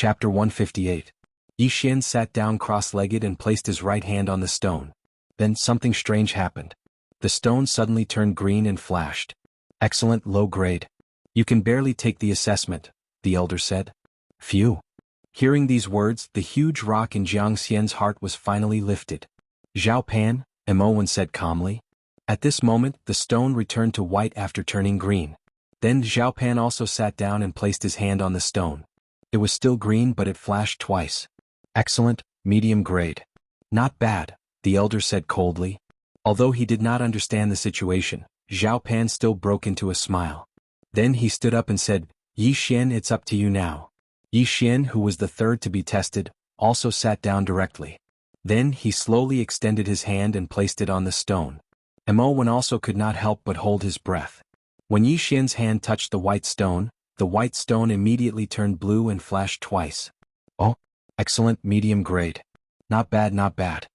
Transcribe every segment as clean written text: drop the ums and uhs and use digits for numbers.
Chapter 158. Yi Xian sat down cross-legged and placed his right hand on the stone. Then something strange happened. The stone suddenly turned green and flashed. Excellent, low grade. You can barely take the assessment, the elder said. Phew. Hearing these words, the huge rock in Jiang Xian's heart was finally lifted. Zhao Pan, Mo said calmly. At this moment, the stone returned to white after turning green. Then Zhao Pan also sat down and placed his hand on the stone. It was still green, but it flashed twice. Excellent, medium grade. Not bad, the elder said coldly. Although he did not understand the situation, Zhao Pan still broke into a smile. Then he stood up and said, Yi Xian, it's up to you now. Yi Xian, who was the third to be tested, also sat down directly. Then he slowly extended his hand and placed it on the stone. Mo also could not help but hold his breath. When Yi Xian's hand touched the white stone immediately turned blue and flashed twice. Oh, excellent, medium grade. Not bad, not bad.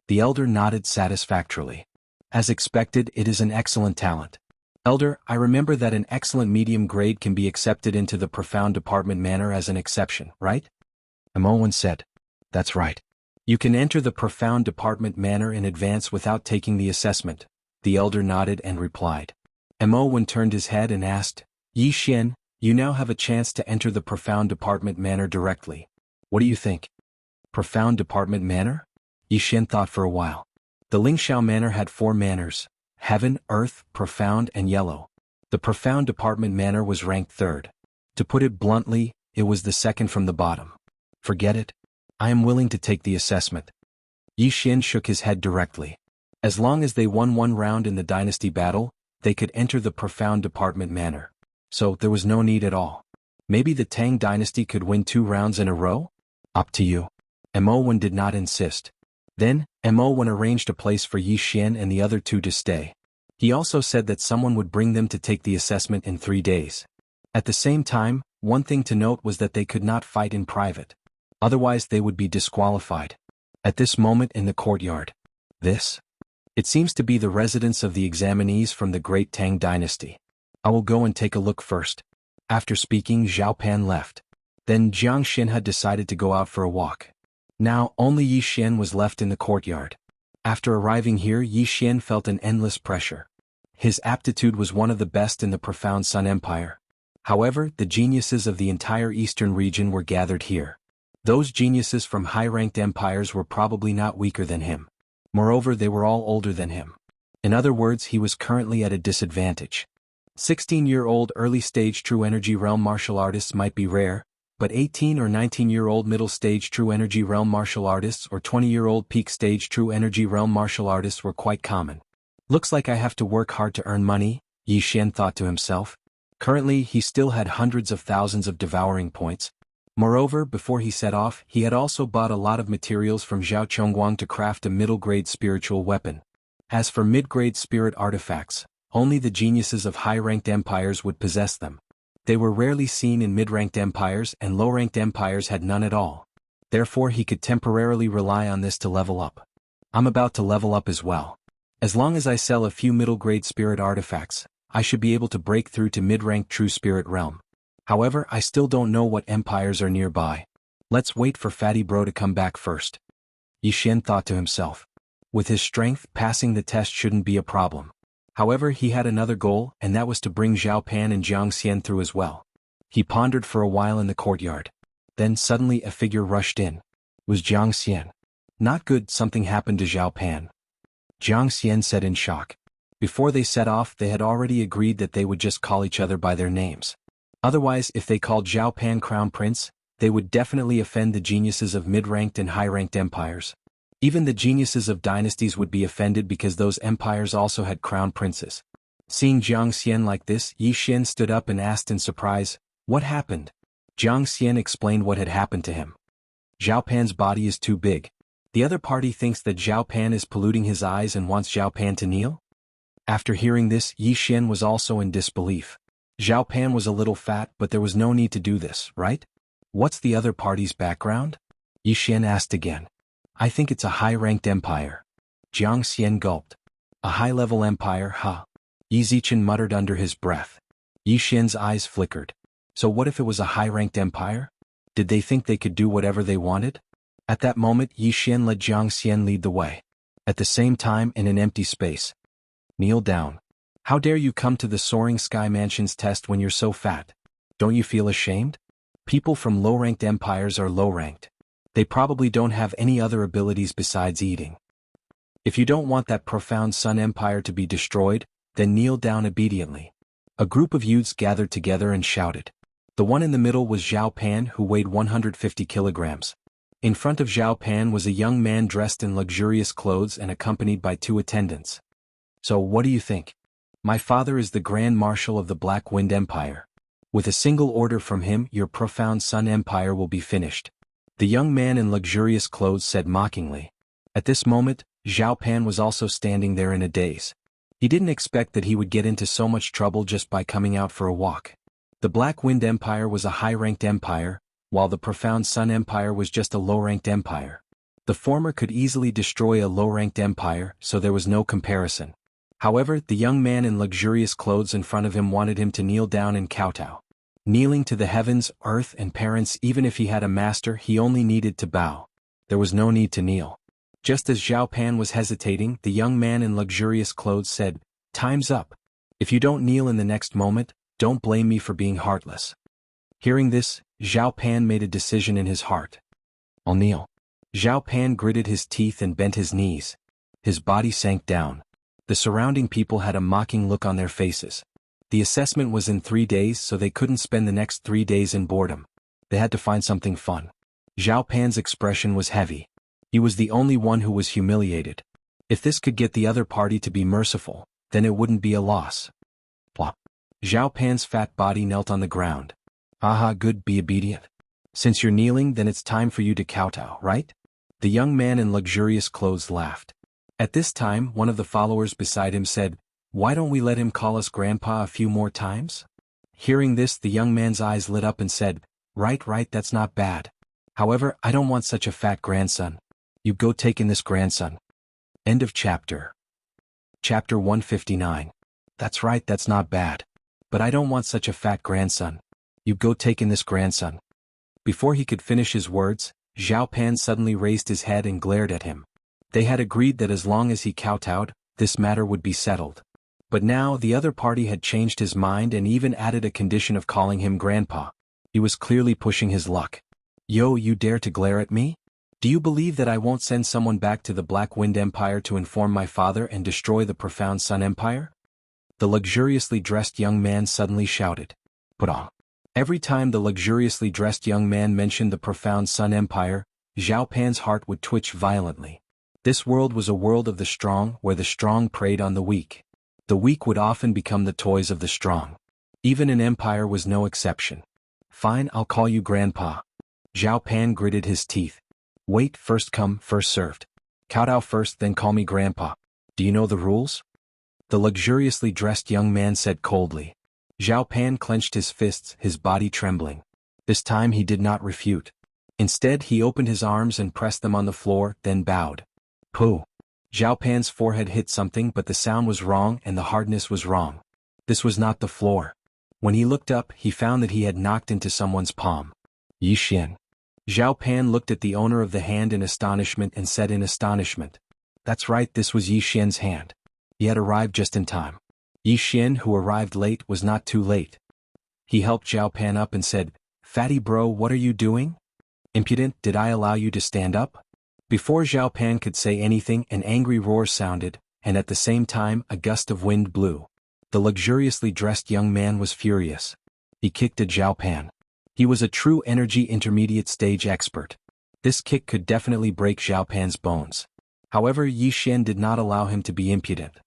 The elder nodded satisfactorily. As expected, it is an excellent talent. Elder, I remember that an excellent medium grade can be accepted into the profound department manner as an exception, right? Mo said. That's right. You can enter the profound department manner in advance without taking the assessment. The elder nodded and replied. Mo turned his head and asked, Yi Xian, you now have a chance to enter the profound department manner directly. What do you think? Profound department manner? Yi Xian thought for a while. The Lingxiao manner had 4 manners: heaven, earth, profound, and yellow. The profound department manner was ranked 3rd. To put it bluntly, it was the second from the bottom. Forget it. I am willing to take the assessment. Yi Xian shook his head directly. As long as they won 1 round in the dynasty battle, they could enter the profound department manner. So there was no need at all. Maybe the Tang dynasty could win 2 rounds in a row? Up to you. Mo did not insist. Then, Mo arranged a place for Yi Xian and the other 2 to stay. He also said that someone would bring them to take the assessment in 3 days. At the same time, one thing to note was that they could not fight in private. Otherwise they would be disqualified. At this moment in the courtyard. It seems to be the residence of the examinees from the great Tang dynasty. I will go and take a look first. After speaking, Zhao Pan left. Then Jiang Xin had decided to go out for a walk. Now only Yi Xian was left in the courtyard. After arriving here, Yi Xian felt an endless pressure. His aptitude was one of the best in the profound Sun Empire. However, the geniuses of the entire eastern region were gathered here. Those geniuses from high-ranked empires were probably not weaker than him. Moreover, they were all older than him. In other words, he was currently at a disadvantage. 16-year-old early-stage true energy realm martial artists might be rare, but 18 or 19-year-old middle-stage true energy realm martial artists or 20-year-old peak-stage true energy realm martial artists were quite common. Looks like I have to work hard to earn money, Yi Xian thought to himself. Currently, he still had hundreds of thousands of devouring points. Moreover, before he set off, he had also bought a lot of materials from Zhao Chongguang to craft a middle-grade spiritual weapon. As for mid-grade spirit artifacts, only the geniuses of high-ranked empires would possess them. They were rarely seen in mid-ranked empires, and low-ranked empires had none at all. Therefore he could temporarily rely on this to level up. I'm about to level up as well. As long as I sell a few middle-grade spirit artifacts, I should be able to break through to mid-ranked true spirit realm. However, I still don't know what empires are nearby. Let's wait for Fatty Bro to come back first. Yi Xian thought to himself. With his strength, passing the test shouldn't be a problem. However, he had another goal, and that was to bring Zhao Pan and Jiang Xian through as well. He pondered for a while in the courtyard. Then suddenly a figure rushed in. It was Jiang Xian. Not good, something happened to Zhao Pan. Jiang Xian said in shock. Before they set off, they had already agreed that they would just call each other by their names. Otherwise, if they called Zhao Pan Crown Prince, they would definitely offend the geniuses of mid-ranked and high-ranked empires. Even the geniuses of dynasties would be offended because those empires also had crown princes. Seeing Jiang Xian like this, Yi Xian stood up and asked in surprise, "What happened?" Jiang Xian explained what had happened to him. Zhao Pan's body is too big. The other party thinks that Zhao Pan is polluting his eyes and wants Zhao Pan to kneel? After hearing this, Yi Xian was also in disbelief. Zhao Pan was a little fat, but there was no need to do this, right? What's the other party's background? Yi Xian asked again. I think it's a high-ranked empire. Jiang Xian gulped. A high-level empire, huh? Yi Zichen muttered under his breath. Yi Xian's eyes flickered. So what if it was a high-ranked empire? Did they think they could do whatever they wanted? At that moment Yi Xian let Jiang Xian lead the way. At the same time, in an empty space. Kneel down. How dare you come to the Soaring Sky Mansion's test when you're so fat? Don't you feel ashamed? People from low-ranked empires are low-ranked. They probably don't have any other abilities besides eating. If you don't want that profound Sun Empire to be destroyed, then kneel down obediently. A group of youths gathered together and shouted. The one in the middle was Zhao Pan, who weighed 150 kilograms. In front of Zhao Pan was a young man dressed in luxurious clothes and accompanied by 2 attendants. So what do you think? My father is the Grand Marshal of the Black Wind Empire. With a single order from him, your profound Sun Empire will be finished. The young man in luxurious clothes said mockingly. At this moment, Zhao Pan was also standing there in a daze. He didn't expect that he would get into so much trouble just by coming out for a walk. The Black Wind Empire was a high-ranked empire, while the profound Sun Empire was just a low-ranked empire. The former could easily destroy a low-ranked empire, so there was no comparison. However, the young man in luxurious clothes in front of him wanted him to kneel down and kowtow. Kneeling to the heavens, earth and parents, even if he had a master, he only needed to bow. There was no need to kneel. Just as Zhao Pan was hesitating, the young man in luxurious clothes said, "Time's up. If you don't kneel in the next moment, don't blame me for being heartless." Hearing this, Zhao Pan made a decision in his heart. "I'll kneel." Zhao Pan gritted his teeth and bent his knees. His body sank down. The surrounding people had a mocking look on their faces. The assessment was in 3 days, so they couldn't spend the next 3 days in boredom. They had to find something fun. Zhao Pan's expression was heavy. He was the only one who was humiliated. If this could get the other party to be merciful, then it wouldn't be a loss. Plop. Zhao Pan's fat body knelt on the ground. "Aha, good, be obedient. Since you're kneeling, then it's time for you to kowtow, right?" The young man in luxurious clothes laughed. At this time, one of the followers beside him said, "Why don't we let him call us Grandpa a few more times?" Hearing this, the young man's eyes lit up and said, Right, that's not bad. However, I don't want such a fat grandson. You go take in this grandson." End of chapter. Chapter 159. That's right, that's not bad. But I don't want such a fat grandson. You go take in this grandson. Before he could finish his words, Zhao Pan suddenly raised his head and glared at him. They had agreed that as long as he kowtowed, this matter would be settled. But now the other party had changed his mind and even added a condition of calling him Grandpa. He was clearly pushing his luck. "Yo, you dare to glare at me? Do you believe that I won't send someone back to the Black Wind Empire to inform my father and destroy the profound Sun Empire?" The luxuriously dressed young man suddenly shouted. Put on. Every time the luxuriously dressed young man mentioned the profound Sun Empire, Zhao Pan's heart would twitch violently. This world was a world of the strong, where the strong preyed on the weak. The weak would often become the toys of the strong. Even an empire was no exception. "Fine, I'll call you Grandpa." Zhao Pan gritted his teeth. "Wait, first come, first served. Kowtow first, then call me Grandpa. Do you know the rules?" The luxuriously dressed young man said coldly. Zhao Pan clenched his fists, his body trembling. This time he did not refute. Instead, he opened his arms and pressed them on the floor, then bowed. Pooh. Zhao Pan's forehead hit something, but the sound was wrong and the hardness was wrong. This was not the floor. When he looked up, he found that he had knocked into someone's palm. Yi Xian. Zhao Pan looked at the owner of the hand in astonishment and said in astonishment. That's right, this was Yi Xian's hand. He had arrived just in time. Yi Xian, who arrived late, was not too late. He helped Zhao Pan up and said, "Fatty bro, what are you doing? Impudent, did I allow you to stand up?" Before Zhao Pan could say anything, an angry roar sounded, and at the same time, a gust of wind blew. The luxuriously dressed young man was furious. He kicked at Zhao Pan. He was a true energy intermediate stage expert. This kick could definitely break Zhao Pan's bones. However, Yi Xian did not allow him to be impudent.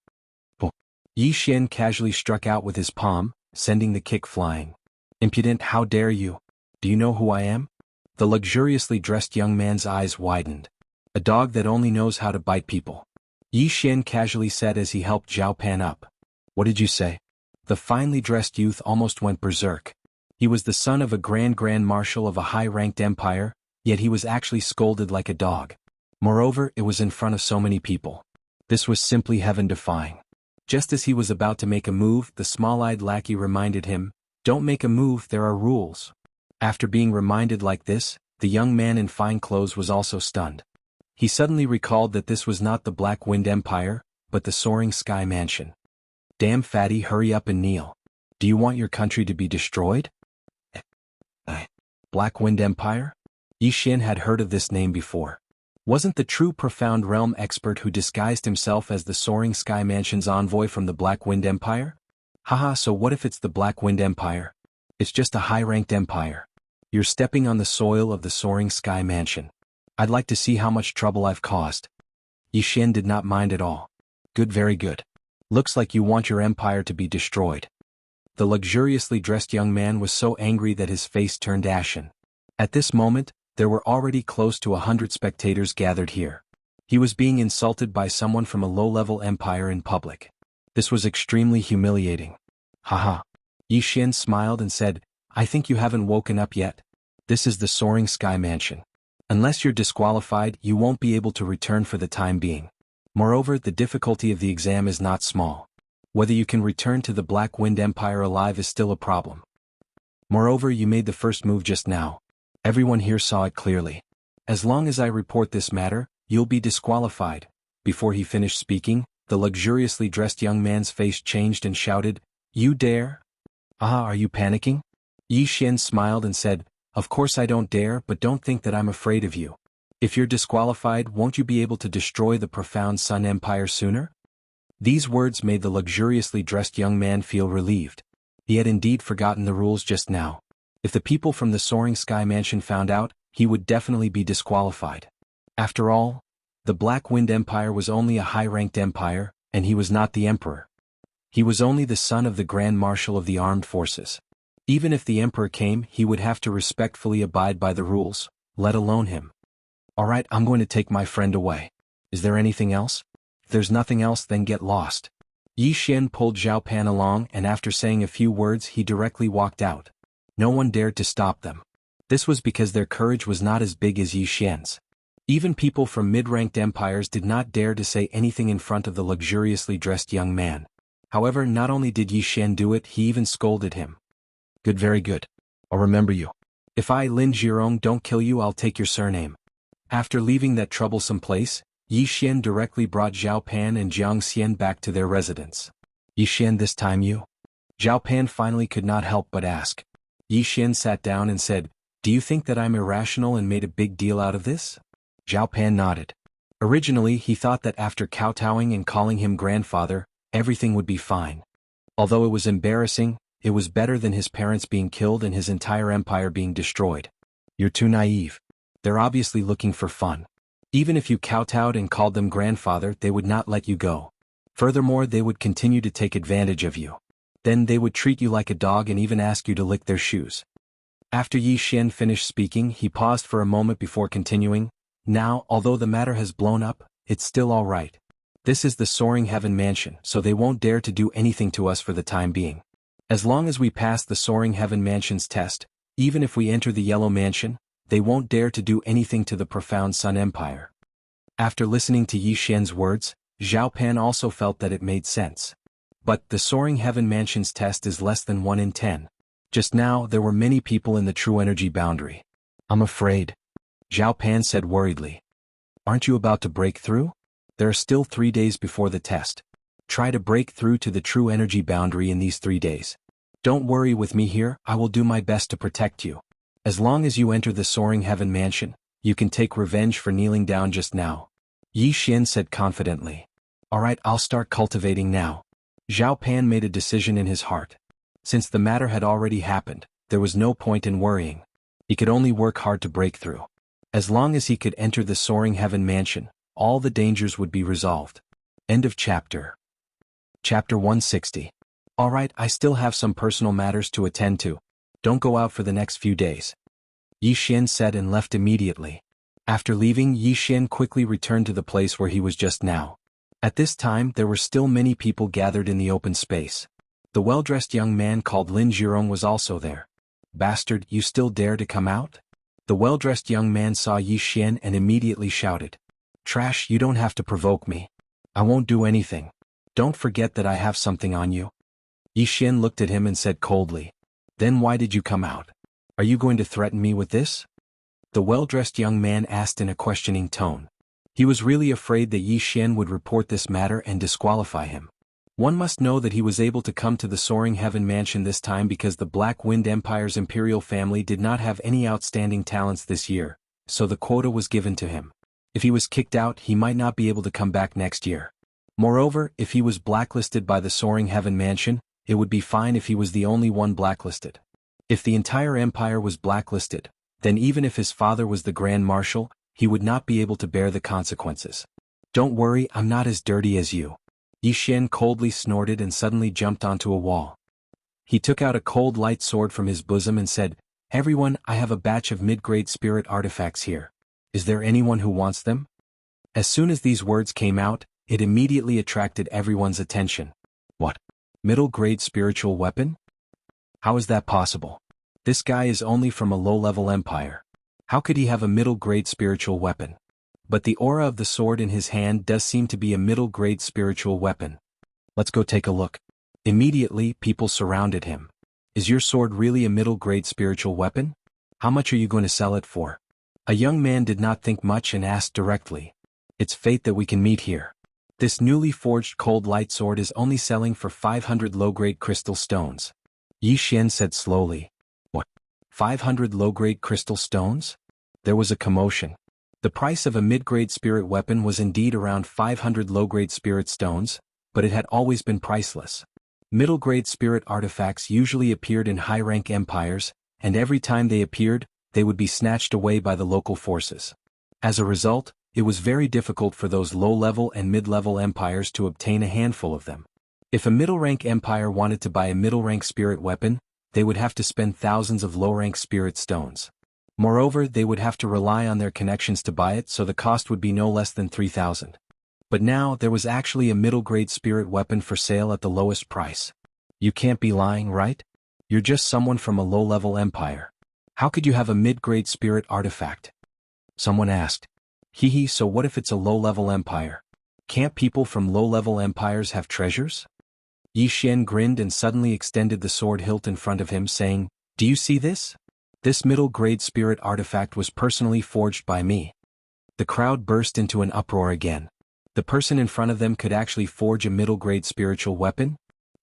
Yi Xian casually struck out with his palm, sending the kick flying. "Impudent, how dare you? Do you know who I am?" The luxuriously dressed young man's eyes widened. "A dog that only knows how to bite people," Yi Xian casually said as he helped Zhao Pan up. "What did you say?" The finely dressed youth almost went berserk. He was the son of a grand marshal of a high-ranked empire, yet he was actually scolded like a dog. Moreover, it was in front of so many people. This was simply heaven-defying. Just as he was about to make a move, the small-eyed lackey reminded him, "Don't make a move, there are rules." After being reminded like this, the young man in fine clothes was also stunned. He suddenly recalled that this was not the Black Wind Empire, but the Soaring Sky Mansion. Damn fatty, hurry up and kneel. Do you want your country to be destroyed? Black Wind Empire? Yi Xian had heard of this name before. Wasn't the true profound realm expert who disguised himself as the Soaring Sky Mansion's envoy from the Black Wind Empire? Haha, so what if it's the Black Wind Empire? It's just a high-ranked empire. You're stepping on the soil of the Soaring Sky Mansion. I'd like to see how much trouble I've caused. Yi Xian did not mind at all. Good, very good. Looks like you want your empire to be destroyed. The luxuriously dressed young man was so angry that his face turned ashen. At this moment, there were already close to 100 spectators gathered here. He was being insulted by someone from a low-level empire in public. This was extremely humiliating. Haha. Yi Xian smiled and said, I think you haven't woken up yet. This is the Soaring Sky Mansion. Unless you're disqualified, you won't be able to return for the time being. Moreover, the difficulty of the exam is not small. Whether you can return to the Black Wind Empire alive is still a problem. Moreover, you made the first move just now. Everyone here saw it clearly. As long as I report this matter, you'll be disqualified. Before he finished speaking, the luxuriously dressed young man's face changed and shouted, You dare? Ah, are you panicking? Yi Xian smiled and said, Of course I don't dare, but don't think that I'm afraid of you. If you're disqualified, won't you be able to destroy the profound Sun Empire sooner? These words made the luxuriously dressed young man feel relieved. He had indeed forgotten the rules just now. If the people from the Soaring Sky Mansion found out, he would definitely be disqualified. After all, the Black Wind Empire was only a high-ranked empire, and he was not the emperor. He was only the son of the Grand Marshal of the Armed Forces. Even if the emperor came, he would have to respectfully abide by the rules, let alone him. Alright, I'm going to take my friend away. Is there anything else? If there's nothing else, then get lost. Yi Xian pulled Zhao Pan along, and after saying a few words he directly walked out. No one dared to stop them. This was because their courage was not as big as Yi Xian's. Even people from mid-ranked empires did not dare to say anything in front of the luxuriously dressed young man. However, not only did Yi Xian do it, he even scolded him. Good, very good. I'll remember you. If I, Lin Jirong, don't kill you, I'll take your surname. After leaving that troublesome place, Yi Xian directly brought Zhao Pan and Jiang Xian back to their residence. Yi Xian, this time you? Zhao Pan finally could not help but ask. Yi Xian sat down and said, Do you think that I'm irrational and made a big deal out of this? Zhao Pan nodded. Originally he thought that after kowtowing and calling him grandfather, everything would be fine. Although it was embarrassing, it was better than his parents being killed and his entire empire being destroyed. You're too naive. They're obviously looking for fun. Even if you kowtowed and called them grandfather, they would not let you go. Furthermore, they would continue to take advantage of you. Then they would treat you like a dog and even ask you to lick their shoes. After Yi Xian finished speaking, he paused for a moment before continuing. Now, although the matter has blown up, it's still all right. This is the Soaring Heaven Mansion, so they won't dare to do anything to us for the time being. As long as we pass the Soaring Heaven Mansion's test, even if we enter the Yellow Mansion, they won't dare to do anything to the profound Sun Empire. After listening to Yi Xian's words, Zhao Pan also felt that it made sense. But the Soaring Heaven Mansion's test is less than 1 in 10. Just now, there were many people in the true energy boundary. I'm afraid. Zhao Pan said worriedly. Aren't you about to break through? There are still 3 days before the test. Try to break through to the true energy boundary in these 3 days. Don't worry with me here, I will do my best to protect you. As long as you enter the Soaring Heaven Mansion, you can take revenge for kneeling down just now. Yi Xian said confidently. Alright, I'll start cultivating now. Zhao Pan made a decision in his heart. Since the matter had already happened, there was no point in worrying. He could only work hard to break through. As long as he could enter the Soaring Heaven Mansion, all the dangers would be resolved. End of chapter. Chapter 160. Alright, I still have some personal matters to attend to. Don't go out for the next few days. Yi Xian said and left immediately. After leaving, Yi Xian quickly returned to the place where he was just now. At this time, there were still many people gathered in the open space. The well-dressed young man called Lin Jirong was also there. Bastard, you still dare to come out? The well-dressed young man saw Yi Xian and immediately shouted. Trash, you don't have to provoke me. I won't do anything. Don't forget that I have something on you. Yi Xian looked at him and said coldly. Then why did you come out? Are you going to threaten me with this? The well-dressed young man asked in a questioning tone. He was really afraid that Yi Xian would report this matter and disqualify him. One must know that he was able to come to the Soaring Heaven Mansion this time because the Black Wind Empire's imperial family did not have any outstanding talents this year, so the quota was given to him. If he was kicked out, he might not be able to come back next year. Moreover, if he was blacklisted by the Soaring Heaven Mansion, it would be fine if he was the only one blacklisted. If the entire empire was blacklisted, then even if his father was the Grand Marshal, he would not be able to bear the consequences. Don't worry, I'm not as dirty as you. Yi Xian coldly snorted and suddenly jumped onto a wall. He took out a cold light sword from his bosom and said, "Everyone, I have a batch of mid-grade spirit artifacts here. Is there anyone who wants them?" As soon as these words came out, it immediately attracted everyone's attention. What? Middle-grade spiritual weapon? How is that possible? This guy is only from a low-level empire. How could he have a middle-grade spiritual weapon? But the aura of the sword in his hand does seem to be a middle-grade spiritual weapon. Let's go take a look. Immediately, people surrounded him. Is your sword really a middle-grade spiritual weapon? How much are you going to sell it for? A young man did not think much and asked directly. It's fate that we can meet here. This newly forged cold light sword is only selling for 500 low-grade crystal stones. Yi Xian said slowly. What? 500 low-grade crystal stones? There was a commotion. The price of a mid-grade spirit weapon was indeed around 500 low-grade spirit stones, but it had always been priceless. Middle-grade spirit artifacts usually appeared in high-rank empires, and every time they appeared, they would be snatched away by the local forces. As a result, it was very difficult for those low-level and mid-level empires to obtain a handful of them. If a middle-rank empire wanted to buy a middle-rank spirit weapon, they would have to spend thousands of low-rank spirit stones. Moreover, they would have to rely on their connections to buy it, so the cost would be no less than 3,000. But now, there was actually a middle-grade spirit weapon for sale at the lowest price. You can't be lying, right? You're just someone from a low-level empire. How could you have a mid-grade spirit artifact? Someone asked. Hee, so what if it's a low-level empire? Can't people from low-level empires have treasures? Yi Xian grinned and suddenly extended the sword hilt in front of him, saying, "Do you see this? This middle-grade spirit artifact was personally forged by me." The crowd burst into an uproar again. The person in front of them could actually forge a middle-grade spiritual weapon?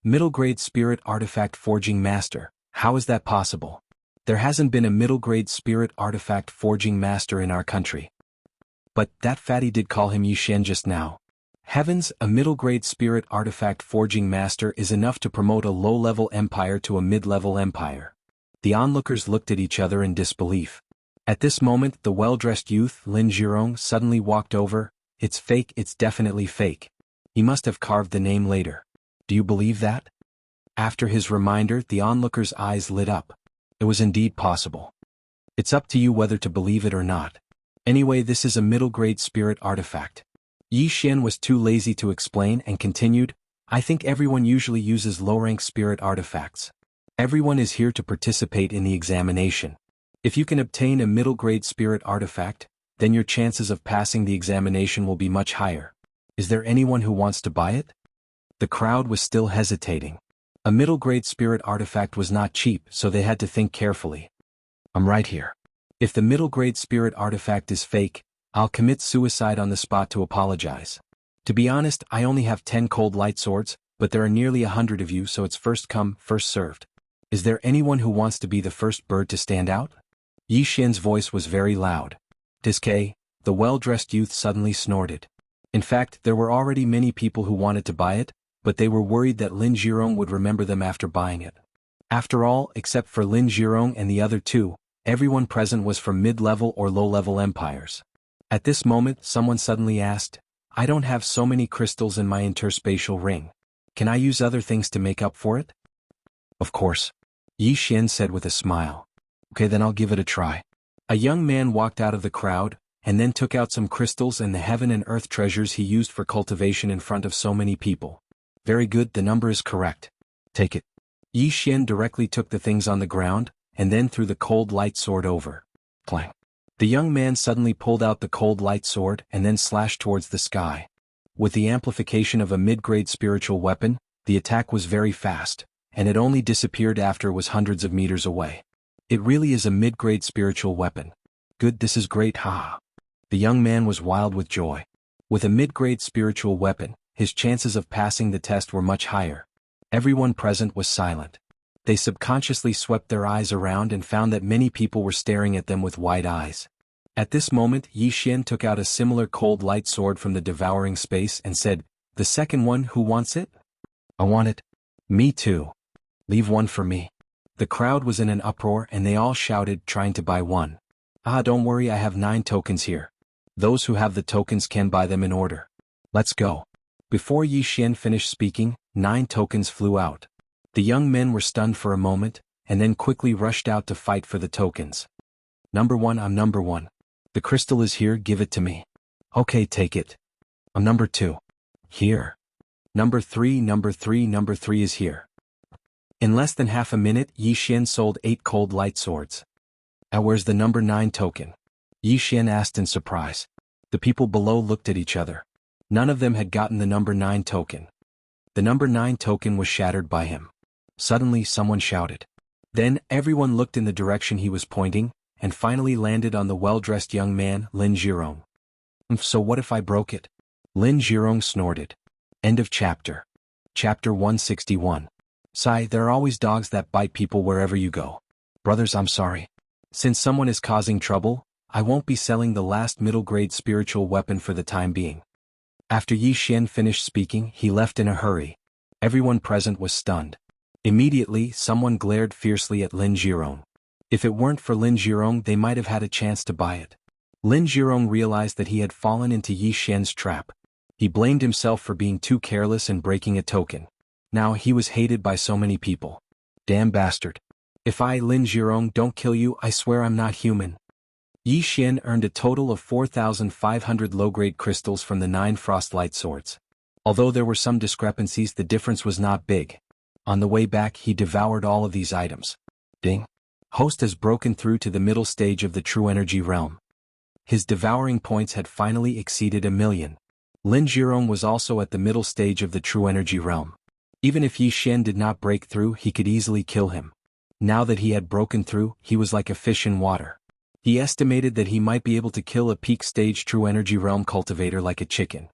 Middle-grade spirit artifact forging master, how is that possible? There hasn't been a middle-grade spirit artifact forging master in our country. But that fatty did call him Yi Xian just now. Heavens, a middle-grade spirit artifact forging master is enough to promote a low-level empire to a mid-level empire. The onlookers looked at each other in disbelief. At this moment, the well-dressed youth, Lin Zhirong, suddenly walked over. It's fake, it's definitely fake. He must have carved the name later. Do you believe that? After his reminder, the onlookers' eyes lit up. It was indeed possible. It's up to you whether to believe it or not. Anyway, this is a middle-grade spirit artifact. Yi Xian was too lazy to explain and continued, I think everyone usually uses low-rank spirit artifacts. Everyone is here to participate in the examination. If you can obtain a middle-grade spirit artifact, then your chances of passing the examination will be much higher. Is there anyone who wants to buy it? The crowd was still hesitating. A middle-grade spirit artifact was not cheap, so they had to think carefully. I'm right here. If the middle-grade spirit artifact is fake, I'll commit suicide on the spot to apologize. To be honest, I only have 10 cold light swords, but there are nearly 100 of you, so it's first come, first served. Is there anyone who wants to be the first bird to stand out? Yi Xian's voice was very loud. Diskay, the well-dressed youth suddenly snorted. In fact, there were already many people who wanted to buy it, but they were worried that Lin Zhirong would remember them after buying it. After all, except for Lin Zhirong and the other two, everyone present was from mid-level or low-level empires. At this moment, someone suddenly asked, I don't have so many crystals in my interspatial ring. Can I use other things to make up for it? Of course. Yi Xian said with a smile. Okay, then I'll give it a try. A young man walked out of the crowd, and then took out some crystals and the heaven and earth treasures he used for cultivation in front of so many people. Very good, the number is correct. Take it. Yi Xian directly took the things on the ground, and then threw the cold light sword over. Clang. The young man suddenly pulled out the cold light sword and then slashed towards the sky. With the amplification of a mid-grade spiritual weapon, the attack was very fast, and it only disappeared after it was hundreds of meters away. It really is a mid-grade spiritual weapon. Good, this is great, haha. The young man was wild with joy. With a mid-grade spiritual weapon, his chances of passing the test were much higher. Everyone present was silent. They subconsciously swept their eyes around and found that many people were staring at them with wide eyes. At this moment, Yi Xian took out a similar cold light sword from the devouring space and said, "The second one, who wants it?" "I want it." "Me too." "Leave one for me." The crowd was in an uproar and they all shouted, trying to buy one. "Ah, don't worry, I have 9 tokens here. Those who have the tokens can buy them in order. Let's go." Before Yi Xian finished speaking, 9 tokens flew out. The young men were stunned for a moment, and then quickly rushed out to fight for the tokens. "Number 1, I'm number 1. The crystal is here, give it to me." "Okay, take it." "I'm number 2. Here." Number 3, number 3, number 3 is here." In less than half a minute, Yi Xian sold 8 cold light swords. Where's the number 9 token?" Yi Xian asked in surprise. The people below looked at each other. None of them had gotten the number 9 token. The number 9 token was shattered by him. Suddenly someone shouted. Then everyone looked in the direction he was pointing, and finally landed on the well-dressed young man, Lin Zhirong. "So what if I broke it?" Lin Zhirong snorted. End of chapter. Chapter 161. Sigh, there are always dogs that bite people wherever you go. Brothers, I'm sorry. Since someone is causing trouble, I won't be selling the last middle-grade spiritual weapon for the time being. After Yi Xian finished speaking, he left in a hurry. Everyone present was stunned. Immediately, someone glared fiercely at Lin Zhirong. If it weren't for Lin Zhirong, they might have had a chance to buy it. Lin Zhirong realized that he had fallen into Yi Xian's trap. He blamed himself for being too careless and breaking a token. Now he was hated by so many people. Damn bastard. If I, Lin Zhirong, don't kill you, I swear I'm not human. Yi Xian earned a total of 4,500 low-grade crystals from the 9 frostlight swords. Although there were some discrepancies, the difference was not big. On the way back, he devoured all of these items. Ding. Host has broken through to the middle stage of the true energy realm. His devouring points had finally exceeded 1,000,000. Lin Zhirong was also at the middle stage of the true energy realm. Even if Yi Xian did not break through, he could easily kill him. Now that he had broken through, he was like a fish in water. He estimated that he might be able to kill a peak stage true energy realm cultivator like a chicken.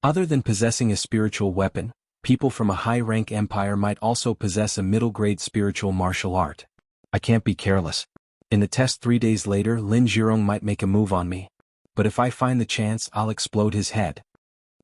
Other than possessing a spiritual weapon, people from a high-rank empire might also possess a middle-grade spiritual martial art. I can't be careless. In the test 3 days later, Lin Zhirong might make a move on me. But if I find the chance, I'll explode his head.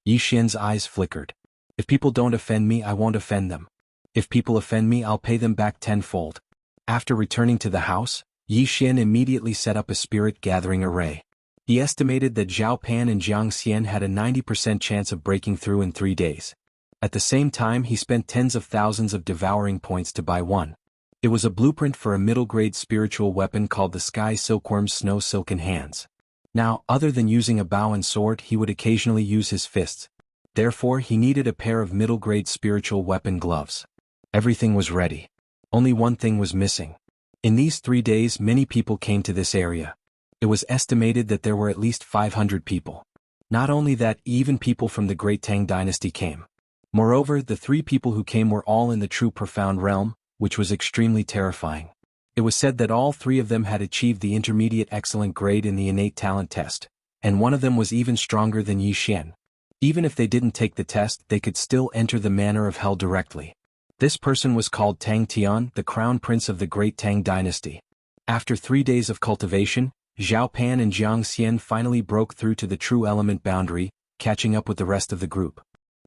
Yi Xian's eyes flickered. If people don't offend me, I won't offend them. If people offend me, I'll pay them back tenfold. After returning to the house, Yi Xian immediately set up a spirit-gathering array. He estimated that Zhao Pan and Jiang Xian had a 90% chance of breaking through in 3 days. At the same time, he spent tens of thousands of devouring points to buy one. It was a blueprint for a middle-grade spiritual weapon called the Sky Silkworm's Snow Silken Hands. Now, other than using a bow and sword, he would occasionally use his fists. Therefore, he needed a pair of middle-grade spiritual weapon gloves. Everything was ready. Only one thing was missing. In these 3 days, many people came to this area. It was estimated that there were at least 500 people. Not only that, even people from the Great Tang Dynasty came. Moreover, the 3 people who came were all in the true profound realm, which was extremely terrifying. It was said that all 3 of them had achieved the intermediate excellent grade in the innate talent test, and one of them was even stronger than Yi Xian. Even if they didn't take the test, they could still enter the manor of hell directly. This person was called Tang Tian, the crown prince of the Great Tang Dynasty. After 3 days of cultivation, Zhao Pan and Jiang Xian finally broke through to the true element boundary, catching up with the rest of the group.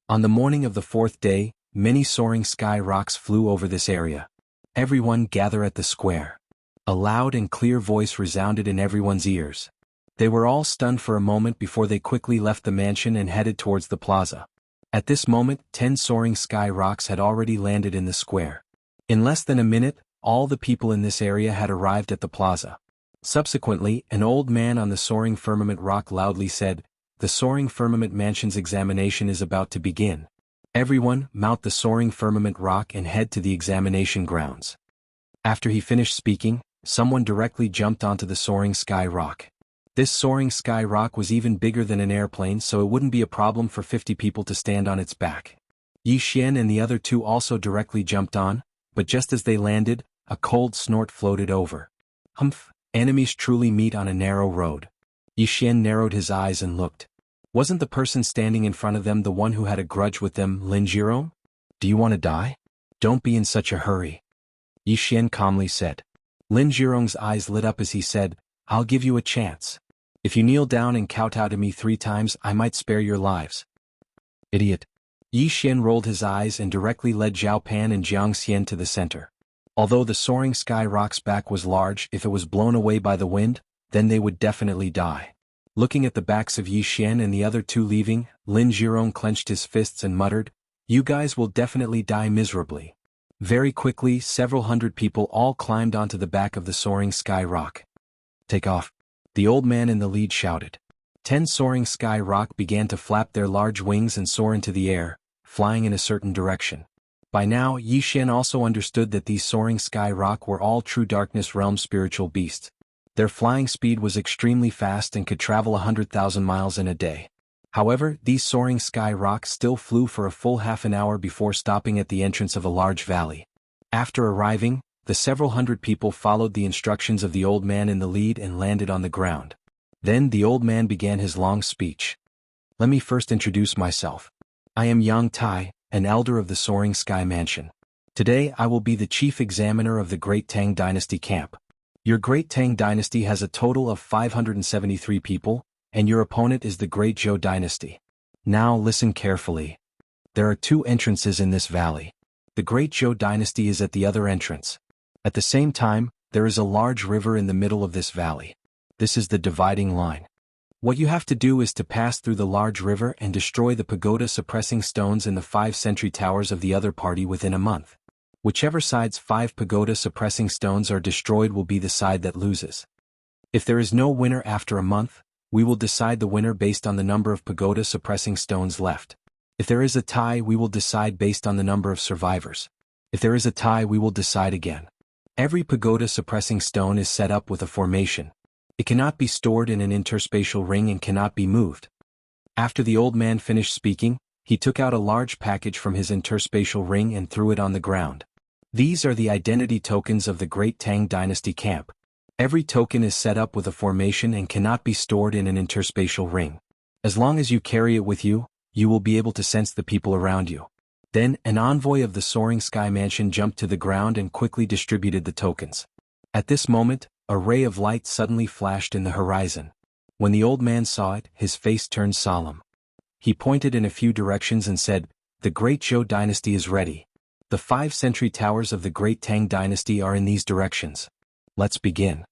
On the morning of the 4th day, many soaring sky rocks flew over this area. Everyone gather at the square. A loud and clear voice resounded in everyone's ears. They were all stunned for a moment before they quickly left the mansion and headed towards the plaza. At this moment, 10 soaring sky rocks had already landed in the square. In less than a minute, all the people in this area had arrived at the plaza. Subsequently, an old man on the soaring firmament rock loudly said, "The soaring firmament mansion's examination is about to begin. Everyone, mount the soaring firmament rock and head to the examination grounds." After he finished speaking, someone directly jumped onto the soaring sky rock. This soaring sky rock was even bigger than an airplane, so it wouldn't be a problem for 50 people to stand on its back. Yi Xian and the other 2 also directly jumped on, but just as they landed, a cold snort floated over. Humph, enemies truly meet on a narrow road. Yi Xian narrowed his eyes and looked. Wasn't the person standing in front of them the one who had a grudge with them, Lin Jirong? Do you want to die? Don't be in such a hurry. Yi Xian calmly said. Lin Jirong's eyes lit up as he said, I'll give you a chance. If you kneel down and kowtow to me 3 times, I might spare your lives. Idiot. Yi Xian rolled his eyes and directly led Zhao Pan and Jiang Xian to the center. Although the soaring sky rock's back was large, if it was blown away by the wind, then they would definitely die. Looking at the backs of Yi Xian and the other 2 leaving, Lin Jirong clenched his fists and muttered, You guys will definitely die miserably. Very quickly, several hundred people all climbed onto the back of the soaring sky rock. Take off. The old man in the lead shouted. 10 soaring sky rock began to flap their large wings and soar into the air, flying in a certain direction. By now, Yi Xian also understood that these soaring sky rock were all true darkness realm spiritual beasts. Their flying speed was extremely fast and could travel 100,000 miles in a day. However, these soaring sky rocks still flew for a full half an hour before stopping at the entrance of a large valley. After arriving, the several hundred people followed the instructions of the old man in the lead and landed on the ground. Then the old man began his long speech. Let me first introduce myself. I am Yang Tai, an elder of the Soaring Sky Mansion. Today I will be the chief examiner of the Great Tang Dynasty camp. Your Great Tang Dynasty has a total of 573 people, and your opponent is the Great Zhou Dynasty. Now listen carefully. There are 2 entrances in this valley. The Great Zhou Dynasty is at the other entrance. At the same time, there is a large river in the middle of this valley. This is the dividing line. What you have to do is to pass through the large river and destroy the pagoda-suppressing stones in the 5 sentry towers of the other party within a month. Whichever side's 5 pagoda-suppressing stones are destroyed will be the side that loses. If there is no winner after a month, we will decide the winner based on the number of pagoda-suppressing stones left. If there is a tie, we will decide based on the number of survivors. If there is a tie, we will decide again. Every pagoda-suppressing stone is set up with a formation. It cannot be stored in an interspatial ring and cannot be moved. After the old man finished speaking, he took out a large package from his interspatial ring and threw it on the ground. These are the identity tokens of the Great Tang Dynasty camp. Every token is set up with a formation and cannot be stored in an interspatial ring. As long as you carry it with you, you will be able to sense the people around you. Then, an envoy of the Soaring Sky Mansion jumped to the ground and quickly distributed the tokens. At this moment, a ray of light suddenly flashed in the horizon. When the old man saw it, his face turned solemn. He pointed in a few directions and said, The Great Zhou Dynasty is ready. The 5 sentry towers of the Great Tang Dynasty are in these directions. Let's begin.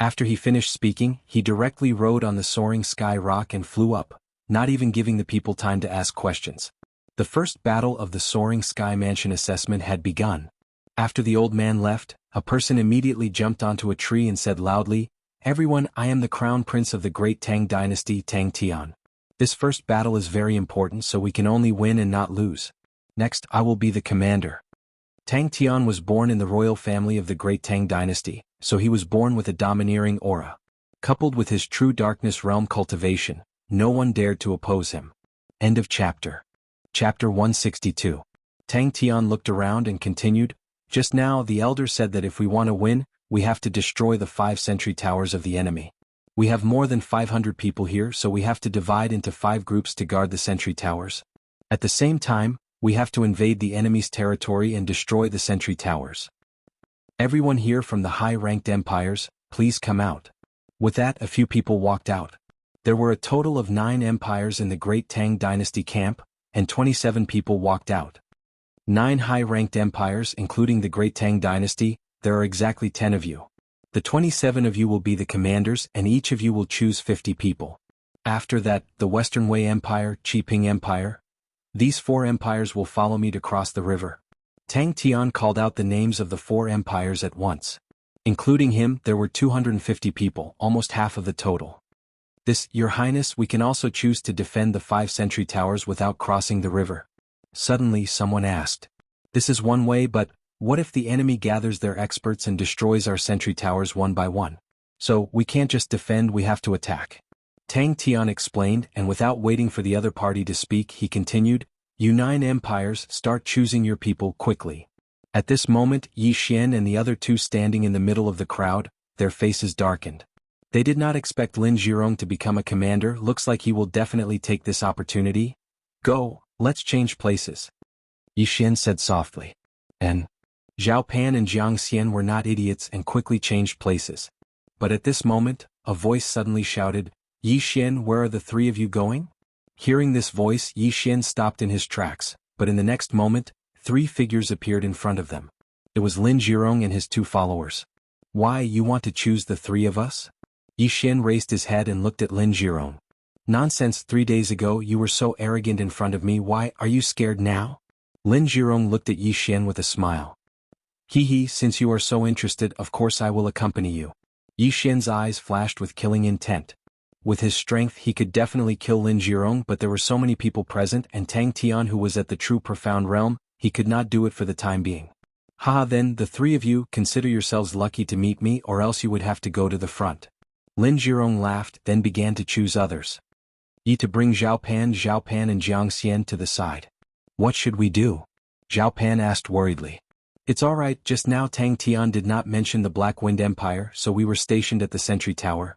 After he finished speaking, he directly rode on the soaring sky rock and flew up, not even giving the people time to ask questions. The first battle of the Soaring Sky Mansion assessment had begun. After the old man left, a person immediately jumped onto a tree and said loudly, Everyone, I am the Crown Prince of the Great Tang Dynasty, Tang Tian. This first battle is very important so we can only win and not lose. Next, I will be the commander. Tang Tian was born in the royal family of the Great Tang Dynasty, so he was born with a domineering aura. Coupled with his true darkness realm cultivation, no one dared to oppose him. End of chapter. Chapter 162. Tang Tian looked around and continued, Just now the elder said that if we want to win, we have to destroy the 5 sentry towers of the enemy. We have more than 500 people here, so we have to divide into 5 groups to guard the sentry towers. At the same time, we have to invade the enemy's territory and destroy the sentry towers. Everyone here from the high-ranked empires, please come out. With that, a few people walked out. There were a total of 9 empires in the Great Tang Dynasty camp, and 27 people walked out. 9 high-ranked empires including the Great Tang Dynasty, there are exactly 10 of you. The 27 of you will be the commanders and each of you will choose 50 people. After that, the Western Wei Empire, Qiping Empire. These 4 empires will follow me to cross the river. Tang Tian called out the names of the 4 empires at once. Including him, there were 250 people, almost half of the total. This, Your Highness, we can also choose to defend the 5 sentry towers without crossing the river. Suddenly someone asked. This is one way, but what if the enemy gathers their experts and destroys our sentry towers one by one? So, we can't just defend, we have to attack. Tang Tian explained, and without waiting for the other party to speak, he continued, You 9 empires, start choosing your people quickly. At this moment, Yi Xian and the other 2 standing in the middle of the crowd, their faces darkened. They did not expect Lin Jirong to become a commander. Looks like he will definitely take this opportunity. Go, let's change places. Yi Xian said softly. And Zhao Pan and Jiang Xian were not idiots and quickly changed places. But at this moment, a voice suddenly shouted, Yi Xian, where are the three of you going? Hearing this voice, Yi Xian stopped in his tracks, but in the next moment, three figures appeared in front of them. It was Lin Jirong and his two followers. Why, you want to choose the three of us? Yi Xian raised his head and looked at Lin Jirong. Nonsense, 3 days ago you were so arrogant in front of me, why are you scared now? Lin Jirong looked at Yi Xian with a smile. Hee, since you are so interested, of course I will accompany you. Yi Xian's eyes flashed with killing intent. With his strength he could definitely kill Lin Jirong, but there were so many people present and Tang Tian who was at the true profound realm, he could not do it for the time being. Haha, then the three of you consider yourselves lucky to meet me, or else you would have to go to the front. Lin Jirong laughed, then began to choose others. Yi to bring Zhao Pan and Jiang Xian to the side. What should we do? Zhao Pan asked worriedly. It's alright, just now Tang Tian did not mention the Black Wind Empire, so we were stationed at the sentry tower.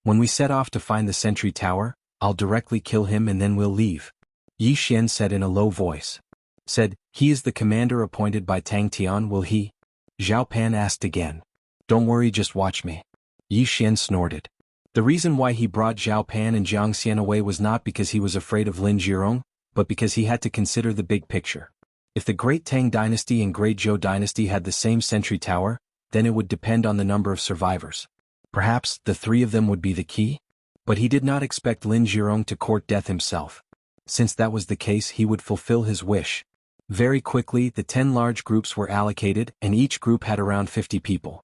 When we set off to find the sentry tower, I'll directly kill him and then we'll leave. Yi Xian said in a low voice. Said, he is the commander appointed by Tang Tian, will he? Zhao Pan asked again. Don't worry, just watch me. Yi Xian snorted. The reason why he brought Zhao Pan and Jiang Xian away was not because he was afraid of Lin Jirong, but because he had to consider the big picture. If the Great Tang Dynasty and Great Zhou Dynasty had the same sentry tower, then it would depend on the number of survivors. Perhaps the three of them would be the key? But he did not expect Lin Jirong to court death himself. Since that was the case, he would fulfill his wish. Very quickly, the 10 large groups were allocated, and each group had around 50 people.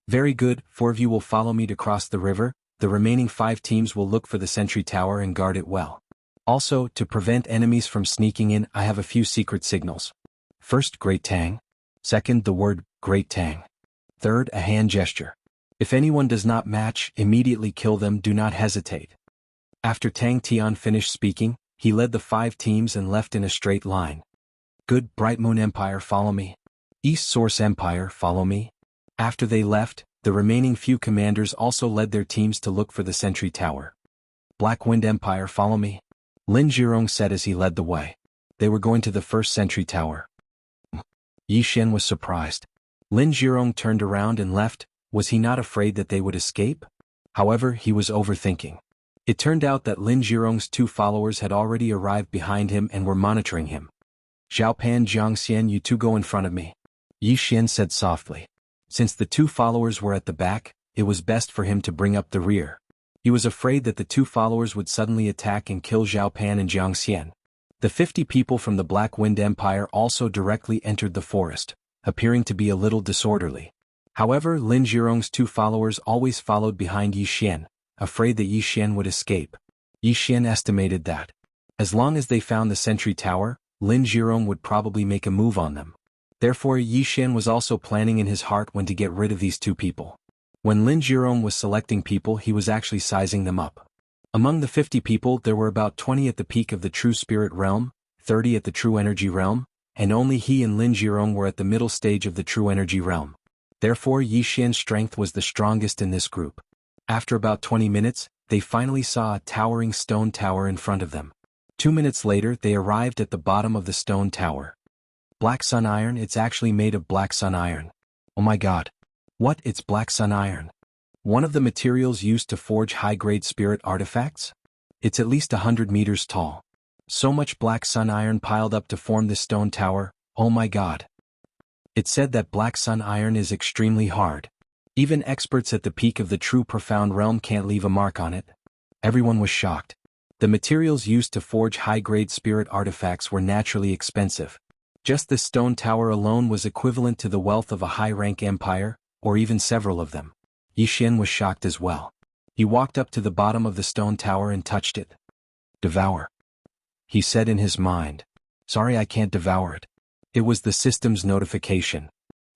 Very good, 4 of you will follow me to cross the river, the remaining 5 teams will look for the sentry tower and guard it well. Also, to prevent enemies from sneaking in, I have a few secret signals. First, Great Tang. Second, the word, Great Tang. Third, a hand gesture. If anyone does not match, immediately kill them, do not hesitate. After Tang Tian finished speaking, he led the 5 teams and left in a straight line. Good, Bright Moon Empire, follow me. East Source Empire, follow me. After they left, the remaining few commanders also led their teams to look for the sentry tower. Black Wind Empire, follow me. Lin Jirong said as he led the way. They were going to the first sentry tower. Yi Xian was surprised. Lin Jirong turned around and left. Was he not afraid that they would escape? However, he was overthinking. It turned out that Lin Jirong's 2 followers had already arrived behind him and were monitoring him. Zhao Pan, Jiang Xian, you two go in front of me. Yi Xian said softly. Since the 2 followers were at the back, it was best for him to bring up the rear. He was afraid that the 2 followers would suddenly attack and kill Zhao Pan and Jiang Xian. The 50 people from the Black Wind Empire also directly entered the forest, appearing to be a little disorderly. However, Lin Jirong's 2 followers always followed behind Yi Xian, afraid that Yi Xian would escape. Yi Xian estimated that, as long as they found the sentry tower, Lin Jirong would probably make a move on them. Therefore, Yi Xian was also planning in his heart when to get rid of these 2 people. When Lin Jirong was selecting people, he was actually sizing them up. Among the 50 people, there were about 20 at the peak of the true spirit realm, 30 at the true energy realm, and only he and Lin Jirong were at the middle stage of the true energy realm. Therefore, Yi Xian's strength was the strongest in this group. After about 20 minutes, they finally saw a towering stone tower in front of them. 2 minutes later, they arrived at the bottom of the stone tower. Black sun iron, it's actually made of black sun iron. Oh my god. What, it's black sun iron? One of the materials used to forge high-grade spirit artifacts? It's at least 100 meters tall. So much black sun iron piled up to form this stone tower, oh my god. It's said that black sun iron is extremely hard. Even experts at the peak of the true profound realm can't leave a mark on it. Everyone was shocked. The materials used to forge high-grade spirit artifacts were naturally expensive. Just this stone tower alone was equivalent to the wealth of a high-rank empire, or even several of them. Yi Xian was shocked as well. He walked up to the bottom of the stone tower and touched it. Devour. He said in his mind. Sorry, I can't devour it. It was the system's notification.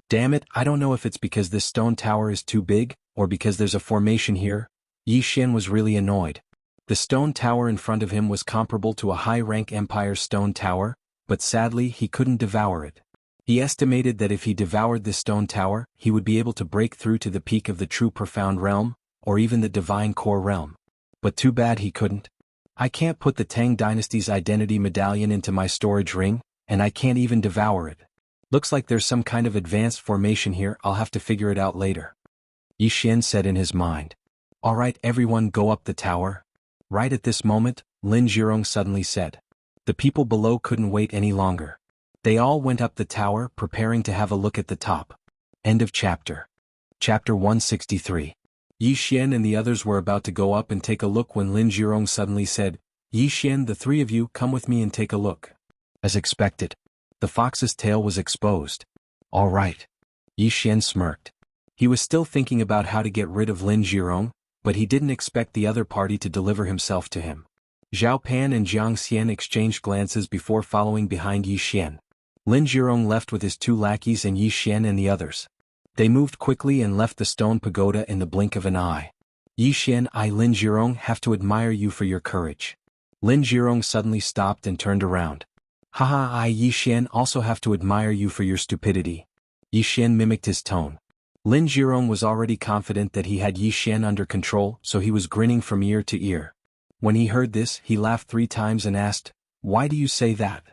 Damn it, I don't know if it's because this stone tower is too big, or because there's a formation here. Yi Xian was really annoyed. The stone tower in front of him was comparable to a high-rank empire stone tower, but sadly he couldn't devour it. He estimated that if he devoured this stone tower, he would be able to break through to the peak of the true profound realm, or even the divine core realm. But too bad he couldn't. I can't put the Tang Dynasty's identity medallion into my storage ring, and I can't even devour it. Looks like there's some kind of advanced formation here. I'll have to figure it out later. Yi Xian said in his mind. Alright, everyone, go up the tower. Right at this moment, Lin Zhirong suddenly said. The people below couldn't wait any longer. They all went up the tower, preparing to have a look at the top. End of chapter. Chapter 163. Yi Xian and the others were about to go up and take a look when Lin Zhirong suddenly said, Yi Xian, the three of you, come with me and take a look. As expected, the fox's tail was exposed. All right. Yi Xian smirked. He was still thinking about how to get rid of Lin Zhirong, but he didn't expect the other party to deliver himself to him. Zhao Pan and Jiang Xian exchanged glances before following behind Yi Xian. Lin Zhirong left with his two lackeys and Yi Xian and the others. They moved quickly and left the stone pagoda in the blink of an eye. Yi Xian, I, Lin Zhirong, have to admire you for your courage. Lin Zhirong suddenly stopped and turned around. Haha, I, Yi Xian, also have to admire you for your stupidity. Yi Xian mimicked his tone. Lin Zhirong was already confident that he had Yi Xian under control, so he was grinning from ear to ear. When he heard this, he laughed 3 times and asked, Why do you say that?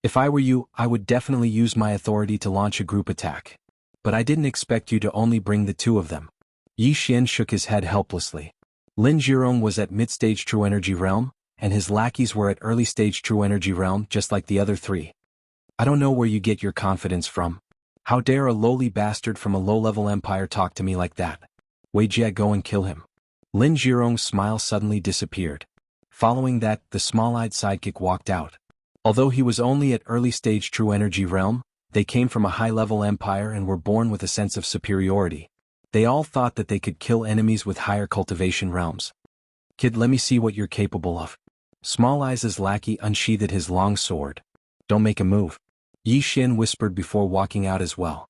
If I were you, I would definitely use my authority to launch a group attack. But I didn't expect you to only bring the 2 of them. Yi Xian shook his head helplessly. Lin Zhirong was at mid-stage True Energy Realm, and his lackeys were at early-stage True Energy Realm just like the other 3. I don't know where you get your confidence from. How dare a lowly bastard from a low-level empire talk to me like that? Wei Jie, go and kill him. Lin Zhirong's smile suddenly disappeared. Following that, the small-eyed sidekick walked out. Although he was only at early-stage True Energy Realm, they came from a high-level empire and were born with a sense of superiority. They all thought that they could kill enemies with higher cultivation realms. Kid, let me see what you're capable of. Small Eyes' lackey unsheathed his long sword. Don't make a move. Yi Xian whispered before walking out as well.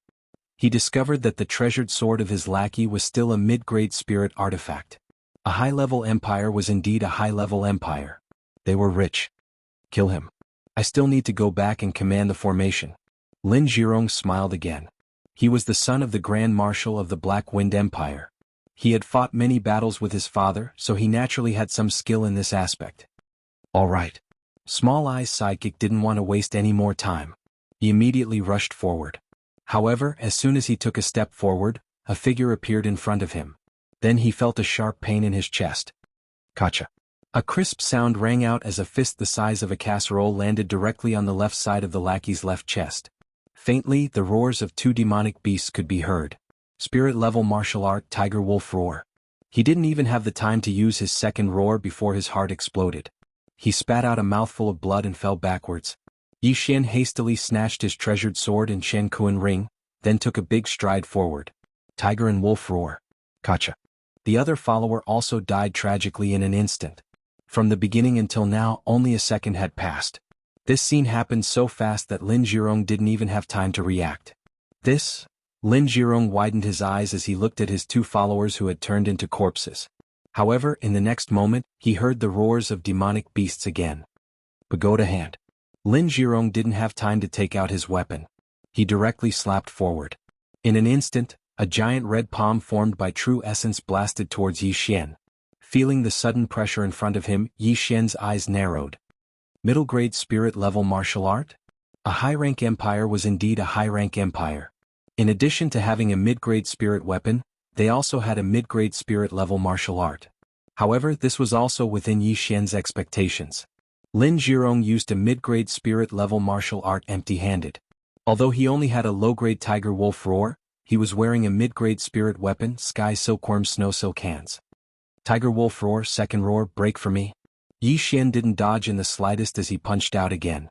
He discovered that the treasured sword of his lackey was still a mid-grade spirit artifact. A high-level empire was indeed a high-level empire. They were rich. Kill him. I still need to go back and command the formation. Lin Zhirong smiled again. He was the son of the Grand Marshal of the Black Wind Empire. He had fought many battles with his father, so he naturally had some skill in this aspect. All right. Small Eye's sidekick didn't want to waste any more time. He immediately rushed forward. However, as soon as he took a step forward, a figure appeared in front of him. Then he felt a sharp pain in his chest. Kacha. A crisp sound rang out as a fist the size of a casserole landed directly on the left side of the lackey's left chest. Faintly, the roars of 2 demonic beasts could be heard. Spirit-level martial art Tiger Wolf Roar. He didn't even have the time to use his second roar before his heart exploded. He spat out a mouthful of blood and fell backwards. Yi Xian hastily snatched his treasured sword and Shen Kuan ring, then took a big stride forward. Tiger and Wolf Roar. Kacha. The other follower also died tragically in an instant. From the beginning until now, only a second had passed. This scene happened so fast that Lin Zhirong didn't even have time to react. Lin Zhirong widened his eyes as he looked at his 2 followers who had turned into corpses. However, in the next moment, he heard the roars of demonic beasts again. Pagoda hand. Lin Zhirong didn't have time to take out his weapon. He directly slapped forward. In an instant, a giant red palm formed by true essence blasted towards Yi Xian. Feeling the sudden pressure in front of him, Yi Xian's eyes narrowed. Middle-grade spirit-level martial art? A high-rank empire was indeed a high-rank empire. In addition to having a mid-grade spirit weapon, they also had a mid-grade spirit-level martial art. However, this was also within Yi Xian's expectations. Lin Zhirong used a mid-grade spirit-level martial art empty-handed. Although he only had a low-grade Tiger Wolf Roar, he was wearing a mid-grade spirit weapon Sky Silkworm Snow Silk Hands. Tiger Wolf Roar, second roar, break for me. Yi Xian didn't dodge in the slightest as he punched out again.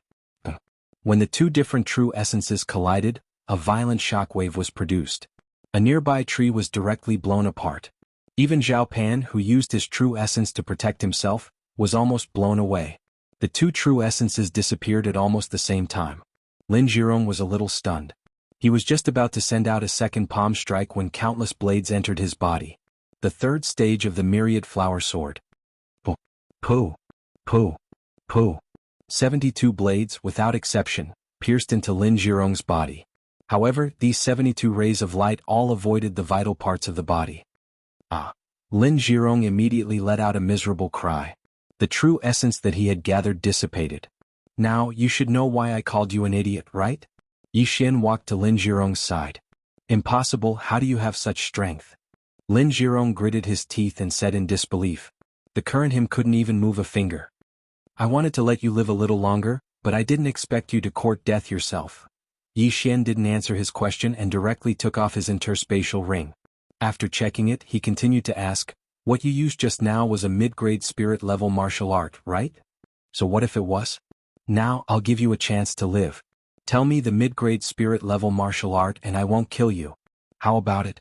When the 2 different true essences collided, a violent shockwave was produced. A nearby tree was directly blown apart. Even Zhao Pan, who used his true essence to protect himself, was almost blown away. The 2 true essences disappeared at almost the same time. Lin Zhirong was a little stunned. He was just about to send out a second palm strike when countless blades entered his body. The 3rd stage of the myriad flower sword. Pooh, pooh, pooh, pooh. 72 blades, without exception, pierced into Lin Zhirong's body. However, these 72 rays of light all avoided the vital parts of the body. Ah! Lin Jirong immediately let out a miserable cry. The true essence that he had gathered dissipated. Now, you should know why I called you an idiot, right? Yi Xian walked to Lin Jirong's side. Impossible, how do you have such strength? Lin Jirong gritted his teeth and said in disbelief. The current him couldn't even move a finger. I wanted to let you live a little longer, but I didn't expect you to court death yourself. Yi Xian didn't answer his question and directly took off his interspatial ring. After checking it, he continued to ask, what you used just now was a mid-grade spirit-level martial art, right? So what if it was? Now, I'll give you a chance to live. Tell me the mid-grade spirit-level martial art and I won't kill you. How about it?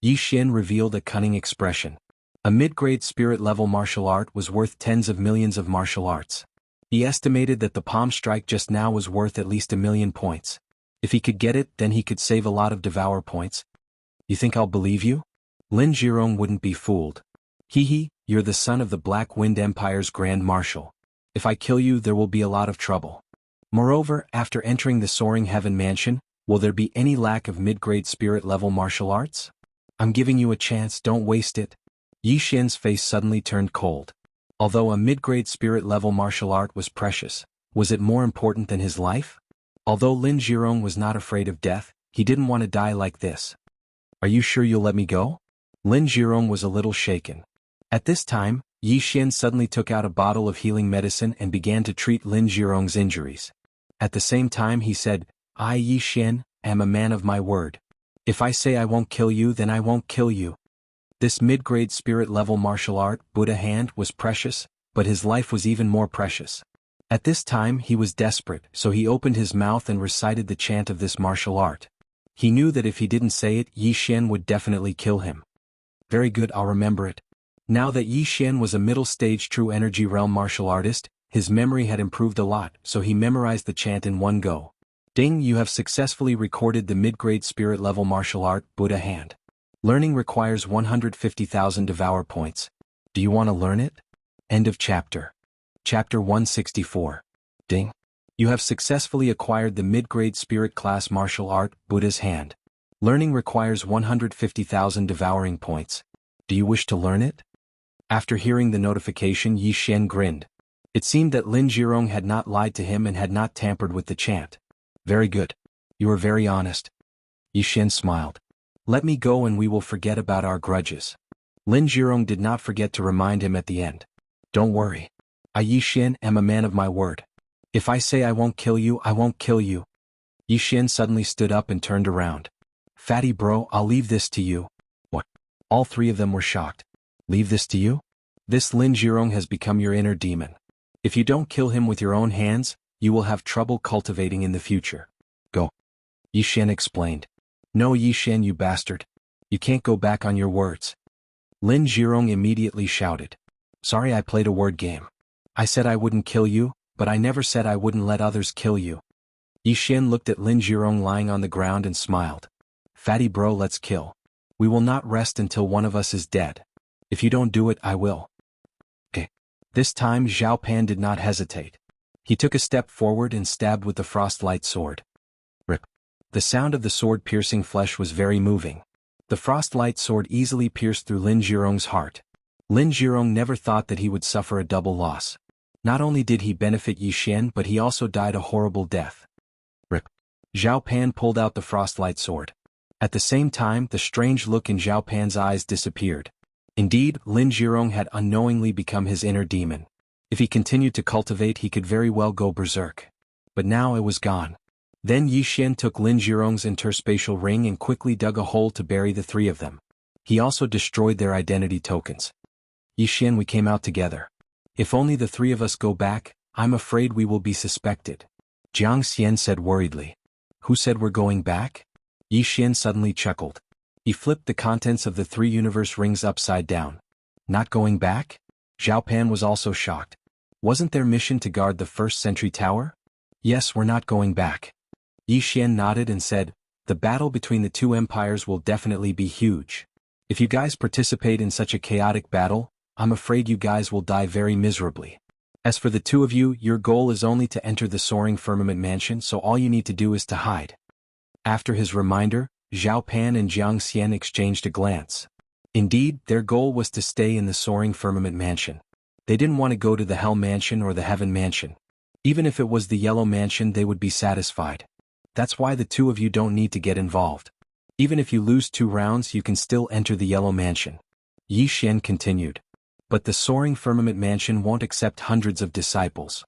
Yi Xian revealed a cunning expression. A mid-grade spirit-level martial art was worth tens of millions of martial arts. He estimated that the palm strike just now was worth at least 1,000,000 points. If he could get it, then he could save a lot of devour points. You think I'll believe you? Lin Jirong wouldn't be fooled. Hee, you're the son of the Black Wind Empire's Grand Marshal. If I kill you, there will be a lot of trouble. Moreover, after entering the Soaring Heaven Mansion, will there be any lack of mid-grade spirit-level martial arts? I'm giving you a chance, don't waste it. Yi Xian's face suddenly turned cold. Although a mid-grade spirit-level martial art was precious, was it more important than his life? Although Lin Jirong was not afraid of death, he didn't want to die like this. Are you sure you'll let me go? Lin Jirong was a little shaken. At this time, Yi Xian suddenly took out a bottle of healing medicine and began to treat Lin Jirong's injuries. At the same time he said, I, Yi Xian, am a man of my word. If I say I won't kill you, then I won't kill you. This mid-grade spirit-level martial art, Buddha Hand, was precious, but his life was even more precious. At this time he was desperate, so he opened his mouth and recited the chant of this martial art. He knew that if he didn't say it, Yi Xian would definitely kill him. Very good, I'll remember it. Now that Yi Xian was a middle-stage true energy realm martial artist, his memory had improved a lot, so he memorized the chant in one go. Ding, you have successfully recorded the mid-grade spirit-level martial art, Buddha Hand. Learning requires 150,000 devour points. Do you want to learn it? End of chapter. Chapter 164. Ding. You have successfully acquired the mid-grade spirit class martial art, Buddha's Hand. Learning requires 150,000 devouring points. Do you wish to learn it? After hearing the notification, Yi Xian grinned. It seemed that Lin Jirong had not lied to him and had not tampered with the chant. Very good. You are very honest. Yi Xian smiled. Let me go and we will forget about our grudges. Lin Jirong did not forget to remind him at the end. Don't worry. I, Yi Xian, am a man of my word. If I say I won't kill you, I won't kill you. Yi Xian suddenly stood up and turned around. Fatty bro, I'll leave this to you. What? All three of them were shocked. Leave this to you? This Lin Jirong has become your inner demon. If you don't kill him with your own hands, you will have trouble cultivating in the future. Go. Yi Xian explained. No, Yi Xian, you bastard. You can't go back on your words. Lin Jirong immediately shouted. Sorry, I played a word game. I said I wouldn't kill you, but I never said I wouldn't let others kill you. Yi Xian looked at Lin Jirong lying on the ground and smiled. Fatty bro, let's kill. We will not rest until one of us is dead. If you don't do it, I will. Okay. This time Zhao Pan did not hesitate. He took a step forward and stabbed with the frostlight sword. Rip. The sound of the sword piercing flesh was very moving. The frostlight sword easily pierced through Lin Jirong's heart. Lin Jirong never thought that he would suffer a double loss. Not only did he benefit Yi Xian, but he also died a horrible death. Rip. Zhao Pan pulled out the frostlight sword. At the same time, the strange look in Zhao Pan's eyes disappeared. Indeed, Lin Jirong had unknowingly become his inner demon. If he continued to cultivate, he could very well go berserk. But now it was gone. Then Yi Xian took Lin Jirong's interspatial ring and quickly dug a hole to bury the three of them. He also destroyed their identity tokens. Yi Xian, we came out together. If only the three of us go back, I'm afraid we will be suspected. Jiang Xian said worriedly. Who said we're going back? Yi Xian suddenly chuckled. He flipped the contents of the three universe rings upside down. Not going back? Zhao Pan was also shocked. Wasn't their mission to guard the first sentry tower? Yes, we're not going back. Yi Xian nodded and said, the battle between the two empires will definitely be huge. If you guys participate in such a chaotic battle, I'm afraid you guys will die very miserably. As for the two of you, your goal is only to enter the Soaring Firmament Mansion, so all you need to do is to hide. After his reminder, Zhao Pan and Jiang Xian exchanged a glance. Indeed, their goal was to stay in the soaring firmament mansion. They didn't want to go to the Hell Mansion or the Heaven Mansion. Even if it was the Yellow Mansion, they would be satisfied. That's why the two of you don't need to get involved. Even if you lose 2 rounds, you can still enter the Yellow Mansion. Yi Xian continued. But the soaring firmament mansion won't accept hundreds of disciples.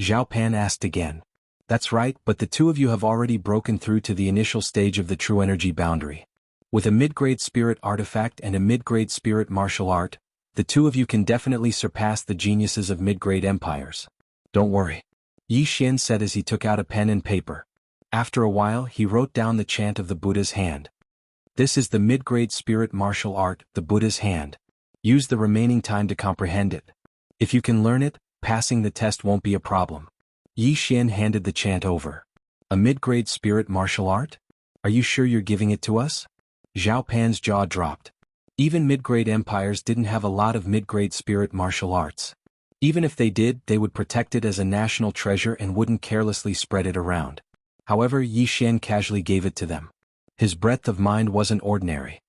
Zhao Pan asked again. That's right, but the two of you have already broken through to the initial stage of the true energy boundary. With a mid-grade spirit artifact and a mid-grade spirit martial art, the two of you can definitely surpass the geniuses of mid-grade empires. Don't worry. Yi Xian said as he took out a pen and paper. After a while, he wrote down the chant of the Buddha's hand. This is the mid-grade spirit martial art, the Buddha's hand. Use the remaining time to comprehend it. If you can learn it, passing the test won't be a problem. Yi Xian handed the chant over. A mid-grade spirit martial art? Are you sure you're giving it to us? Zhao Pan's jaw dropped. Even mid-grade empires didn't have a lot of mid-grade spirit martial arts. Even if they did, they would protect it as a national treasure and wouldn't carelessly spread it around. However, Yi Xian casually gave it to them. His breadth of mind wasn't ordinary.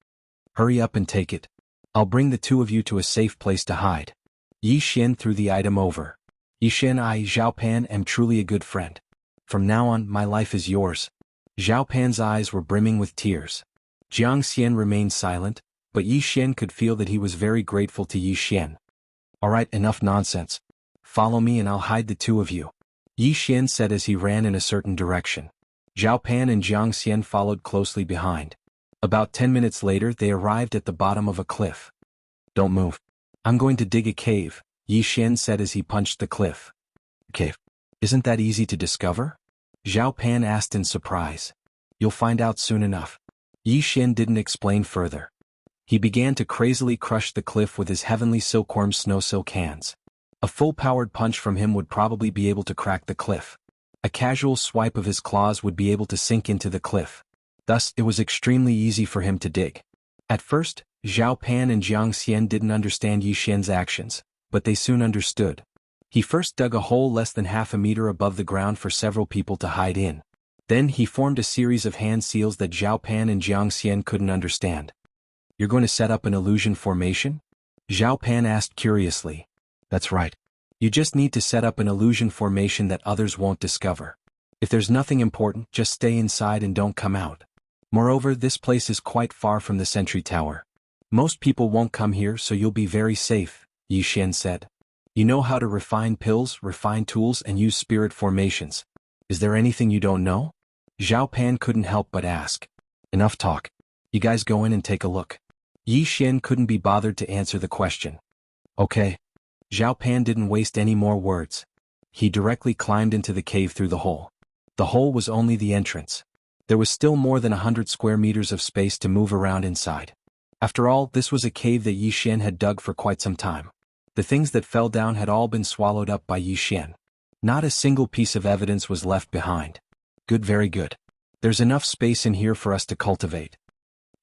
Hurry up and take it. I'll bring the two of you to a safe place to hide. Yi Xian threw the item over. Yi Xian, I, Zhao Pan, am truly a good friend. From now on, my life is yours. Zhao Pan's eyes were brimming with tears. Jiang Xian remained silent, but Yi Xian could feel that he was very grateful to Yi Xian. Alright, enough nonsense. Follow me and I'll hide the two of you. Yi Xian said as he ran in a certain direction. Zhao Pan and Jiang Xian followed closely behind. About 10 minutes later they arrived at the bottom of a cliff. Don't move. I'm going to dig a cave, Yi Xian said as he punched the cliff. Cave? Isn't that easy to discover? Zhao Pan asked in surprise. You'll find out soon enough. Yi Xian didn't explain further. He began to crazily crush the cliff with his heavenly silkworm snow silk hands. A full-powered punch from him would probably be able to crack the cliff. A casual swipe of his claws would be able to sink into the cliff. Thus, it was extremely easy for him to dig. At first, Zhao Pan and Jiang Xian didn't understand Yi Xian's actions, but they soon understood. He first dug a hole less than half a meter above the ground for several people to hide in. Then he formed a series of hand seals that Zhao Pan and Jiang Xian couldn't understand. You're going to set up an illusion formation? Zhao Pan asked curiously. That's right. You just need to set up an illusion formation that others won't discover. If there's nothing important, just stay inside and don't come out. Moreover, this place is quite far from the sentry tower. Most people won't come here, so you'll be very safe, Yi Xian said. You know how to refine pills, refine tools, and use spirit formations. Is there anything you don't know? Zhao Pan couldn't help but ask. Enough talk. You guys go in and take a look. Yi Xian couldn't be bothered to answer the question. Okay. Zhao Pan didn't waste any more words. He directly climbed into the cave through the hole. The hole was only the entrance. There was still more than 100 square meters of space to move around inside. After all, this was a cave that Yi Xian had dug for quite some time. The things that fell down had all been swallowed up by Yi Xian. Not a single piece of evidence was left behind. Good, very good. There's enough space in here for us to cultivate.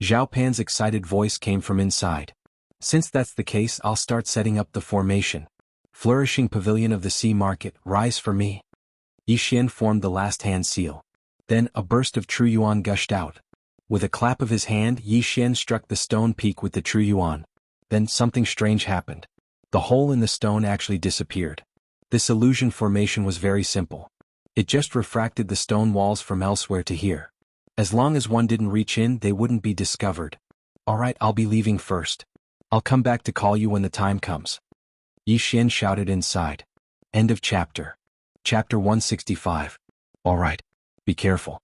Zhao Pan's excited voice came from inside. Since that's the case, I'll start setting up the formation. Flourishing Pavilion of the Sea Market, rise for me. Yi Xian formed the last hand seal. Then a burst of true yuan gushed out. With a clap of his hand, Yi Xian struck the stone peak with the true yuan. Then something strange happened. The hole in the stone actually disappeared. This illusion formation was very simple. It just refracted the stone walls from elsewhere to here. As long as one didn't reach in, they wouldn't be discovered. Alright, I'll be leaving first. I'll come back to call you when the time comes. Yi Xian shouted inside. End of chapter. Chapter 165. Alright. Be careful.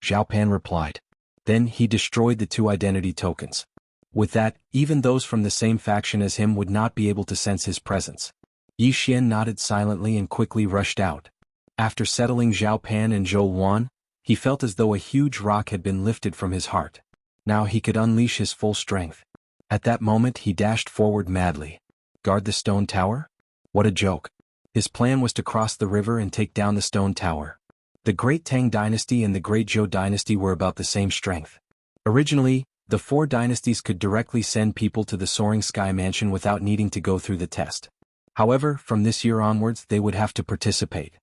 Zhao Pan replied. Then he destroyed the 2 identity tokens. With that, even those from the same faction as him would not be able to sense his presence. Yi Xian nodded silently and quickly rushed out. After settling Zhao Pan and Zhou Luan, he felt as though a huge rock had been lifted from his heart. Now he could unleash his full strength. At that moment he dashed forward madly. Guard the stone tower? What a joke. His plan was to cross the river and take down the stone tower. The Great Tang Dynasty and the Great Zhou Dynasty were about the same strength. Originally, the 4 dynasties could directly send people to the Soaring Sky Mansion without needing to go through the test. However, from this year onwards they would have to participate.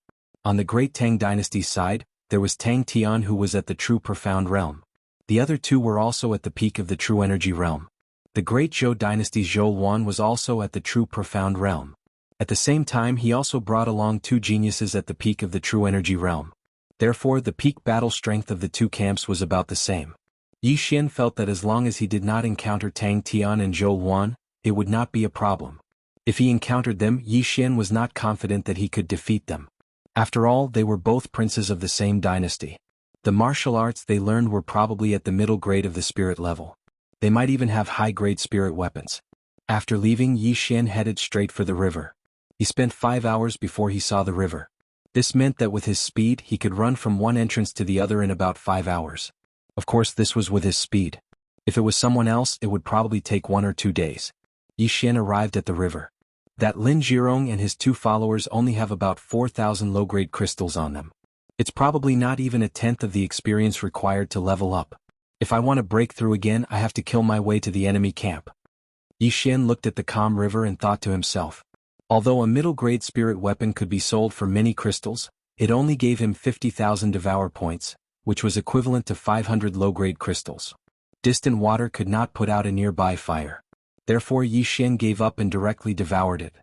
On the Great Tang Dynasty's side, there was Tang Tian, who was at the true profound realm. The other two were also at the peak of the true energy realm. The great Zhou dynasty's Zhou Luan was also at the true profound realm. At the same time, he also brought along two geniuses at the peak of the true energy realm. Therefore, the peak battle strength of the two camps was about the same. Yi Xian felt that as long as he did not encounter Tang Tian and Zhou Luan, it would not be a problem. If he encountered them, Yi Xian was not confident that he could defeat them. After all, they were both princes of the same dynasty. The martial arts they learned were probably at the middle grade of the spirit level. They might even have high-grade spirit weapons. After leaving, Yi Xian headed straight for the river. He spent 5 hours before he saw the river. This meant that with his speed he could run from one entrance to the other in about 5 hours. Of course, this was with his speed. If it was someone else, it would probably take 1 or 2 days. Yi Xian arrived at the river. That Lin Zhirong and his 2 followers only have about 4,000 low-grade crystals on them. It's probably not even a tenth of the experience required to level up. If I want to break through again, I have to kill my way to the enemy camp. Yi Xian looked at the calm river and thought to himself. Although a middle-grade spirit weapon could be sold for many crystals, it only gave him 50,000 devour points, which was equivalent to 500 low-grade crystals. Distant water could not put out a nearby fire. Therefore, Yi Xian gave up and directly devoured it.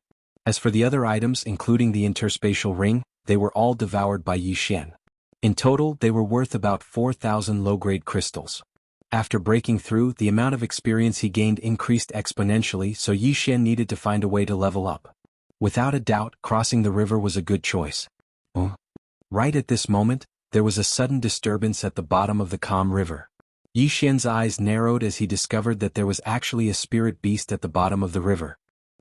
As for the other items, including the interspatial ring, they were all devoured by Yi Xian. In total, they were worth about 4,000 low-grade crystals. After breaking through, the amount of experience he gained increased exponentially, so Yi Xian needed to find a way to level up. Without a doubt, crossing the river was a good choice. Right at this moment, there was a sudden disturbance at the bottom of the calm river. Yi Xian's eyes narrowed as he discovered that there was actually a spirit beast at the bottom of the river.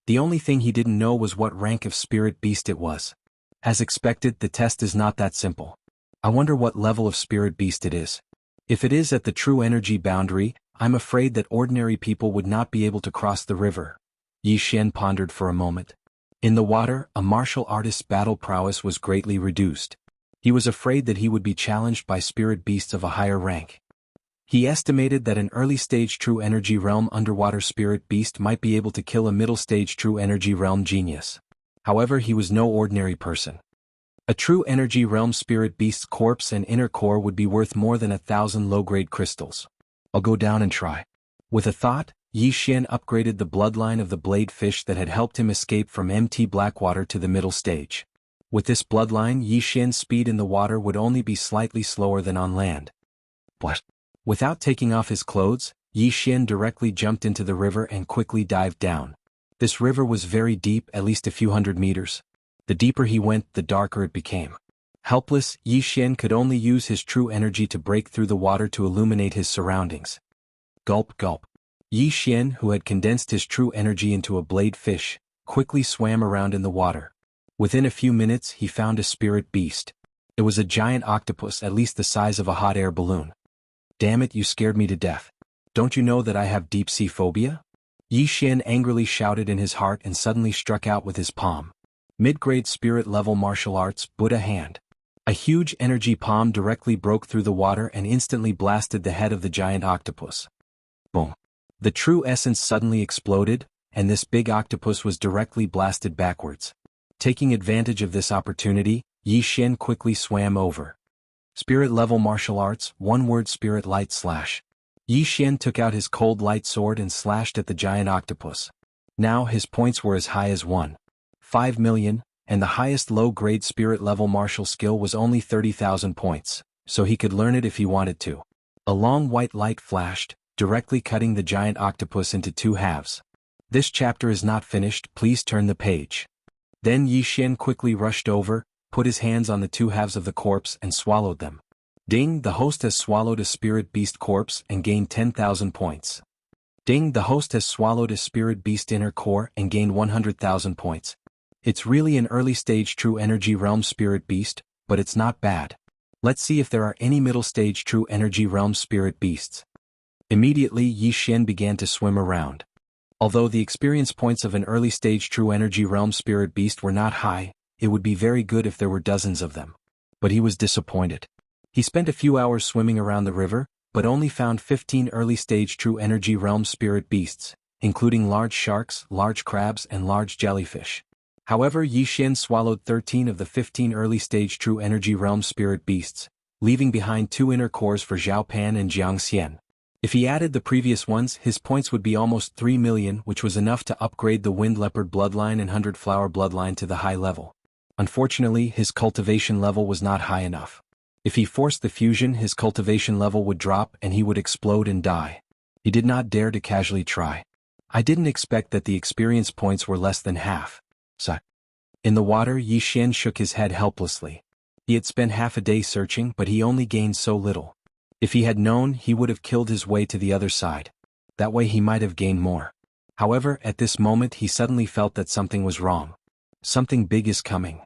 The only thing he didn't know was what rank of spirit beast it was. As expected, the test is not that simple. I wonder what level of spirit beast it is. If it is at the true energy boundary, I'm afraid that ordinary people would not be able to cross the river. Yi Xian pondered for a moment. In the water, a martial artist's battle prowess was greatly reduced. He was afraid that he would be challenged by spirit beasts of a higher rank. He estimated that an early-stage true energy realm underwater spirit beast might be able to kill a middle-stage true energy realm genius. However, he was no ordinary person. A true energy realm spirit beast's corpse and inner core would be worth more than 1,000 low-grade crystals. I'll go down and try. With a thought, Yi Xian upgraded the bloodline of the blade fish that had helped him escape from MT Blackwater to the middle stage. With this bloodline, Yi Xian's speed in the water would only be slightly slower than on land. What? Without taking off his clothes, Yi Xian directly jumped into the river and quickly dived down. This river was very deep, at least a few hundred meters. The deeper he went, the darker it became. Helpless, Yi Xian could only use his true energy to break through the water to illuminate his surroundings. Gulp gulp. Yi Xian, who had condensed his true energy into a blade fish, quickly swam around in the water. Within a few minutes, he found a spirit beast. It was a giant octopus, at least the size of a hot air balloon. Damn it, you scared me to death. Don't you know that I have deep-sea phobia? Yi Xian angrily shouted in his heart and suddenly struck out with his palm. Mid-grade spirit-level martial arts, Buddha hand. A huge energy palm directly broke through the water and instantly blasted the head of the giant octopus. Boom. The true essence suddenly exploded, and this big octopus was directly blasted backwards. Taking advantage of this opportunity, Yi Xian quickly swam over. Spirit-level martial arts, one-word spirit light slash. Yi Xian took out his cold light sword and slashed at the giant octopus. Now his points were as high as 1.5 million, and the highest low-grade spirit-level martial skill was only 30,000 points, so he could learn it if he wanted to. A long white light flashed, directly cutting the giant octopus into 2 halves. This chapter is not finished, please turn the page. Then Yi Xian quickly rushed over, put his hands on the 2 halves of the corpse and swallowed them. Ding, the host has swallowed a spirit beast corpse and gained 10,000 points. Ding, the host has swallowed a spirit beast inner core and gained 100,000 points. It's really an early stage true energy realm spirit beast, but it's not bad. Let's see if there are any middle stage true energy realm spirit beasts. Immediately Yi Xian began to swim around. Although the experience points of an early stage true energy realm spirit beast were not high, it would be very good if there were dozens of them. But he was disappointed. He spent a few hours swimming around the river, but only found 15 early stage true energy realm spirit beasts, including large sharks, large crabs and large jellyfish. However, Yi Xian swallowed 13 of the 15 early stage true energy realm spirit beasts, leaving behind 2 inner cores for Zhao Pan and Jiang Xian. If he added the previous ones, his points would be almost 3 million, which was enough to upgrade the Wind Leopard bloodline and 100 Flower bloodline to the high level. Unfortunately, his cultivation level was not high enough. If he forced the fusion, his cultivation level would drop and he would explode and die. He did not dare to casually try. I didn't expect that the experience points were less than half. In the water, Yi Xian shook his head helplessly. He had spent half a day searching, but he only gained so little. If he had known, he would have killed his way to the other side. That way he might have gained more. However, at this moment he suddenly felt that something was wrong. Something big is coming.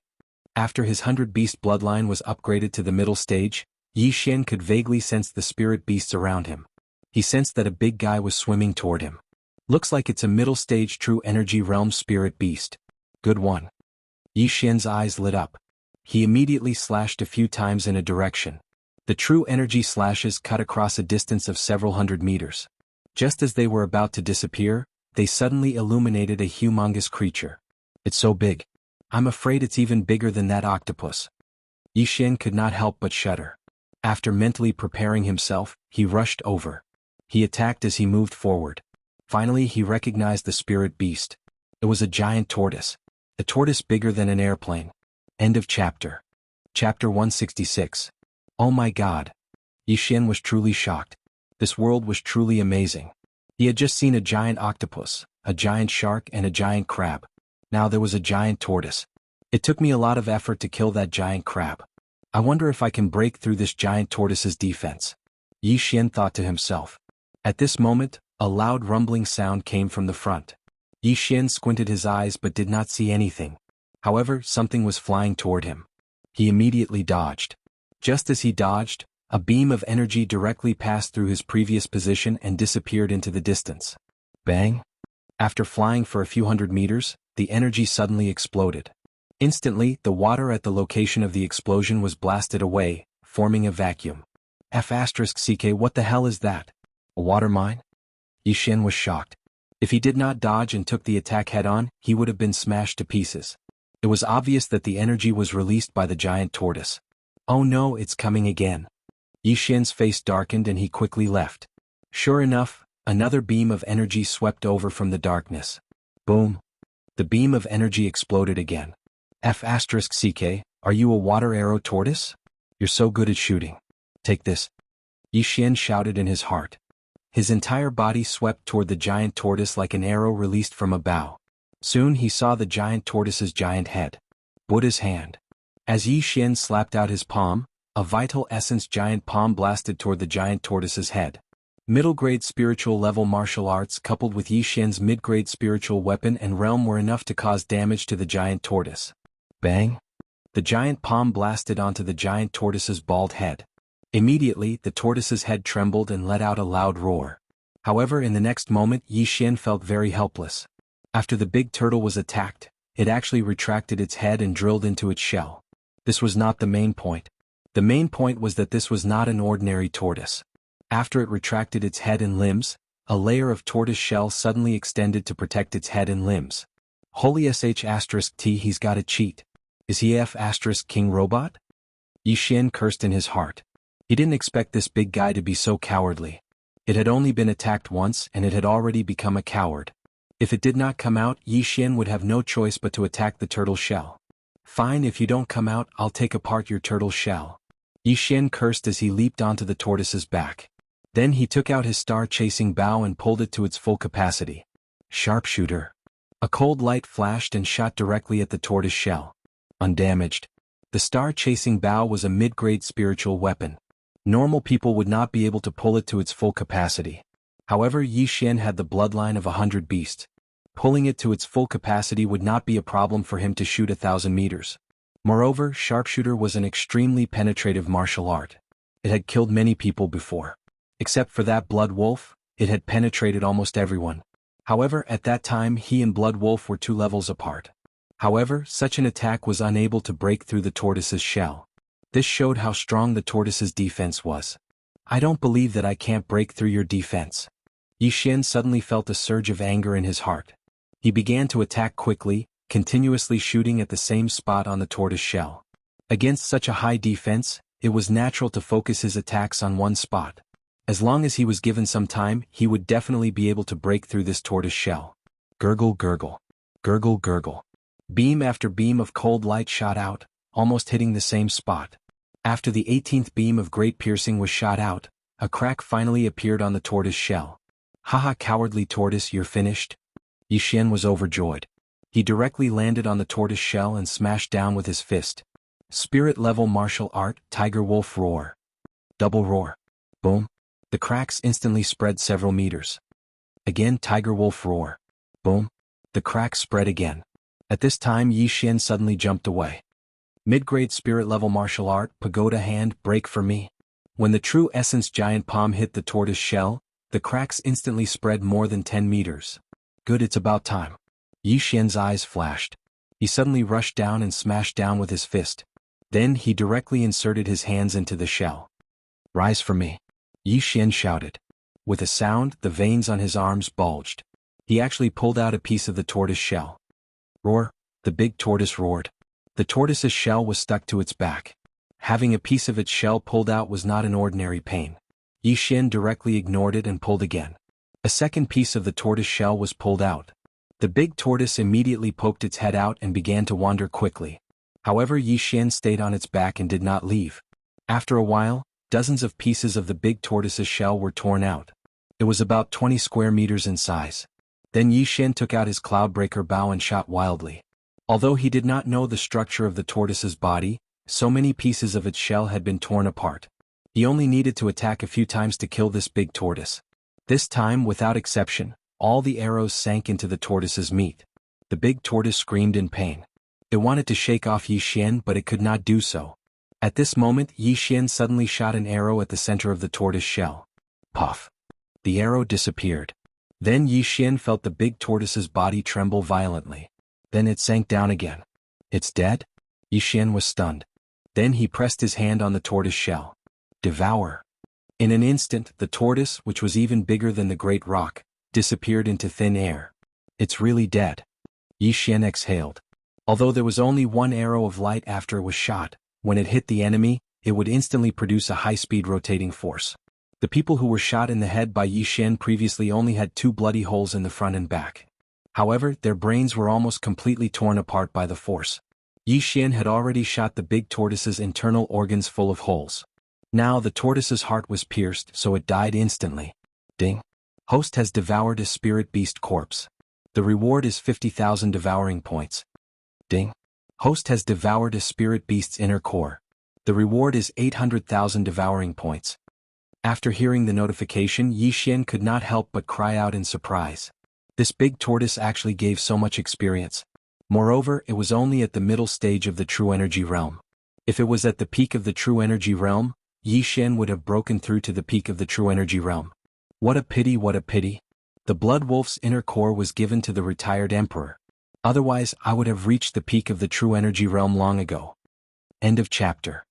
After his 100 beast bloodline was upgraded to the middle stage, Yi Xian could vaguely sense the spirit beasts around him. He sensed that a big guy was swimming toward him. Looks like it's a middle stage true energy realm spirit beast. Good one. Yi Xian's eyes lit up. He immediately slashed a few times in a direction. The true energy slashes cut across a distance of several hundred meters. Just as they were about to disappear, they suddenly illuminated a humongous creature. It's so big. I'm afraid it's even bigger than that octopus. Yi Xian could not help but shudder. After mentally preparing himself, he rushed over. He attacked as he moved forward. Finally he recognized the spirit beast. It was a giant tortoise. A tortoise bigger than an airplane. End of chapter. Chapter 166. Oh my God. Yi Xian was truly shocked. This world was truly amazing. He had just seen a giant octopus, a giant shark and a giant crab. Now there was a giant tortoise. It took me a lot of effort to kill that giant crab. I wonder if I can break through this giant tortoise's defense. Yi Xian thought to himself. At this moment, a loud rumbling sound came from the front. Yi Xian squinted his eyes but did not see anything. However, something was flying toward him. He immediately dodged. Just as he dodged, a beam of energy directly passed through his previous position and disappeared into the distance. Bang! After flying for a few hundred meters, the energy suddenly exploded. Instantly, the water at the location of the explosion was blasted away, forming a vacuum. F***CK, what the hell is that? A water mine? Yi Xian was shocked. If he did not dodge and took the attack head-on, he would have been smashed to pieces. It was obvious that the energy was released by the giant tortoise. Oh no, it's coming again. Yi Xian's face darkened and he quickly left. Sure enough, another beam of energy swept over from the darkness. Boom. The beam of energy exploded again. F***CK, are you a water arrow tortoise? You're so good at shooting. Take this. Yi Xian shouted in his heart. His entire body swept toward the giant tortoise like an arrow released from a bow. Soon he saw the giant tortoise's giant head. Buddha's hand. As Yi Xian slapped out his palm, a vital essence giant palm blasted toward the giant tortoise's head. Middle-grade spiritual level martial arts coupled with Yi Xian's mid-grade spiritual weapon and realm were enough to cause damage to the giant tortoise. Bang! The giant palm blasted onto the giant tortoise's bald head. Immediately, the tortoise's head trembled and let out a loud roar. However, in the next moment, Yi Xian felt very helpless. After the big turtle was attacked, it actually retracted its head and drilled into its shell. This was not the main point. The main point was that this was not an ordinary tortoise. After it retracted its head and limbs, a layer of tortoise shell suddenly extended to protect its head and limbs. Holy sh**t, he's got a cheat. Is he King Robot? Yi Xian cursed in his heart. He didn't expect this big guy to be so cowardly. It had only been attacked once and it had already become a coward. If it did not come out, Yi Xian would have no choice but to attack the turtle shell. Fine, if you don't come out, I'll take apart your turtle shell. Yi Xian cursed as he leaped onto the tortoise's back. Then he took out his star-chasing bow and pulled it to its full capacity. Sharpshooter. A cold light flashed and shot directly at the tortoise shell. Undamaged. The star-chasing bow was a mid-grade spiritual weapon. Normal people would not be able to pull it to its full capacity. However, Yi Xian had the bloodline of 100 beasts. Pulling it to its full capacity would not be a problem for him to shoot 1,000 meters. Moreover, sharpshooter was an extremely penetrative martial art. It had killed many people before. Except for that Blood Wolf, it had penetrated almost everyone. However, at that time he and Blood Wolf were 2 levels apart. However, such an attack was unable to break through the tortoise's shell. This showed how strong the tortoise's defense was. I don't believe that I can't break through your defense. Yi Xian suddenly felt a surge of anger in his heart. He began to attack quickly, continuously shooting at the same spot on the tortoise shell. Against such a high defense, it was natural to focus his attacks on one spot. As long as he was given some time, he would definitely be able to break through this tortoise shell. Gurgle gurgle. Gurgle gurgle. Beam after beam of cold light shot out, almost hitting the same spot. After the 18th beam of great piercing was shot out, a crack finally appeared on the tortoise shell. Haha, cowardly tortoise, you're finished? Yi Xian was overjoyed. He directly landed on the tortoise shell and smashed down with his fist. Spirit level martial art, Tiger Wolf Roar. Double roar. Boom. The cracks instantly spread several meters. Again, Tiger Wolf Roar. Boom. The cracks spread again. At this time, Yi Xian suddenly jumped away. Mid-grade spirit level martial art, Pagoda Hand, break for me. When the true essence giant palm hit the tortoise shell, the cracks instantly spread more than 10 meters. Good, it's about time. Yi Xian's eyes flashed. He suddenly rushed down and smashed down with his fist. Then he directly inserted his hands into the shell. Rise for me. Yi Xian shouted. With a sound, the veins on his arms bulged. He actually pulled out a piece of the tortoise shell. Roar, the big tortoise roared. The tortoise's shell was stuck to its back. Having a piece of its shell pulled out was not an ordinary pain. Yi Xian directly ignored it and pulled again. A second piece of the tortoise shell was pulled out. The big tortoise immediately poked its head out and began to wander quickly. However, Yi Xian stayed on its back and did not leave. After a while, dozens of pieces of the big tortoise's shell were torn out. It was about 20 square meters in size. Then Yi Xian took out his Cloudbreaker bow and shot wildly. Although he did not know the structure of the tortoise's body, so many pieces of its shell had been torn apart. He only needed to attack a few times to kill this big tortoise. This time, without exception, all the arrows sank into the tortoise's meat. The big tortoise screamed in pain. It wanted to shake off Yi Xian, but it could not do so. At this moment, Yi Xian suddenly shot an arrow at the center of the tortoise shell. Puff! The arrow disappeared. Then Yi Xian felt the big tortoise's body tremble violently. Then it sank down again. It's dead? Yi Xian was stunned. Then he pressed his hand on the tortoise shell. Devour. In an instant, the tortoise, which was even bigger than the great rock, disappeared into thin air. It's really dead. Yi Xian exhaled. Although there was only one arrow of light after it was shot, when it hit the enemy, it would instantly produce a high-speed rotating force. The people who were shot in the head by Yi Xian previously only had 2 bloody holes in the front and back. However, their brains were almost completely torn apart by the force. Yi Xian had already shot the big tortoise's internal organs full of holes. Now the tortoise's heart was pierced, so it died instantly. Ding. Host has devoured a spirit beast corpse. The reward is 50,000 devouring points. Ding. Host has devoured a spirit beast's inner core. The reward is 800,000 devouring points. After hearing the notification, Yi Xian could not help but cry out in surprise. This big tortoise actually gave so much experience. Moreover, it was only at the middle stage of the true energy realm. If it was at the peak of the true energy realm, Yi Xian would have broken through to the peak of the true energy realm. What a pity, what a pity. The Blood Wolf's inner core was given to the retired emperor. Otherwise, I would have reached the peak of the true energy realm long ago. End of chapter.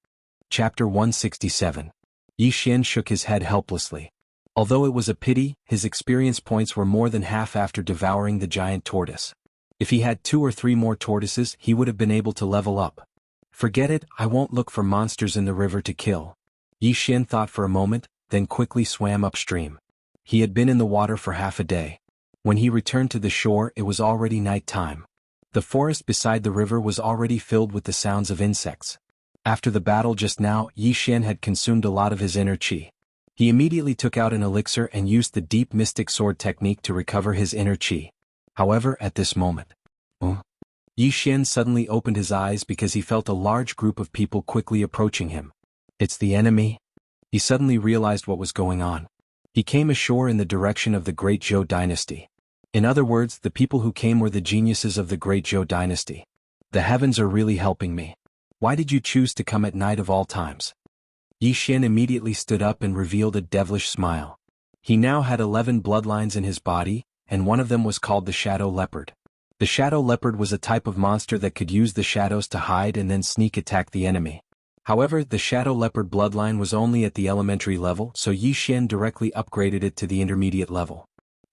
Chapter 167. Yi Xian shook his head helplessly. Although it was a pity, his experience points were more than half after devouring the giant tortoise. If he had 2 or 3 more tortoises, he would have been able to level up. Forget it, I won't look for monsters in the river to kill. Yi Xian thought for a moment, then quickly swam upstream. He had been in the water for half a day. When he returned to the shore, it was already night time. The forest beside the river was already filled with the sounds of insects. After the battle just now, Yi Xian had consumed a lot of his inner qi. He immediately took out an elixir and used the deep mystic sword technique to recover his inner qi. However, at this moment, Yi Xian suddenly opened his eyes because he felt a large group of people quickly approaching him. It's the enemy? He suddenly realized what was going on. He came ashore in the direction of the Great Zhou dynasty. In other words, the people who came were the geniuses of the Great Zhou dynasty. The heavens are really helping me. Why did you choose to come at night of all times? Yi Xian immediately stood up and revealed a devilish smile. He now had 11 bloodlines in his body, and one of them was called the Shadow Leopard. The Shadow Leopard was a type of monster that could use the shadows to hide and then sneak attack the enemy. However, the Shadow Leopard bloodline was only at the elementary level, so Yi Xian directly upgraded it to the intermediate level.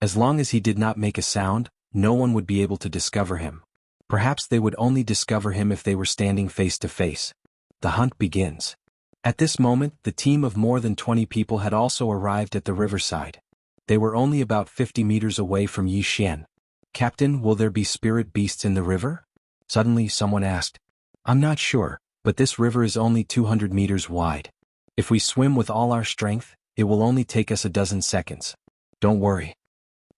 As long as he did not make a sound, no one would be able to discover him. Perhaps they would only discover him if they were standing face to face. The hunt begins. At this moment, the team of more than 20 people had also arrived at the riverside. They were only about 50 meters away from Yi Xian. "Captain, will there be spirit beasts in the river?" Suddenly someone asked. "I'm not sure, but this river is only 200 meters wide. If we swim with all our strength, it will only take us a dozen seconds. Don't worry."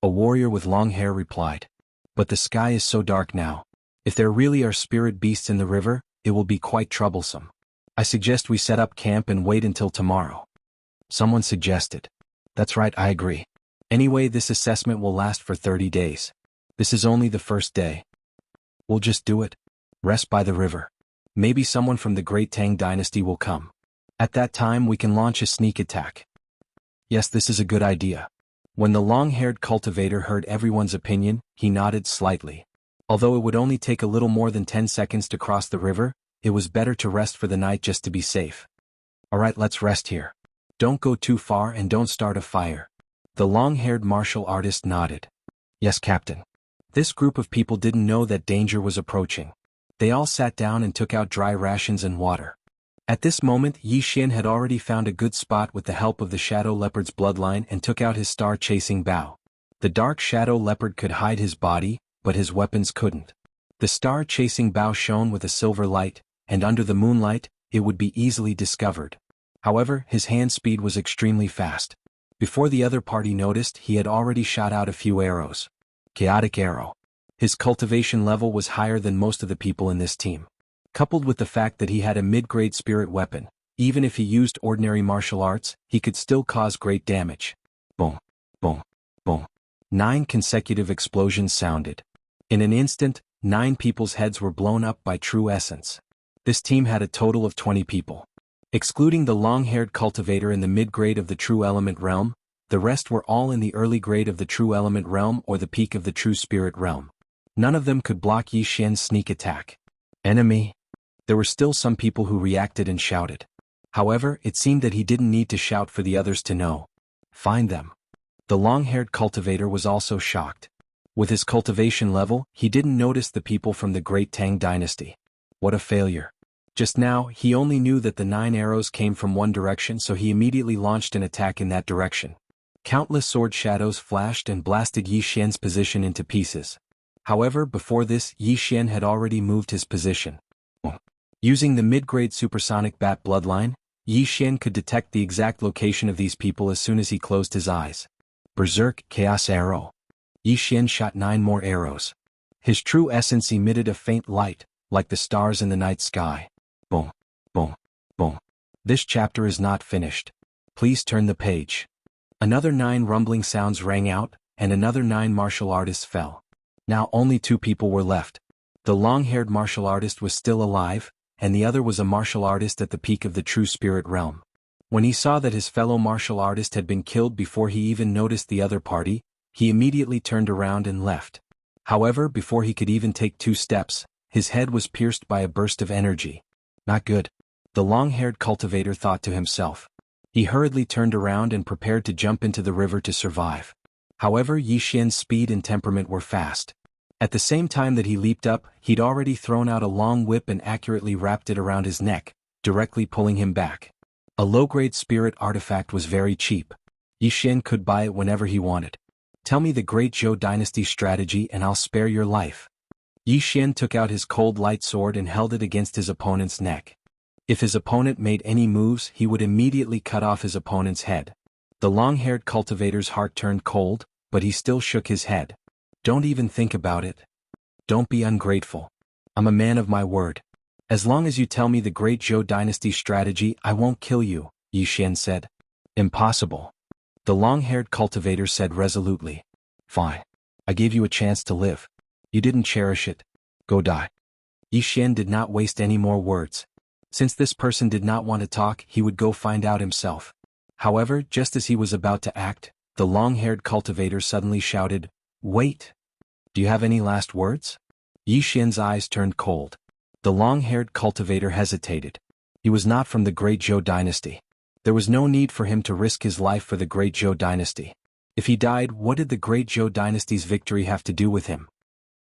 A warrior with long hair replied. "But the sky is so dark now. If there really are spirit beasts in the river, it will be quite troublesome. I suggest we set up camp and wait until tomorrow." Someone suggested. "That's right, I agree. Anyway, this assessment will last for 30 days. This is only the first day. We'll just do it. Rest by the river. Maybe someone from the Great Tang Dynasty will come. At that time we can launch a sneak attack." "Yes, this is a good idea." When the long-haired cultivator heard everyone's opinion, he nodded slightly. Although it would only take a little more than 10 seconds to cross the river, it was better to rest for the night just to be safe. "Alright, let's rest here. Don't go too far and don't start a fire." The long-haired martial artist nodded. "Yes, Captain." This group of people didn't know that danger was approaching. They all sat down and took out dry rations and water. At this moment, Yi Xian had already found a good spot with the help of the Shadow Leopard's bloodline and took out his star-chasing bow. The dark Shadow Leopard could hide his body, but his weapons couldn't. The star-chasing bow shone with a silver light, and under the moonlight, it would be easily discovered. However, his hand speed was extremely fast. Before the other party noticed, he had already shot out a few arrows. Chaotic arrow. His cultivation level was higher than most of the people in this team. Coupled with the fact that he had a mid-grade spirit weapon, even if he used ordinary martial arts, he could still cause great damage. Boom, boom, boom. 9 consecutive explosions sounded. In an instant, 9 people's heads were blown up by true essence. This team had a total of 20 people. Excluding the long-haired cultivator in the mid-grade of the true element realm, the rest were all in the early grade of the true element realm or the peak of the true spirit realm. None of them could block Yi Xian's sneak attack. Enemy? There were still some people who reacted and shouted. However, it seemed that he didn't need to shout for the others to know. Find them. The long-haired cultivator was also shocked. With his cultivation level, he didn't notice the people from the Great Tang Dynasty. What a failure. Just now, he only knew that the 9 arrows came from one direction, so he immediately launched an attack in that direction. Countless sword shadows flashed and blasted Yi Xian's position into pieces. However, before this, Yi Xian had already moved his position. Using the mid-grade supersonic bat bloodline, Yi Xian could detect the exact location of these people as soon as he closed his eyes. Berserk Chaos Arrow. Yi Xian shot 9 more arrows. His true essence emitted a faint light, like the stars in the night sky. Boom, boom, boom. This chapter is not finished. Please turn the page. Another 9 rumbling sounds rang out, and another 9 martial artists fell. Now only 2 people were left. The long-haired martial artist was still alive, and the other was a martial artist at the peak of the true spirit realm. When he saw that his fellow martial artist had been killed before he even noticed the other party, he immediately turned around and left. However, before he could even take 2 steps, his head was pierced by a burst of energy. Not good. The long-haired cultivator thought to himself. He hurriedly turned around and prepared to jump into the river to survive. However, Yi Xian's speed and temperament were fast. At the same time that he leaped up, he'd already thrown out a long whip and accurately wrapped it around his neck, directly pulling him back. A low-grade spirit artifact was very cheap. Yi Xian could buy it whenever he wanted. Tell me the Great Zhou Dynasty strategy and I'll spare your life. Yi Xian took out his cold light sword and held it against his opponent's neck. If his opponent made any moves, he would immediately cut off his opponent's head. The long-haired cultivator's heart turned cold, but he still shook his head. Don't even think about it. Don't be ungrateful. I'm a man of my word. As long as you tell me the Great Zhou Dynasty strategy, I won't kill you, Yi Xian said. Impossible. The long-haired cultivator said resolutely. Fine. I gave you a chance to live. You didn't cherish it. Go die. Yi Xian did not waste any more words. Since this person did not want to talk, he would go find out himself. However, just as he was about to act, the long-haired cultivator suddenly shouted, Wait! Do you have any last words? Yi Xian's eyes turned cold. The long-haired cultivator hesitated. He was not from the Great Zhou Dynasty. There was no need for him to risk his life for the Great Zhou Dynasty. If he died, what did the Great Zhou Dynasty's victory have to do with him?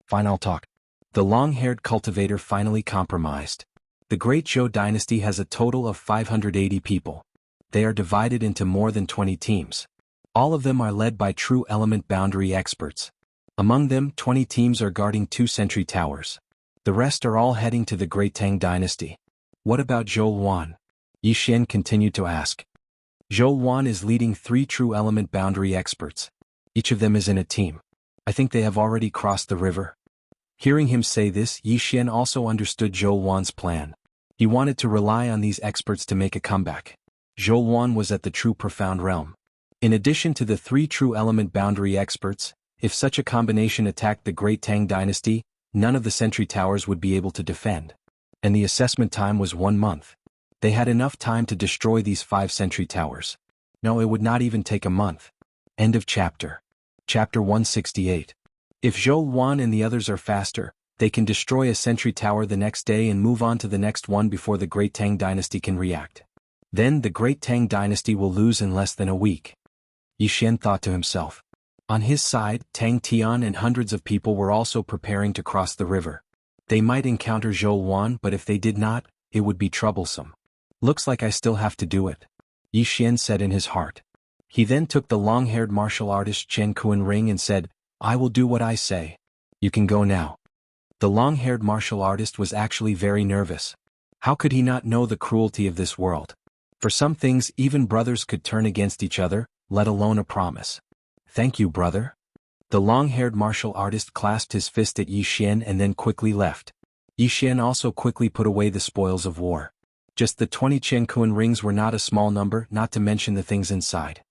Fine, I'll talk. The long-haired cultivator finally compromised. The Great Zhou dynasty has a total of 580 people. They are divided into more than 20 teams. All of them are led by true element boundary experts. Among them, 20 teams are guarding 2 sentry towers. The rest are all heading to the Great Tang dynasty. What about Zhou Wan? Yi Xian continued to ask. Zhou Wan is leading 3 true element boundary experts. Each of them is in a team. I think they have already crossed the river. Hearing him say this, Yi Xian also understood Zhou Wan's plan. He wanted to rely on these experts to make a comeback. Zhou Wan was at the true profound realm. In addition to the 3 true element boundary experts, if such a combination attacked the Great Tang dynasty, none of the sentry towers would be able to defend. And the assessment time was 1 month. They had enough time to destroy these 5 sentry towers. No, it would not even take a month. End of chapter. Chapter 168. If Zhou Wan and the others are faster, they can destroy a sentry tower the next day and move on to the next one before the Great Tang dynasty can react. Then the Great Tang dynasty will lose in less than a week. Yi Xian thought to himself. On his side, Tang Tian and hundreds of people were also preparing to cross the river. They might encounter Zhou Wan, but if they did not, it would be troublesome. Looks like I still have to do it, Yi Xian said in his heart. He then took the long-haired martial artist Chen Kuan ring and said, I will do what I say. You can go now. The long-haired martial artist was actually very nervous. How could he not know the cruelty of this world? For some things even brothers could turn against each other, let alone a promise. Thank you, brother. The long-haired martial artist clasped his fist at Yi Xian and then quickly left. Yi Xian also quickly put away the spoils of war. Just the 20 Chen Kuan rings were not a small number, not to mention the things inside.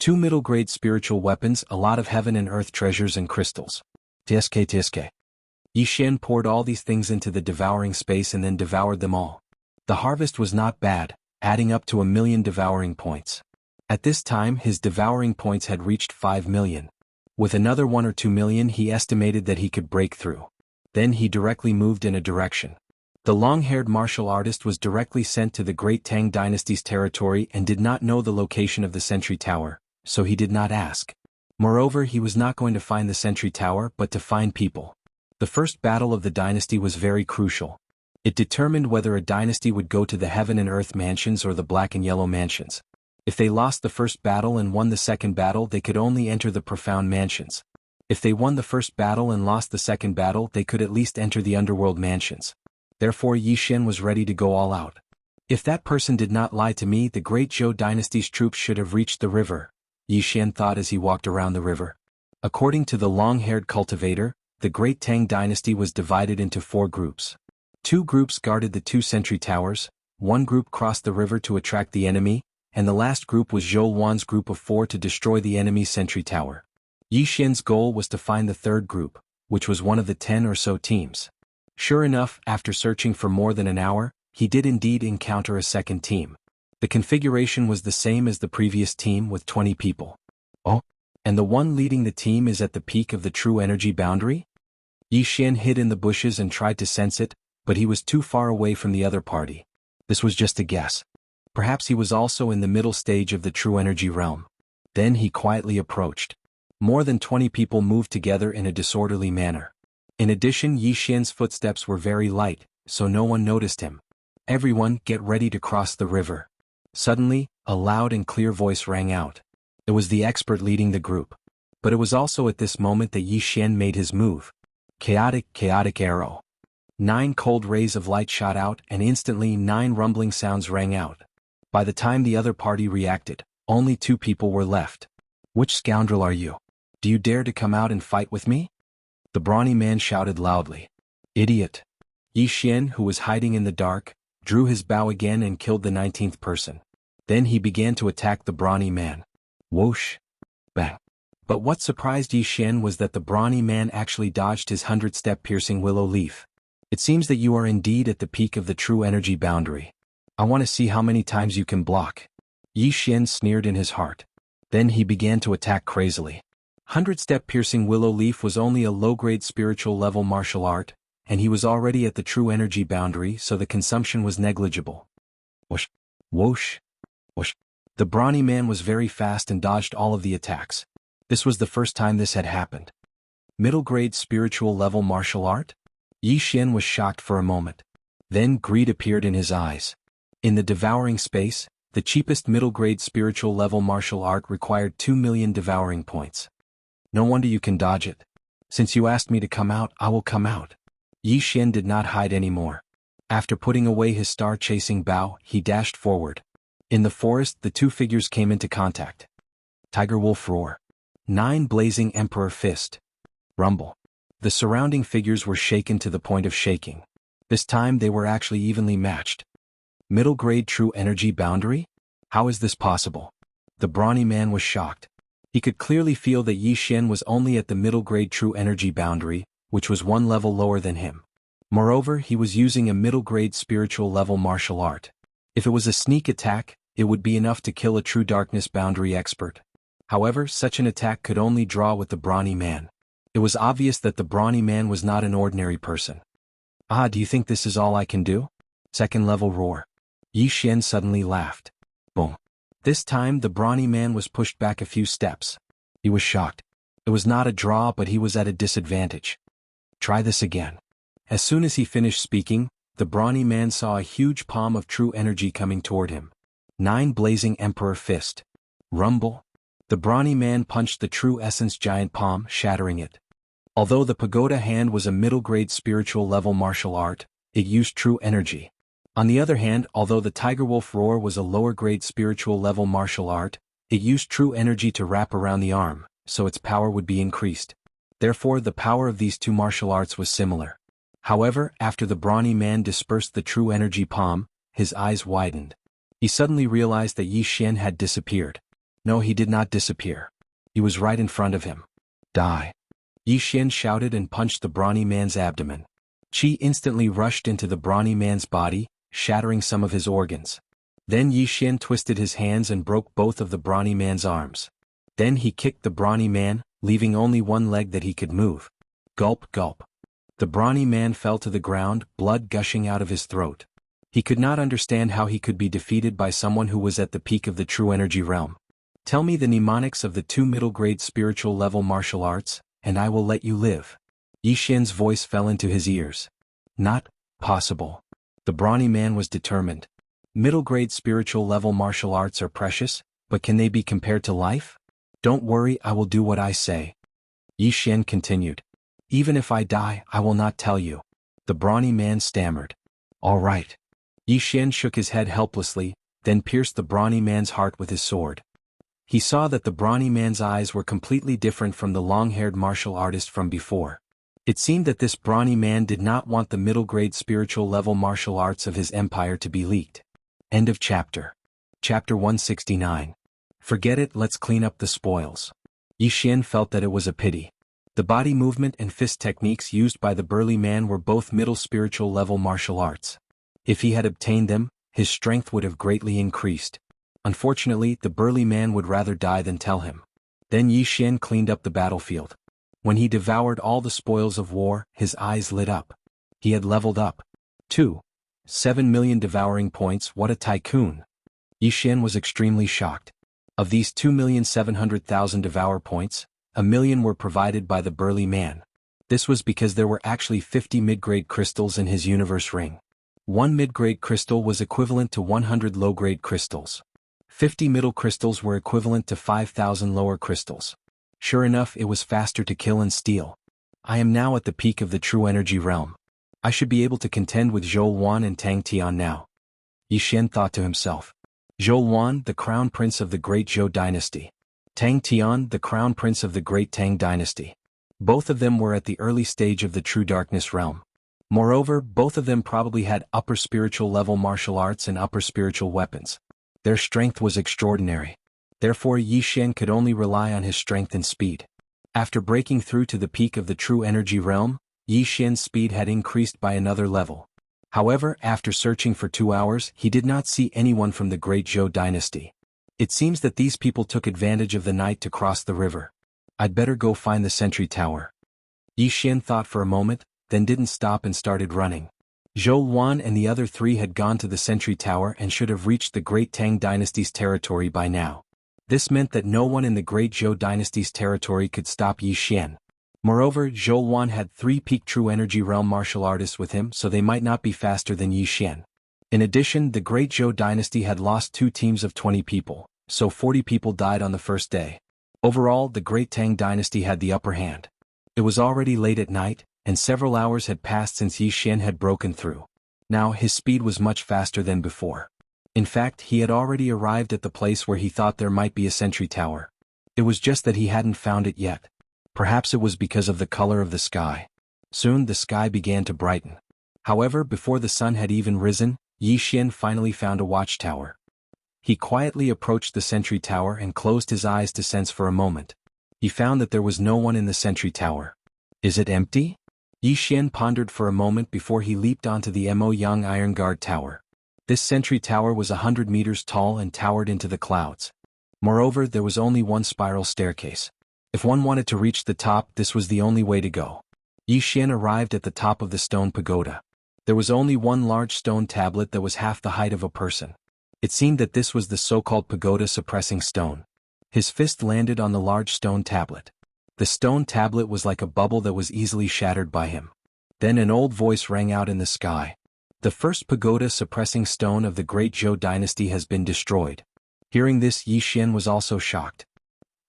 2 middle-grade spiritual weapons, a lot of heaven and earth treasures and crystals. Tsk. Yi Xian poured all these things into the devouring space and then devoured them all. The harvest was not bad, adding up to 1 million devouring points. At this time his devouring points had reached 5 million. With another 1 or 2 million he estimated that he could break through. Then he directly moved in a direction. The long-haired martial artist was directly sent to the Great Tang dynasty's territory and did not know the location of the sentry tower, so he did not ask. Moreover, he was not going to find the sentry tower but to find people. The first battle of the dynasty was very crucial. It determined whether a dynasty would go to the heaven and earth mansions or the black and yellow mansions. If they lost the first battle and won the second battle, they could only enter the profound mansions. If they won the first battle and lost the second battle, they could at least enter the underworld mansions. Therefore Yi Xian was ready to go all out. If that person did not lie to me, the Great Zhou dynasty's troops should have reached the river, Yi Xian thought as he walked around the river. According to the long-haired cultivator, the Great Tang dynasty was divided into 4 groups. 2 groups guarded the 2 sentry towers, 1 group crossed the river to attract the enemy, and the last group was Zhou Wan's group of 4 to destroy the enemy's sentry tower. Yi Xian's goal was to find the 3rd group, which was one of the 10 or so teams. Sure enough, after searching for more than an hour, he did indeed encounter a second team. The configuration was the same as the previous team with 20 people. Oh, and the one leading the team is at the peak of the true energy boundary? Yi Xian hid in the bushes and tried to sense it, but he was too far away from the other party. This was just a guess. Perhaps he was also in the middle stage of the true energy realm. Then he quietly approached. More than 20 people moved together in a disorderly manner. In addition, Yi Xian's footsteps were very light, so no one noticed him. Everyone, get ready to cross the river. Suddenly, a loud and clear voice rang out. It was the expert leading the group. But it was also at this moment that Yi Xian made his move. Chaotic arrow. 9 cold rays of light shot out and instantly 9 rumbling sounds rang out. By the time the other party reacted, only 2 people were left. Which scoundrel are you? Do you dare to come out and fight with me? The brawny man shouted loudly. Idiot. Yi Xian, who was hiding in the dark, drew his bow again and killed the 19th person. Then he began to attack the brawny man. Whoosh. Bang. But what surprised Yi Xian was that the brawny man actually dodged his 100-step piercing willow leaf. It seems that you are indeed at the peak of the true energy boundary. I want to see how many times you can block. Yi Xian sneered in his heart. Then he began to attack crazily. 100-step piercing willow leaf was only a low-grade spiritual level martial art, and he was already at the true energy boundary, so the consumption was negligible. Whoosh. Whoosh. Whoosh. The brawny man was very fast and dodged all of the attacks. This was the first time this had happened. Middle-grade spiritual level martial art? Yi Xian was shocked for a moment. Then greed appeared in his eyes. In the devouring space, the cheapest middle-grade spiritual level martial art required 2 million devouring points. No wonder you can dodge it. Since you asked me to come out, I will come out. Yi Xian did not hide anymore. After putting away his star-chasing bow, he dashed forward. In the forest, the two figures came into contact. Tiger wolf roar. 9 blazing emperor fist. Rumble. The surrounding figures were shaken to the point of shaking. This time they were actually evenly matched. Middle grade true energy boundary? How is this possible? The brawny man was shocked. He could clearly feel that Yi Xian was only at the middle grade true energy boundary, which was 1 level lower than him. Moreover, he was using a middle grade spiritual level martial art. If it was a sneak attack, it would be enough to kill a true darkness boundary expert. However, such an attack could only draw with the brawny man. It was obvious that the brawny man was not an ordinary person. Ah, do you think this is all I can do? Second level roar. Yi Xian suddenly laughed. Boom. This time the brawny man was pushed back a few steps. He was shocked. It was not a draw, but he was at a disadvantage. Try this again. As soon as he finished speaking, the brawny man saw a huge palm of true energy coming toward him. 9 blazing emperor fist. Rumble. The brawny man punched the true essence giant palm, shattering it. Although the pagoda hand was a middle-grade spiritual level martial art, it used true energy. On the other hand, although the tiger wolf roar was a lower-grade spiritual level martial art, it used true energy to wrap around the arm, so its power would be increased. Therefore, the power of these two martial arts was similar. However, after the brawny man dispersed the true energy palm, his eyes widened. He suddenly realized that Yi Xian had disappeared. No, he did not disappear. He was right in front of him. Die. Yi Xian shouted and punched the brawny man's abdomen. Qi instantly rushed into the brawny man's body, shattering some of his organs. Then Yi Xian twisted his hands and broke both of the brawny man's arms. Then he kicked the brawny man, leaving only one leg that he could move. Gulp, gulp. The brawny man fell to the ground, blood gushing out of his throat. He could not understand how he could be defeated by someone who was at the peak of the true energy realm. Tell me the mnemonics of the 2 middle-grade spiritual level martial arts, and I will let you live. Yi Xian's voice fell into his ears. Not possible. The brawny man was determined. Middle-grade spiritual level martial arts are precious, but can they be compared to life? Don't worry, I will do what I say. Yi Xian continued. Even if I die, I will not tell you. The brawny man stammered. All right. Yi Xian shook his head helplessly, then pierced the brawny man's heart with his sword. He saw that the brawny man's eyes were completely different from the long-haired martial artist from before. It seemed that this brawny man did not want the middle-grade spiritual level martial arts of his empire to be leaked. End of chapter. Chapter 169. Forget it, let's clean up the spoils. Yi Xian felt that it was a pity. The body movement and fist techniques used by the burly man were both middle spiritual level martial arts. If he had obtained them, his strength would have greatly increased. Unfortunately, the burly man would rather die than tell him. Then Yi Xian cleaned up the battlefield. When he devoured all the spoils of war, his eyes lit up. He had leveled up. 7 million devouring points, what a tycoon. Yi Xian was extremely shocked. Of these 2,700,000 devour points, 1 million were provided by the burly man. This was because there were actually 50 mid-grade crystals in his universe ring. 1 mid-grade crystal was equivalent to 100 low-grade crystals. 50 middle crystals were equivalent to 5,000 lower crystals. Sure enough, it was faster to kill and steal. I am now at the peak of the true energy realm. I should be able to contend with Zhou Wan and Tang Tian now. Yi Xian thought to himself. Zhou Wan, the crown prince of the great Zhou dynasty. Tang Tian, the crown prince of the great Tang dynasty. Both of them were at the early stage of the true darkness realm. Moreover, both of them probably had upper spiritual level martial arts and upper spiritual weapons. Their strength was extraordinary. Therefore Yi Xian could only rely on his strength and speed. After breaking through to the peak of the true energy realm, Yi Xian's speed had increased by another level. However, after searching for 2 hours, he did not see anyone from the great Zhou dynasty. It seems that these people took advantage of the night to cross the river. I'd better go find the sentry tower. Yi Xian thought for a moment, then didn't stop and started running. Zhou Wan and the other 3 had gone to the sentry tower and should have reached the great Tang dynasty's territory by now. This meant that no one in the great Zhou dynasty's territory could stop Yi Xian. Moreover, Zhou Wan had 3 peak True Energy Realm martial artists with him, so they might not be faster than Yi Xian. In addition, the Great Zhou dynasty had lost 2 teams of 20 people, so 40 people died on the first day. Overall, the Great Tang dynasty had the upper hand. It was already late at night, and several hours had passed since Yi Xian had broken through. Now his speed was much faster than before. In fact, he had already arrived at the place where he thought there might be a sentry tower. It was just that he hadn't found it yet. Perhaps it was because of the color of the sky. Soon the sky began to brighten. However, before the sun had even risen, Yi Xian finally found a watchtower. He quietly approached the sentry tower and closed his eyes to sense for a moment. He found that there was no one in the sentry tower. Is it empty? Yi Xian pondered for a moment before he leaped onto the Mo Yang Iron Guard Tower. This sentry tower was 100 meters tall and towered into the clouds. Moreover, there was only one spiral staircase. If one wanted to reach the top, this was the only way to go. Yi Xian arrived at the top of the stone pagoda. There was only one large stone tablet that was half the height of a person. It seemed that this was the so-called pagoda suppressing stone. His fist landed on the large stone tablet. The stone tablet was like a bubble that was easily shattered by him. Then an old voice rang out in the sky. The first pagoda suppressing stone of the Great Zhou dynasty has been destroyed. Hearing this, Yi Xian was also shocked.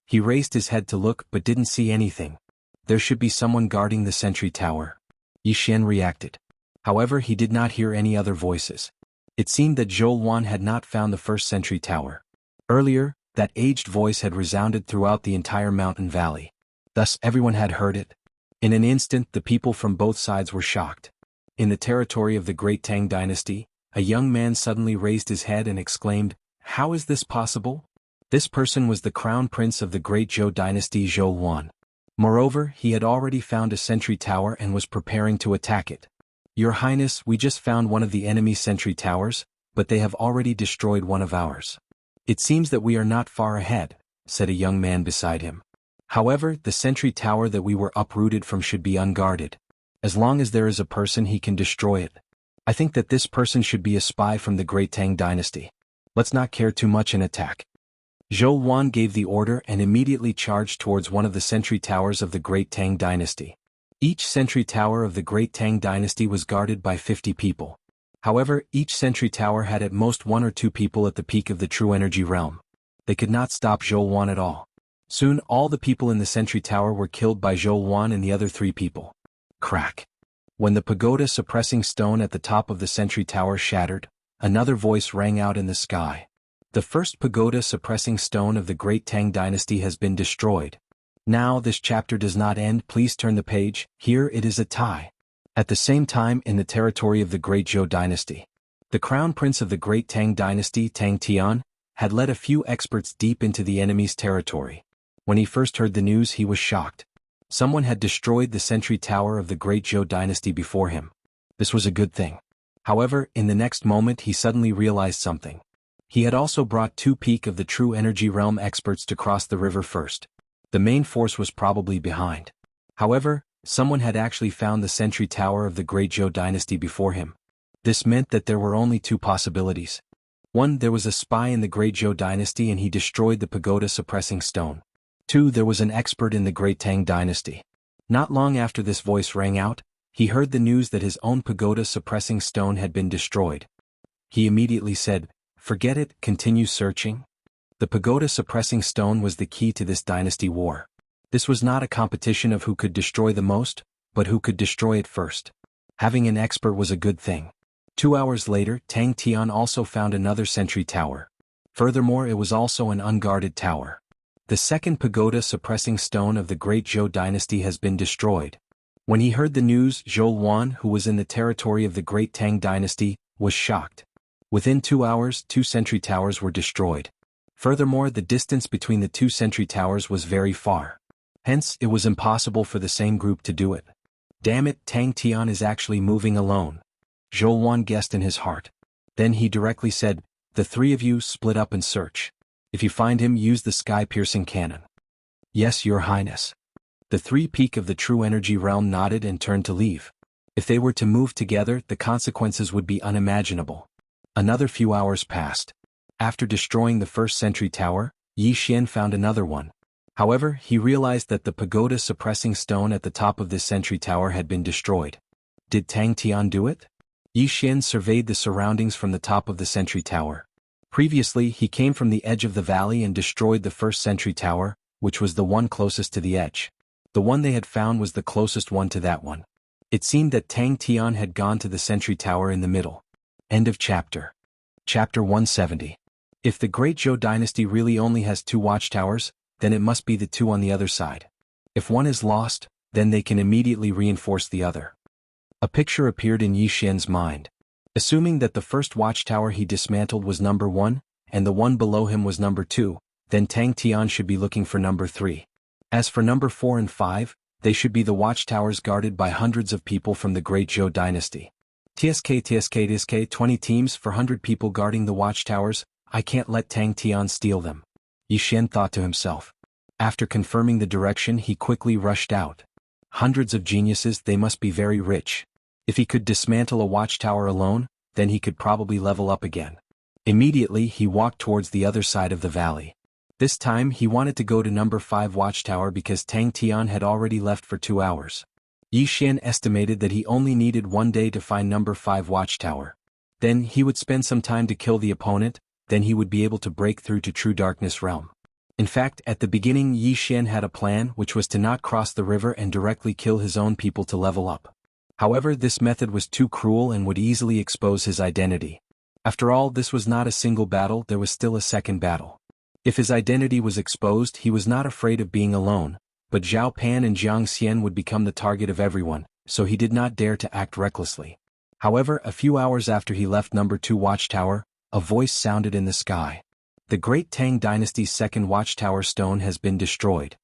He raised his head to look but didn't see anything. There should be someone guarding the sentry tower. Yi Xian reacted. However, he did not hear any other voices. It seemed that Zhou Wan had not found the first sentry tower. Earlier, that aged voice had resounded throughout the entire mountain valley. Thus everyone had heard it. In an instant, the people from both sides were shocked. In the territory of the Great Tang dynasty, a young man suddenly raised his head and exclaimed, "How is this possible?" This person was the crown prince of the Great Zhou dynasty, Zhou Wan. Moreover, he had already found a sentry tower and was preparing to attack it. "Your Highness, we just found one of the enemy sentry towers, but they have already destroyed one of ours. It seems that we are not far ahead," said a young man beside him. "However, the sentry tower that we were uprooted from should be unguarded. As long as there is a person, he can destroy it. I think that this person should be a spy from the Great Tang dynasty. Let's not care too much and attack." Zhou Wan gave the order and immediately charged towards one of the sentry towers of the Great Tang dynasty. Each sentry tower of the Great Tang dynasty was guarded by 50 people. However, each sentry tower had at most 1 or 2 people at the peak of the True Energy Realm. They could not stop Zhou Wan at all. Soon all the people in the sentry tower were killed by Zhou Wan and the other 3 people. Crack. When the pagoda suppressing stone at the top of the sentry tower shattered, another voice rang out in the sky. "The first pagoda suppressing stone of the Great Tang dynasty has been destroyed." Now this chapter does not end. Please turn the page. Here it is a tie. At the same time, in the territory of the Great Zhou dynasty, the crown prince of the Great Tang dynasty, Tang Tian, had led a few experts deep into the enemy's territory. When he first heard the news, he was shocked. Someone had destroyed the sentry tower of the Great Zhou dynasty before him. This was a good thing. However, in the next moment he suddenly realized something. He had also brought 2 peak of the True Energy Realm experts to cross the river first. The main force was probably behind. However, someone had actually found the sentry tower of the Great Zhou dynasty before him. This meant that there were only 2 possibilities. 1. There was a spy in the Great Zhou dynasty and he destroyed the pagoda suppressing stone. 2. There was an expert in the Great Tang dynasty. Not long after this voice rang out, he heard the news that his own pagoda suppressing stone had been destroyed. He immediately said, "Forget it, continue searching." The pagoda suppressing stone was the key to this dynasty war. This was not a competition of who could destroy the most, but who could destroy it first. Having an expert was a good thing. 2 hours later, Tang Tian also found another sentry tower. Furthermore, it was also an unguarded tower. The second pagoda suppressing stone of the Great Zhou dynasty has been destroyed. When he heard the news, Zhou Wan, who was in the territory of the Great Tang dynasty, was shocked. Within 2 hours, 2 sentry towers were destroyed. Furthermore, the distance between the 2 sentry towers was very far. Hence, it was impossible for the same group to do it. Damn it, Tang Tian is actually moving alone. Zhou Wan guessed in his heart. Then he directly said, "The 3 of you split up and search. If you find him, use the sky-piercing cannon." "Yes, Your Highness." The 3 peak of the True Energy Realm nodded and turned to leave. If they were to move together, the consequences would be unimaginable. Another few hours passed. After destroying the first sentry tower, Yi Xian found another one. However, he realized that the pagoda-suppressing stone at the top of this sentry tower had been destroyed. Did Tang Tian do it? Yi Xian surveyed the surroundings from the top of the sentry tower. Previously, he came from the edge of the valley and destroyed the first sentry tower, which was the one closest to the edge. The one they had found was the closest one to that one. It seemed that Tang Tian had gone to the sentry tower in the middle. End of chapter. Chapter 170. If the Great Zhou dynasty really only has 2 watchtowers, then it must be the 2 on the other side. If one is lost, then they can immediately reinforce the other. A picture appeared in Yi Xian's mind. Assuming that the first watchtower he dismantled was number 1, and the one below him was number 2, then Tang Tian should be looking for number 3. As for number 4 and 5, they should be the watchtowers guarded by hundreds of people from the Great Zhou dynasty. TSK 20 teams for 100 people guarding the watchtowers. I can't let Tang Tian steal them. Yi Xian thought to himself. After confirming the direction, he quickly rushed out. Hundreds of geniuses, they must be very rich. If he could dismantle a watchtower alone, then he could probably level up again. Immediately, he walked towards the other side of the valley. This time, he wanted to go to number 5 watchtower because Tang Tian had already left for 2 hours. Yi Xian estimated that he only needed 1 day to find number 5 watchtower. Then he would spend some time to kill the opponent, then he would be able to break through to True Darkness Realm. In fact, at the beginning Yi Xian had a plan which was to not cross the river and directly kill his own people to level up. However, this method was too cruel and would easily expose his identity. After all, this was not a single battle, there was still a second battle. If his identity was exposed, he was not afraid of being alone, but Zhao Pan and Jiang Xian would become the target of everyone, so he did not dare to act recklessly. However, a few hours after he left number 2 watchtower, a voice sounded in the sky. The Great Tang Dynasty's second watchtower stone has been destroyed.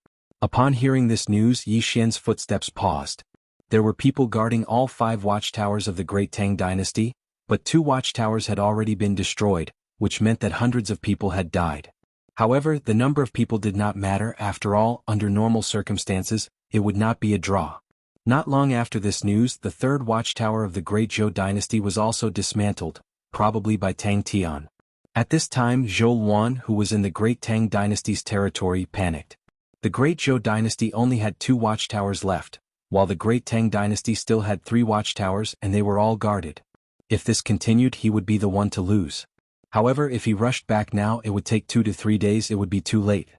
Upon hearing this news, Yi Xian's footsteps paused. There were people guarding all 5 watchtowers of the Great Tang Dynasty, but 2 watchtowers had already been destroyed, which meant that hundreds of people had died. However, the number of people did not matter. After all, under normal circumstances, it would not be a draw. Not long after this news, the 3rd watchtower of the Great Zhou Dynasty was also dismantled, probably by Tang Tian. At this time, Zhou Luan, who was in the Great Tang Dynasty's territory, panicked. The Great Zhou Dynasty only had 2 watchtowers left, while the Great Tang Dynasty still had 3 watchtowers and they were all guarded. If this continued, he would be the one to lose. However, if he rushed back now, it would take 2 to 3 days, it would be too late.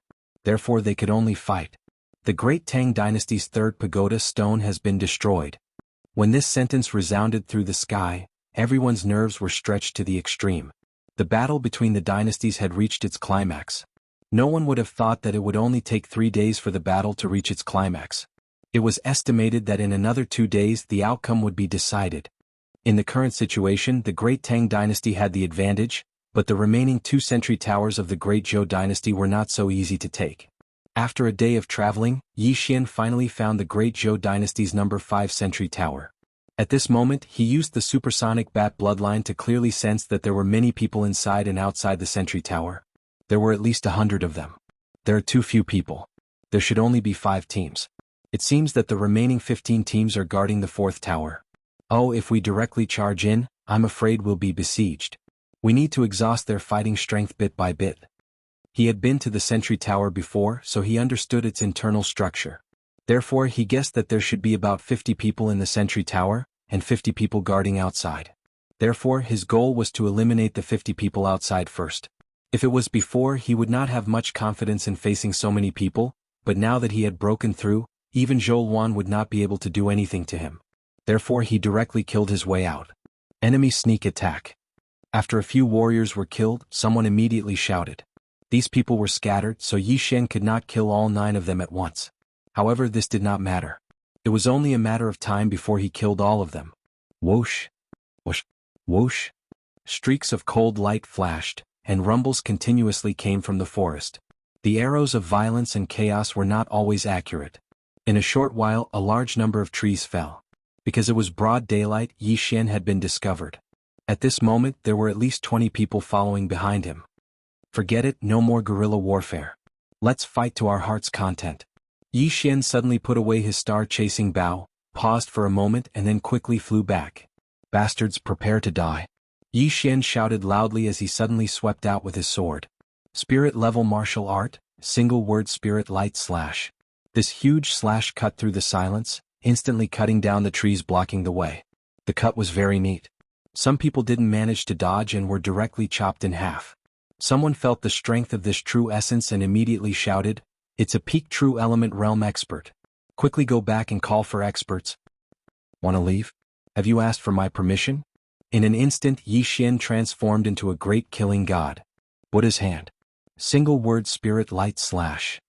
Therefore they could only fight. The Great Tang Dynasty's 3rd pagoda stone has been destroyed. When this sentence resounded through the sky, everyone's nerves were stretched to the extreme. The battle between the dynasties had reached its climax. No one would have thought that it would only take 3 days for the battle to reach its climax. It was estimated that in another 2 days the outcome would be decided. In the current situation, the Great Tang Dynasty had the advantage, but the remaining 2 sentry towers of the Great Zhou Dynasty were not so easy to take. After a day of traveling, Yi Xian finally found the Great Zhou Dynasty's number 5 sentry tower. At this moment, he used the supersonic bat bloodline to clearly sense that there were many people inside and outside the sentry tower. There were at least 100 of them. There are too few people. There should only be 5 teams. It seems that the remaining 15 teams are guarding the 4th tower. Oh, if we directly charge in, I'm afraid we'll be besieged. We need to exhaust their fighting strength bit by bit. He had been to the sentry tower before, so he understood its internal structure. Therefore, he guessed that there should be about 50 people in the sentry tower, and 50 people guarding outside. Therefore, his goal was to eliminate the 50 people outside first. If it was before, he would not have much confidence in facing so many people, but now that he had broken through, even Zhou Luan would not be able to do anything to him. Therefore, he directly killed his way out. Enemy sneak attack. After a few warriors were killed, someone immediately shouted. These people were scattered, so Yi Xian could not kill all 9 of them at once. However, this did not matter. It was only a matter of time before he killed all of them. Whoosh! Whoosh! Whoosh! Streaks of cold light flashed, and rumbles continuously came from the forest. The arrows of violence and chaos were not always accurate. In a short while, a large number of trees fell. Because it was broad daylight, Yi Xian had been discovered. At this moment, there were at least 20 people following behind him. Forget it, no more guerrilla warfare. Let's fight to our heart's content. Yi Xian suddenly put away his star-chasing bow, paused for a moment and then quickly flew back. Bastards, prepare to die. Yi Xian shouted loudly as he suddenly swept out with his sword. Spirit-level martial art, Single word spirit light slash. This huge slash cut through the silence, instantly cutting down the trees blocking the way. The cut was very neat. Some people didn't manage to dodge and were directly chopped in half. Someone felt the strength of this true essence and immediately shouted, "It's a peak true element realm expert. Quickly go back and call for experts." "Wanna leave? Have you asked for my permission?" In an instant Yi Xian transformed into a great killing god. Buddha's hand. Single word spirit light slash.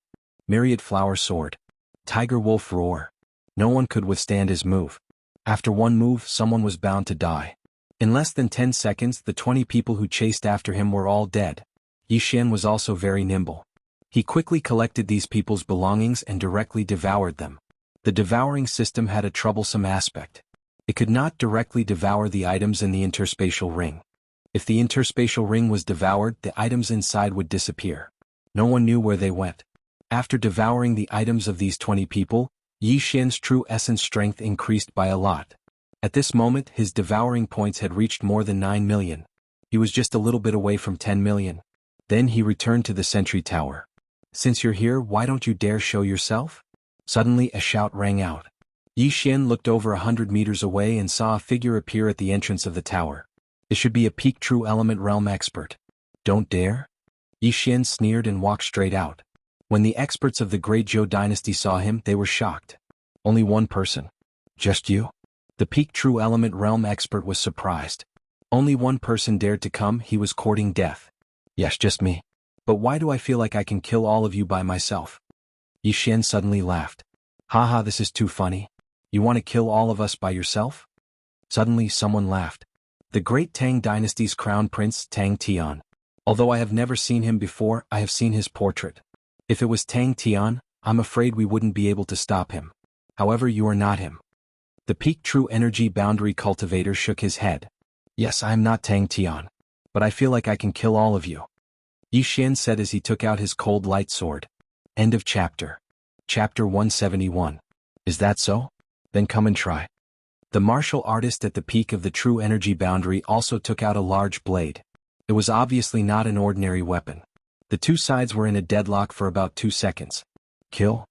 Myriad flower sword. Tiger wolf roar. No one could withstand his move. After one move someone was bound to die. In less than 10 seconds the 20 people who chased after him were all dead. Yi Xian was also very nimble. He quickly collected these people's belongings and directly devoured them. The devouring system had a troublesome aspect. It could not directly devour the items in the interspatial ring. If the interspatial ring was devoured, the items inside would disappear. No one knew where they went. After devouring the items of these 20 people, Yi Xian's true essence strength increased by a lot. At this moment his devouring points had reached more than 9 million. He was just a little bit away from 10 million. Then he returned to the sentry tower. "Since you're here, why don't you dare show yourself?" Suddenly a shout rang out. Yi Xian looked over 100 meters away and saw a figure appear at the entrance of the tower. It should be a peak true element realm expert. "Don't dare?" Yi Xian sneered and walked straight out. When the experts of the Great Zhou dynasty saw him, they were shocked. "Only one person? Just you?" The peak true element realm expert was surprised. Only one person dared to come, he was courting death. "Yes, just me. But why do I feel like I can kill all of you by myself?" Yi Xian suddenly laughed. "Haha, this is too funny. You want to kill all of us by yourself?" Suddenly someone laughed. The great Tang dynasty's crown prince Tang Tian. Although I have never seen him before, I have seen his portrait. If it was Tang Tian, I'm afraid we wouldn't be able to stop him. However, you are not him. The peak true energy boundary cultivator shook his head. "Yes, I am not Tang Tian. But I feel like I can kill all of you," Yi Xian said as he took out his cold light sword. End of chapter. Chapter 171. Is that so? Then come and try. The martial artist at the peak of the true energy boundary also took out a large blade. It was obviously not an ordinary weapon. The two sides were in a deadlock for about 2 seconds. Kill?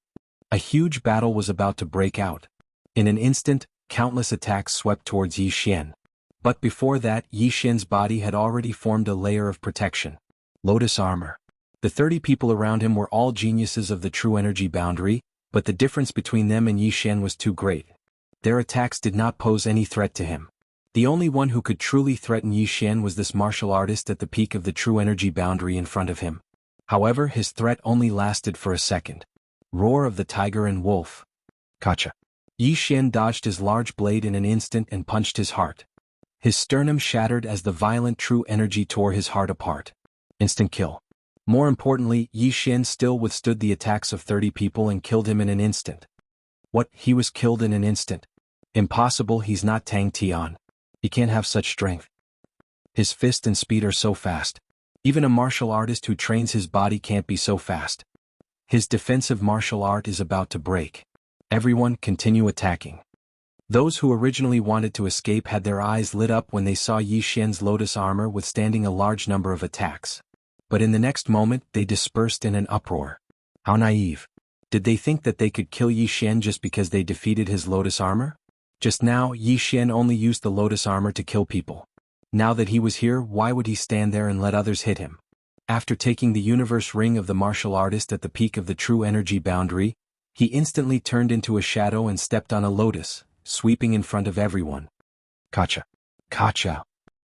A huge battle was about to break out. In an instant, countless attacks swept towards Yi Xian. But before that, Yi Xian's body had already formed a layer of protection. Lotus armor. The 30 people around him were all geniuses of the true energy boundary, but the difference between them and Yi Xian was too great. Their attacks did not pose any threat to him. The only one who could truly threaten Yi Xian was this martial artist at the peak of the true energy boundary in front of him. However, his threat only lasted for a second. Roar of the tiger and wolf. Gotcha. Yi Xian dodged his large blade in an instant and punched his heart. His sternum shattered as the violent true energy tore his heart apart. Instant kill. More importantly, Yi Xian still withstood the attacks of 30 people and killed him in an instant. What? He was killed in an instant? Impossible, he's not Tang Tian. He can't have such strength. His fist and speed are so fast. Even a martial artist who trains his body can't be so fast. His defensive martial art is about to break. Everyone, continue attacking. Those who originally wanted to escape had their eyes lit up when they saw Yi Xian's lotus armor withstanding a large number of attacks. But in the next moment, they dispersed in an uproar. How naive. Did they think that they could kill Yi Xian just because they defeated his lotus armor? Just now, Yi Xian only used the lotus armor to kill people. Now that he was here, why would he stand there and let others hit him? After taking the universe ring of the martial artist at the peak of the true energy boundary, he instantly turned into a shadow and stepped on a lotus, sweeping in front of everyone. Kacha. Kacha.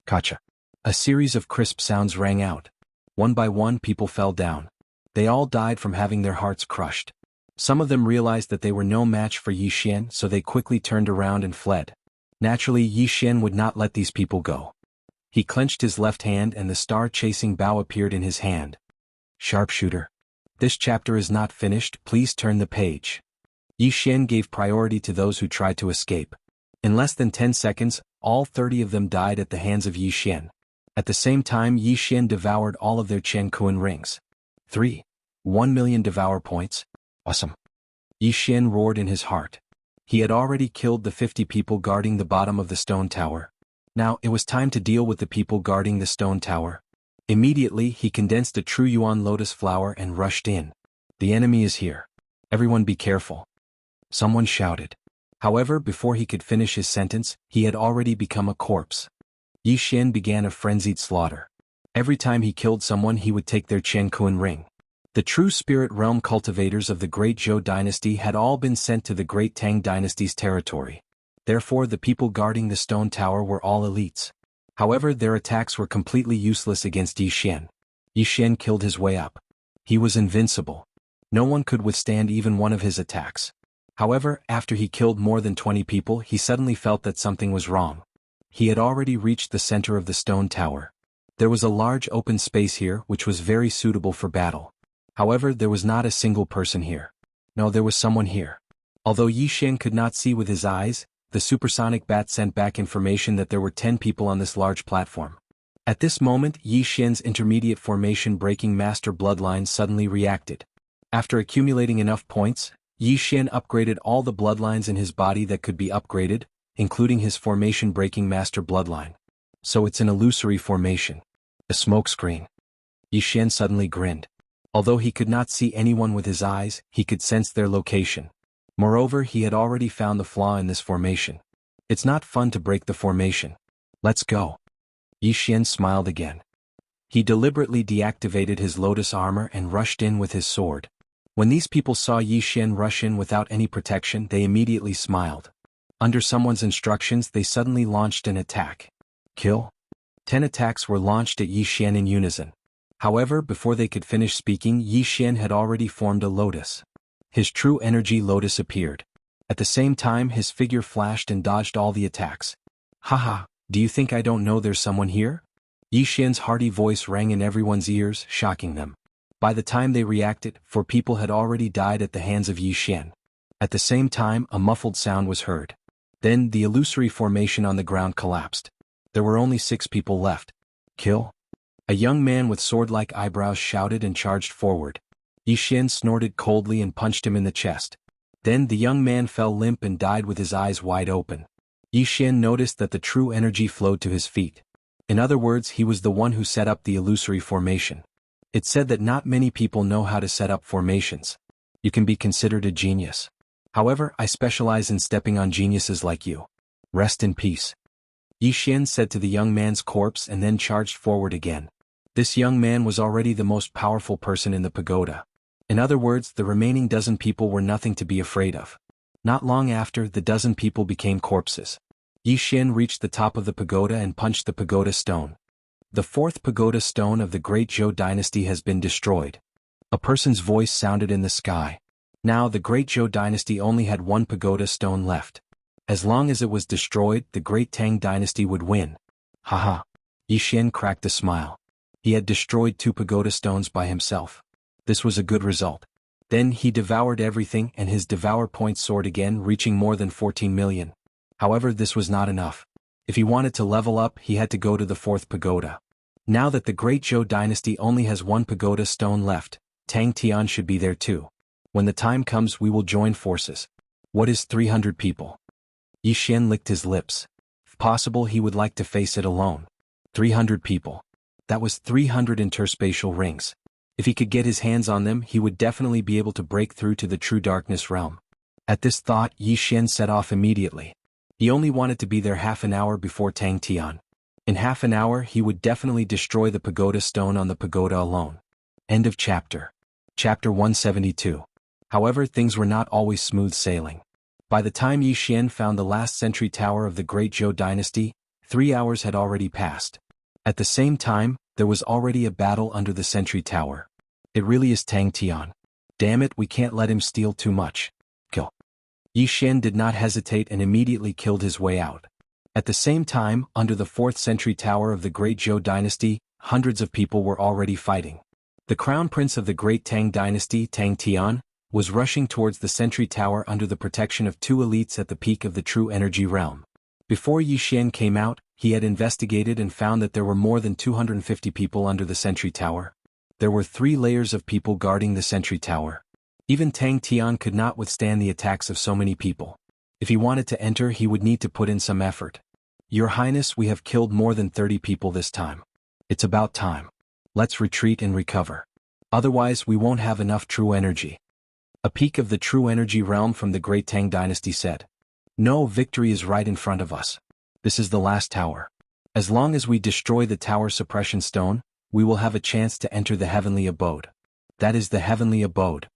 Kacha. A series of crisp sounds rang out. One by one people fell down. They all died from having their hearts crushed. Some of them realized that they were no match for Yi Xian, so they quickly turned around and fled. Naturally, Yi Xian would not let these people go. He clenched his left hand and the star-chasing bow appeared in his hand. Sharpshooter. This chapter is not finished, please turn the page. Yi Xian gave priority to those who tried to escape. In less than 10 seconds, all 30 of them died at the hands of Yi Xian. At the same time, Yi Xian devoured all of their Chen Kuan rings. 1 million devour points. Awesome. Yi Xian roared in his heart. He had already killed the 50 people guarding the bottom of the stone tower. Now, it was time to deal with the people guarding the stone tower. Immediately, he condensed a true yuan lotus flower and rushed in. The enemy is here. Everyone be careful. Someone shouted. However, before he could finish his sentence, he had already become a corpse. Yi Xian began a frenzied slaughter. Every time he killed someone he would take their Chen Kun ring. The true spirit realm cultivators of the Great Zhou dynasty had all been sent to the Great Tang dynasty's territory. Therefore the people guarding the stone tower were all elites. However, their attacks were completely useless against Yi Xian. Yi Xian killed his way up. He was invincible. No one could withstand even one of his attacks. However, after he killed more than 20 people, he suddenly felt that something was wrong. He had already reached the center of the stone tower. There was a large open space here which was very suitable for battle. However, there was not a single person here. No, there was someone here. Although Yi Xian could not see with his eyes, the supersonic bat sent back information that there were 10 people on this large platform. At this moment, Yi Xian's intermediate formation breaking master bloodline suddenly reacted. After accumulating enough points, Yi Xian upgraded all the bloodlines in his body that could be upgraded, including his formation breaking master bloodline. So it's an illusory formation. A smokescreen. Yi Xian suddenly grinned. Although he could not see anyone with his eyes, he could sense their location. Moreover, he had already found the flaw in this formation. It's not fun to break the formation. Let's go. Yi Xian smiled again. He deliberately deactivated his lotus armor and rushed in with his sword. When these people saw Yi Xian rush in without any protection, they immediately smiled. Under someone's instructions, they suddenly launched an attack. Kill. 10 attacks were launched at Yi Xian in unison. However, before they could finish speaking, Yi Xian had already formed a lotus. His true energy lotus appeared. At the same time, his figure flashed and dodged all the attacks. Haha, do you think I don't know there's someone here? Yi Xian's hearty voice rang in everyone's ears, shocking them. By the time they reacted, 4 people had already died at the hands of Yi Xian. At the same time, a muffled sound was heard. Then, the illusory formation on the ground collapsed. There were only 6 people left. Kill? A young man with sword-like eyebrows shouted and charged forward. Yi Xian snorted coldly and punched him in the chest. Then the young man fell limp and died with his eyes wide open. Yi Xian noticed that the true energy flowed to his feet. In other words, he was the one who set up the illusory formation. It said that not many people know how to set up formations. You can be considered a genius. However, I specialize in stepping on geniuses like you. Rest in peace. Yi Xian said to the young man's corpse and then charged forward again. This young man was already the most powerful person in the pagoda. In other words, the remaining dozen people were nothing to be afraid of. Not long after, the dozen people became corpses. Yi Xian reached the top of the pagoda and punched the pagoda stone. The 4th pagoda stone of the Great Zhou dynasty has been destroyed. A person's voice sounded in the sky. Now the Great Zhou dynasty only had 1 pagoda stone left. As long as it was destroyed, the Great Tang dynasty would win. Haha. Yi Xian cracked a smile. He had destroyed 2 pagoda stones by himself. This was a good result. Then he devoured everything and his devour point soared again, reaching more than 14 million. However, this was not enough. If he wanted to level up, he had to go to the 4th pagoda. Now that the Great Zhou dynasty only has 1 pagoda stone left, Tang Tian should be there too. When the time comes, we will join forces. What is 300 people? Yi Xian licked his lips. If possible, he would like to face it alone. 300 people. That was 300 interspatial rings. If he could get his hands on them, he would definitely be able to break through to the true darkness realm. At this thought, Yi Xian set off immediately. He only wanted to be there half an hour before Tang Tian. In half an hour, he would definitely destroy the pagoda stone on the pagoda alone. End of chapter. Chapter 172. However, things were not always smooth sailing. By the time Yi Xian found the last sentry tower of the Great Zhou dynasty, 3 hours had already passed. At the same time, there was already a battle under the sentry tower. It really is Tang Tian. Damn it, we can't let him steal too much. Kill. Yi Xian did not hesitate and immediately killed his way out. At the same time, under the 4th sentry tower of the Great Zhou dynasty, hundreds of people were already fighting. The crown prince of the Great Tang dynasty, Tang Tian, was rushing towards the sentry tower under the protection of 2 elites at the peak of the true energy realm. Before Yi Xian came out, he had investigated and found that there were more than 250 people under the sentry tower. There were 3 layers of people guarding the sentry tower. Even Tang Tian could not withstand the attacks of so many people. If he wanted to enter, he would need to put in some effort. Your Highness, we have killed more than 30 people this time. It's about time. Let's retreat and recover. Otherwise we won't have enough true energy. A peak of the true energy realm from the great Tang dynasty said. No, victory is right in front of us. This is the last tower. As long as we destroy the tower suppression stone, we will have a chance to enter the heavenly abode. That is the heavenly abode.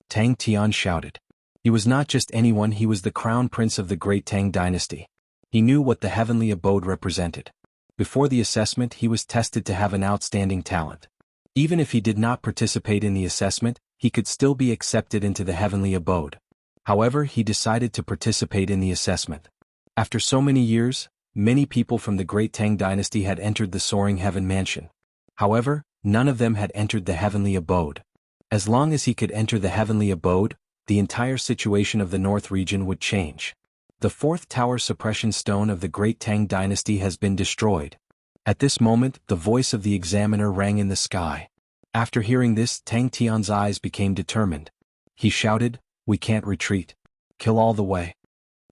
Tang Tian shouted. He was not just anyone, he was the crown prince of the great Tang dynasty. He knew what the heavenly abode represented. Before the assessment he was tested to have an outstanding talent. Even if he did not participate in the assessment, he could still be accepted into the heavenly abode. However, he decided to participate in the assessment. After so many years, many people from the great Tang dynasty had entered the soaring heaven mansion. However, none of them had entered the heavenly abode. As long as he could enter the heavenly abode, the entire situation of the north region would change. The fourth tower suppression stone of the great Tang dynasty has been destroyed. At this moment, the voice of the examiner rang in the sky. After hearing this, Tang Tian's eyes became determined. He shouted, "We can't retreat. Kill all the way."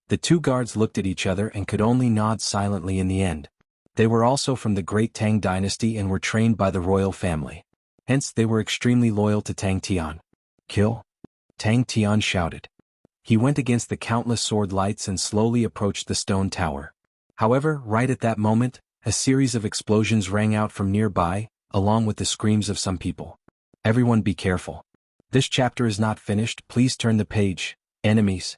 The two guards looked at each other and could only nod silently in the end. They were also from the great Tang dynasty and were trained by the royal family. Hence they were extremely loyal to Tang Tian. "Kill?" Tang Tian shouted. He went against the countless sword lights and slowly approached the stone tower. However, right at that moment, a series of explosions rang out from nearby, along with the screams of some people. Everyone be careful. This chapter is not finished, please turn the page. Enemies.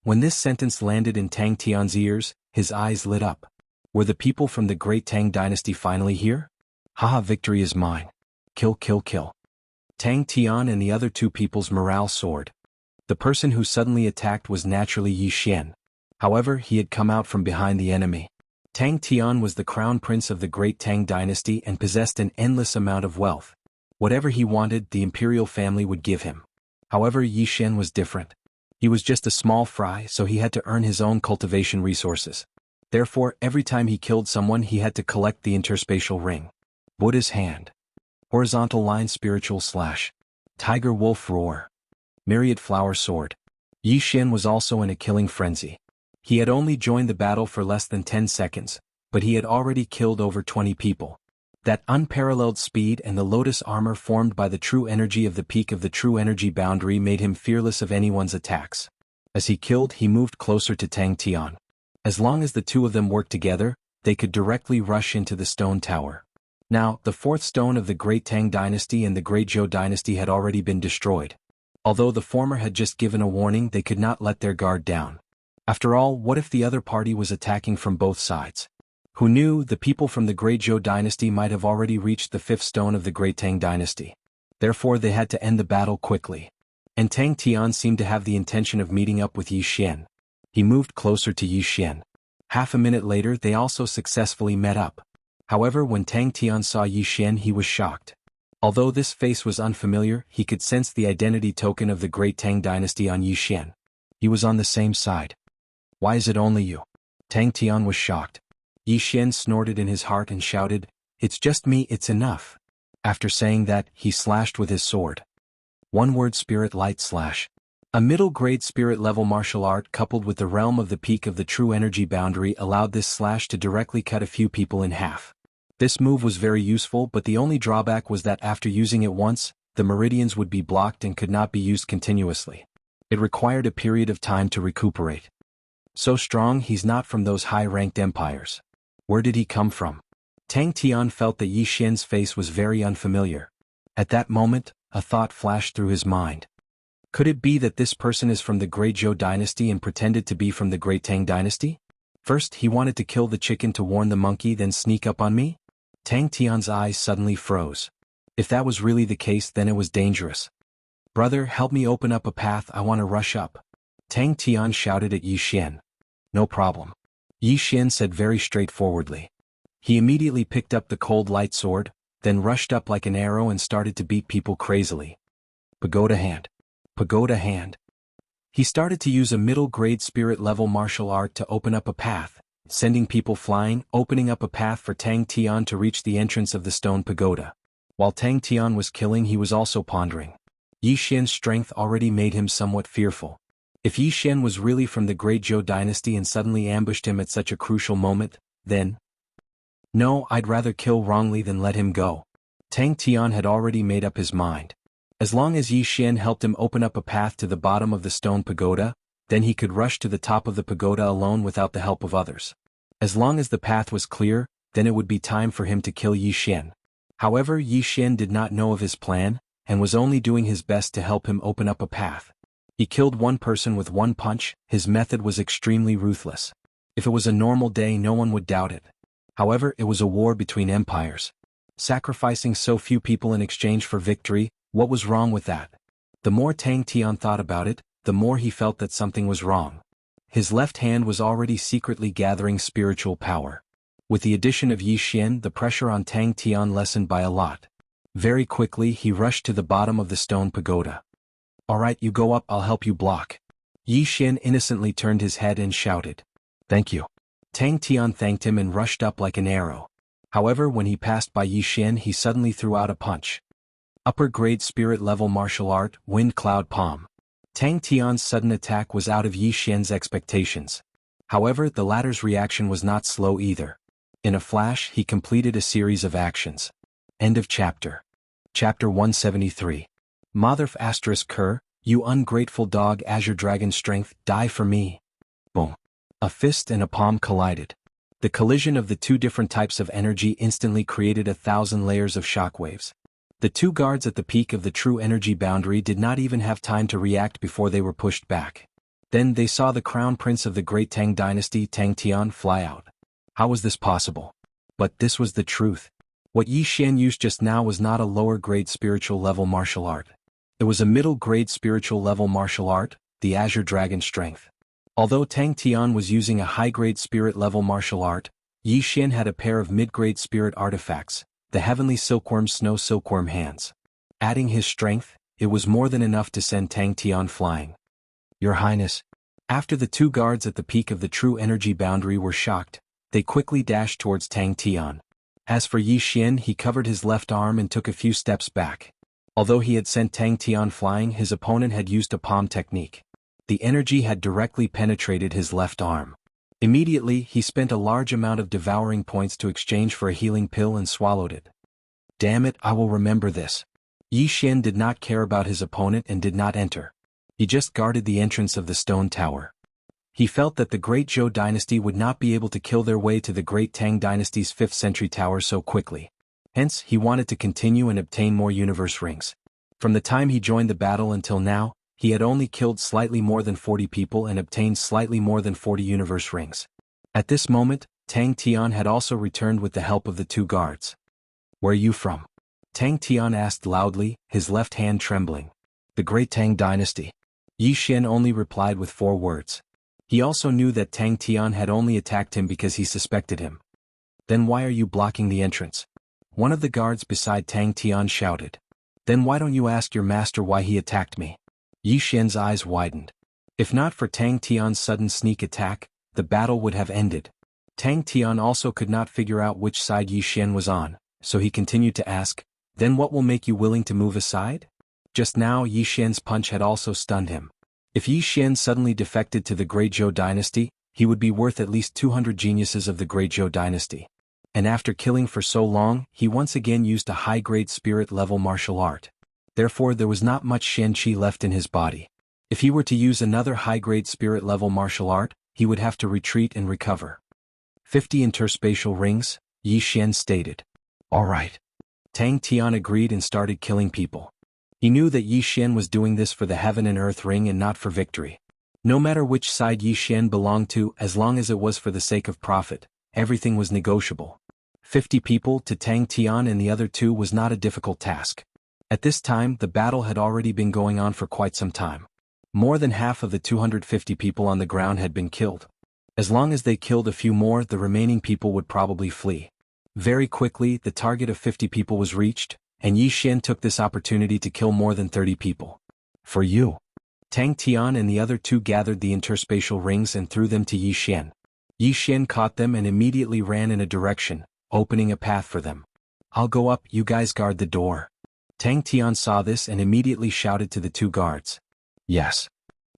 When this sentence landed in Tang Tian's ears, his eyes lit up. Were the people from the great Tang dynasty finally here? Haha, victory is mine. Kill, kill, kill. Tang Tian and the other two people's morale soared. The person who suddenly attacked was naturally Yi Xian. However, he had come out from behind the enemy. Tang Tian was the crown prince of the great Tang dynasty and possessed an endless amount of wealth. Whatever he wanted, the imperial family would give him. However, Yi Xian was different. He was just a small fry, so he had to earn his own cultivation resources. Therefore, every time he killed someone he had to collect the interspatial ring. Buddha's hand. Horizontal line spiritual slash. Tiger wolf roar. Myriad flower sword. Yi Xian was also in a killing frenzy. He had only joined the battle for less than 10 seconds, but he had already killed over 20 people. That unparalleled speed and the lotus armor formed by the true energy of the peak of the true energy boundary made him fearless of anyone's attacks. As he killed, he moved closer to Tang Tian. As long as the two of them worked together, they could directly rush into the stone tower. Now, the fourth stone of the great Tang dynasty and the great Zhou dynasty had already been destroyed. Although the former had just given a warning, they could not let their guard down. After all, what if the other party was attacking from both sides? Who knew, the people from the great Zhou dynasty might have already reached the fifth stone of the great Tang dynasty. Therefore they had to end the battle quickly. And Tang Tian seemed to have the intention of meeting up with Yi Xian. He moved closer to Yi Xian. Half a minute later they also successfully met up. However, when Tang Tian saw Yi Xian he was shocked. Although this face was unfamiliar, he could sense the identity token of the great Tang dynasty on Yi Xian. He was on the same side. Why is it only you? Tang Tian was shocked. Yi Xian snorted in his heart and shouted, "It's just me, it's enough." After saying that, he slashed with his sword. One word, spirit light slash. A middle-grade spirit-level martial art coupled with the realm of the peak of the true energy boundary allowed this slash to directly cut a few people in half. This move was very useful, but the only drawback was that after using it once, the meridians would be blocked and could not be used continuously. It required a period of time to recuperate. So strong, he's not from those high-ranked empires. Where did he come from? Tang Tian felt that Yi Xian's face was very unfamiliar. At that moment, a thought flashed through his mind. Could it be that this person is from the great Zhou dynasty and pretended to be from the great Tang dynasty? First, he wanted to kill the chicken to warn the monkey, then sneak up on me? Tang Tian's eyes suddenly froze. If that was really the case, then it was dangerous. "Brother, help me open up a path, I want to rush up." Tang Tian shouted at Yi Xian. "No problem." Yi Xian said very straightforwardly. He immediately picked up the cold light sword, then rushed up like an arrow and started to beat people crazily. Pagoda hand. Pagoda hand. He started to use a middle-grade spirit-level martial art to open up a path, sending people flying, opening up a path for Tang Tian to reach the entrance of the stone pagoda. While Tang Tian was killing, he was also pondering. Yi Xian's strength already made him somewhat fearful. If Yi Xian was really from the great Zhou dynasty and suddenly ambushed him at such a crucial moment, then... No, I'd rather kill wrongly than let him go. Tang Tian had already made up his mind. As long as Yi Xian helped him open up a path to the bottom of the stone pagoda, then he could rush to the top of the pagoda alone without the help of others. As long as the path was clear, then it would be time for him to kill Yi Xian. However, Yi Xian did not know of his plan, and was only doing his best to help him open up a path. He killed one person with one punch. His method was extremely ruthless. If it was a normal day, no one would doubt it. However, it was a war between empires. Sacrificing so few people in exchange for victory, what was wrong with that? The more Tang Tian thought about it, the more he felt that something was wrong. His left hand was already secretly gathering spiritual power. With the addition of Yi Xian, the pressure on Tang Tian lessened by a lot. Very quickly he rushed to the bottom of the stone pagoda. "Alright, you go up, I'll help you block." Yi Xian innocently turned his head and shouted, "Thank you." Tang Tian thanked him and rushed up like an arrow. However, when he passed by Yi Xian, he suddenly threw out a punch. Upper grade spirit level martial art, Wind Cloud Palm. Tang Tian's sudden attack was out of Yi Xian's expectations. However, the latter's reaction was not slow either. In a flash, he completed a series of actions. End of chapter. Chapter 173. Motherf asterisk Kerr, you ungrateful dog, Azure Dragon Strength, die for me. Boom. A fist and a palm collided. The collision of the two different types of energy instantly created 1,000 layers of shockwaves. The two guards at the peak of the true energy boundary did not even have time to react before they were pushed back. Then they saw the crown prince of the great Tang dynasty, Tang Tian, fly out. How was this possible? But this was the truth. What Yi Xian used just now was not a lower-grade spiritual level martial art. It was a middle-grade spiritual level martial art, the Azure Dragon Strength. Although Tang Tian was using a high-grade spirit level martial art, Yi Xian had a pair of mid-grade spirit artifacts, the Heavenly Silkworm Snow Silkworm Hands. Adding his strength, it was more than enough to send Tang Tian flying. Your Highness. After the two guards at the peak of the true energy boundary were shocked, they quickly dashed towards Tang Tian. As for Yi Xian, he covered his left arm and took a few steps back. Although he had sent Tang Tian flying, his opponent had used a palm technique. The energy had directly penetrated his left arm. Immediately, he spent a large amount of devouring points to exchange for a healing pill and swallowed it. Damn it, I will remember this. Yi Xian did not care about his opponent and did not enter. He just guarded the entrance of the stone tower. He felt that the great Zhou dynasty would not be able to kill their way to the great Tang dynasty's 5th century tower so quickly. Hence, he wanted to continue and obtain more universe rings. From the time he joined the battle until now, he had only killed slightly more than 40 people and obtained slightly more than 40 universe rings. At this moment, Tang Tian had also returned with the help of the two guards. Where are you from? Tang Tian asked loudly, his left hand trembling. The great Tang dynasty. Yi Xian only replied with 4 words. He also knew that Tang Tian had only attacked him because he suspected him. Then why are you blocking the entrance? One of the guards beside Tang Tian shouted. Then why don't you ask your master why he attacked me? Yi Xian's eyes widened. If not for Tang Tian's sudden sneak attack, the battle would have ended. Tang Tian also could not figure out which side Yi Xian was on, so he continued to ask, then what will make you willing to move aside? Just now Yi Xian's punch had also stunned him. If Yi Xian suddenly defected to the Great Zhou dynasty, he would be worth at least 200 geniuses of the Great Zhou dynasty. And after killing for so long, he once again used a high-grade spirit-level martial art. Therefore there was not much Shen Qi left in his body. If he were to use another high-grade spirit-level martial art, he would have to retreat and recover. 50 interspatial rings, Yi Xian stated. Alright. Tang Tian agreed and started killing people. He knew that Yi Xian was doing this for the Heaven and Earth ring and not for victory. No matter which side Yi Xian belonged to, as long as it was for the sake of profit, everything was negotiable. 50 people to Tang Tian and the other 2 was not a difficult task. At this time, the battle had already been going on for quite some time. More than half of the 250 people on the ground had been killed. As long as they killed a few more, the remaining people would probably flee. Very quickly, the target of 50 people was reached, and Yi Xian took this opportunity to kill more than 30 people. For you. Tang Tian and the other 2 gathered the interspatial rings and threw them to Yi Xian. Yi Xian caught them and immediately ran in a direction, opening a path for them. I'll go up, you guys guard the door. Tang Tian saw this and immediately shouted to the 2 guards. Yes.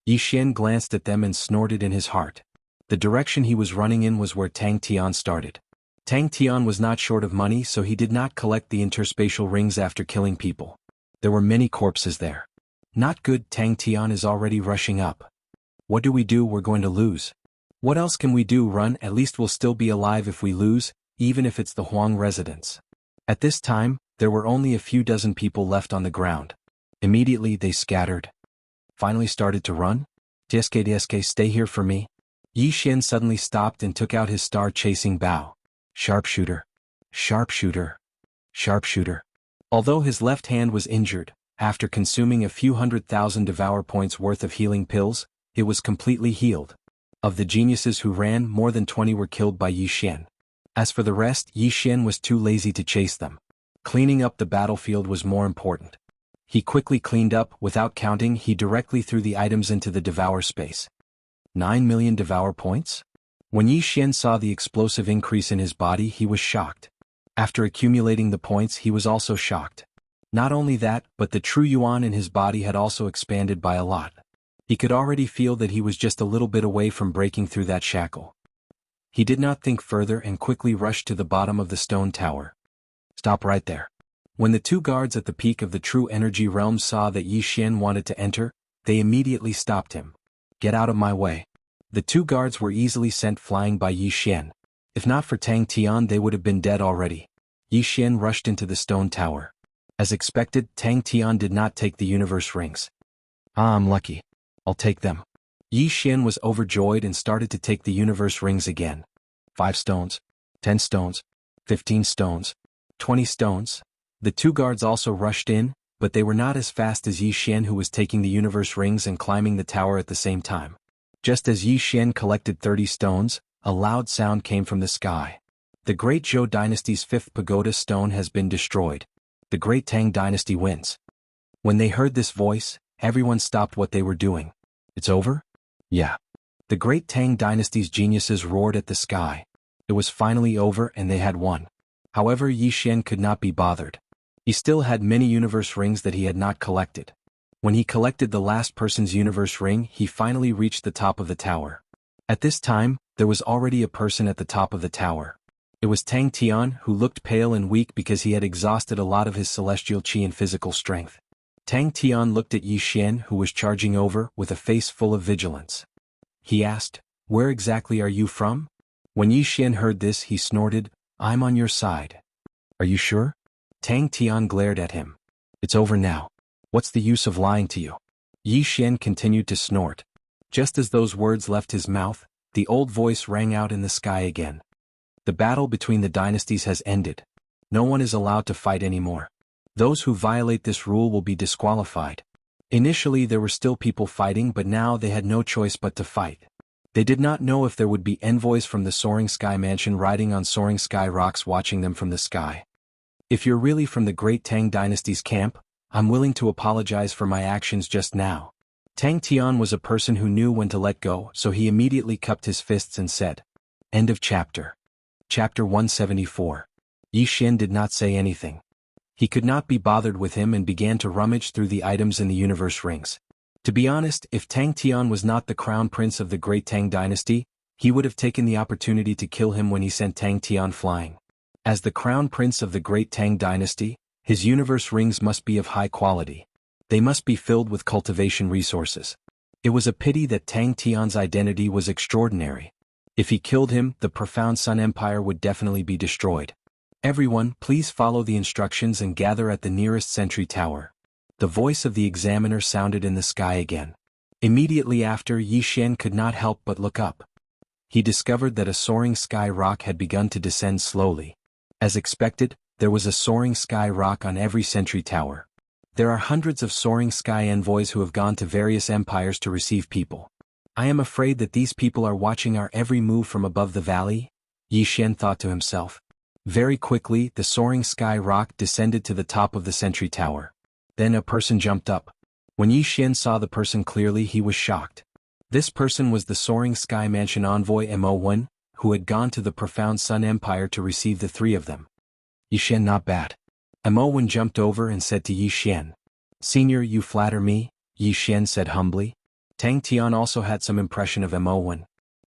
Yi Xian glanced at them and snorted in his heart. The direction he was running in was where Tang Tian started. Tang Tian was not short of money, so he did not collect the interspatial rings after killing people. There were many corpses there. Not good. Tang Tian is already rushing up. What do we do? We're going to lose. What else can we do? Run. At least we'll still be alive if we lose, even if it's the Huang residence. At this time, there were only a few dozen people left on the ground. Immediately they scattered. Finally started to run. DSK, stay here for me. Yi Xian suddenly stopped and took out his star-chasing bow. Sharpshooter. Sharpshooter. Sharpshooter. Although his left hand was injured, after consuming a few 100,000 devour points worth of healing pills, it was completely healed. Of the geniuses who ran, more than 20 were killed by Yi Xian. As for the rest, Yi Xian was too lazy to chase them. Cleaning up the battlefield was more important. He quickly cleaned up. Without counting, he directly threw the items into the devour space. 9 million devour points? When Yi Xian saw the explosive increase in his body, he was shocked. After accumulating the points, he was also shocked. Not only that, but the true yuan in his body had also expanded by a lot. He could already feel that he was just a little bit away from breaking through that shackle. He did not think further and quickly rushed to the bottom of the stone tower. Stop right there. When the two guards at the peak of the true energy realm saw that Yi Xian wanted to enter, they immediately stopped him. Get out of my way. The two guards were easily sent flying by Yi Xian. If not for Tang Tian, they would have been dead already. Yi Xian rushed into the stone tower. As expected, Tang Tian did not take the universe rings. I'm lucky. I'll take them. Yi Xian was overjoyed and started to take the universe rings again. 5 stones. 10 stones. 15 stones. 20 stones. The two guards also rushed in, but they were not as fast as Yi Xian, who was taking the universe rings and climbing the tower at the same time. Just as Yi Xian collected 30 stones, a loud sound came from the sky. The Great Zhou Dynasty's 5th pagoda stone has been destroyed. The Great Tang Dynasty wins. When they heard this voice, everyone stopped what they were doing. It's over? Yeah. The Great Tang Dynasty's geniuses roared at the sky. It was finally over and they had won. However, Yi Xian could not be bothered. He still had many universe rings that he had not collected. When he collected the last person's universe ring, he finally reached the top of the tower. At this time, there was already a person at the top of the tower. It was Tang Tian, who looked pale and weak because he had exhausted a lot of his celestial qi and physical strength. Tang Tian looked at Yi Xian, who was charging over, with a face full of vigilance. He asked, "Where exactly are you from?" When Yi Xian heard this, he snorted, "I'm on your side." "Are you sure?" Tang Tian glared at him. "It's over now. What's the use of lying to you?" Yi Xian continued to snort. Just as those words left his mouth, the old voice rang out in the sky again. "The battle between the dynasties has ended. No one is allowed to fight anymore. Those who violate this rule will be disqualified." Initially there were still people fighting, but now they had no choice but to fight. They did not know if there would be envoys from the Soaring Sky Mansion riding on Soaring Sky rocks watching them from the sky. "If you're really from the Great Tang Dynasty's camp, I'm willing to apologize for my actions just now." Tang Tian was a person who knew when to let go, so he immediately cupped his fists and said, "End of chapter." Chapter 174. Yi Xian did not say anything. He could not be bothered with him and began to rummage through the items in the universe rings. To be honest, if Tang Tian was not the crown prince of the Great Tang Dynasty, he would have taken the opportunity to kill him when he sent Tang Tian flying. As the crown prince of the Great Tang Dynasty, his universe rings must be of high quality. They must be filled with cultivation resources. It was a pity that Tang Tian's identity was extraordinary. If he killed him, the profound Sun Empire would definitely be destroyed. "Everyone, please follow the instructions and gather at the nearest sentry tower." The voice of the examiner sounded in the sky again. Immediately after, Yi Xian could not help but look up. He discovered that a soaring sky rock had begun to descend slowly. As expected, there was a soaring sky rock on every sentry tower. There are hundreds of soaring sky envoys who have gone to various empires to receive people. "I am afraid that these people are watching our every move from above the valley," Yi Xian thought to himself. Very quickly, the soaring sky rock descended to the top of the sentry tower. Then a person jumped up. When Yi Xian saw the person clearly, he was shocked. This person was the Soaring Sky Mansion envoy Mo1, who had gone to the Profound Sun Empire to receive the 3 of them. "Yi Xian, not bad." Mo1 jumped over and said to Yi Xian. "Senior, you flatter me," Yi Xian said humbly. Tang Tian also had some impression of Mo1.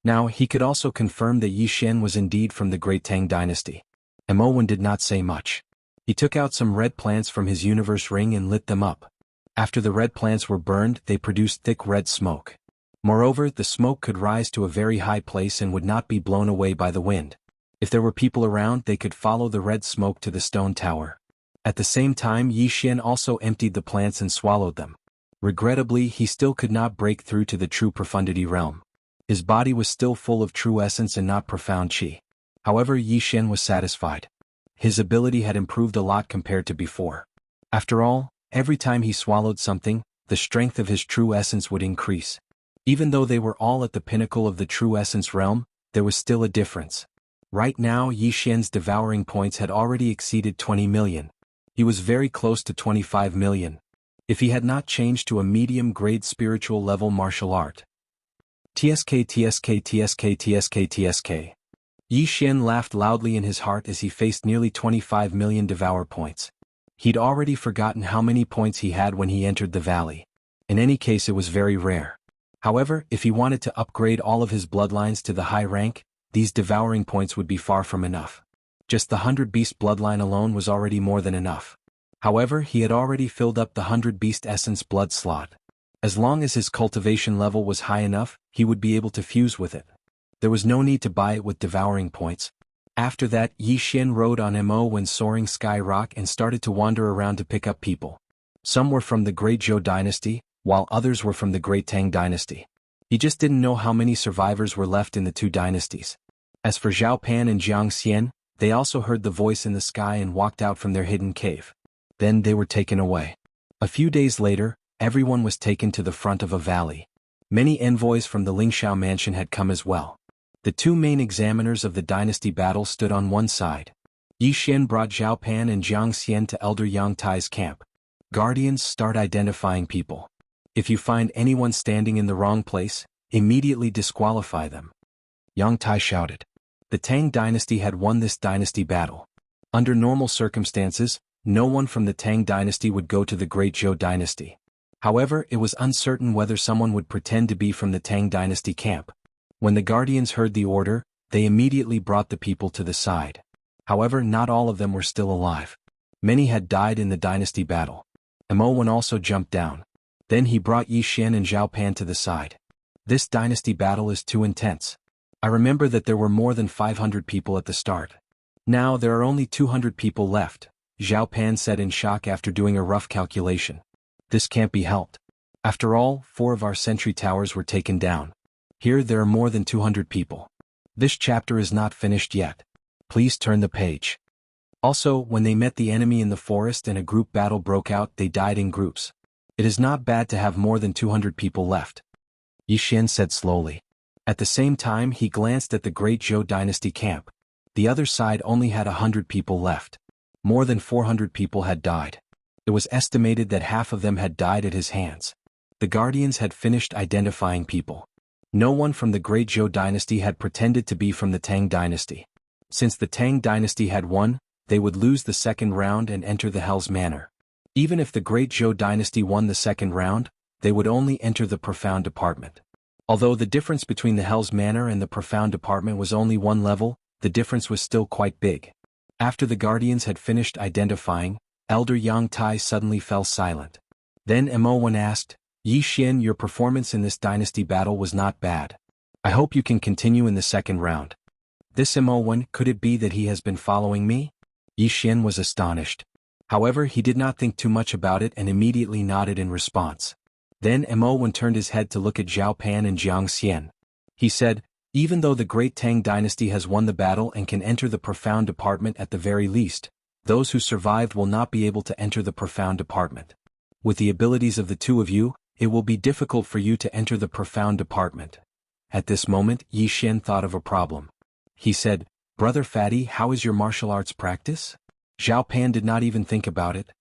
Now he could also confirm that Yi Xian was indeed from the Great Tang Dynasty. Mo1 did not say much. He took out some red plants from his universe ring and lit them up. After the red plants were burned, they produced thick red smoke. Moreover, the smoke could rise to a very high place and would not be blown away by the wind. If there were people around, they could follow the red smoke to the stone tower. At the same time, Yi Xian also emptied the plants and swallowed them. Regrettably, he still could not break through to the true profundity realm. His body was still full of true essence and not profound qi. However, Yi Xian was satisfied. His ability had improved a lot compared to before. After all, every time he swallowed something, the strength of his true essence would increase. Even though they were all at the pinnacle of the true essence realm, there was still a difference. Right now, Yi Xian's devouring points had already exceeded 20 million. He was very close to 25 million. If he had not changed to a medium-grade spiritual level martial art. TSK. Yi Xian laughed loudly in his heart as he faced nearly 25 million devour points. He'd already forgotten how many points he had when he entered the valley. In any case, it was very rare. However, if he wanted to upgrade all of his bloodlines to the high rank, these devouring points would be far from enough. Just the 100 Beast bloodline alone was already more than enough. However, he had already filled up the 100 Beast essence blood slot. As long as his cultivation level was high enough, he would be able to fuse with it. There was no need to buy it with devouring points. After that, Yi Xian rode on Mo1 soaring sky rock and started to wander around to pick up people. Some were from the Great Zhou dynasty, while others were from the Great Tang dynasty. He just didn't know how many survivors were left in the two dynasties. As for Zhao Pan and Jiang Xian, they also heard the voice in the sky and walked out from their hidden cave. Then they were taken away. A few days later, everyone was taken to the front of a valley. Many envoys from the Lingxiao mansion had come as well. The two main examiners of the dynasty battle stood on one side. Yi Xian brought Zhao Pan and Jiang Xian to Elder Yang Tai's camp. Guardians, start identifying people. If you find anyone standing in the wrong place, immediately disqualify them. Yang Tai shouted. The Tang dynasty had won this dynasty battle. Under normal circumstances, no one from the Tang dynasty would go to the Great Zhou dynasty. However, it was uncertain whether someone would pretend to be from the Tang dynasty camp. When the guardians heard the order, they immediately brought the people to the side. However, not all of them were still alive. Many had died in the dynasty battle. Mo1 also jumped down. Then he brought Yi Xian and Zhao Pan to the side. This dynasty battle is too intense. I remember that there were more than 500 people at the start. Now there are only 200 people left, Zhao Pan said in shock after doing a rough calculation. This can't be helped. After all, 4 of our sentry towers were taken down. Here there are more than 200 people. This chapter is not finished yet. Please turn the page. Also, when they met the enemy in the forest and a group battle broke out, they died in groups. It is not bad to have more than 200 people left. Yi Xian said slowly. At the same time, he glanced at the Great Zhou dynasty camp. The other side only had 100 people left. More than 400 people had died. It was estimated that half of them had died at his hands. The guardians had finished identifying people. No one from the Great Zhou dynasty had pretended to be from the Tang dynasty. Since the Tang dynasty had won, they would lose the second round and enter the Hell's Manor. Even if the Great Zhou dynasty won the second round, they would only enter the Profound Department. Although the difference between the Hell's Manor and the Profound Department was only one level, the difference was still quite big. After the guardians had finished identifying, Elder Yang Tai suddenly fell silent. Then Mo1 asked, Yi Xian, your performance in this dynasty battle was not bad. I hope you can continue in the second round. This Mo1, could it be that he has been following me? Yi Xian was astonished. However, he did not think too much about it and immediately nodded in response. Then Mo1 turned his head to look at Zhao Pan and Jiang Xian. He said, even though the Great Tang dynasty has won the battle and can enter the Profound Department at the very least, those who survived will not be able to enter the Profound Department. With the abilities of the two of you, it will be difficult for you to enter the Profound Department. At this moment, Yi Xian thought of a problem. He said, Brother Fatty, how is your martial arts practice? Zhao Pan did not even think about it.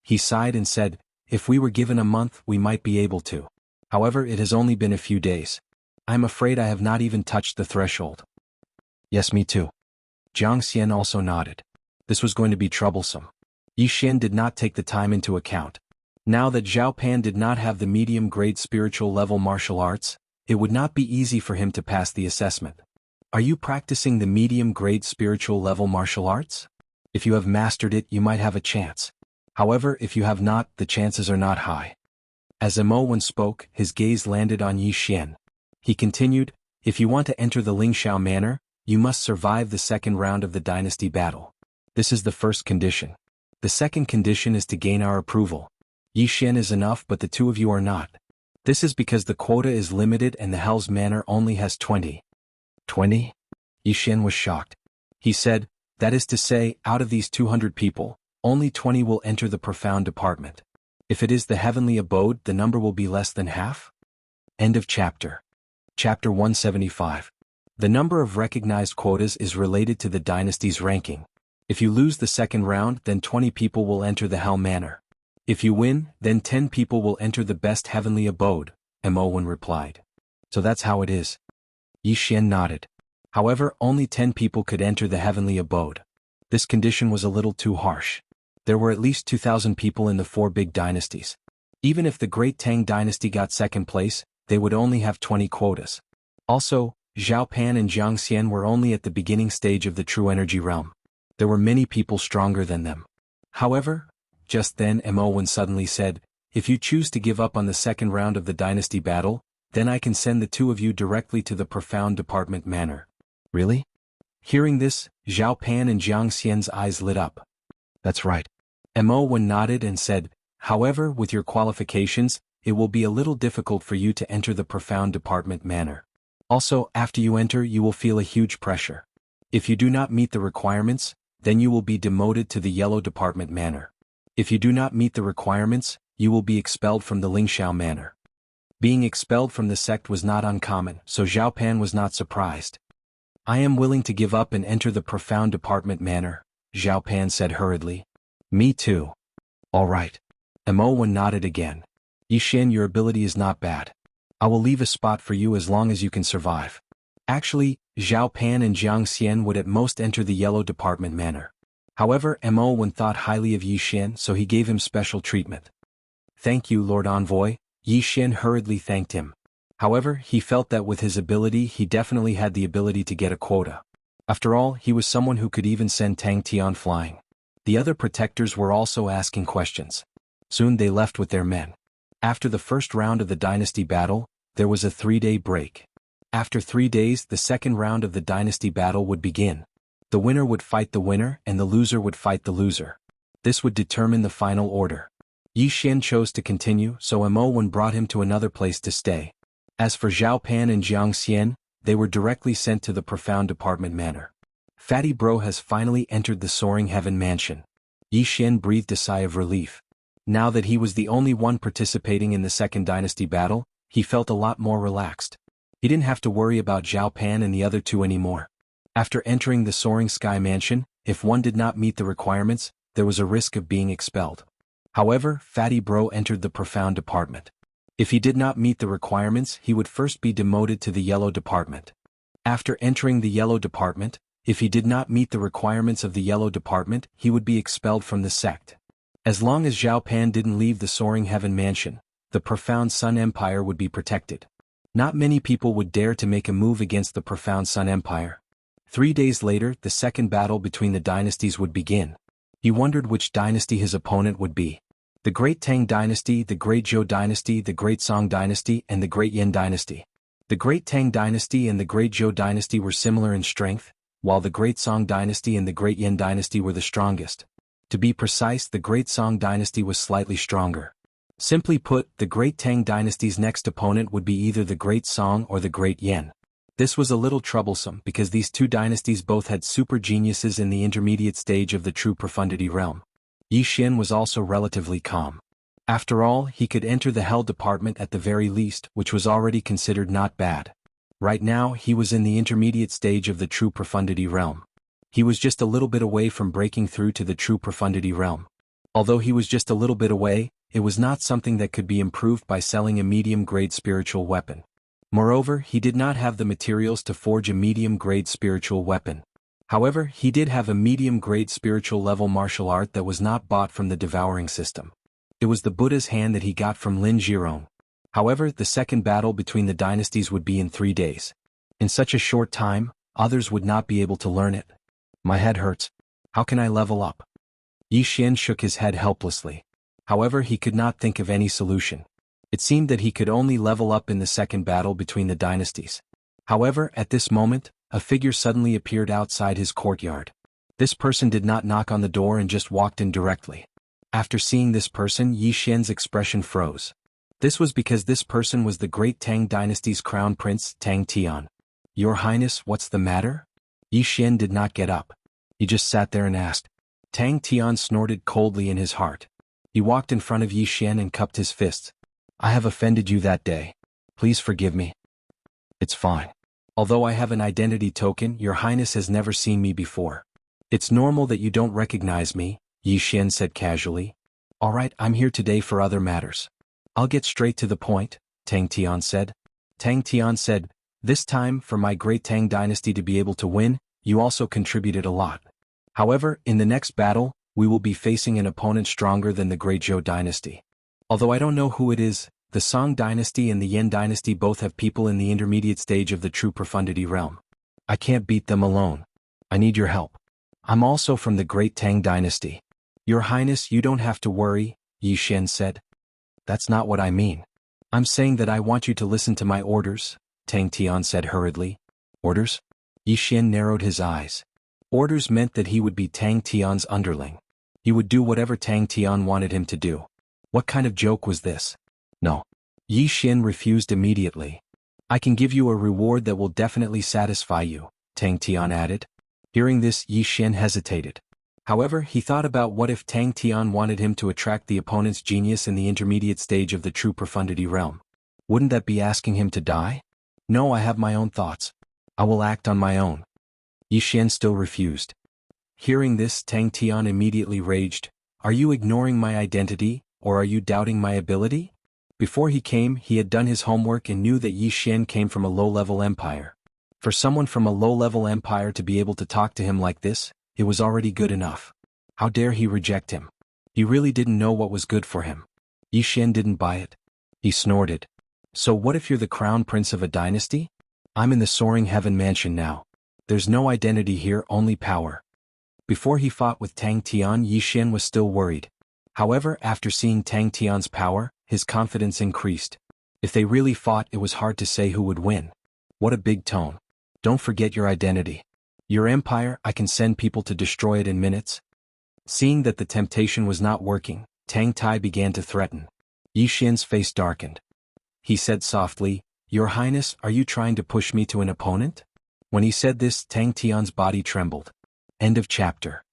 He sighed and said, if we were given a month, we might be able to. However, it has only been a few days. I'm afraid I have not even touched the threshold. Yes, me too. Jiang Xian also nodded. This was going to be troublesome. Yi Xian did not take the time into account. Now that Zhao Pan did not have the medium-grade spiritual level martial arts, it would not be easy for him to pass the assessment. Are you practicing the medium-grade spiritual level martial arts? If you have mastered it, you might have a chance. However, if you have not, the chances are not high. As Mo Wen spoke, his gaze landed on Yi Xian. He continued, if you want to enter the Lingxiao Manor, you must survive the second round of the dynasty battle. This is the first condition. The second condition is to gain our approval. Yi Xian is enough, but the two of you are not. This is because the quota is limited and the Hell's Manor only has 20. 20? Yi Xian was shocked. He said, that is to say, out of these 200 people, only 20 will enter the profound department. If it is the heavenly abode, the number will be less than half? End of chapter. Chapter 175. The number of recognized quotas is related to the dynasty's ranking. If you lose the second round, then 20 people will enter the Hell Manor. If you win, then 10 people will enter the best heavenly abode, Mo Wen replied. So that's how it is. Yi Xian nodded. However, only 10 people could enter the heavenly abode. This condition was a little too harsh. There were at least 2,000 people in the four big dynasties. Even if the Great Tang dynasty got second place, they would only have 20 quotas. Also, Zhao Pan and Jiang Xian were only at the beginning stage of the true energy realm. There were many people stronger than them. However, just then Mo Wen suddenly said, if you choose to give up on the second round of the dynasty battle, then I can send the two of you directly to the profound department manor. Really? Hearing this, Zhao Pan and Jiang Xian's eyes lit up. That's right. Mo Wen nodded and said, however, with your qualifications, it will be a little difficult for you to enter the profound department manor. Also, after you enter, you will feel a huge pressure. If you do not meet the requirements, then you will be demoted to the yellow department manor. If you do not meet the requirements, you will be expelled from the Lingxiao Manor. Being expelled from the sect was not uncommon, so Zhao Pan was not surprised. I am willing to give up and enter the profound department manor, Zhao Pan said hurriedly. Me too. All right. Mo Wen nodded again. Yi Xian, your ability is not bad. I will leave a spot for you as long as you can survive. Actually, Zhao Pan and Jiang Xian would at most enter the yellow department manor. However, Mo Wen thought highly of Yi Xian, so he gave him special treatment. Thank you, Lord Envoy. Yi Xian hurriedly thanked him. However, he felt that with his ability he definitely had the ability to get a quota. After all, he was someone who could even send Tang Tian flying. The other protectors were also asking questions. Soon they left with their men. After the first round of the dynasty battle, there was a 3-day break. After 3 days, the second round of the dynasty battle would begin. The winner would fight the winner and the loser would fight the loser. This would determine the final order. Yi Xian chose to continue, so Mo Wen brought him to another place to stay. As for Zhao Pan and Jiang Xian, they were directly sent to the profound department manor. Fatty Bro has finally entered the soaring heaven mansion. Yi Xian breathed a sigh of relief. Now that he was the only one participating in the second dynasty battle, he felt a lot more relaxed. He didn't have to worry about Zhao Pan and the other two anymore. After entering the soaring sky mansion, if one did not meet the requirements, there was a risk of being expelled. However, Fatty Bro entered the profound department. If he did not meet the requirements, he would first be demoted to the yellow department. After entering the yellow department, if he did not meet the requirements of the yellow department, he would be expelled from the sect. As long as Zhao Pan didn't leave the soaring heaven mansion, the profound Sun Empire would be protected. Not many people would dare to make a move against the profound Sun Empire. 3 days later, the second battle between the dynasties would begin. He wondered which dynasty his opponent would be. The Great Tang Dynasty, the Great Zhou Dynasty, the Great Song Dynasty, and the Great Yin Dynasty. The Great Tang Dynasty and the Great Zhou Dynasty were similar in strength, while the Great Song Dynasty and the Great Yin Dynasty were the strongest. To be precise, the Great Song Dynasty was slightly stronger. Simply put, the Great Tang Dynasty's next opponent would be either the Great Song or the Great Yin. This was a little troublesome because these two dynasties both had super geniuses in the intermediate stage of the true profundity realm. Yi Xian was also relatively calm. After all, he could enter the Hell Department at the very least, which was already considered not bad. Right now, he was in the intermediate stage of the true profundity realm. He was just a little bit away from breaking through to the true profundity realm. Although he was just a little bit away, it was not something that could be improved by selling a medium-grade spiritual weapon. Moreover, he did not have the materials to forge a medium-grade spiritual weapon. However, he did have a medium-grade spiritual level martial art that was not bought from the devouring system. It was the Buddha's hand that he got from Lin Zhirong. However, the second battle between the dynasties would be in 3 days. In such a short time, others would not be able to learn it. My head hurts. How can I level up? Yi Xian shook his head helplessly. However, he could not think of any solution. It seemed that he could only level up in the second battle between the dynasties. However, at this moment, a figure suddenly appeared outside his courtyard. This person did not knock on the door and just walked in directly. After seeing this person, Yi Xian's expression froze. This was because this person was the great Tang dynasty's crown prince, Tang Tian. Your Highness, what's the matter? Yi Xian did not get up. He just sat there and asked. Tang Tian snorted coldly in his heart. He walked in front of Yi Xian and cupped his fists. I have offended you that day. Please forgive me. It's fine. Although I have an identity token, Your Highness has never seen me before. It's normal that you don't recognize me, Yi Xian said casually. Alright, I'm here today for other matters. I'll get straight to the point, Tang Tian said. Tang Tian said, this time, for my great Tang dynasty to be able to win, you also contributed a lot. However, in the next battle, we will be facing an opponent stronger than the great Zhou dynasty. Although I don't know who it is, the Song dynasty and the Yan dynasty both have people in the intermediate stage of the true profundity realm. I can't beat them alone. I need your help. I'm also from the great Tang dynasty. Your Highness, you don't have to worry, Yi Xian said. That's not what I mean. I'm saying that I want you to listen to my orders, Tang Tian said hurriedly. Orders? Yi Xian narrowed his eyes. Orders meant that he would be Tang Tian's underling. He would do whatever Tang Tian wanted him to do. What kind of joke was this? No. Yi Xian refused immediately. I can give you a reward that will definitely satisfy you, Tang Tian added. Hearing this, Yi Xian hesitated. However, he thought about what if Tang Tian wanted him to attract the opponent's genius in the intermediate stage of the true profundity realm. Wouldn't that be asking him to die? No, I have my own thoughts. I will act on my own. Yi Xian still refused. Hearing this, Tang Tian immediately raged. Are you ignoring my identity, or are you doubting my ability? Before he came, he had done his homework and knew that Yi Xian came from a low-level empire. For someone from a low-level empire to be able to talk to him like this, it was already good enough. How dare he reject him? He really didn't know what was good for him. Yi Xian didn't buy it. He snorted. So what if you're the crown prince of a dynasty? I'm in the soaring heaven mansion now. There's no identity here, only power. Before he fought with Tang Tian, Yi Xian was still worried. However, after seeing Tang Tian's power, his confidence increased. If they really fought, it was hard to say who would win. What a big tone. Don't forget your identity. Your empire, I can send people to destroy it in minutes. Seeing that the temptation was not working, Tang Tai began to threaten. Yi Xian's face darkened. He said softly, Your Highness, are you trying to push me to an opponent? When he said this, Tang Tian's body trembled. End of chapter.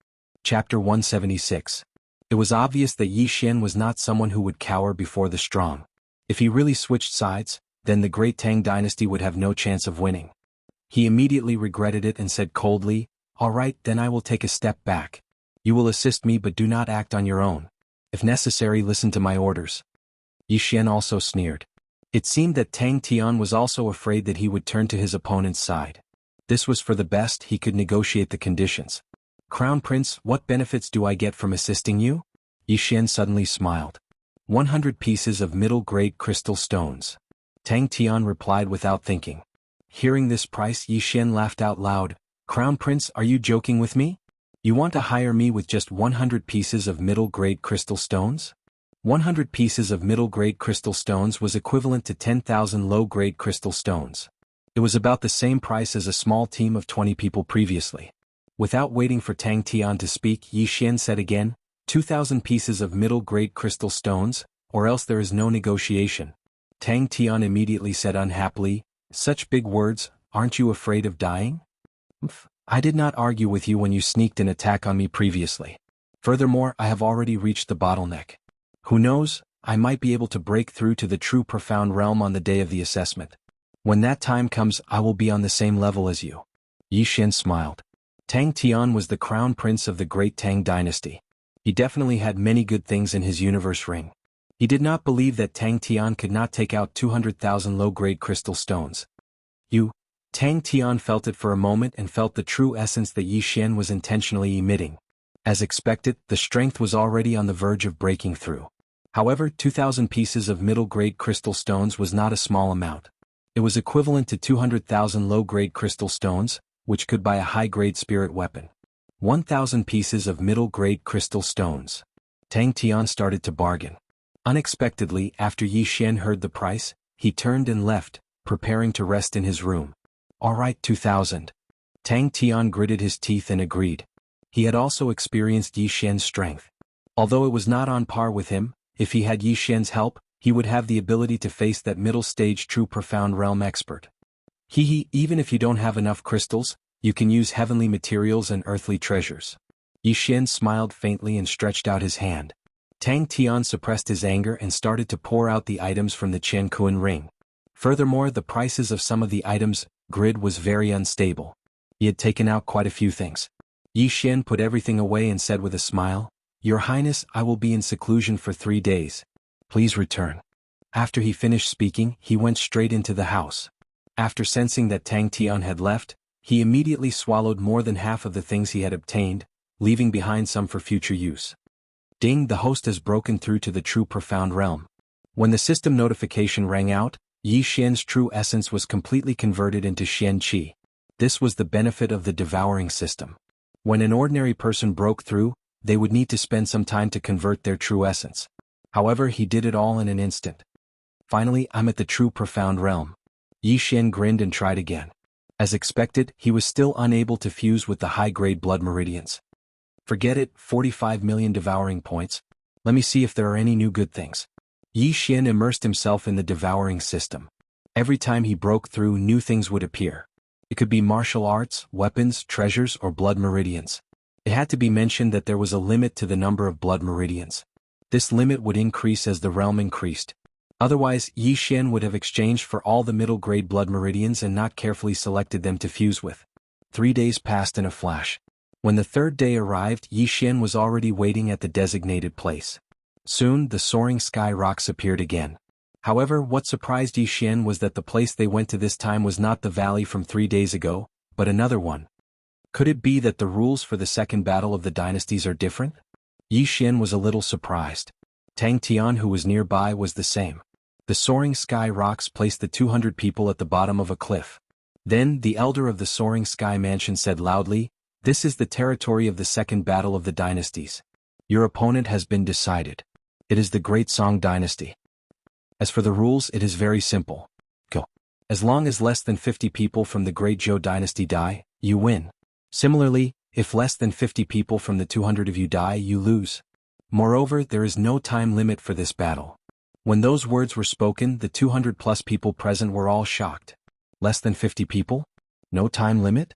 Chapter 176. It was obvious that Yi Xian was not someone who would cower before the strong. If he really switched sides, then the great Tang dynasty would have no chance of winning. He immediately regretted it and said coldly, All right, then I will take a step back. You will assist me but do not act on your own. If necessary, listen to my orders. Yi Xian also sneered. It seemed that Tang Tian was also afraid that he would turn to his opponent's side. This was for the best, he could negotiate the conditions. Crown Prince, what benefits do I get from assisting you? Yi Xian suddenly smiled. 100 pieces of middle-grade crystal stones. Tang Tian replied without thinking. Hearing this price, Yi Xian laughed out loud. Crown Prince, are you joking with me? You want to hire me with just 100 pieces of middle-grade crystal stones? 100 pieces of middle-grade crystal stones was equivalent to 10,000 low-grade crystal stones. It was about the same price as a small team of 20 people previously. Without waiting for Tang Tian to speak, Yi Xian said again, 2,000 pieces of middle-grade crystal stones, or else there is no negotiation. Tang Tian immediately said unhappily, Such big words, aren't you afraid of dying? I did not argue with you when you sneaked an attack on me previously. Furthermore, I have already reached the bottleneck. Who knows, I might be able to break through to the true profound realm on the day of the assessment. When that time comes, I will be on the same level as you. Yi Xian smiled. Tang Tian was the crown prince of the great Tang dynasty. He definitely had many good things in his universe ring. He did not believe that Tang Tian could not take out 200,000 low-grade crystal stones. Tang Tian felt it for a moment and felt the true essence that Yi Xian was intentionally emitting. As expected, the strength was already on the verge of breaking through. However, 2,000 pieces of middle-grade crystal stones was not a small amount. It was equivalent to 200,000 low-grade crystal stones, which could buy a high-grade spirit weapon. 1,000 pieces of middle-grade crystal stones. Tang Tian started to bargain. Unexpectedly, after Yi Xian heard the price, he turned and left, preparing to rest in his room. All right, 2,000. Tang Tian gritted his teeth and agreed. He had also experienced Yi Xian's strength. Although it was not on par with him, if he had Yi Xian's help, he would have the ability to face that middle-stage true profound realm expert. Even if you don't have enough crystals, you can use heavenly materials and earthly treasures. Yi Xian smiled faintly and stretched out his hand. Tang Tian suppressed his anger and started to pour out the items from the Qian Kuan ring. Furthermore, the prices of some of the items' grid was very unstable. He had taken out quite a few things. Yi Xian put everything away and said with a smile, "Your Highness, I will be in seclusion for 3 days. Please return." After he finished speaking, he went straight into the house. After sensing that Tang Tian had left, he immediately swallowed more than half of the things he had obtained, leaving behind some for future use. Ding, the host has broken through to the true profound realm. When the system notification rang out, Yi Xian's true essence was completely converted into Xian Qi. This was the benefit of the devouring system. When an ordinary person broke through, they would need to spend some time to convert their true essence. However, he did it all in an instant. Finally, I'm at the true profound realm. Yi Xian grinned and tried again. As expected, he was still unable to fuse with the high-grade blood meridians. Forget it, 45 million devouring points. Let me see if there are any new good things. Yi Xian immersed himself in the devouring system. Every time he broke through, new things would appear. It could be martial arts, weapons, treasures, or blood meridians. It had to be mentioned that there was a limit to the number of blood meridians. This limit would increase as the realm increased. Otherwise, Yi Xian would have exchanged for all the middle-grade blood meridians and not carefully selected them to fuse with. 3 days passed in a flash. When the 3rd day arrived, Yi Xian was already waiting at the designated place. Soon, the soaring sky rocks appeared again. However, what surprised Yi Xian was that the place they went to this time was not the valley from 3 days ago, but another one. Could it be that the rules for the second battle of the dynasties are different? Yi Xian was a little surprised. Tang Tian, who was nearby, was the same. The soaring sky rocks placed the 200 people at the bottom of a cliff. Then, the elder of the soaring sky mansion said loudly, "This is the territory of the second battle of the dynasties. Your opponent has been decided. It is the Great Song Dynasty. As for the rules, it is very simple. Go. As long as less than 50 people from the Great Zhou Dynasty die, you win. Similarly, if less than 50 people from the 200 of you die, you lose. Moreover, there is no time limit for this battle." When those words were spoken, the 200-plus people present were all shocked. Less than 50 people? No time limit?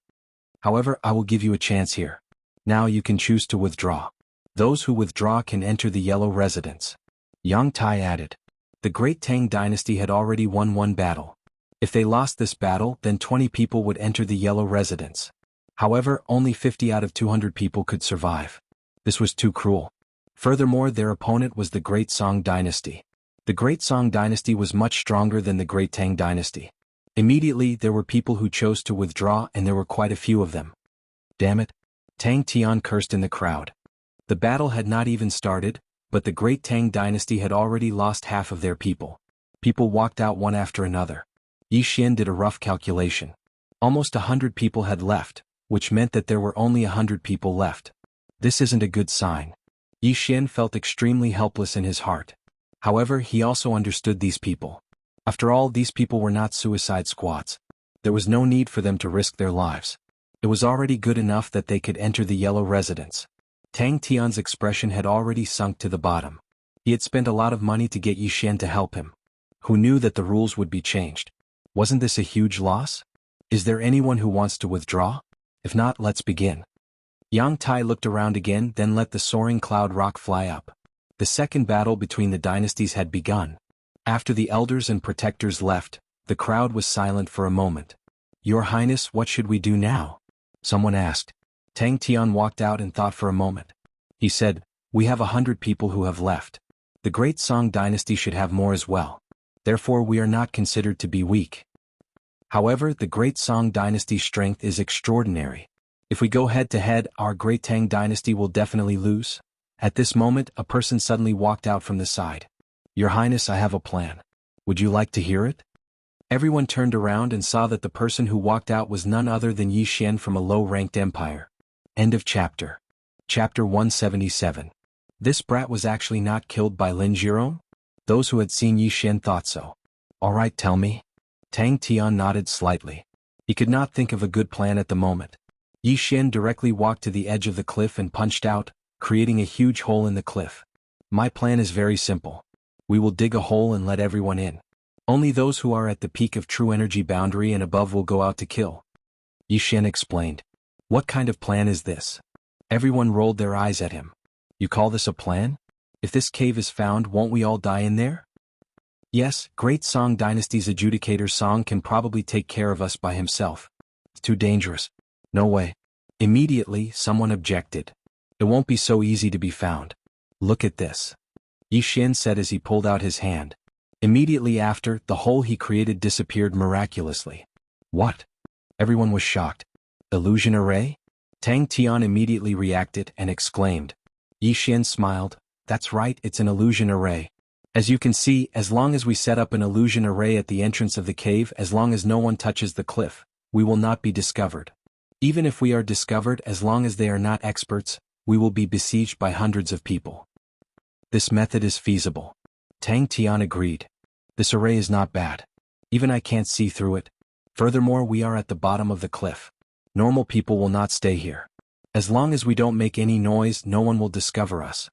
However, I will give you a chance here. Now you can choose to withdraw. Those who withdraw can enter the Yellow Residence. Yang Tai added. The Great Tang Dynasty had already won 1 battle. If they lost this battle, then 20 people would enter the Yellow Residence. However, only 50 out of 200 people could survive. This was too cruel. Furthermore, their opponent was the Great Song Dynasty. The Great Song Dynasty was much stronger than the Great Tang Dynasty. Immediately, there were people who chose to withdraw, and there were quite a few of them. Damn it! Tang Tian cursed in the crowd. The battle had not even started, but the Great Tang Dynasty had already lost half of their people. People walked out one after another. Yi Xian did a rough calculation. Almost 100 people had left, which meant that there were only 100 people left. This isn't a good sign. Yi Xian felt extremely helpless in his heart. However, he also understood these people. After all, these people were not suicide squads. There was no need for them to risk their lives. It was already good enough that they could enter the Yellow Residence. Tang Tian's expression had already sunk to the bottom. He had spent a lot of money to get Yi Xian to help him. Who knew that the rules would be changed? Wasn't this a huge loss? Is there anyone who wants to withdraw? If not, let's begin. Yang Tai looked around again, then let the soaring cloud rock fly up. The second battle between the dynasties had begun. After the elders and protectors left, the crowd was silent for a moment. Your Highness, what should we do now? Someone asked. Tang Tian walked out and thought for a moment. He said, we have 100 people who have left. The Great Song Dynasty should have more as well. Therefore we are not considered to be weak. However, the Great Song Dynasty's strength is extraordinary. If we go head-to-head, our Great Tang Dynasty will definitely lose. At this moment, a person suddenly walked out from the side. "Your Highness, I have a plan. Would you like to hear it?" Everyone turned around and saw that the person who walked out was none other than Yi Xian from a low-ranked empire. End of chapter. Chapter 177. This brat was actually not killed by Lin Jirong? Those who had seen Yi Xian thought so. "Alright, tell me." Tang Tian nodded slightly. He could not think of a good plan at the moment. Yi Xian directly walked to the edge of the cliff and punched out, creating a huge hole in the cliff. "My plan is very simple. We will dig a hole and let everyone in. Only those who are at the peak of true energy boundary and above will go out to kill." Yi Xian explained. "What kind of plan is this?" Everyone rolled their eyes at him. "You call this a plan? If this cave is found, won't we all die in there?" "Yes, Great Song Dynasty's adjudicator Song can probably take care of us by himself. It's too dangerous. No way." Immediately, someone objected. "It won't be so easy to be found. Look at this," Yi Xian said as he pulled out his hand. Immediately after, the hole he created disappeared miraculously. "What?" Everyone was shocked. "Illusion array?" Tang Tian immediately reacted and exclaimed. Yi Xian smiled. "That's right, it's an illusion array. As you can see, as long as we set up an illusion array at the entrance of the cave, as long as no one touches the cliff, we will not be discovered. Even if we are discovered, as long as they are not experts, we will be besieged by hundreds of people. This method is feasible." Tang Tian agreed. "This array is not bad. Even I can't see through it. Furthermore, we are at the bottom of the cliff. Normal people will not stay here. As long as we don't make any noise, no one will discover us."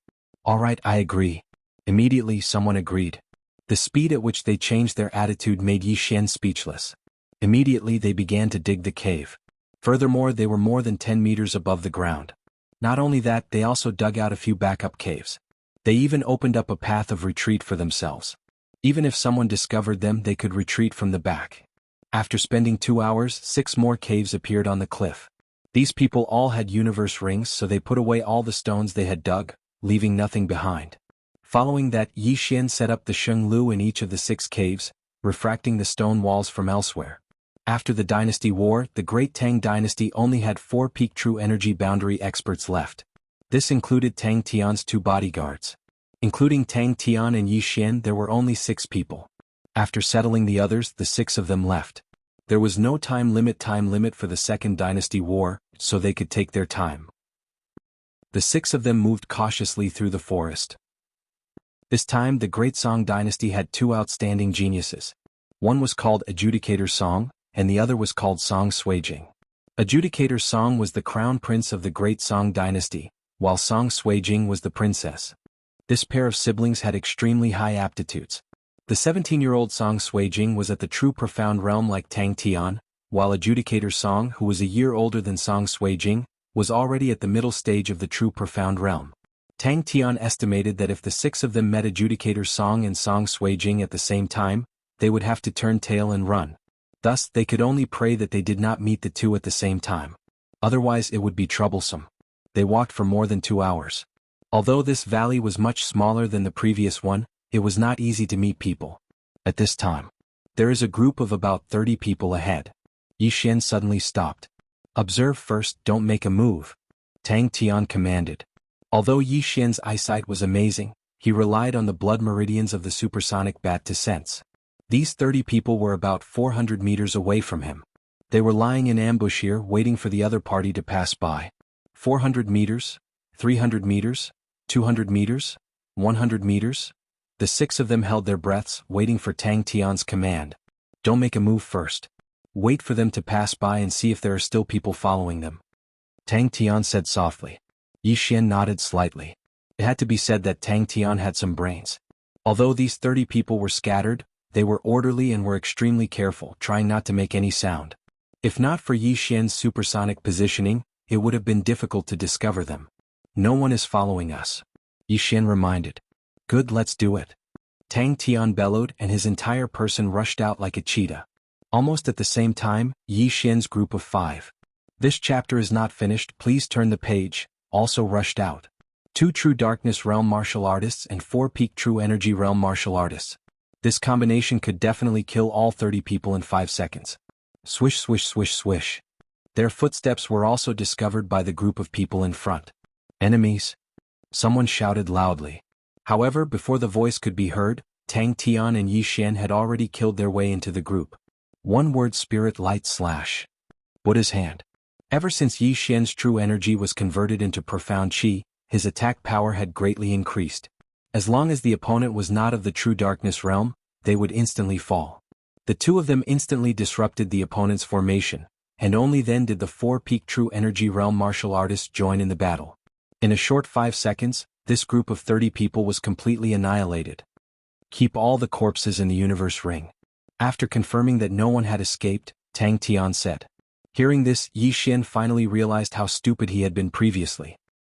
"Alright, I agree." Immediately, someone agreed. The speed at which they changed their attitude made Yi Xian speechless. Immediately, they began to dig the cave. Furthermore, they were more than 10 meters above the ground. Not only that, they also dug out a few backup caves. They even opened up a path of retreat for themselves. Even if someone discovered them, they could retreat from the back. After spending 2 hours, 6 more caves appeared on the cliff. These people all had universe rings, so they put away all the stones they had dug, leaving nothing behind. Following that, Yi Xian set up the Sheng Lu in each of the 6 caves, refracting the stone walls from elsewhere. After the dynasty war, the Great Tang Dynasty only had 4 peak true energy boundary experts left. This included Tang Tian's 2 bodyguards. Including Tang Tian and Yi Xian, there were only 6 people. After settling the others, the 6 of them left. There was no time limit for the Second Dynasty War, so they could take their time. The 6 of them moved cautiously through the forest. This time, the Great Song Dynasty had 2 outstanding geniuses. One was called Adjudicator Song, and the other was called Song Suijing. Adjudicator Song was the crown prince of the Great Song Dynasty, while Song Suijing was the princess. This pair of siblings had extremely high aptitudes. The 17-year-old Song Suijing was at the true profound realm like Tang Tian, while Adjudicator Song, who was a year older than Song Suijing, was already at the middle stage of the true profound realm. Tang Tian estimated that if the 6 of them met Adjudicator Song and Song Suijing at the same time, they would have to turn tail and run. Thus, they could only pray that they did not meet the 2 at the same time. Otherwise, it would be troublesome. They walked for more than 2 hours. Although this valley was much smaller than the previous one, it was not easy to meet people. At this time, there is a group of about 30 people ahead. Yi Xian suddenly stopped. "Observe first, don't make a move," Tang Tian commanded. Although Yi Xian's eyesight was amazing, he relied on the blood meridians of the supersonic bat to sense. These 30 people were about 400 meters away from him. They were lying in ambush here, waiting for the other party to pass by. 400 meters, 300 meters, 200 meters, 100 meters. The 6 of them held their breaths, waiting for Tang Tian's command. "Don't make a move first. Wait for them to pass by and see if there are still people following them," Tang Tian said softly. Yi Xian nodded slightly. It had to be said that Tang Tian had some brains. Although these 30 people were scattered, they were orderly and were extremely careful, trying not to make any sound. If not for Yi Xian's supersonic positioning, it would have been difficult to discover them. "No one is following us," Yi Xian reminded. "Good, let's do it." Tang Tian bellowed and his entire person rushed out like a cheetah. Almost at the same time, Yi Xian's group of 5. "This chapter is not finished, please turn the page," also rushed out. 2 True Darkness Realm martial artists and 4 Peak True Energy Realm martial artists. This combination could definitely kill all 30 people in 5 seconds. Swish swish swish swish. Their footsteps were also discovered by the group of people in front. "Enemies?" Someone shouted loudly. However, before the voice could be heard, Tang Tian and Yi Xian had already killed their way into the group. One word: spirit light slash. Buddha's hand. Ever since Yi Xian's true energy was converted into profound qi, his attack power had greatly increased. As long as the opponent was not of the true darkness realm, they would instantly fall. The two of them instantly disrupted the opponent's formation, and only then did the four-peak true energy realm martial artists join in the battle. In a short 5 seconds, this group of 30 people was completely annihilated. Keep all the corpses in the universe ring. After confirming that no one had escaped, Tang Tian said. Hearing this, Yi Xian finally realized how stupid he had been previously.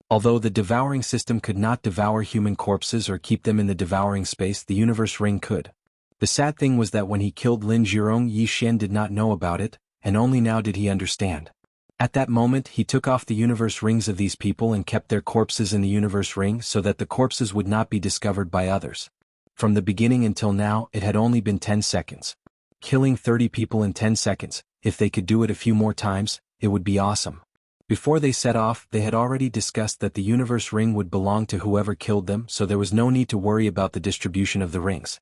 Although the devouring system could not devour human corpses or keep them in the devouring space, the universe ring could. The sad thing was that when he killed Lin Zhirong, Yi Xian did not know about it, and only now did he understand. At that moment, he took off the universe rings of these people and kept their corpses in the universe ring so that the corpses would not be discovered by others. From the beginning until now, it had only been 10 seconds. Killing 30 people in 10 seconds, if they could do it a few more times, it would be awesome. Before they set off, they had already discussed that the universe ring would belong to whoever killed them, so there was no need to worry about the distribution of the rings.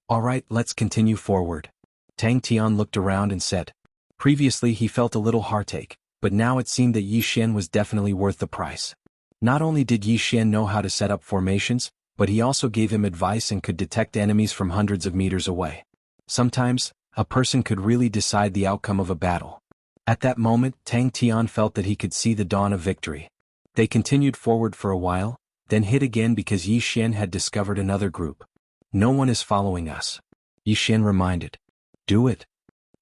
Alright, let's continue forward. Tang Tian looked around and said. Previously he felt a little heartache, but now it seemed that Yi Xian was definitely worth the price. Not only did Yi Xian know how to set up formations, but he also gave him advice and could detect enemies from hundreds of meters away. Sometimes, a person could really decide the outcome of a battle. At that moment, Tang Tian felt that he could see the dawn of victory. They continued forward for a while, then hid again because Yi Xian had discovered another group. No one is following us. Yi Xian reminded. Do it.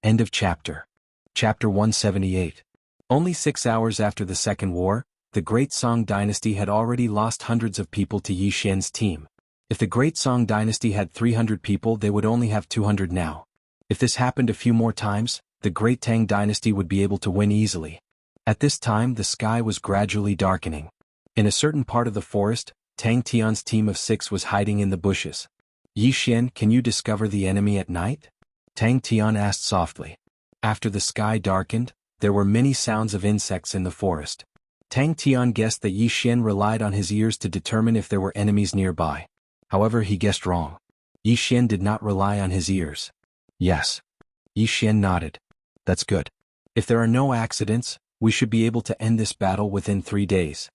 End of chapter. Chapter 178. Only 6 hours after the Second War, the Great Song Dynasty had already lost hundreds of people to Yi Xian's team. If the Great Song Dynasty had 300 people, they would only have 200 now. If this happened a few more times, the Great Tang Dynasty would be able to win easily. At this time, the sky was gradually darkening. In a certain part of the forest, Tang Tian's team of 6 was hiding in the bushes. Yi Xian, can you discover the enemy at night? Tang Tian asked softly. After the sky darkened, there were many sounds of insects in the forest. Tang Tian guessed that Yi Xian relied on his ears to determine if there were enemies nearby. However, he guessed wrong. Yi Xian did not rely on his ears. Yes. Yi Xian nodded. That's good. If there are no accidents, we should be able to end this battle within 3 days.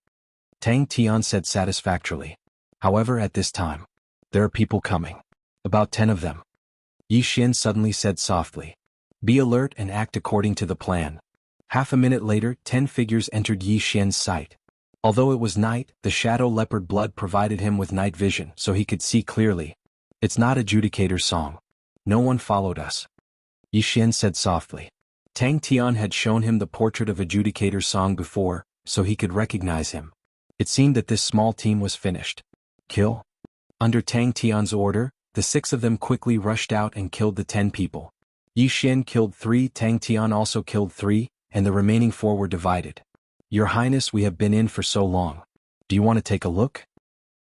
Tang Tian said satisfactorily. However, at this time, there are people coming. About 10 of them. Yi Xian suddenly said softly. Be alert and act according to the plan. Half a minute later, 10 figures entered Yi Xian's sight. Although it was night, the shadow leopard blood provided him with night vision so he could see clearly. It's not Adjudicator's song. No one followed us. Yi Xian said softly. Tang Tian had shown him the portrait of Adjudicator's song before, so he could recognize him. It seemed that this small team was finished. Kill? Under Tang Tian's order, the 6 of them quickly rushed out and killed the 10 people. Yi Xian killed 3, Tang Tian also killed 3, and the remaining 4 were divided. Your Highness, we have been in for so long. Do you want to take a look?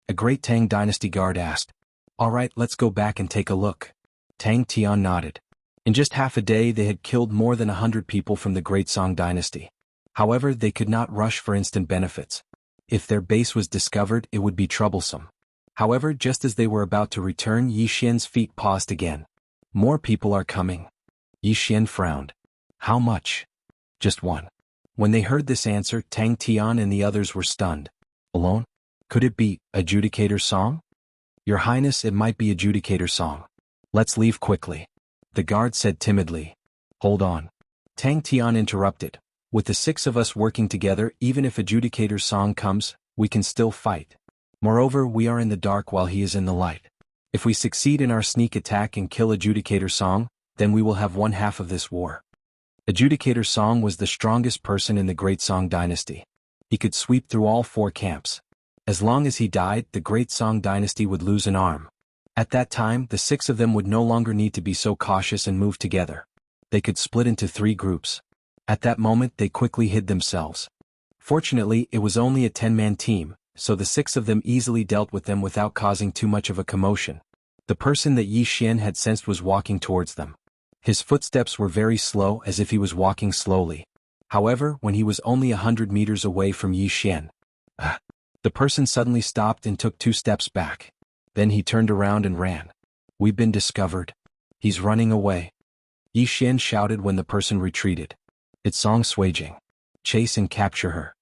A great Tang Dynasty guard asked. Alright, let's go back and take a look. Tang Tian nodded. In just half a day they had killed more than 100 people from the Great Song Dynasty. However, they could not rush for instant benefits. If their base was discovered, it would be troublesome. However, just as they were about to return, Yi Xian's feet paused again. More people are coming. Yi Xian frowned. How much? Just 1. When they heard this answer, Tang Tian and the others were stunned. Alone? Could it be Adjudicator's song? Your Highness, it might be Adjudicator's song. Let's leave quickly. The guard said timidly. Hold on. Tang Tian interrupted. With the 6 of us working together, even if Adjudicator's song comes, we can still fight. Moreover, we are in the dark while he is in the light. If we succeed in our sneak attack and kill Adjudicator's song, then we will have 1/2 of this war. Adjudicator's song was the strongest person in the Great Song Dynasty. He could sweep through all 4 camps. As long as he died, the Great Song Dynasty would lose an arm. At that time, the 6 of them would no longer need to be so cautious and move together. They could split into 3 groups. At that moment, they quickly hid themselves. Fortunately, it was only a 10-man team, so the 6 of them easily dealt with them without causing too much of a commotion. The person that Yi Xian had sensed was walking towards them. His footsteps were very slow, as if he was walking slowly. However, when he was only 100 meters away from Yi Xian, The person suddenly stopped and took 2 steps back. Then he turned around and ran. "We've been discovered. He's running away," Yi Xian shouted when the person retreated. "It's Song Suijing. Chase and capture her,"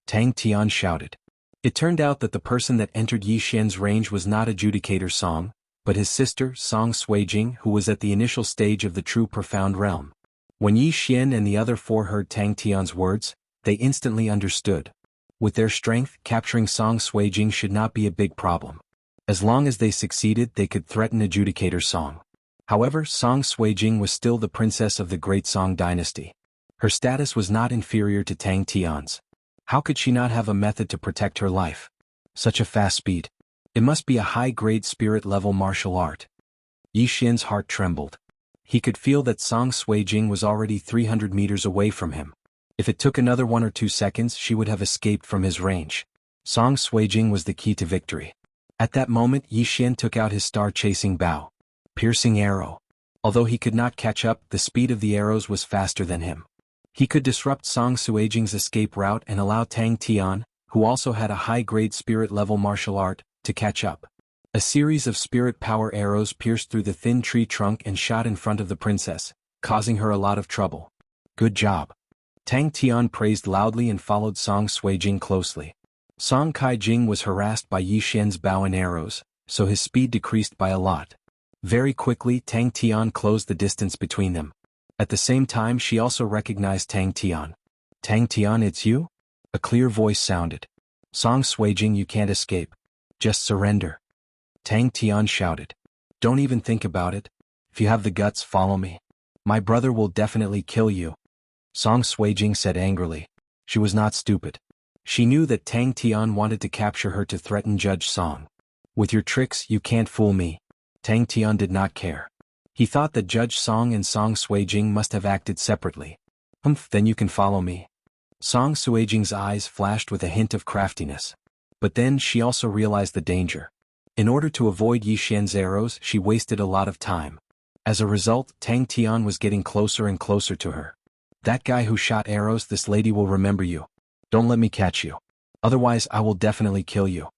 Tang Tian shouted. It turned out that the person that entered Yi Xian's range was not Adjudicator Song, but his sister, Song Suijing, who was at the initial stage of the true profound realm. When Yi Xian and the other 4 heard Tang Tian's words, they instantly understood. With their strength, capturing Song Suijing should not be a big problem. As long as they succeeded, they could threaten Adjudicator Song. However, Song Suijing was still the princess of the Great Song dynasty. Her status was not inferior to Tang Tian's. How could she not have a method to protect her life? Such a fast speed. It must be a high-grade spirit-level martial art. Yi Xian's heart trembled. He could feel that Song Suijing was already 300 meters away from him. If it took another 1 or 2 seconds, she would have escaped from his range. Song Suijing was the key to victory. At that moment, Yi Xian took out his star-chasing bow. Piercing arrow. Although he could not catch up, the speed of the arrows was faster than him. He could disrupt Song Suijing's escape route and allow Tang Tian, who also had a high-grade spirit-level martial art, to catch up. A series of spirit power arrows pierced through the thin tree trunk and shot in front of the princess, causing her a lot of trouble. "Good job." Tang Tian praised loudly and followed Song Suijing closely. Song Kaijing was harassed by Yi Xian's bow and arrows, so his speed decreased by a lot. Very quickly, Tang Tian closed the distance between them. At the same time, she also recognized Tang Tian. "Tang Tian, it's you?" A clear voice sounded. "Song Suijing, you can't escape. Just surrender," Tang Tian shouted. "Don't even think about it. If you have the guts, follow me. My brother will definitely kill you," Song Suijing said angrily. She was not stupid. She knew that Tang Tian wanted to capture her to threaten Judge Song. "With your tricks, you can't fool me." Tang Tian did not care. He thought that Judge Song and Song Suijing must have acted separately. Then you can follow me." Song Suijing's eyes flashed with a hint of craftiness. But then she also realized the danger. In order to avoid Yi Xian's arrows, she wasted a lot of time. As a result, Tang Tian was getting closer and closer to her. "That guy who shot arrows, this lady will remember you. Don't let me catch you. Otherwise I will definitely kill you."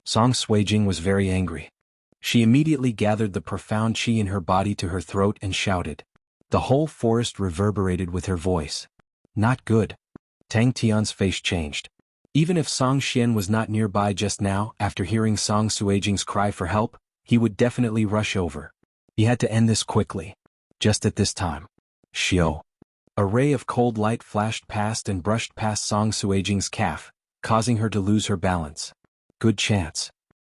Song Suijing was very angry. She immediately gathered the profound qi in her body to her throat and shouted. The whole forest reverberated with her voice. "Not good." Tang Tian's face changed. Even if Song Xian was not nearby just now, after hearing Song Suijing's cry for help, he would definitely rush over. He had to end this quickly. Just at this time. Xiao. A ray of cold light flashed past and brushed past Song Suijing's calf, causing her to lose her balance. Good chance.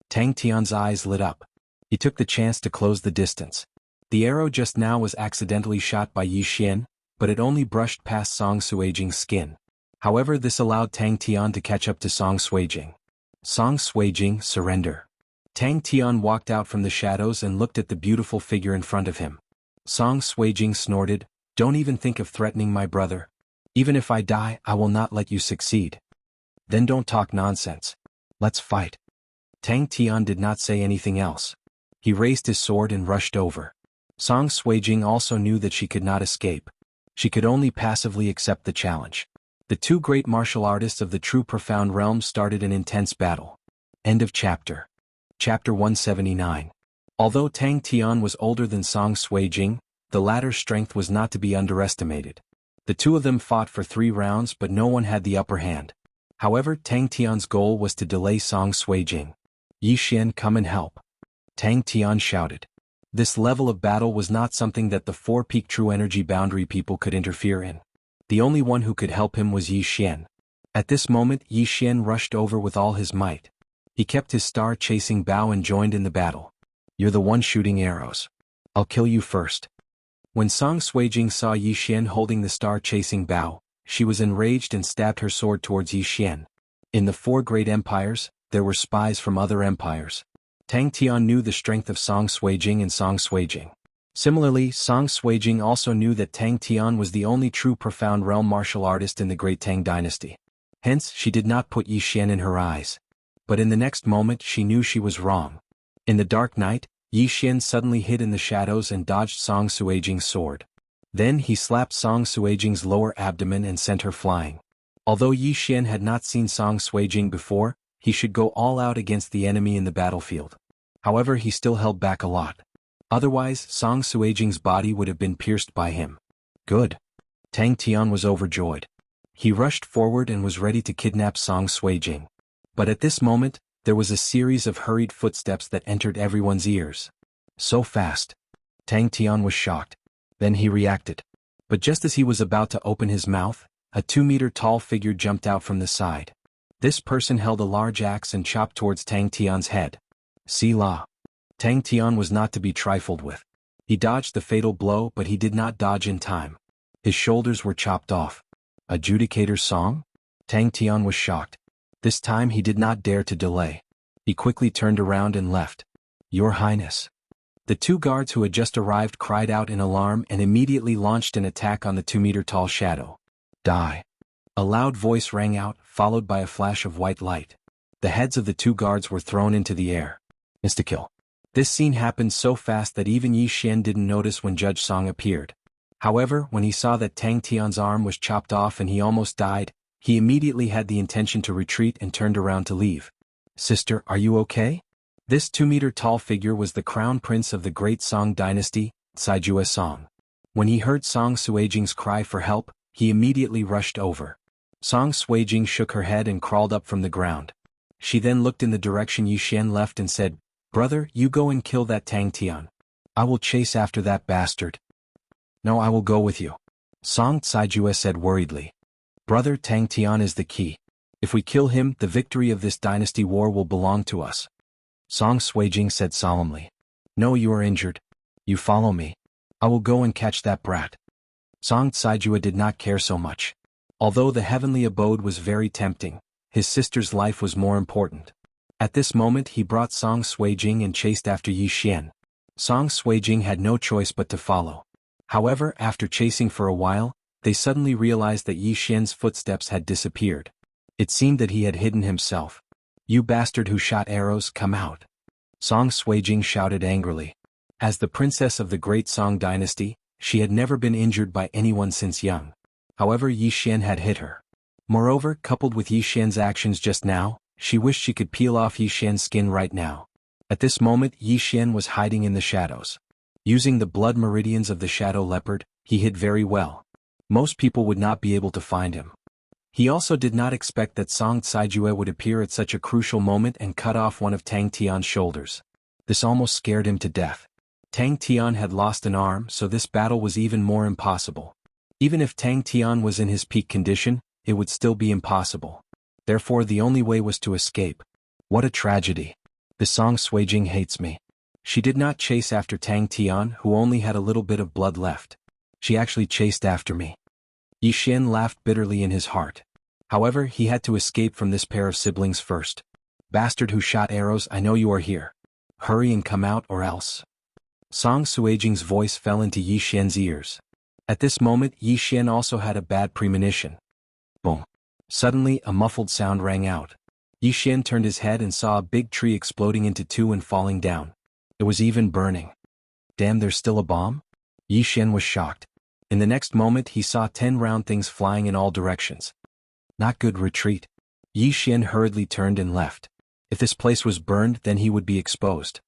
Tang Tian's eyes lit up. He took the chance to close the distance. The arrow just now was accidentally shot by Yi Xian, but it only brushed past Song Suijing's skin. However, this allowed Tang Tian to catch up to Song Suijing. "Song Suijing, surrender." Tang Tian walked out from the shadows and looked at the beautiful figure in front of him. Song Suijing snorted, "Don't even think of threatening my brother. Even if I die, I will not let you succeed." "Then don't talk nonsense. Let's fight." Tang Tian did not say anything else. He raised his sword and rushed over. Song Suijing also knew that she could not escape. She could only passively accept the challenge. The 2 great martial artists of the true profound realm started an intense battle. End of chapter. Chapter 179. Although Tang Tian was older than Song Suijing, the latter's strength was not to be underestimated. The 2 of them fought for 3 rounds, but no one had the upper hand. However, Tang Tian's goal was to delay Song Suijing. "Yi Xian, come and help," Tang Tian shouted. This level of battle was not something that the 4-peak true energy boundary people could interfere in. The only one who could help him was Yi Xian. At this moment, Yi Xian rushed over with all his might. He kept his star-chasing bow and joined in the battle. "You're the one shooting arrows. I'll kill you first." When Song Suijing saw Yi Xian holding the star-chasing bow, she was enraged and stabbed her sword towards Yi Xian. In the 4 great empires, there were spies from other empires. Tang Tian knew the strength of Song Suijing and Song Suijing. Similarly, Song Suijing also knew that Tang Tian was the only true profound realm martial artist in the Great Tang dynasty. Hence, she did not put Yi Xian in her eyes. But in the next moment she knew she was wrong. In the dark night, Yi Xian suddenly hid in the shadows and dodged Song Suijing's sword. Then he slapped Song Suijing's lower abdomen and sent her flying. Although Yi Xian had not seen Song Suijing before, He should go all out against the enemy in the battlefield. However, he still held back a lot. Otherwise, Song Suijing's body would have been pierced by him. Good. Tang Tian was overjoyed. He rushed forward and was ready to kidnap Song Suijing. But at this moment, there was a series of hurried footsteps that entered everyone's ears. So fast. Tang Tian was shocked. Then he reacted. But just as he was about to open his mouth, a 2-meter-tall figure jumped out from the side. This person held a large axe and chopped towards Tang Tian's head. See la. Tang Tian was not to be trifled with. He dodged the fatal blow, but he did not dodge in time. His shoulders were chopped off. Adjudicator's song? Tang Tian was shocked. This time he did not dare to delay. He quickly turned around and left. Your Highness. The 2 guards who had just arrived cried out in alarm and immediately launched an attack on the 2-meter-tall shadow. Die. A loud voice rang out, followed by a flash of white light. The heads of the 2 guards were thrown into the air. Insta-kill. This scene happened so fast that even Yi Xian didn't notice when Judge Song appeared. However, when he saw that Tang Tian's arm was chopped off and he almost died, he immediately had the intention to retreat and turned around to leave. Sister, are you okay? This 2-meter-tall figure was the crown prince of the great Song dynasty, Caijue Song. When he heard Song Suijing's cry for help, he immediately rushed over. Song Suijing shook her head and crawled up from the ground. She then looked in the direction Yi Xian left and said, Brother, you go and kill that Tang Tian. I will chase after that bastard. No, I will go with you. Song Caijue said worriedly. Brother, Tang Tian is the key. If we kill him, the victory of this dynasty war will belong to us. Song Suijing said solemnly. No, you are injured. You follow me. I will go and catch that brat. Song Caijue did not care so much. Although the heavenly abode was very tempting, his sister's life was more important. At this moment he brought Song Suijing and chased after Yi Xian. Song Suijing had no choice but to follow. However, after chasing for a while, they suddenly realized that Yi Xian's footsteps had disappeared. It seemed that he had hidden himself. You bastard who shot arrows, come out. Song Suijing shouted angrily. As the princess of the great Song dynasty, she had never been injured by anyone since young. However, Yi Xian had hit her. Moreover, coupled with Yi Xian's actions just now, she wished she could peel off Yi Xian's skin right now. At this moment, Yi Xian was hiding in the shadows. Using the blood meridians of the shadow leopard, he hid very well. Most people would not be able to find him. He also did not expect that Song Caijue would appear at such a crucial moment and cut off one of Tang Tian's shoulders. This almost scared him to death. Tang Tian had lost an arm, so this battle was even more impossible. Even if Tang Tian was in his peak condition, it would still be impossible. Therefore the only way was to escape. What a tragedy. The Song Suijing hates me. She did not chase after Tang Tian, who only had a little bit of blood left. She actually chased after me. Yi Xian laughed bitterly in his heart. However, he had to escape from this pair of siblings first. Bastard who shot arrows, I know you are here. Hurry and come out or else. Song Suijing's voice fell into Yi Xian's ears. At this moment, Yi Xian also had a bad premonition. Boom. Suddenly, a muffled sound rang out. Yi Xian turned his head and saw a big tree exploding into 2 and falling down. It was even burning. Damn, there's still a bomb? Yi Xian was shocked. In the next moment he saw 10 round things flying in all directions. Not good, retreat. Yi Xian hurriedly turned and left. If this place was burned, then he would be exposed.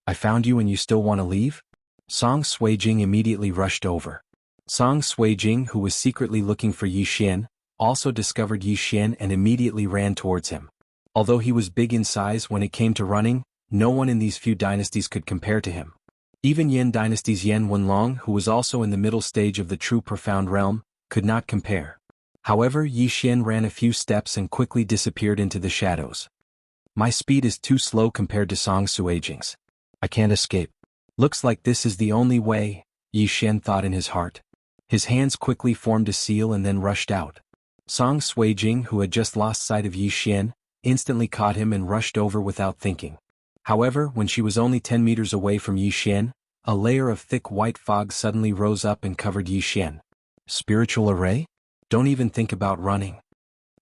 I found you and you still want to leave? Song Suijing immediately rushed over. Song Suijing, who was secretly looking for Yi Xian, also discovered Yi Xian and immediately ran towards him. Although he was big in size when it came to running, no one in these few dynasties could compare to him. Even Yan dynasty's Yan Wenlong, who was also in the middle stage of the true profound realm, could not compare. However, Yi Xian ran a few steps and quickly disappeared into the shadows. My speed is too slow compared to Song Suijing's. I can't escape. Looks like this is the only way, Yi Xian thought in his heart. His hands quickly formed a seal and then rushed out. Song Suijing, who had just lost sight of Yi Xian, instantly caught him and rushed over without thinking. However, when she was only 10 meters away from Yi Xian, a layer of thick white fog suddenly rose up and covered Yi Xian. Spiritual array? Don't even think about running.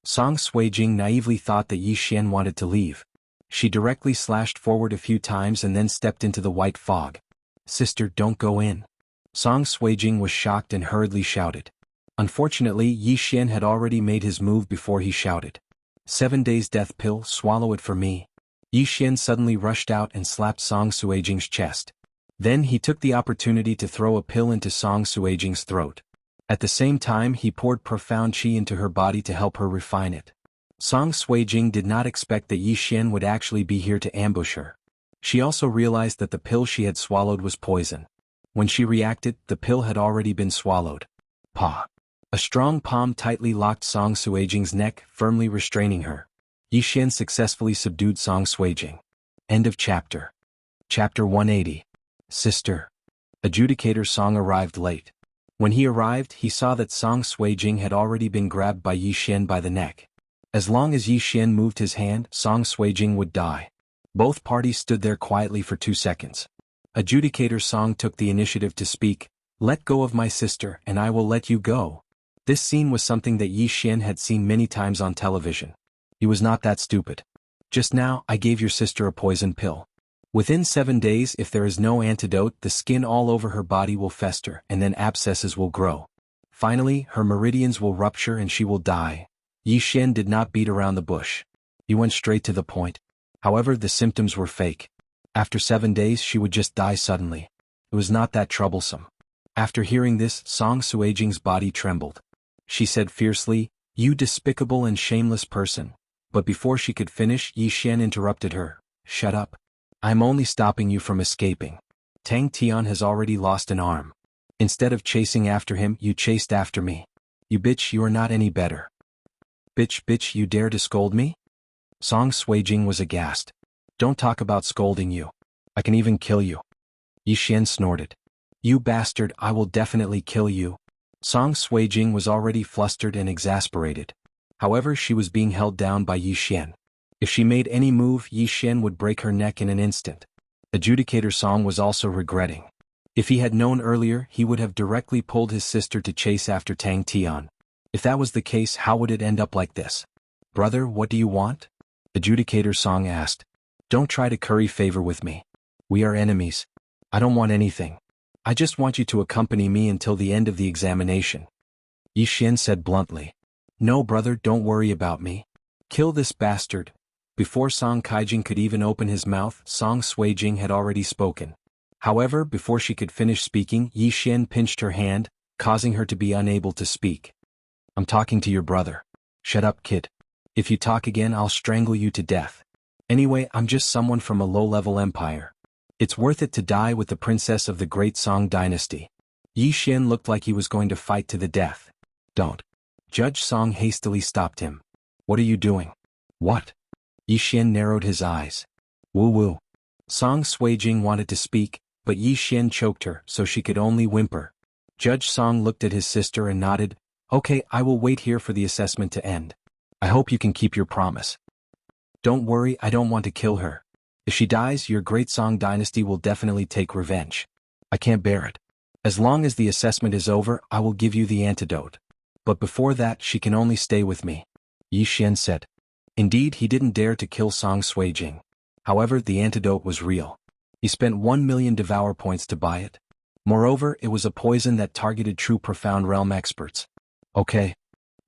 Song Suijing naively thought that Yi Xian wanted to leave. She directly slashed forward a few times and then stepped into the white fog. Sister, don't go in. Song Suijing was shocked and hurriedly shouted. Unfortunately, Yi Xian had already made his move before he shouted. 7 days death pill, swallow it for me. Yi Xian suddenly rushed out and slapped Song Suijing's chest. Then he took the opportunity to throw a pill into Song Suijing's throat. At the same time he poured profound qi into her body to help her refine it. Song Suijing did not expect that Yi Xian would actually be here to ambush her. She also realized that the pill she had swallowed was poison. When she reacted, the pill had already been swallowed. Pa. A strong palm tightly locked Song Suijing's neck, firmly restraining her. Yi Xian successfully subdued Song Suijing. End of chapter. Chapter 180. Sister. Adjudicator Song arrived late. When he arrived, he saw that Song Suijing had already been grabbed by Yi Xian by the neck. As long as Yi Xian moved his hand, Song Suijing would die. Both parties stood there quietly for 2 seconds. Adjudicator Song took the initiative to speak. Let go of my sister and I will let you go. This scene was something that Yi Xian had seen many times on television. He was not that stupid. Just now, I gave your sister a poison pill. Within 7 days, if there is no antidote, the skin all over her body will fester and then abscesses will grow. Finally, her meridians will rupture and she will die. Yi Xian did not beat around the bush. He went straight to the point. However, the symptoms were fake. After 7 days, she would just die suddenly. It was not that troublesome. After hearing this, Song Suijing's body trembled. She said fiercely, "You despicable and shameless person." But before she could finish, Yi Xian interrupted her. "Shut up. I'm only stopping you from escaping. Tang Tian has already lost an arm. Instead of chasing after him, you chased after me. You bitch, you are not any better." Bitch, you dare to scold me?" Song Suijing was aghast. "Don't talk about scolding you. I can even kill you." Yi Xian snorted. "You bastard, I will definitely kill you." Song Suijing was already flustered and exasperated. However, she was being held down by Yi Xian. If she made any move, Yi Xian would break her neck in an instant. Adjudicator Song was also regretting. If he had known earlier, he would have directly pulled his sister to chase after Tang Tian. If that was the case, how would it end up like this? "Brother, what do you want?" Adjudicator Song asked. "Don't try to curry favor with me. We are enemies. I don't want anything. I just want you to accompany me until the end of the examination." Yi Xian said bluntly. "No, brother, don't worry about me. Kill this bastard." Before Song Kaijing could even open his mouth, Song Suijing had already spoken. However, before she could finish speaking, Yi Xian pinched her hand, causing her to be unable to speak. "I'm talking to your brother. Shut up, kid. If you talk again, I'll strangle you to death. Anyway, I'm just someone from a low-level empire. It's worth it to die with the princess of the great Song dynasty." Yi Xian looked like he was going to fight to the death. "Don't." Judge Song hastily stopped him. "What are you doing?" "What?" Yi Xian narrowed his eyes. "Woo-woo." Song Suijing wanted to speak, but Yi Xian choked her so she could only whimper. Judge Song looked at his sister and nodded. "Okay, I will wait here for the assessment to end. I hope you can keep your promise." "Don't worry, I don't want to kill her. If she dies, your great Song dynasty will definitely take revenge. I can't bear it. As long as the assessment is over, I will give you the antidote. But before that, she can only stay with me," Yi Xian said. Indeed, he didn't dare to kill Song Suijing. However, the antidote was real. He spent 1 million devour points to buy it. Moreover, it was a poison that targeted true profound realm experts. "Okay."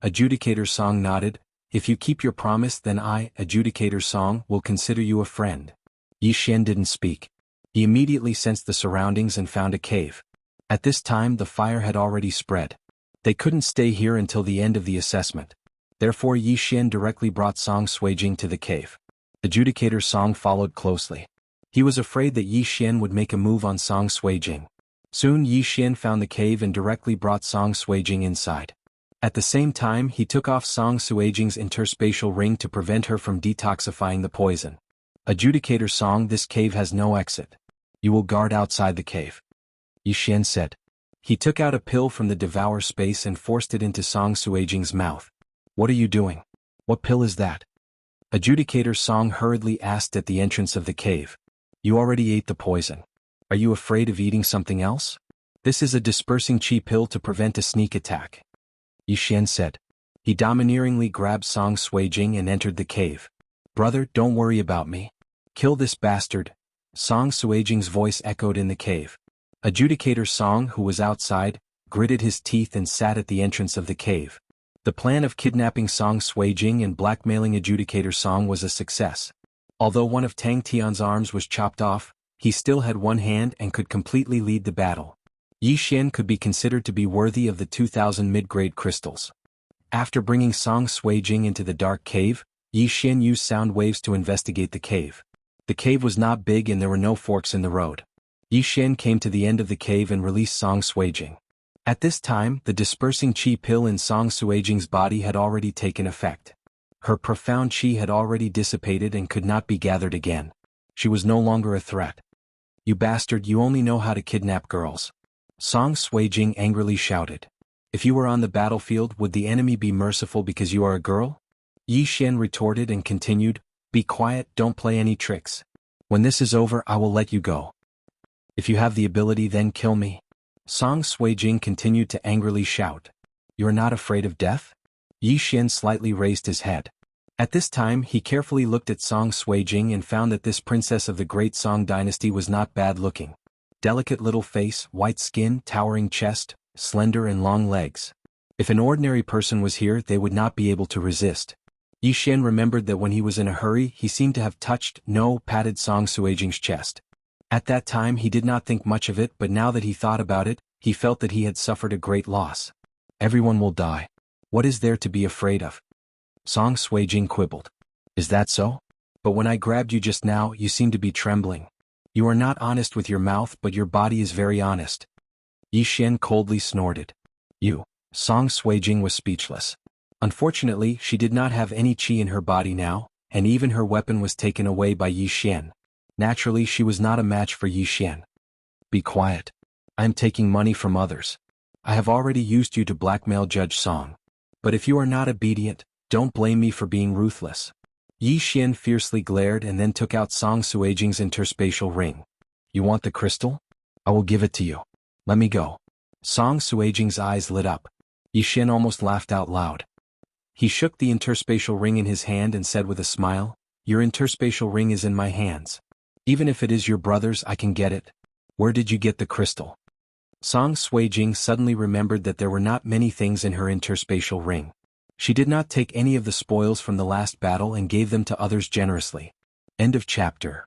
Adjudicator Song nodded. "If you keep your promise, then I, Adjudicator Song, will consider you a friend." Yi Xian didn't speak. He immediately sensed the surroundings and found a cave. At this time, the fire had already spread. They couldn't stay here until the end of the assessment. Therefore, Yi Xian directly brought Song Suijing to the cave. Adjudicator Song followed closely. He was afraid that Yi Xian would make a move on Song Suijing. Soon Yi Xian found the cave and directly brought Song Suijing inside. At the same time, he took off Song Suijing's interspatial ring to prevent her from detoxifying the poison. "Adjudicator Song, this cave has no exit. You will guard outside the cave," Yi Xian said. He took out a pill from the devour space and forced it into Song Suijing's mouth. "What are you doing? What pill is that?" Adjudicator Song hurriedly asked at the entrance of the cave. "You already ate the poison. Are you afraid of eating something else?" "This is a dispersing chi pill to prevent a sneak attack," Yi Xian said. He domineeringly grabbed Song Suijing and entered the cave. "Brother, don't worry about me. Kill this bastard." Song Suijing's voice echoed in the cave. Adjudicator Song, who was outside, gritted his teeth and sat at the entrance of the cave. The plan of kidnapping Song Suijing and blackmailing adjudicator Song was a success. Although one of Tang Tian's arms was chopped off, he still had one hand and could completely lead the battle. Yi Xian could be considered to be worthy of the 2,000 mid-grade crystals. After bringing Song Suijing into the dark cave, Yi Xian used sound waves to investigate the cave. The cave was not big and there were no forks in the road. Yi Xian came to the end of the cave and released Song Suijing. At this time, the dispersing qi pill in Song Suijing's body had already taken effect. Her profound qi had already dissipated and could not be gathered again. She was no longer a threat. "You bastard, you only know how to kidnap girls," Song Suijing angrily shouted. "If you were on the battlefield, would the enemy be merciful because you are a girl?" Yi Xian retorted and continued, "Be quiet, don't play any tricks. When this is over, I will let you go. If you have the ability, then kill me." Song Suijing continued to angrily shout. "You are not afraid of death?" Yi Xian slightly raised his head. At this time he carefully looked at Song Suijing and found that this princess of the great Song dynasty was not bad looking. Delicate little face, white skin, towering chest, slender and long legs. If an ordinary person was here, they would not be able to resist. Yi Xian remembered that when he was in a hurry, he seemed to have patted Song Suijing's chest. At that time he did not think much of it, but now that he thought about it, he felt that he had suffered a great loss. "Everyone will die. What is there to be afraid of?" Song Suijing quibbled. "Is that so? But when I grabbed you just now, you seemed to be trembling. You are not honest with your mouth, but your body is very honest." Yi Xian coldly snorted. "You." Song Suijing was speechless. Unfortunately, she did not have any qi in her body now, and even her weapon was taken away by Yi Xian. Naturally, she was not a match for Yi Xian. "Be quiet. I am taking money from others. I have already used you to blackmail Judge Song. But if you are not obedient, don't blame me for being ruthless." Yi Xian fiercely glared and then took out Song Suijing's interspatial ring. "You want the crystal? I will give it to you. Let me go." Song Suijing's eyes lit up. Yi Xian almost laughed out loud. He shook the interspatial ring in his hand and said with a smile, "Your interspatial ring is in my hands. Even if it is your brother's, I can get it. Where did you get the crystal?" Song Suijing suddenly remembered that there were not many things in her interspatial ring. She did not take any of the spoils from the last battle and gave them to others generously. End of chapter.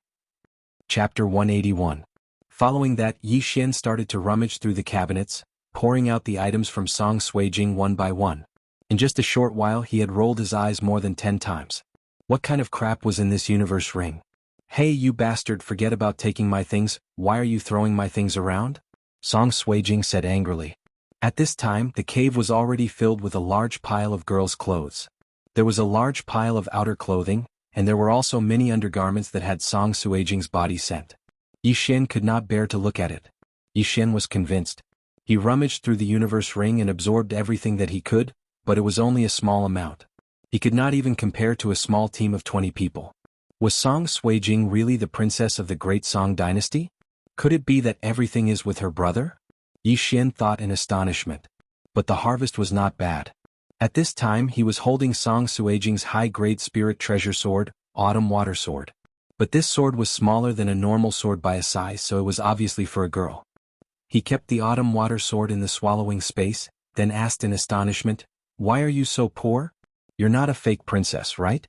Chapter 181. Following that, Yi Xian started to rummage through the cabinets, pouring out the items from Song Suijing one by one. In just a short while he had rolled his eyes more than 10 times. What kind of crap was in this universe ring? "Hey you bastard, forget about taking my things, why are you throwing my things around?" Song Suijing said angrily. At this time the cave was already filled with a large pile of girls' clothes. There was a large pile of outer clothing, and there were also many undergarments that had Song Suijing's body scent. Yi Xian could not bear to look at it. Yi Xian was convinced. He rummaged through the universe ring and absorbed everything that he could, but it was only a small amount. He could not even compare to a small team of 20 people. Was Song Suijing really the princess of the great Song dynasty? Could it be that everything is with her brother? Yi Xian thought in astonishment. But the harvest was not bad. At this time he was holding Song Suijing's high-grade spirit treasure sword, Autumn Water Sword. But this sword was smaller than a normal sword by a size, so it was obviously for a girl. He kept the Autumn Water Sword in the swallowing space, then asked in astonishment, "Why are you so poor? You're not a fake princess, right?"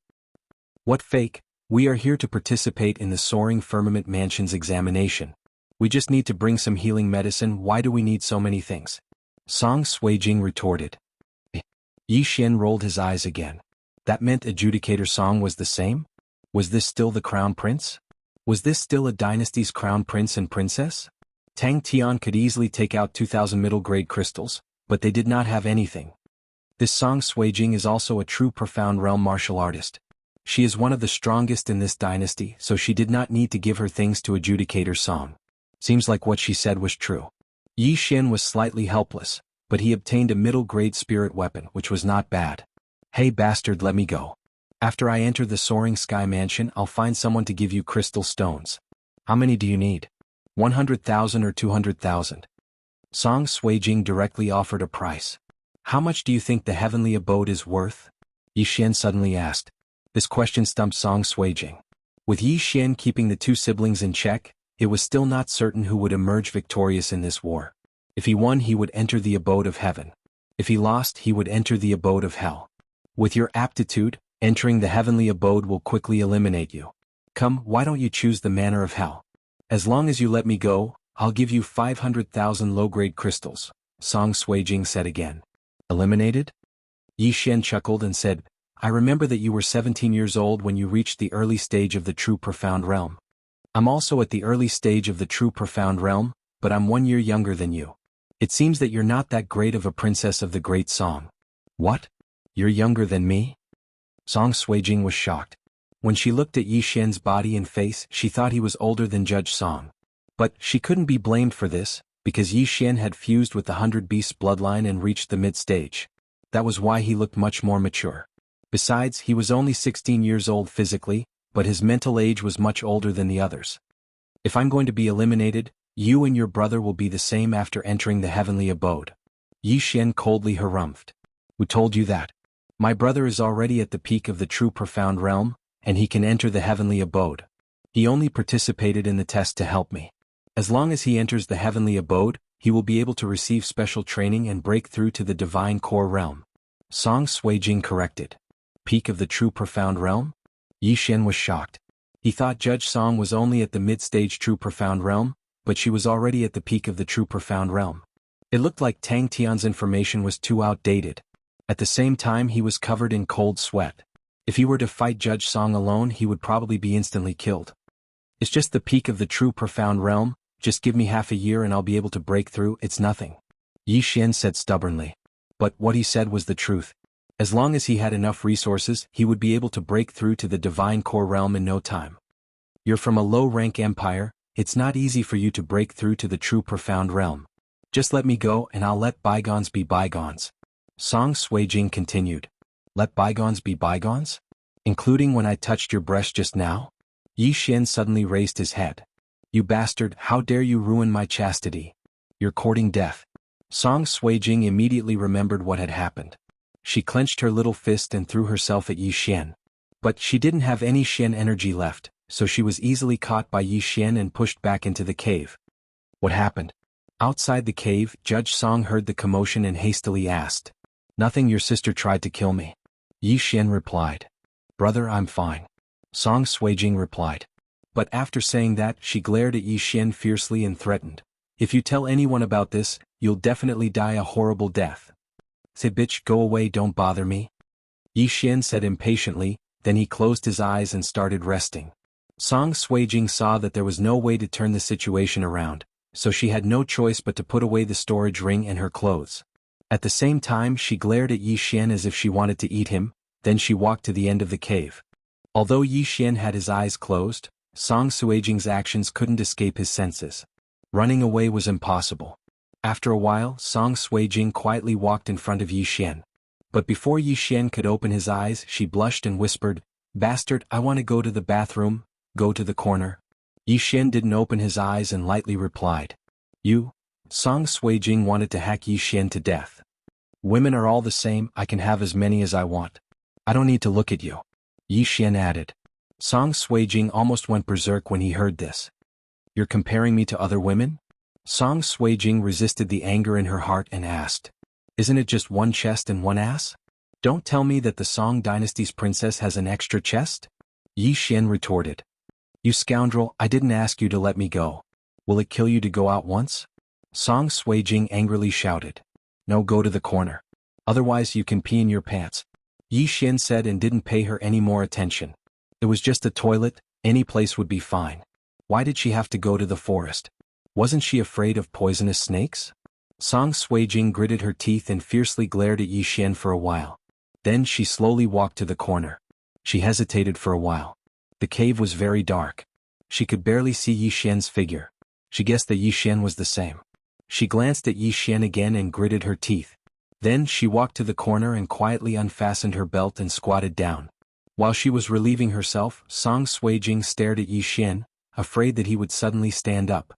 "What fake? We are here to participate in the Soaring Firmament Mansion's examination. We just need to bring some healing medicine, why do we need so many things?" Song Suijing retorted. Yi Xian rolled his eyes again. That meant Adjudicator Song was the same? Was this still the crown prince? Was this still a dynasty's crown prince and princess? Tang Tian could easily take out 2,000 middle-grade crystals, but they did not have anything. This Song Suijing is also a true profound realm martial artist. She is one of the strongest in this dynasty, so she did not need to give her things to Adjudicator Song. Seems like what she said was true. Yi Xian was slightly helpless, but he obtained a middle-grade spirit weapon, which was not bad. "Hey bastard, let me go. After I enter the Soaring Sky Mansion, I'll find someone to give you crystal stones. How many do you need? 100,000 or 200,000? Song Suijing directly offered a price. "How much do you think the heavenly abode is worth?" Yi Xian suddenly asked. This question stumped Song Suijing. With Yi Xian keeping the two siblings in check, it was still not certain who would emerge victorious in this war. If he won, he would enter the abode of heaven. If he lost, he would enter the abode of hell. With your aptitude, entering the heavenly abode will quickly eliminate you. Come, why don't you choose the manner of hell? As long as you let me go, I'll give you 500,000 low-grade crystals, Song Suijing said again. Eliminated? Yi Xian chuckled and said, I remember that you were 17 years old when you reached the early stage of the true profound realm. I'm also at the early stage of the true profound realm, but I'm 1 year younger than you. It seems that you're not that great of a princess of the great song. What? You're younger than me? Song Suijing was shocked. When she looked at Yi Xian's body and face, she thought he was older than Judge Song. But she couldn't be blamed for this, because Yi Xian had fused with the 100 Beasts bloodline and reached the mid-stage. That was why he looked much more mature. Besides, he was only 16 years old physically, but his mental age was much older than the others. If I'm going to be eliminated, you and your brother will be the same after entering the heavenly abode. Yi Xian coldly harumphed. Who told you that? My brother is already at the peak of the true profound realm, and he can enter the heavenly abode. He only participated in the test to help me. As long as he enters the heavenly abode, he will be able to receive special training and break through to the divine core realm. Song Suijing corrected. Peak of the true profound realm? Yi Xian was shocked. He thought Judge Song was only at the mid-stage true profound realm, but she was already at the peak of the true profound realm. It looked like Tang Tian's information was too outdated. At the same time, he was covered in cold sweat. If he were to fight Judge Song alone, he would probably be instantly killed. It's just the peak of the true profound realm, just give me half a year and I'll be able to break through, it's nothing. Yi Xian said stubbornly. But what he said was the truth. As long as he had enough resources, he would be able to break through to the divine core realm in no time. You're from a low-rank empire, it's not easy for you to break through to the true profound realm. Just let me go and I'll let bygones be bygones. Song Suijing continued. Let bygones be bygones? Including when I touched your breast just now? Yi Xian suddenly raised his head. You bastard, how dare you ruin my chastity? You're courting death. Song Suijing immediately remembered what had happened. She clenched her little fist and threw herself at Yi Xian. But she didn't have any Xian energy left, so she was easily caught by Yi Xian and pushed back into the cave. What happened? Outside the cave, Judge Song heard the commotion and hastily asked. Nothing, your sister tried to kill me. Yi Xian replied. Brother, I'm fine. Song Suijing replied. But after saying that, she glared at Yi Xian fiercely and threatened. If you tell anyone about this, you'll definitely die a horrible death. Say bitch, go away, don't bother me. Yi Xian said impatiently, then he closed his eyes and started resting. Song Suijing saw that there was no way to turn the situation around, so she had no choice but to put away the storage ring and her clothes. At the same time, she glared at Yi Xian as if she wanted to eat him, then she walked to the end of the cave. Although Yi Xian had his eyes closed, Song Suijing's actions couldn't escape his senses. Running away was impossible. After a while, Song Suijing quietly walked in front of Yi Xian. But before Yi Xian could open his eyes, she blushed and whispered, Bastard, I want to go to the bathroom, go to the corner. Yi Xian didn't open his eyes and lightly replied. You? Song Suijing wanted to hack Yi Xian to death. Women are all the same, I can have as many as I want. I don't need to look at you. Yi Xian added. Song Suijing almost went berserk when he heard this. You're comparing me to other women? Song Suijing resisted the anger in her heart and asked. Isn't it just one chest and one ass? Don't tell me that the Song Dynasty's princess has an extra chest? Yi Xian retorted. You scoundrel, I didn't ask you to let me go. Will it kill you to go out once? Song Suijing angrily shouted. No, go to the corner. Otherwise you can pee in your pants. Yi Xian said and didn't pay her any more attention. It was just a toilet, any place would be fine. Why did she have to go to the forest? Wasn't she afraid of poisonous snakes? Song Suijing gritted her teeth and fiercely glared at Yi Xian for a while. Then she slowly walked to the corner. She hesitated for a while. The cave was very dark. She could barely see Yi Xian's figure. She guessed that Yi Xian was the same. She glanced at Yi Xian again and gritted her teeth. Then she walked to the corner and quietly unfastened her belt and squatted down. While she was relieving herself, Song Suijing stared at Yi Xian, afraid that he would suddenly stand up.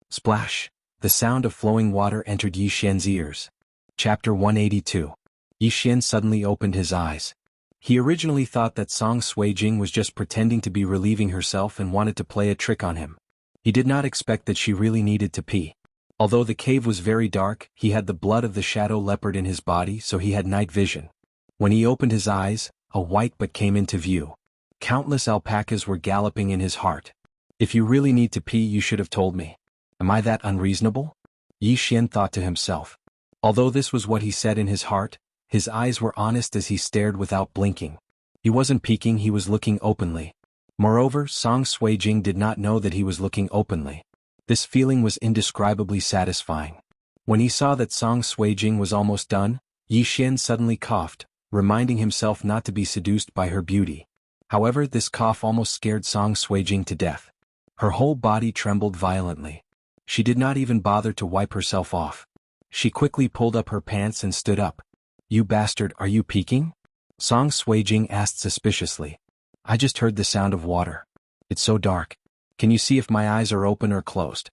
Splash! The sound of flowing water entered Yi Xian's ears. Chapter 182. Yi Xian suddenly opened his eyes. He originally thought that Song Suijing was just pretending to be relieving herself and wanted to play a trick on him. He did not expect that she really needed to pee. Although the cave was very dark, he had the blood of the shadow leopard in his body, so he had night vision. When he opened his eyes, a white butt came into view. Countless alpacas were galloping in his heart. If you really need to pee, you should have told me. Am I that unreasonable? Yi Xian thought to himself. Although this was what he said in his heart, his eyes were honest as he stared without blinking. He wasn't peeking, he was looking openly. Moreover, Song Suijing did not know that he was looking openly. This feeling was indescribably satisfying. When he saw that Song Suijing was almost done, Yi Xian suddenly coughed, reminding himself not to be seduced by her beauty. However, this cough almost scared Song Suijing to death. Her whole body trembled violently. She did not even bother to wipe herself off. She quickly pulled up her pants and stood up. You bastard, are you peeking? Song Suijing asked suspiciously. I just heard the sound of water. It's so dark. Can you see if my eyes are open or closed?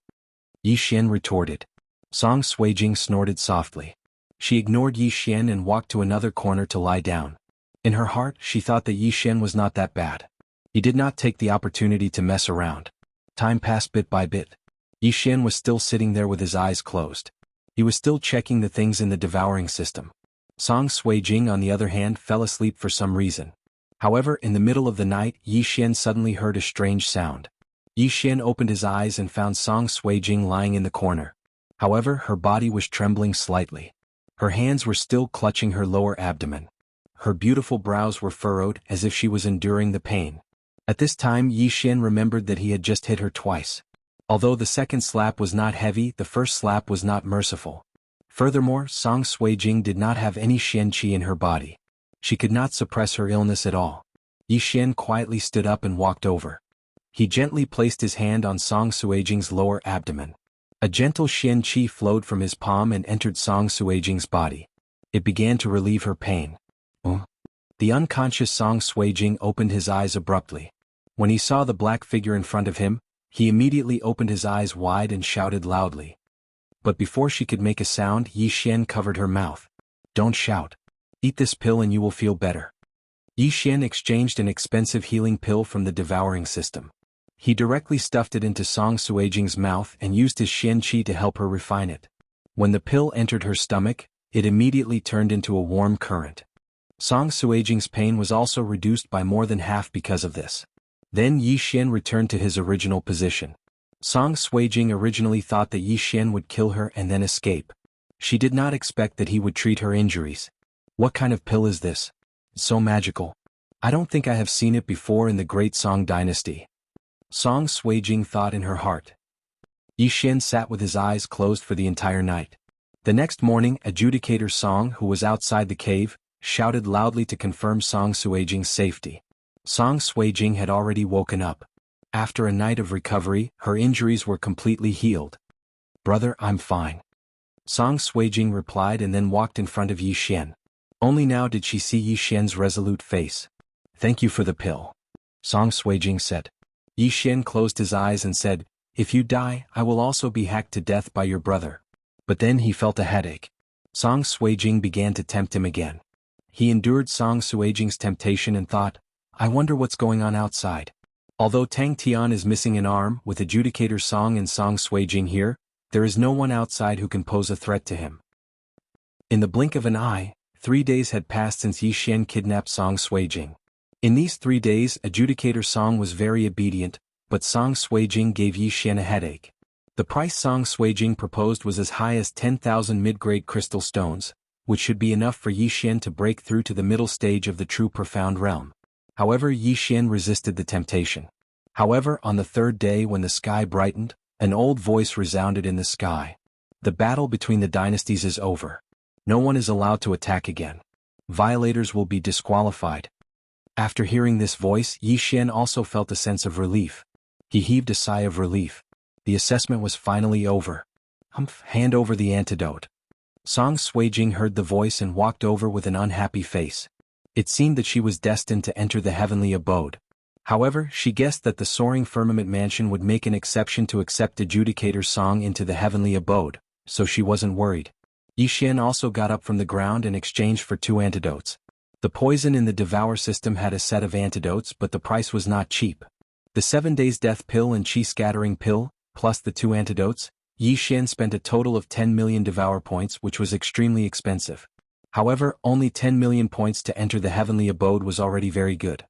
Yi Xian retorted. Song Suijing snorted softly. She ignored Yi Xian and walked to another corner to lie down. In her heart, she thought that Yi Xian was not that bad. He did not take the opportunity to mess around. Time passed bit by bit. Yi Xian was still sitting there with his eyes closed. He was still checking the things in the devouring system. Song Suijing, on the other hand, fell asleep for some reason. However, in the middle of the night, Yi Xian suddenly heard a strange sound. Yi Xian opened his eyes and found Song Suijing lying in the corner. However, her body was trembling slightly. Her hands were still clutching her lower abdomen. Her beautiful brows were furrowed as if she was enduring the pain. At this time, Yi Xian remembered that he had just hit her twice. Although the second slap was not heavy, the first slap was not merciful. Furthermore, Song Suijing did not have any Xian qi in her body. She could not suppress her illness at all. Yi Xian quietly stood up and walked over. He gently placed his hand on Song Suijing's lower abdomen. A gentle Xian qi flowed from his palm and entered Song Suijing's body. It began to relieve her pain. The unconscious Song Suijing opened his eyes abruptly. When he saw the black figure in front of him, he immediately opened his eyes wide and shouted loudly. But before she could make a sound, Yi Xian covered her mouth. Don't shout. Eat this pill and you will feel better. Yi Xian exchanged an expensive healing pill from the devouring system. He directly stuffed it into Song Suijing's mouth and used his Xian qi to help her refine it. When the pill entered her stomach, it immediately turned into a warm current. Song Suijing's pain was also reduced by more than half because of this. Then Yi Xian returned to his original position. Song Suijing originally thought that Yi Xian would kill her and then escape. She did not expect that he would treat her injuries. What kind of pill is this? It's so magical. I don't think I have seen it before in the great Song dynasty. Song Suijing thought in her heart. Yi Xian sat with his eyes closed for the entire night. The next morning, Adjudicator Song, who was outside the cave, shouted loudly to confirm Song Suijing's safety. Song Suijing had already woken up. After a night of recovery, her injuries were completely healed. Brother, I'm fine. Song Suijing replied and then walked in front of Yi Xian. Only now did she see Yi Xian's resolute face. Thank you for the pill. Song Suijing said. Yi Xian closed his eyes and said, If you die, I will also be hacked to death by your brother. But then he felt a headache. Song Suijing began to tempt him again. He endured Song Suijing's temptation and thought, I wonder what's going on outside. Although Tang Tian is missing an arm, with Adjudicator Song and Song Suijing here, there is no one outside who can pose a threat to him. In the blink of an eye, 3 days had passed since Yi Xian kidnapped Song Suijing. In these 3 days, Adjudicator Song was very obedient, but Song Suijing gave Yi Xian a headache. The price Song Suijing proposed was as high as 10,000 mid-grade crystal stones, which should be enough for Yi Xian to break through to the middle stage of the true profound realm. However, Yi Xian resisted the temptation. However, on the 3rd day when the sky brightened, an old voice resounded in the sky. The battle between the dynasties is over. No one is allowed to attack again. Violators will be disqualified. After hearing this voice, Yi Xian also felt a sense of relief. He heaved a sigh of relief. The assessment was finally over. Hand over the antidote. Song Suijing heard the voice and walked over with an unhappy face. It seemed that she was destined to enter the heavenly abode. However, she guessed that the soaring firmament mansion would make an exception to accept Adjudicator Song into the heavenly abode, so she wasn't worried. Yi Xian also got up from the ground and exchanged for 2 antidotes. The poison in the Devour system had a set of antidotes, but the price was not cheap. The 7 days death pill and chi scattering pill, plus the 2 antidotes, Yi Xian spent a total of 10 million devour points, which was extremely expensive. However, only 10 million points to enter the heavenly abode was already very good.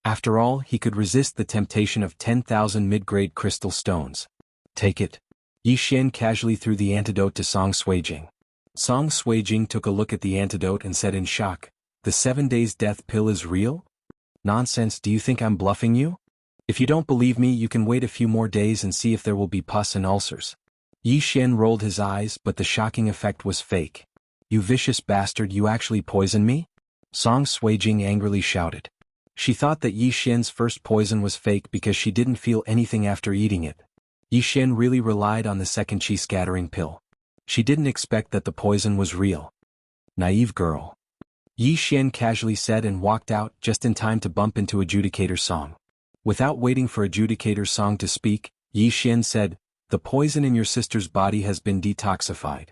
After all, he could resist the temptation of 10,000 mid-grade crystal stones. Take it. Yi Xian casually threw the antidote to Song Suijing. Song Suijing took a look at the antidote and said in shock, "The 7 days death pill is real? Nonsense, do you think I'm bluffing you? If you don't believe me, you can wait a few more days and see if there will be pus and ulcers." Yi Xian rolled his eyes, but the shocking effect was fake. "You vicious bastard, you actually poisoned me?" Song Suijing angrily shouted. She thought that Yi Xian's first poison was fake because she didn't feel anything after eating it. Yi Xian really relied on the second chi scattering pill. She didn't expect that the poison was real. Naive girl. Yi Xian casually said and walked out just in time to bump into Adjudicator Song. Without waiting for Adjudicator Song to speak, Yi Xian said, "The poison in your sister's body has been detoxified."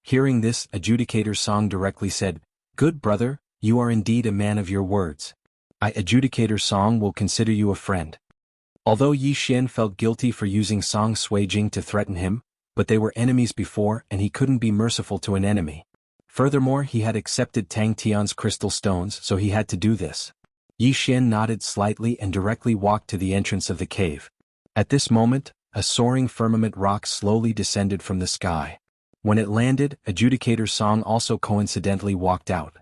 Hearing this, Adjudicator Song directly said, "Good brother, you are indeed a man of your words. I, Adjudicator Song, will consider you a friend." Although Yi Xian felt guilty for using Song Suijing to threaten him, but they were enemies before and he couldn't be merciful to an enemy. Furthermore, he had accepted Tang Tian's crystal stones, so he had to do this. Yi Xian nodded slightly and directly walked to the entrance of the cave. At this moment, a soaring firmament rock slowly descended from the sky. When it landed, Adjudicator Song also coincidentally walked out.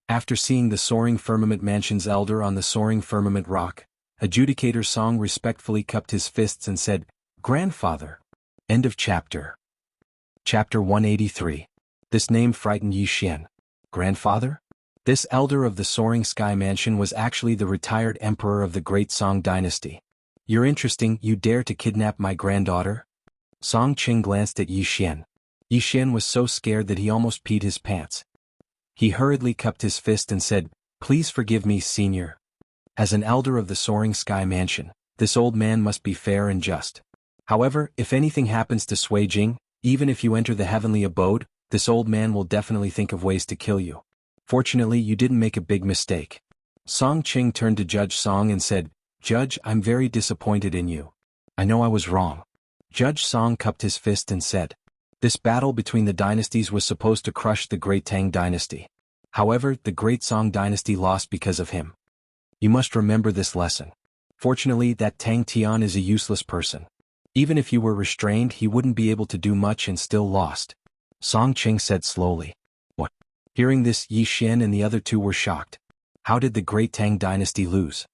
After seeing the soaring firmament mansion's elder on the soaring firmament rock, Adjudicator Song respectfully cupped his fists and said, "Grandfather." End of chapter. Chapter 183. This name frightened Yi Xian. Grandfather? This elder of the soaring sky mansion was actually the retired emperor of the Great Song dynasty. "You're interesting, you dare to kidnap my granddaughter?" Song Qing glanced at Yi Xian. Yi Xian was so scared that he almost peed his pants. He hurriedly cupped his fist and said, "Please forgive me, senior. As an elder of the soaring sky mansion, this old man must be fair and just. However, if anything happens to Suijing, even if you enter the heavenly abode, this old man will definitely think of ways to kill you. Fortunately, you didn't make a big mistake." Song Qing turned to Judge Song and said, "Judge, I'm very disappointed in you. I know I was wrong." Judge Song cupped his fist and said, "This battle between the dynasties was supposed to crush the Great Tang dynasty. However, the Great Song dynasty lost because of him. You must remember this lesson. Fortunately, that Tang Tian is a useless person. Even if you were restrained, he wouldn't be able to do much and still lost." Song Qing said slowly. "What?" Hearing this, Yi Xian and the other two were shocked. How did the Great Tang dynasty lose?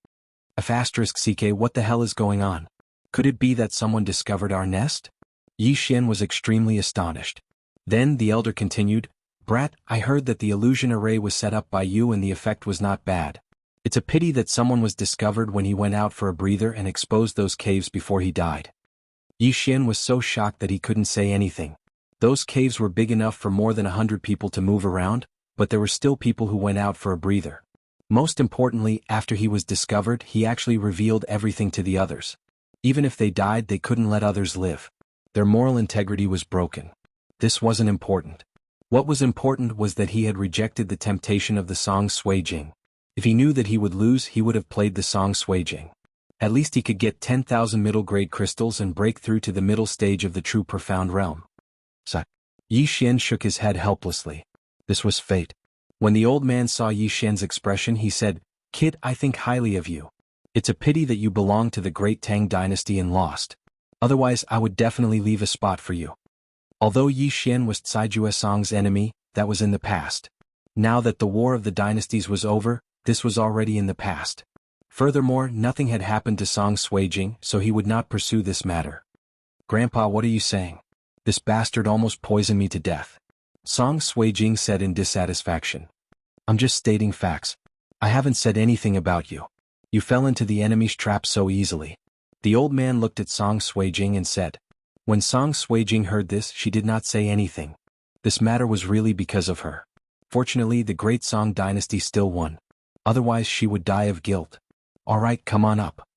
*CK, what the hell is going on? Could it be that someone discovered our nest? Yi Xian was extremely astonished. Then the elder continued, "Brat, I heard that the illusion array was set up by you and the effect was not bad. It's a pity that someone was discovered when he went out for a breather and exposed those caves before he died." Yi Xian was so shocked that he couldn't say anything. Those caves were big enough for more than 100 people to move around, but there were still people who went out for a breather. Most importantly, after he was discovered, he actually revealed everything to the others. Even if they died, they couldn't let others live. Their moral integrity was broken. This wasn't important. What was important was that he had rejected the temptation of the Song Suijing. If he knew that he would lose, he would have played the Song Suijing. At least he could get 10,000 middle-grade crystals and break through to the middle stage of the true profound realm. Yi Xian shook his head helplessly. This was fate. When the old man saw Yi Xian's expression, he said, "Kid, I think highly of you. It's a pity that you belong to the Great Tang dynasty and lost. Otherwise, I would definitely leave a spot for you." Although Yi Xian was Caijue Song's enemy, that was in the past. Now that the War of the Dynasties was over, this was already in the past. Furthermore, nothing had happened to Song Suijing, so he would not pursue this matter. "Grandpa, what are you saying? This bastard almost poisoned me to death," Song Suijing said in dissatisfaction. "I'm just stating facts. I haven't said anything about you. You fell into the enemy's trap so easily." The old man looked at Song Suijing and said. When Song Suijing heard this, she did not say anything. This matter was really because of her. Fortunately, the Great Song dynasty still won. Otherwise, she would die of guilt. "Alright, come on up,"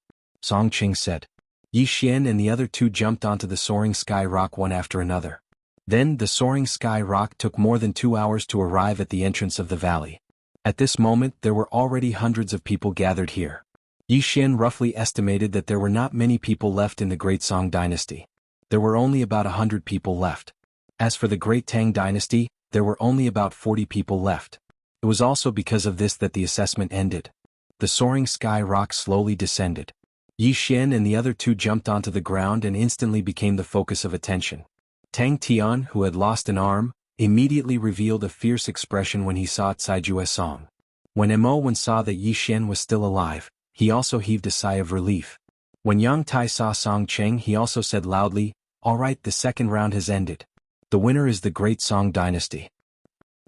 Song Qing said. Yi Xian and the other two jumped onto the soaring sky rock one after another. Then the soaring sky rock took more than 2 hours to arrive at the entrance of the valley. At this moment, there were already hundreds of people gathered here. Yi Xian roughly estimated that there were not many people left in the Great Song dynasty. there were only about 100 people left. As for the Great Tang Dynasty, there were only about 40 people left. It was also because of this that the assessment ended. The soaring sky rock slowly descended. Yi Xian and the other two jumped onto the ground and instantly became the focus of attention. Tang Tian, who had lost an arm, immediately revealed a fierce expression when he saw Cai Song. When Mo Wen saw that Yi Xian was still alive, he also heaved a sigh of relief. When Yang Tai saw Song Cheng, he also said loudly, "All right, the second round has ended. The winner is the Great Song Dynasty."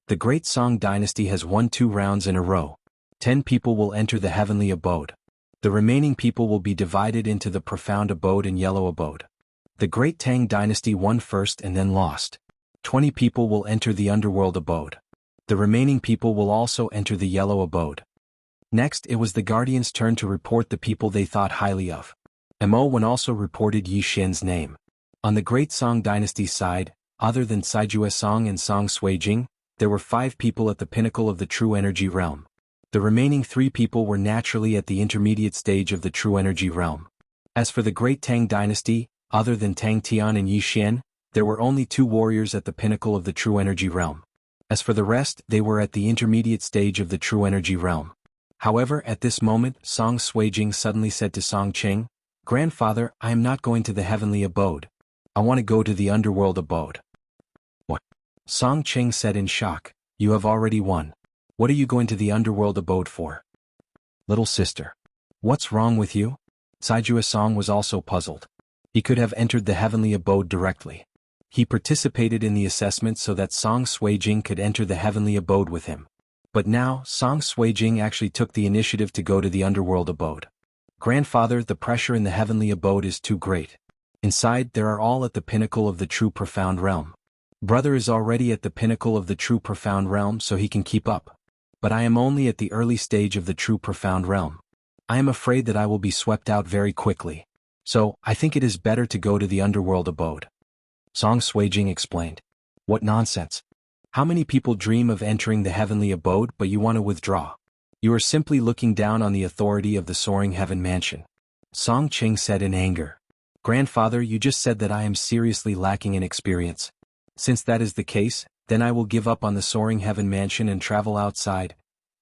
The Great Song Dynasty has won 2 rounds in a row. 10 people will enter the heavenly abode. The remaining people will be divided into the profound abode and yellow abode. The Great Tang Dynasty won first and then lost. 20 people will enter the underworld abode. The remaining people will also enter the yellow abode. Next, it was the Guardian's turn to report the people they thought highly of. Mo Wen also reported Yi Xian's name. On the Great Song Dynasty's side, other than Cai Song and Song Suijing, there were 5 people at the pinnacle of the true energy realm. The remaining 3 people were naturally at the intermediate stage of the true energy realm. As for the Great Tang Dynasty, other than Tang Tian and Yi Xian, there were only 2 warriors at the pinnacle of the true energy realm. As for the rest, they were at the intermediate stage of the true energy realm. However, at this moment, Song Suijing suddenly said to Song Cheng, "Grandfather, I am not going to the heavenly abode. I want to go to the underworld abode." "What?" Song Cheng said in shock. "You have already won. What are you going to the underworld abode for?" "Little sister. What's wrong with you?" Cai Song was also puzzled. He could have entered the heavenly abode directly. He participated in the assessment so that Song Suijing could enter the heavenly abode with him. But now, Song Suijing actually took the initiative to go to the underworld abode. "Grandfather, the pressure in the heavenly abode is too great. Inside, there are all at the pinnacle of the true profound realm. Brother is already at the pinnacle of the true profound realm, so he can keep up. But I am only at the early stage of the true profound realm. I am afraid that I will be swept out very quickly. So, I think it is better to go to the underworld abode." Song Suijing explained. "What nonsense. How many people dream of entering the heavenly abode but you want to withdraw? You are simply looking down on the authority of the soaring heaven mansion." Song Cheng said in anger. "Grandfather, you just said that I am seriously lacking in experience. Since that is the case, then I will give up on the soaring heaven mansion and travel outside."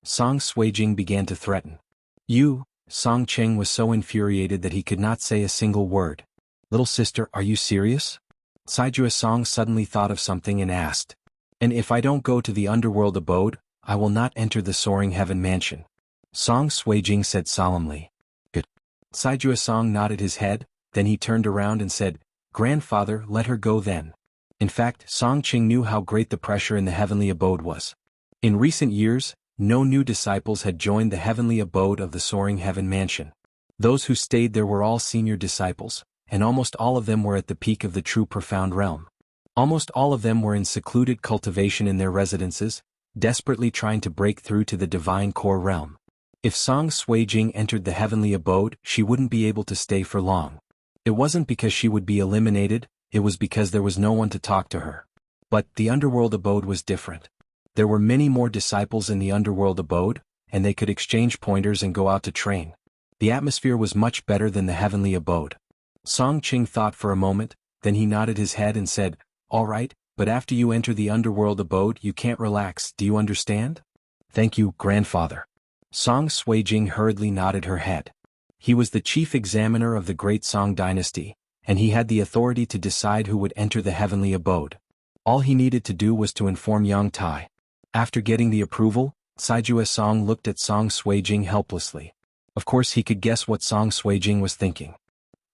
Song Suijing began to threaten. "You," Song Cheng was so infuriated that he could not say a single word. "Little sister, are you serious?" Cai Song suddenly thought of something and asked. "And if I don't go to the underworld abode, I will not enter the soaring heaven mansion." Song Suijing said solemnly. "Good." Cai Song nodded his head, then he turned around and said, "Grandfather, let her go then." In fact, Song Cheng knew how great the pressure in the heavenly abode was. In recent years, no new disciples had joined the heavenly abode of the soaring heaven mansion. Those who stayed there were all senior disciples, and almost all of them were at the peak of the true profound realm. Almost all of them were in secluded cultivation in their residences, desperately trying to break through to the divine core realm. If Song Suijing entered the heavenly abode, she wouldn't be able to stay for long. It wasn't because she would be eliminated, it was because there was no one to talk to her. But the underworld abode was different. There were many more disciples in the underworld abode, and they could exchange pointers and go out to train. The atmosphere was much better than the heavenly abode. Song Cheng thought for a moment, then he nodded his head and said, "All right, but after you enter the underworld abode you can't relax, do you understand?" "Thank you, grandfather." Song Suijing hurriedly nodded her head. He was the chief examiner of the Great Song Dynasty, and he had the authority to decide who would enter the heavenly abode. All he needed to do was to inform Yang Tai. After getting the approval, Cai Song looked at Song Suijing helplessly. Of course he could guess what Song Suijing was thinking.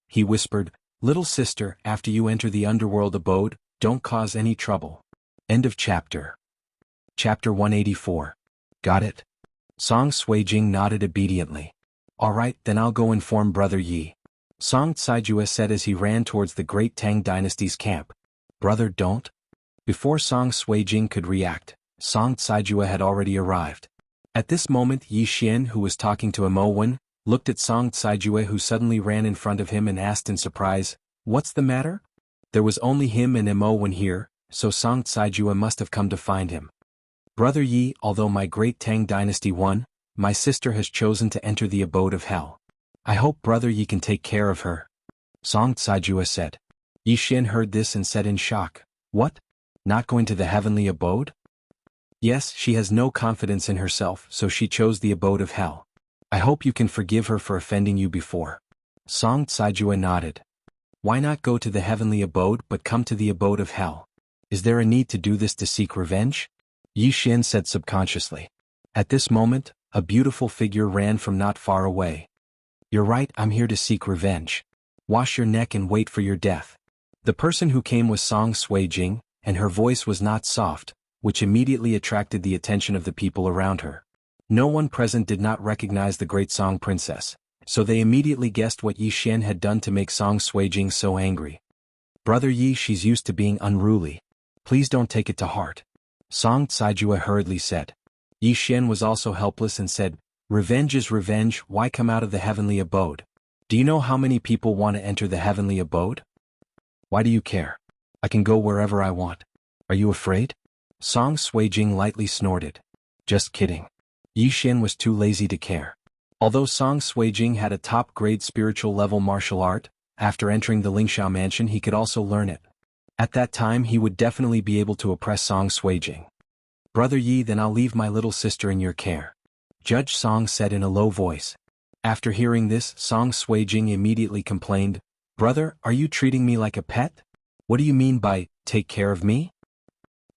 He whispered, "Little sister, after you enter the underworld abode, don't cause any trouble." End of chapter. Chapter 184. Got it? Song Suijing nodded obediently. "All right, then I'll go inform Brother Yi." Song Caijue said as he ran towards the Great Tang Dynasty's camp. "Brother, don't." Before Song Suijing could react, Song Caijue had already arrived. At this moment Yi Xian, who was talking to Mo Wen, looked at Song Caijue, who suddenly ran in front of him and asked in surprise, "What's the matter?" There was only him and Mo Wen here, so Song Caijue must have come to find him. "Brother Yi, although my Great Tang Dynasty won, my sister has chosen to enter the abode of hell. I hope Brother Yi can take care of her," Song Caijue said. Yi Xian heard this and said in shock, "What? Not going to the heavenly abode?" Yes, she has no confidence in herself, so she chose the abode of hell. I hope you can forgive her for offending you before. Song Caijue nodded. Why not go to the heavenly abode but come to the abode of hell? Is there a need to do this to seek revenge? Yi Xian said subconsciously. At this moment, a beautiful figure ran from not far away. You're right, I'm here to seek revenge. Wash your neck and wait for your death. The person who came was Song Suijing, and her voice was not soft, which immediately attracted the attention of the people around her. No one present did not recognize the great Song princess, so they immediately guessed what Yi Xian had done to make Song Suijing so angry. Brother Yi, she's used to being unruly. Please don't take it to heart. Song Caijue hurriedly said. Yi Xian was also helpless and said, Revenge is revenge, why come out of the heavenly abode? Do you know how many people want to enter the heavenly abode? Why do you care? I can go wherever I want. Are you afraid? Song Suijing lightly snorted. Just kidding. Yi Xian was too lazy to care. Although Song Suijing had a top-grade spiritual level martial art, after entering the Lingxiao mansion he could also learn it. At that time he would definitely be able to oppress Song Suijing. Brother Yi, then I'll leave my little sister in your care. Judge Song said in a low voice. After hearing this, Song Suijing immediately complained, Brother, are you treating me like a pet? What do you mean by, take care of me?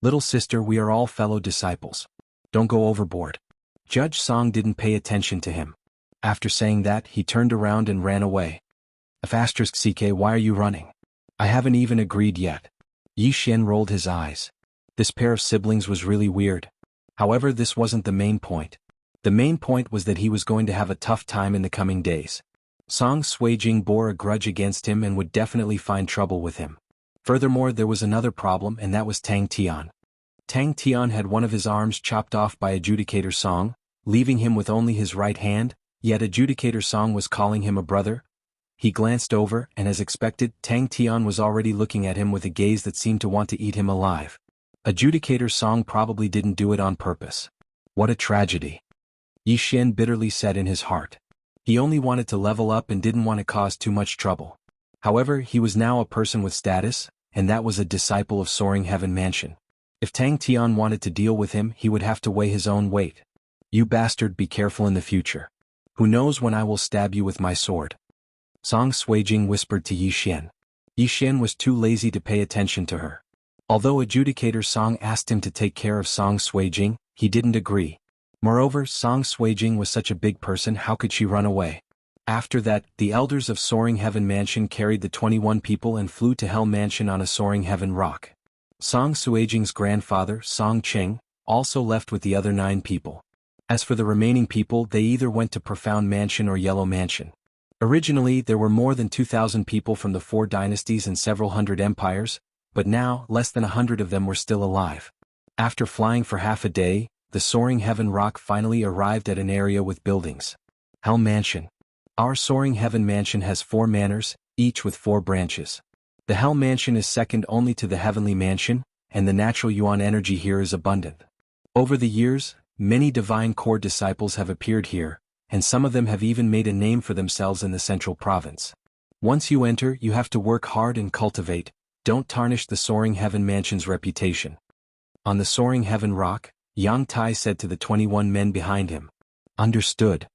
Little sister, we are all fellow disciples. Don't go overboard. Judge Song didn't pay attention to him. After saying that, he turned around and ran away. *CK, why are you running? I haven't even agreed yet. Yi Xian rolled his eyes. This pair of siblings was really weird. However, this wasn't the main point. The main point was that he was going to have a tough time in the coming days. Song Suijing bore a grudge against him and would definitely find trouble with him. Furthermore, there was another problem, and that was Tang Tian. Tang Tian had one of his arms chopped off by Adjudicator Song, leaving him with only his right hand, yet Adjudicator Song was calling him a brother. He glanced over, and as expected, Tang Tian was already looking at him with a gaze that seemed to want to eat him alive. Adjudicator Song probably didn't do it on purpose. What a tragedy. Yi Xian bitterly said in his heart. He only wanted to level up and didn't want to cause too much trouble. However, he was now a person with status, and that was a disciple of Soaring Heaven Mansion. If Tang Tian wanted to deal with him, he would have to weigh his own weight. You bastard, be careful in the future. Who knows when I will stab you with my sword? Song Suijing whispered to Yi Xian. Yi Xian was too lazy to pay attention to her. Although Adjudicator Song asked him to take care of Song Suijing, he didn't agree. Moreover, Song Suijing was such a big person, how could she run away? After that, the elders of Soaring Heaven Mansion carried the 21 people and flew to Hell Mansion on a Soaring Heaven rock. Song Suijing's grandfather, Song Qing, also left with the other 9 people. As for the remaining people, they either went to Profound Mansion or Yellow Mansion. Originally, there were more than 2,000 people from the 4 dynasties and several hundred empires, but now, less than 100 of them were still alive. After flying for half a day, the Soaring Heaven rock finally arrived at an area with buildings. Hell Mansion. Our Soaring Heaven Mansion has 4 manors, each with 4 branches. The Hell Mansion is second only to the Heavenly Mansion, and the natural yuan energy here is abundant. Over the years, many divine core disciples have appeared here, and some of them have even made a name for themselves in the central province. Once you enter, you have to work hard and cultivate, don't tarnish the Soaring Heaven Mansion's reputation. On the Soaring Heaven rock, Yang Tai said to the 21 men behind him. Understood.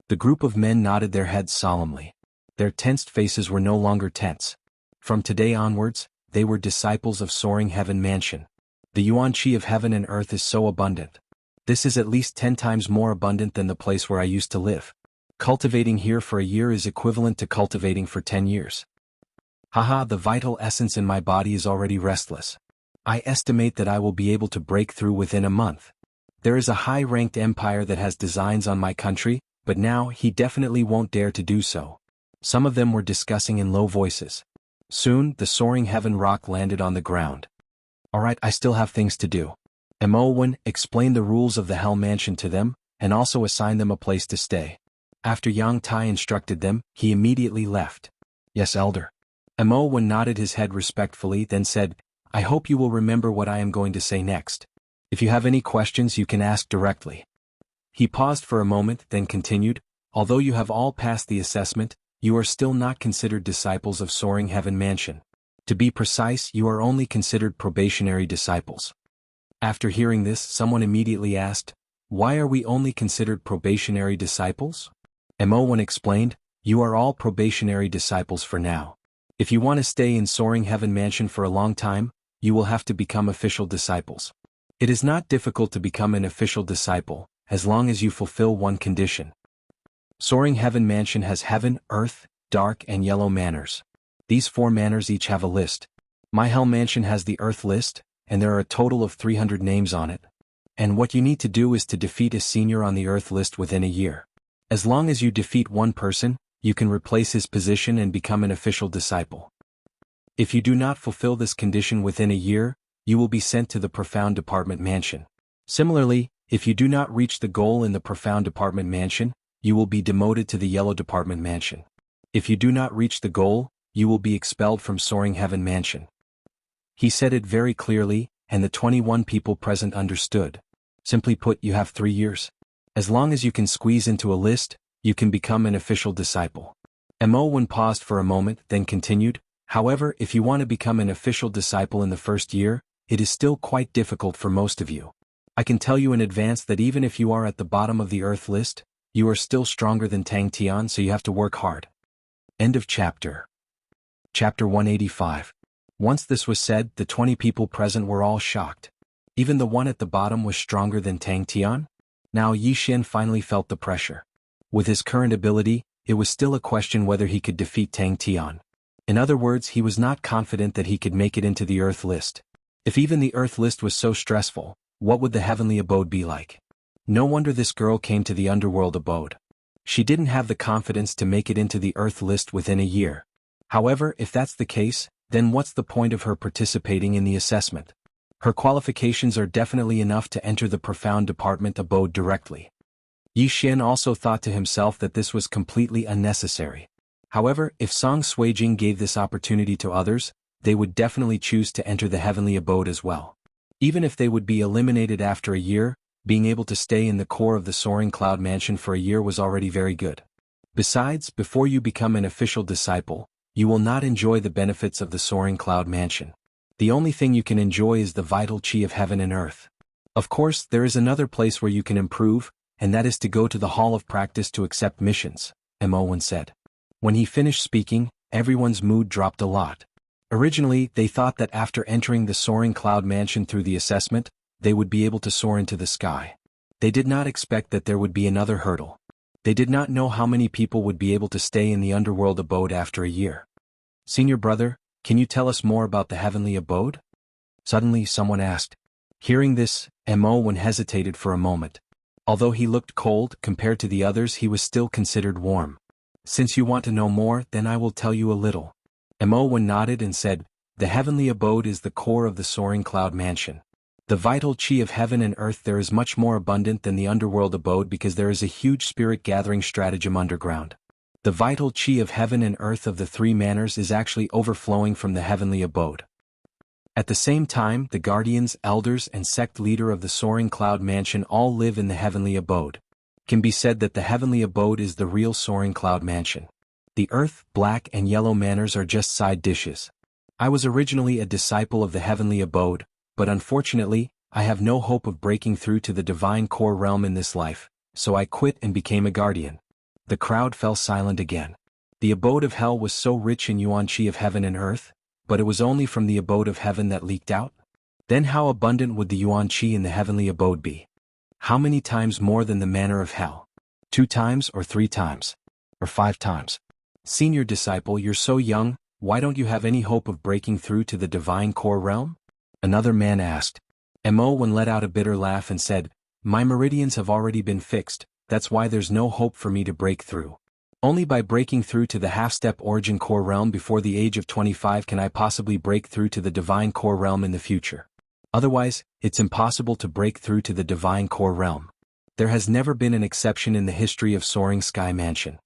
The group of men nodded their heads solemnly. Their tensed faces were no longer tense. From today onwards, they were disciples of Soaring Heaven Mansion. The yuan qi of heaven and earth is so abundant. This is at least 10 times more abundant than the place where I used to live. Cultivating here for a year is equivalent to cultivating for 10 years. Haha, the vital essence in my body is already restless. I estimate that I will be able to break through within a month. There is a high-ranked empire that has designs on my country, but now he definitely won't dare to do so. Some of them were discussing in low voices. Soon, the Soaring Heaven rock landed on the ground. Alright, I still have things to do. Mo1 explained the rules of the Hell Mansion to them, and also assigned them a place to stay. After Yang Tai instructed them, he immediately left. Yes, Elder. Mo1 nodded his head respectfully, then said, I hope you will remember what I am going to say next. If you have any questions, you can ask directly. He paused for a moment, then continued, although you have all passed the assessment, you are still not considered disciples of Soaring Heaven Mansion. To be precise, you are only considered probationary disciples. After hearing this, someone immediately asked, "Why are we only considered probationary disciples?" Mo1 explained, "You are all probationary disciples for now. If you want to stay in Soaring Heaven Mansion for a long time, you will have to become official disciples. It is not difficult to become an official disciple, as long as you fulfill one condition. Soaring Heaven Mansion has heaven, earth, dark and yellow manors. These 4 manors each have a list. My Hell Mansion has the earth list, and there are a total of 300 names on it. And what you need to do is to defeat a senior on the earth list within a year. As long as you defeat one person, you can replace his position and become an official disciple. If you do not fulfill this condition within a year, you will be sent to the Profound Department Mansion. Similarly, if you do not reach the goal in the Profound Department Mansion, you will be demoted to the Yellow Department Mansion. If you do not reach the goal, you will be expelled from Soaring Heaven Mansion." He said it very clearly, and the 21 people present understood. Simply put, you have 3 years. As long as you can squeeze into a list, you can become an official disciple. Mo1 paused for a moment, then continued, "However, if you want to become an official disciple in the first year, it is still quite difficult for most of you. I can tell you in advance that even if you are at the bottom of the Earth list, you are still stronger than Tang Tian, so you have to work hard." End of chapter. Chapter 185. Once this was said, the 20 people present were all shocked. Even the one at the bottom was stronger than Tang Tian? Now Yi Xian finally felt the pressure. With his current ability, it was still a question whether he could defeat Tang Tian. In other words, he was not confident that he could make it into the Earth list. If even the Earth list was so stressful, what would the heavenly abode be like? No wonder this girl came to the underworld abode. She didn't have the confidence to make it into the Earth list within a year. However, if that's the case, then what's the point of her participating in the assessment? Her qualifications are definitely enough to enter the Profound Department abode directly. Yi Xian also thought to himself that this was completely unnecessary. However, if Song Suijing gave this opportunity to others, they would definitely choose to enter the heavenly abode as well. Even if they would be eliminated after a year, being able to stay in the core of the Soaring Cloud Mansion for a year was already very good. Besides, before you become an official disciple, you will not enjoy the benefits of the Soaring Cloud Mansion. The only thing you can enjoy is the vital chi of heaven and earth. Of course, there is another place where you can improve, and that is to go to the Hall of Practice to accept missions, Mo1 said. When he finished speaking, everyone's mood dropped a lot. Originally, they thought that after entering the Soaring Cloud Mansion through the assessment, they would be able to soar into the sky. They did not expect that there would be another hurdle. They did not know how many people would be able to stay in the underworld abode after a year. "Senior brother, can you tell us more about the heavenly abode?" Suddenly someone asked. Hearing this, Mo1 hesitated for a moment. Although he looked cold compared to the others, he was still considered warm. "Since you want to know more, then I will tell you a little." Mo1 nodded and said, "The heavenly abode is the core of the Soaring Cloud Mansion. The vital chi of heaven and earth there is much more abundant than the underworld abode because there is a huge spirit gathering stratagem underground. The vital chi of heaven and earth of the 3 manors is actually overflowing from the heavenly abode. At the same time, the guardians, elders and sect leader of the Soaring Cloud Mansion all live in the heavenly abode. It can be said that the heavenly abode is the real Soaring Cloud Mansion. The earth, black and yellow manors are just side dishes. I was originally a disciple of the heavenly abode, but unfortunately, I have no hope of breaking through to the divine core realm in this life, so I quit and became a guardian." The crowd fell silent again. The abode of hell was so rich in yuan chi of heaven and earth, but it was only from the abode of heaven that leaked out? Then how abundant would the yuan chi in the heavenly abode be? How many times more than the manor of hell? 2 times or 3 times? Or 5 times? "Senior disciple, you're so young, why don't you have any hope of breaking through to the divine core realm?" Another man asked. Mo1 let out a bitter laugh and said, "My meridians have already been fixed, that's why there's no hope for me to break through. Only by breaking through to the half-step origin core realm before the age of 25 can I possibly break through to the divine core realm in the future. Otherwise, it's impossible to break through to the divine core realm. There has never been an exception in the history of Soaring Sky Mansion."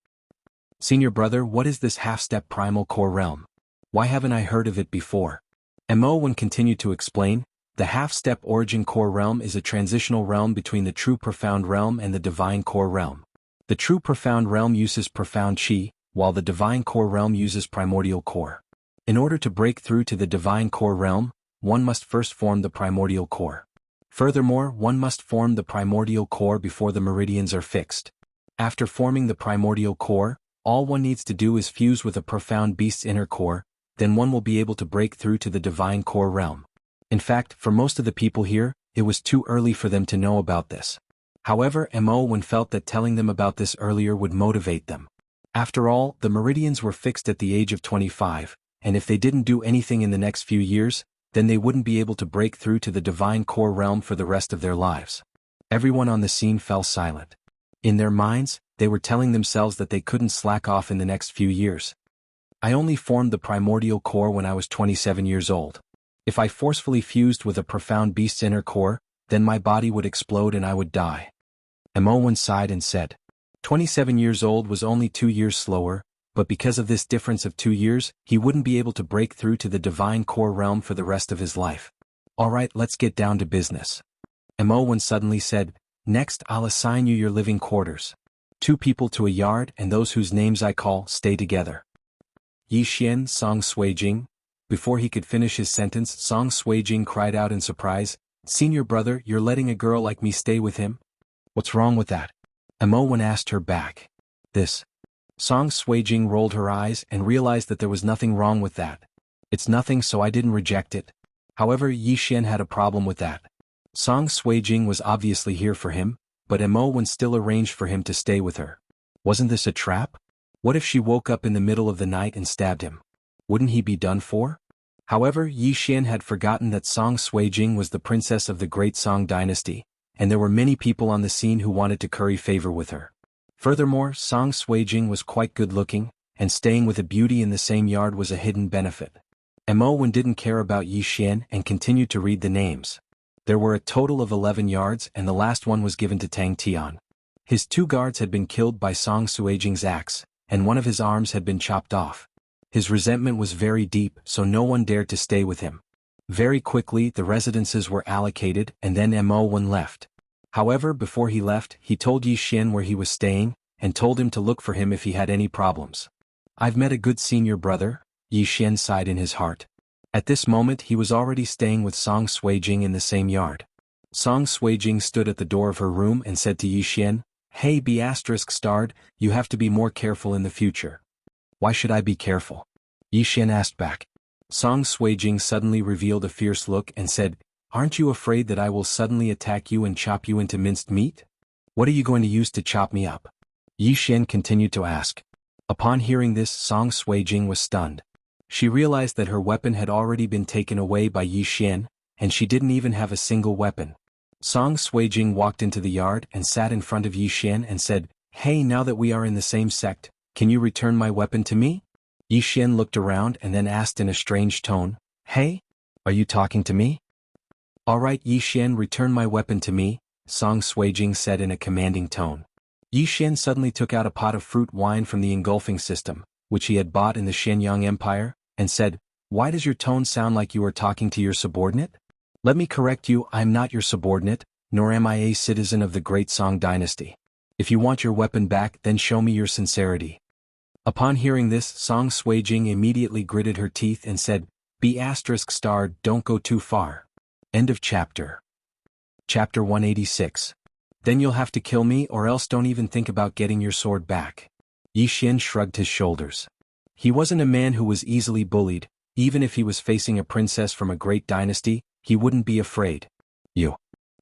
"Senior brother, what is this half-step primal core realm? Why haven't I heard of it before?" Mo1 continued to explain, "The half-step origin core realm is a transitional realm between the true profound realm and the divine core realm. The true profound realm uses profound chi, while the divine core realm uses primordial core. In order to break through to the divine core realm, one must first form the primordial core. Furthermore, one must form the primordial core before the meridians are fixed. After forming the primordial core, all one needs to do is fuse with a profound beast's inner core, then one will be able to break through to the divine core realm. In fact, for most of the people here, it was too early for them to know about this. However, Mo felt that telling them about this earlier would motivate them. After all, the meridians were fixed at the age of 25, and if they didn't do anything in the next few years, then they wouldn't be able to break through to the divine core realm for the rest of their lives. Everyone on the scene fell silent. In their minds, they were telling themselves that they couldn't slack off in the next few years. I only formed the primordial core when I was 27 years old. If I forcefully fused with a profound beast's inner core, then my body would explode and I would die. Mo sighed and said, 27 years old was only 2 years slower, but because of this difference of 2 years, he wouldn't be able to break through to the divine core realm for the rest of his life. Alright, let's get down to business. Mo suddenly said, next I'll assign you your living quarters. 2 people to a yard and those whose names I call stay together. Yi Xian, Song Suijing. Before he could finish his sentence, Song Suijing cried out in surprise, Senior brother, you're letting a girl like me stay with him? What's wrong with that? Mo asked her back. This. Song Suijing rolled her eyes and realized that there was nothing wrong with that. It's nothing, so I didn't reject it. However, Yi Xian had a problem with that. Song Suijing was obviously here for him, but Mo still arranged for him to stay with her. Wasn't this a trap? What if she woke up in the middle of the night and stabbed him? Wouldn't he be done for? However, Yi Xian had forgotten that Song Suijing was the princess of the great Song dynasty, and there were many people on the scene who wanted to curry favor with her. Furthermore, Song Suijing was quite good-looking, and staying with a beauty in the same yard was a hidden benefit. Mo didn't care about Yi Xian and continued to read the names. There were a total of 11 yards and the last one was given to Tang Tian. His 2 guards had been killed by Song Suijing's axe, and one of his arms had been chopped off. His resentment was very deep, so no one dared to stay with him. Very quickly the residences were allocated and then Mo left. However, before he left, he told Yi Xian where he was staying, and told him to look for him if he had any problems. I've met a good senior brother, Yi Xian sighed in his heart. At this moment he was already staying with Song Suijing in the same yard. Song Suijing stood at the door of her room and said to Yi Xian, Hey B*****, you have to be more careful in the future. Why should I be careful? Yi Xian asked back. Song Suijing suddenly revealed a fierce look and said, Aren't you afraid that I will suddenly attack you and chop you into minced meat? What are you going to use to chop me up? Yi Xian continued to ask. Upon hearing this, Song Suijing was stunned. She realized that her weapon had already been taken away by Yi Xian, and she didn't even have a single weapon. Song Suijing walked into the yard and sat in front of Yi Xian and said, Hey, now that we are in the same sect, can you return my weapon to me? Yi Xian looked around and then asked in a strange tone, Hey? Are you talking to me? Alright Yi Xian, return my weapon to me, Song Suijing said in a commanding tone. Yi Xian suddenly took out a pot of fruit wine from the engulfing system, which he had bought in the Shenyang Empire, and said, Why does your tone sound like you are talking to your subordinate? Let me correct you, I am not your subordinate, nor am I a citizen of the great Song dynasty. If you want your weapon back, then show me your sincerity. Upon hearing this, Song Suijing immediately gritted her teeth and said, B*****, don't go too far. End of chapter. Chapter 186. Then you'll have to kill me or else don't even think about getting your sword back. Yi Xian shrugged his shoulders. He wasn't a man who was easily bullied, even if he was facing a princess from a great dynasty, he wouldn't be afraid. You.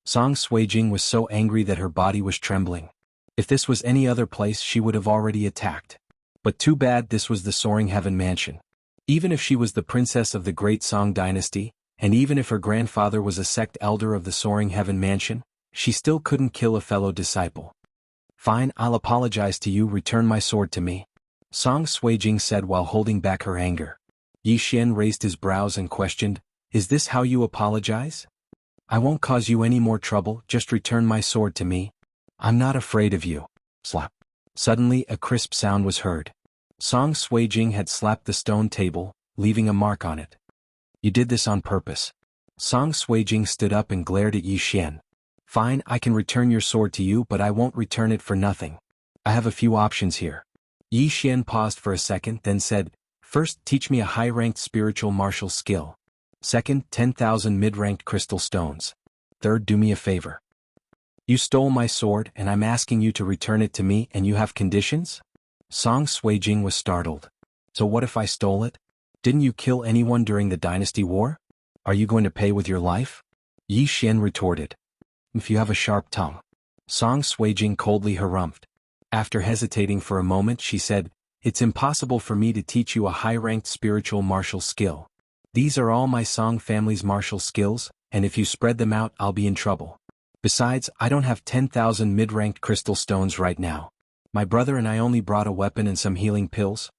Song Suijing was so angry that her body was trembling. If this was any other place she would have already attacked. But too bad this was the Soaring Heaven Mansion. Even if she was the princess of the great Song dynasty, and even if her grandfather was a sect elder of the Soaring Heaven Mansion, she still couldn't kill a fellow disciple. Fine, I'll apologize to you, return my sword to me. Song Suijing said while holding back her anger. Yi Xian raised his brows and questioned, Is this how you apologize? I won't cause you any more trouble, just return my sword to me. I'm not afraid of you. Slap. Suddenly a crisp sound was heard. Song Suijing had slapped the stone table, leaving a mark on it. You did this on purpose. Song Suijing stood up and glared at Yi Xian. Fine, I can return your sword to you, but I won't return it for nothing. I have a few options here. Yi Xian paused for a second then said, First, teach me a high-ranked spiritual martial skill. Second, 10,000 mid-ranked crystal stones. Third, do me a favor. You stole my sword and I'm asking you to return it to me and you have conditions? Song Suijing was startled. So what if I stole it? Didn't you kill anyone during the dynasty war? Are you going to pay with your life? Yi Xian retorted. If you have a sharp tongue. Song Suijing coldly harumphed. After hesitating for a moment she said, It's impossible for me to teach you a high-ranked spiritual martial skill. These are all my Song family's martial skills, and if you spread them out I'll be in trouble. Besides, I don't have 10,000 mid-ranked crystal stones right now. My brother and I only brought a weapon and some healing pills.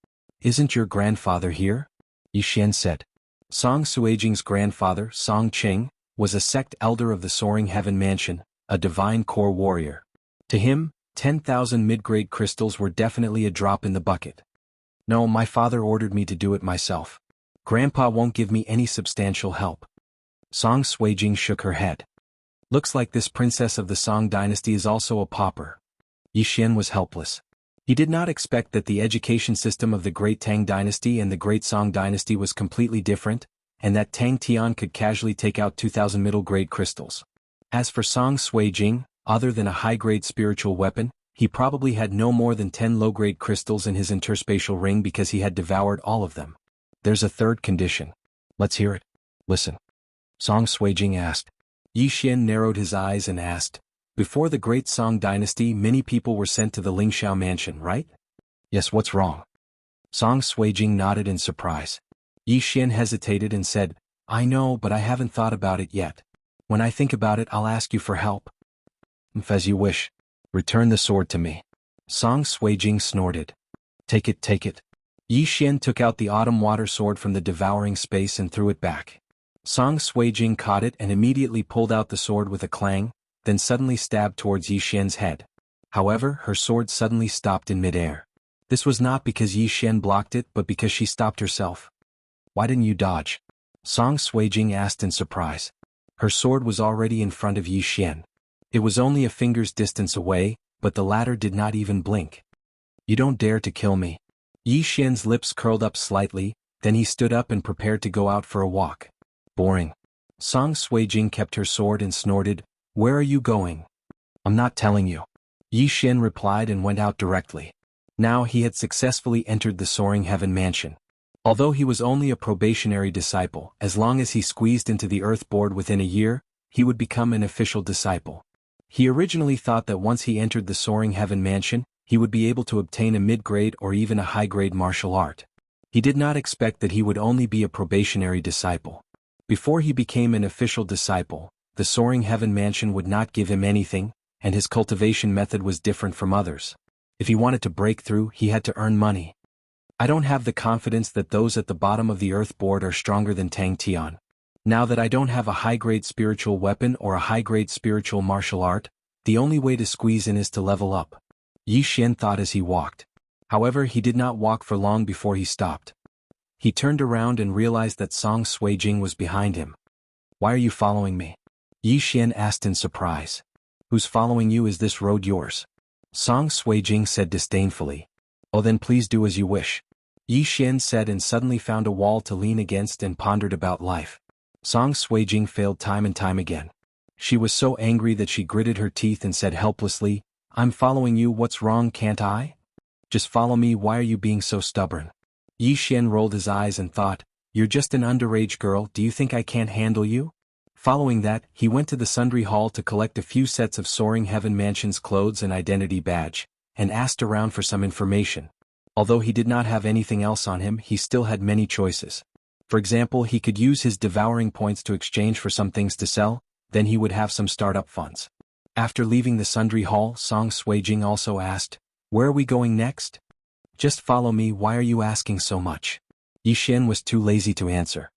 Isn't your grandfather here? Yi Xian said. Song Suijing's grandfather, Song Qing, was a sect elder of the Soaring Heaven Mansion, a divine core warrior. To him, 10,000 mid-grade crystals were definitely a drop in the bucket. No, my father ordered me to do it myself. Grandpa won't give me any substantial help. Song Suijing shook her head. Looks like this princess of the Song dynasty is also a pauper. Yi Xian was helpless. He did not expect that the education system of the Great Tang dynasty and the Great Song dynasty was completely different, and that Tang Tian could casually take out 2,000 middle-grade crystals. As for Song Suijing, other than a high-grade spiritual weapon, he probably had no more than 10 low-grade crystals in his interspatial ring because he had devoured all of them. There's a third condition. Let's hear it. Listen. Song Suijing asked. Yi Xian narrowed his eyes and asked, Before the Great Song dynasty many people were sent to the Lingxiao mansion, right? Yes, what's wrong? Song Suijing nodded in surprise. Yi Xian hesitated and said, I know, but I haven't thought about it yet. When I think about it I'll ask you for help. As you wish. Return the sword to me. Song Suijing snorted. Take it, take it. Yi Xian took out the autumn water sword from the devouring space and threw it back. Song Suijing caught it and immediately pulled out the sword with a clang, then suddenly stabbed towards Yi Xian's head. However, her sword suddenly stopped in midair. This was not because Yi Xian blocked it but because she stopped herself. Why didn't you dodge? Song Suijing asked in surprise. Her sword was already in front of Yi Xian. It was only a finger's distance away, but the latter did not even blink. You don't dare to kill me. Yi Xian's lips curled up slightly, then he stood up and prepared to go out for a walk. Boring. Song Suijing kept her sword and snorted, Where are you going? I'm not telling you. Yi Xian replied and went out directly. Now he had successfully entered the Soaring Heaven Mansion. Although he was only a probationary disciple, as long as he squeezed into the Earth Board within a year, he would become an official disciple. He originally thought that once he entered the Soaring Heaven Mansion, he would be able to obtain a mid-grade or even a high-grade martial art. He did not expect that he would only be a probationary disciple. Before he became an official disciple, the Soaring Heaven Mansion would not give him anything, and his cultivation method was different from others. If he wanted to break through, he had to earn money. I don't have the confidence that those at the bottom of the Earth Board are stronger than Tang Tian. Now that I don't have a high-grade spiritual weapon or a high-grade spiritual martial art, the only way to squeeze in is to level up. Yi Xian thought as he walked. However, he did not walk for long before he stopped. He turned around and realized that Song Suijing was behind him. Why are you following me? Yi Xian asked in surprise. Who's following you? Is this road yours? Song Suijing said disdainfully. Oh, then please do as you wish. Yi Xian said and suddenly found a wall to lean against and pondered about life. Song Suijing failed time and time again. She was so angry that she gritted her teeth and said helplessly, I'm following you, what's wrong, can't I? Just follow me, why are you being so stubborn? Yi Xian rolled his eyes and thought, You're just an underage girl, do you think I can't handle you? Following that, he went to the Sundry Hall to collect a few sets of Soaring Heaven Mansion's clothes and identity badge, and asked around for some information. Although he did not have anything else on him, he still had many choices. For example, he could use his devouring points to exchange for some things to sell, then he would have some startup funds. After leaving the Sundry Hall, Song Suijing also asked, Where are we going next? Just follow me, why are you asking so much? Yi Xian was too lazy to answer.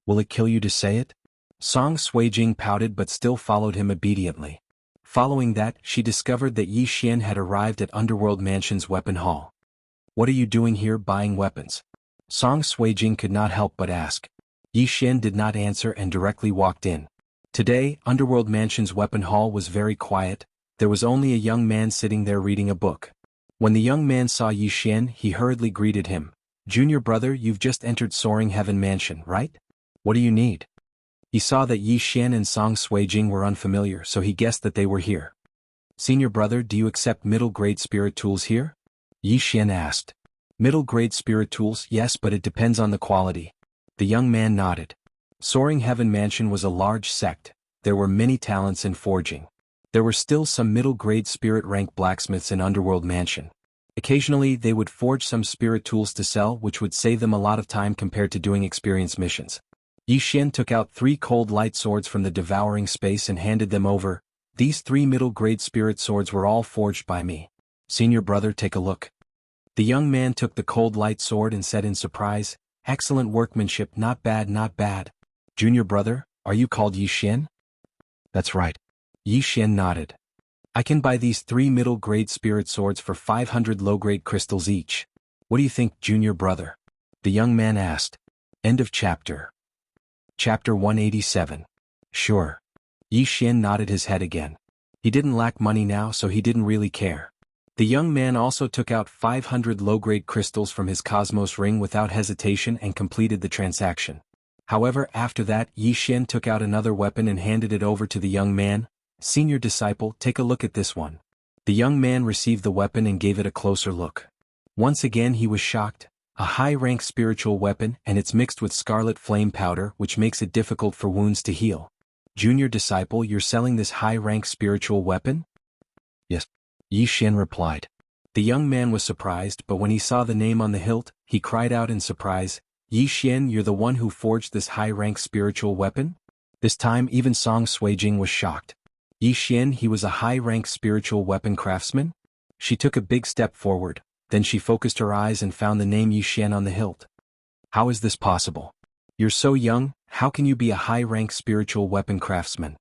Will it kill you to say it? Song Suijing pouted but still followed him obediently. Following that, she discovered that Yi Xian had arrived at Underworld Mansion's weapon hall. What are you doing here buying weapons? Song Suijing could not help but ask. Yi Xian did not answer and directly walked in. Today, Underworld Mansion's weapon hall was very quiet, there was only a young man sitting there reading a book. When the young man saw Yi Xian, he hurriedly greeted him, Junior brother, you've just entered Soaring Heaven Mansion, right? What do you need? He saw that Yi Xian and Song Suijing were unfamiliar, so he guessed that they were here. Senior brother, do you accept middle-grade spirit tools here? Yi Xian asked. Middle-grade spirit tools, yes, but it depends on the quality. The young man nodded. Soaring Heaven Mansion was a large sect. There were many talents in forging. There were still some middle-grade spirit-rank blacksmiths in Underworld Mansion. Occasionally, they would forge some spirit tools to sell, which would save them a lot of time compared to doing experience missions. Yi Xian took out 3 cold light swords from the devouring space and handed them over. These 3 middle-grade spirit swords were all forged by me. Senior brother, take a look. The young man took the cold light sword and said in surprise, excellent workmanship, not bad, not bad. Junior brother, are you called Yi Xian? That's right. Yi Xian nodded. I can buy these 3 middle-grade spirit swords for 500 low-grade crystals each. What do you think, junior brother? The young man asked. End of chapter. Chapter 187. Sure. Yi Xian nodded his head again. He didn't lack money now, so he didn't really care. The young man also took out 500 low-grade crystals from his Cosmos ring without hesitation and completed the transaction. However, after that, Yi Xian took out another weapon and handed it over to the young man. Senior disciple, take a look at this one. The young man received the weapon and gave it a closer look. Once again he was shocked. A high-rank spiritual weapon, and it's mixed with scarlet flame powder, which makes it difficult for wounds to heal. Junior disciple, you're selling this high-rank spiritual weapon? Yes. Yi Xian replied. The young man was surprised, but when he saw the name on the hilt, he cried out in surprise, Yi Xian, you're the one who forged this high-rank spiritual weapon? This time even Song Suijing was shocked. Yi Xian, he was a high-rank spiritual weapon craftsman? She took a big step forward, then she focused her eyes and found the name Yi Xian on the hilt. How is this possible? You're so young, how can you be a high-rank spiritual weapon craftsman?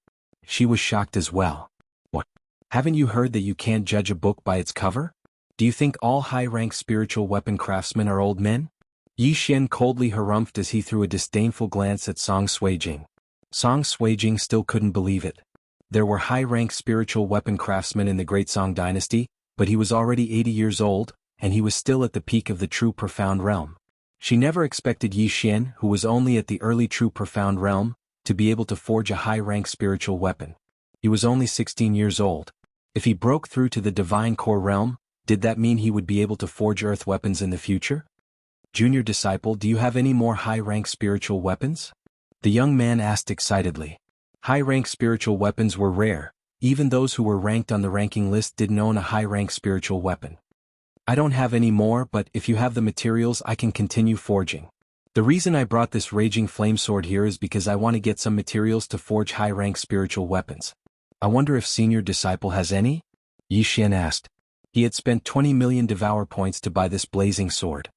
She was shocked as well. What? Haven't you heard that you can't judge a book by its cover? Do you think all high-rank spiritual weapon craftsmen are old men? Yi Xian coldly harumphed as he threw a disdainful glance at Song Suijing. Song Suijing still couldn't believe it. There were high-rank spiritual weapon craftsmen in the Great Song Dynasty, but he was already 80 years old, and he was still at the peak of the true profound realm. She never expected Yi Xian, who was only at the early true profound realm, to be able to forge a high-rank spiritual weapon. He was only 16 years old. If he broke through to the divine core realm, did that mean he would be able to forge earth weapons in the future? Junior disciple, do you have any more high-rank spiritual weapons? The young man asked excitedly. High-rank spiritual weapons were rare. Even those who were ranked on the ranking list didn't own a high-rank spiritual weapon. I don't have any more, but if you have the materials I can continue forging. The reason I brought this raging flame sword here is because I want to get some materials to forge high-rank spiritual weapons. I wonder if senior disciple has any? Yi Xian asked. He had spent 20 million devour points to buy this blazing sword.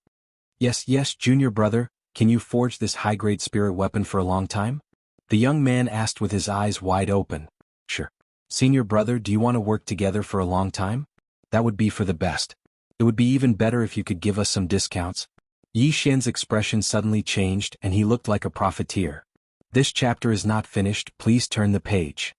Yes, junior brother, can you forge this high-grade spirit weapon for a long time? The young man asked with his eyes wide open. Sure. Senior brother, do you want to work together for a long time? That would be for the best. It would be even better if you could give us some discounts. Yi Xian's expression suddenly changed and he looked like a profiteer. This chapter is not finished, please turn the page.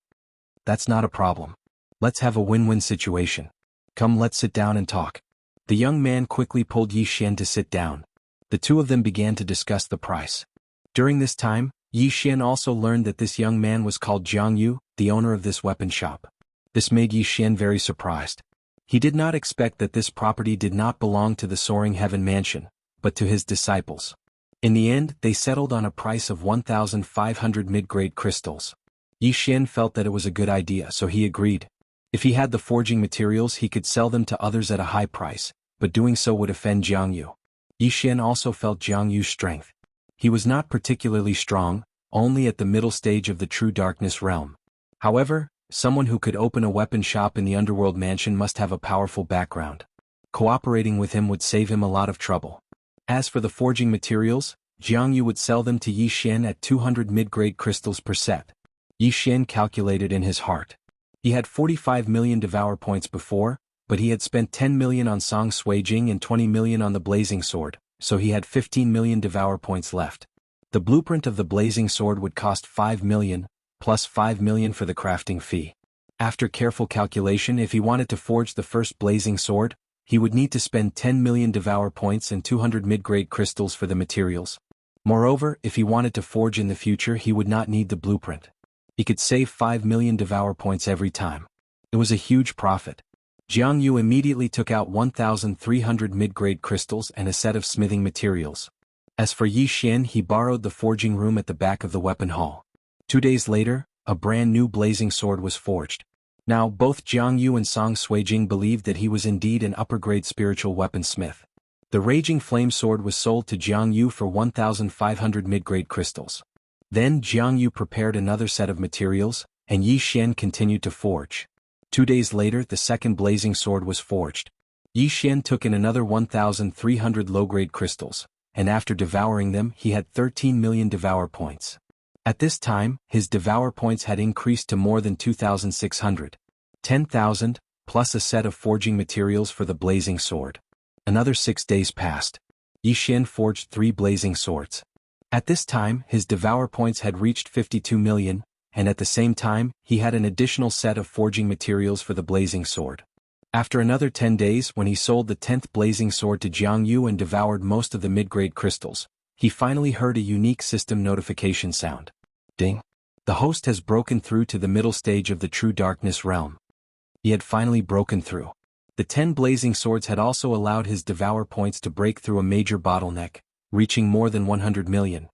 That's not a problem. Let's have a win-win situation. Come, let's sit down and talk. The young man quickly pulled Yi Xian to sit down. The two of them began to discuss the price. During this time, Yi Xian also learned that this young man was called Jiang Yu, the owner of this weapon shop. This made Yi Xian very surprised. He did not expect that this property did not belong to the Soaring Heaven Mansion, but to his disciples. In the end, they settled on a price of 1,500 mid-grade crystals. Yi Xian felt that it was a good idea, so he agreed. If he had the forging materials, he could sell them to others at a high price, but doing so would offend Jiang Yu. Yi Xian also felt Jiang Yu's strength. He was not particularly strong, only at the middle stage of the true darkness realm. However, someone who could open a weapon shop in the Underworld Mansion must have a powerful background. Cooperating with him would save him a lot of trouble. As for the forging materials, Jiang Yu would sell them to Yi Xian at 200 mid-grade crystals per set. Yi Xian calculated in his heart. He had 45 million devour points before, but he had spent 10 million on Song Suijing and 20 million on the blazing sword, so he had 15 million devour points left. The blueprint of the blazing sword would cost 5 million, plus 5 million for the crafting fee. After careful calculation, if he wanted to forge the first blazing sword, he would need to spend 10 million devour points and 200 mid-grade crystals for the materials. Moreover, if he wanted to forge in the future, he would not need the blueprint. He could save 5 million devour points every time. It was a huge profit. Jiang Yu immediately took out 1,300 mid-grade crystals and a set of smithing materials. As for Yi Xian, he borrowed the forging room at the back of the weapon hall. 2 days later, a brand new blazing sword was forged. Now both Jiang Yu and Song Suijing believed that he was indeed an upper-grade spiritual weaponsmith. The raging flame sword was sold to Jiang Yu for 1,500 mid-grade crystals. Then Jiang Yu prepared another set of materials, and Yi Xian continued to forge. 2 days later, the second blazing sword was forged. Yi Xian took in another 1,300 low-grade crystals, and after devouring them, he had 13 million devour points. At this time, his devour points had increased to more than 2,600. 10,000, plus a set of forging materials for the blazing sword. Another 6 days passed. Yi Xian forged 3 blazing swords. At this time, his devour points had reached 52 million, and at the same time, he had an additional set of forging materials for the blazing sword. After another 10 days, when he sold the 10th blazing sword to Jiang Yu and devoured most of the mid-grade crystals, he finally heard a unique system notification sound. Ding! The host has broken through to the middle stage of the true darkness realm. He had finally broken through. The 10 blazing swords had also allowed his devour points to break through a major bottleneck, reaching more than 100 million.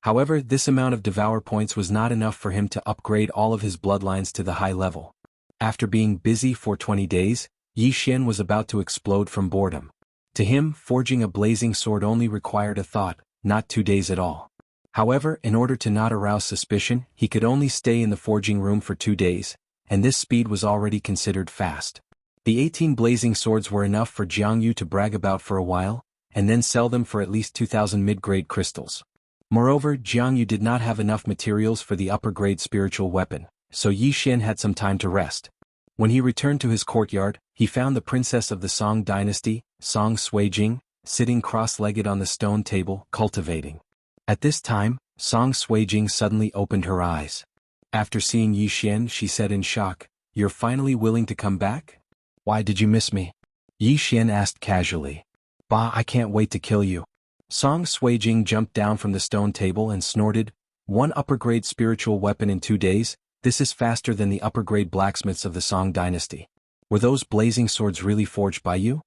However, this amount of devour points was not enough for him to upgrade all of his bloodlines to the high level. After being busy for 20 days, Yi Xian was about to explode from boredom. To him, forging a blazing sword only required a thought, not 2 days at all. However, in order to not arouse suspicion, he could only stay in the forging room for 2 days, and this speed was already considered fast. The 18 blazing swords were enough for Jiang Yu to brag about for a while, and then sell them for at least 2,000 mid-grade crystals. Moreover, Jiang Yu did not have enough materials for the upper-grade spiritual weapon, so Yi Xian had some time to rest. When he returned to his courtyard, he found the princess of the Song dynasty, Song Suijing, sitting cross-legged on the stone table, cultivating. At this time, Song Suijing suddenly opened her eyes. After seeing Yi Xian, she said in shock, "You're finally willing to come back? Why did you miss me?" Yi Xian asked casually. "Bah, I can't wait to kill you." Song Suijing jumped down from the stone table and snorted, "1 upper-grade spiritual weapon in 2 days, this is faster than the upper-grade blacksmiths of the Song dynasty. Were those blazing swords really forged by you?"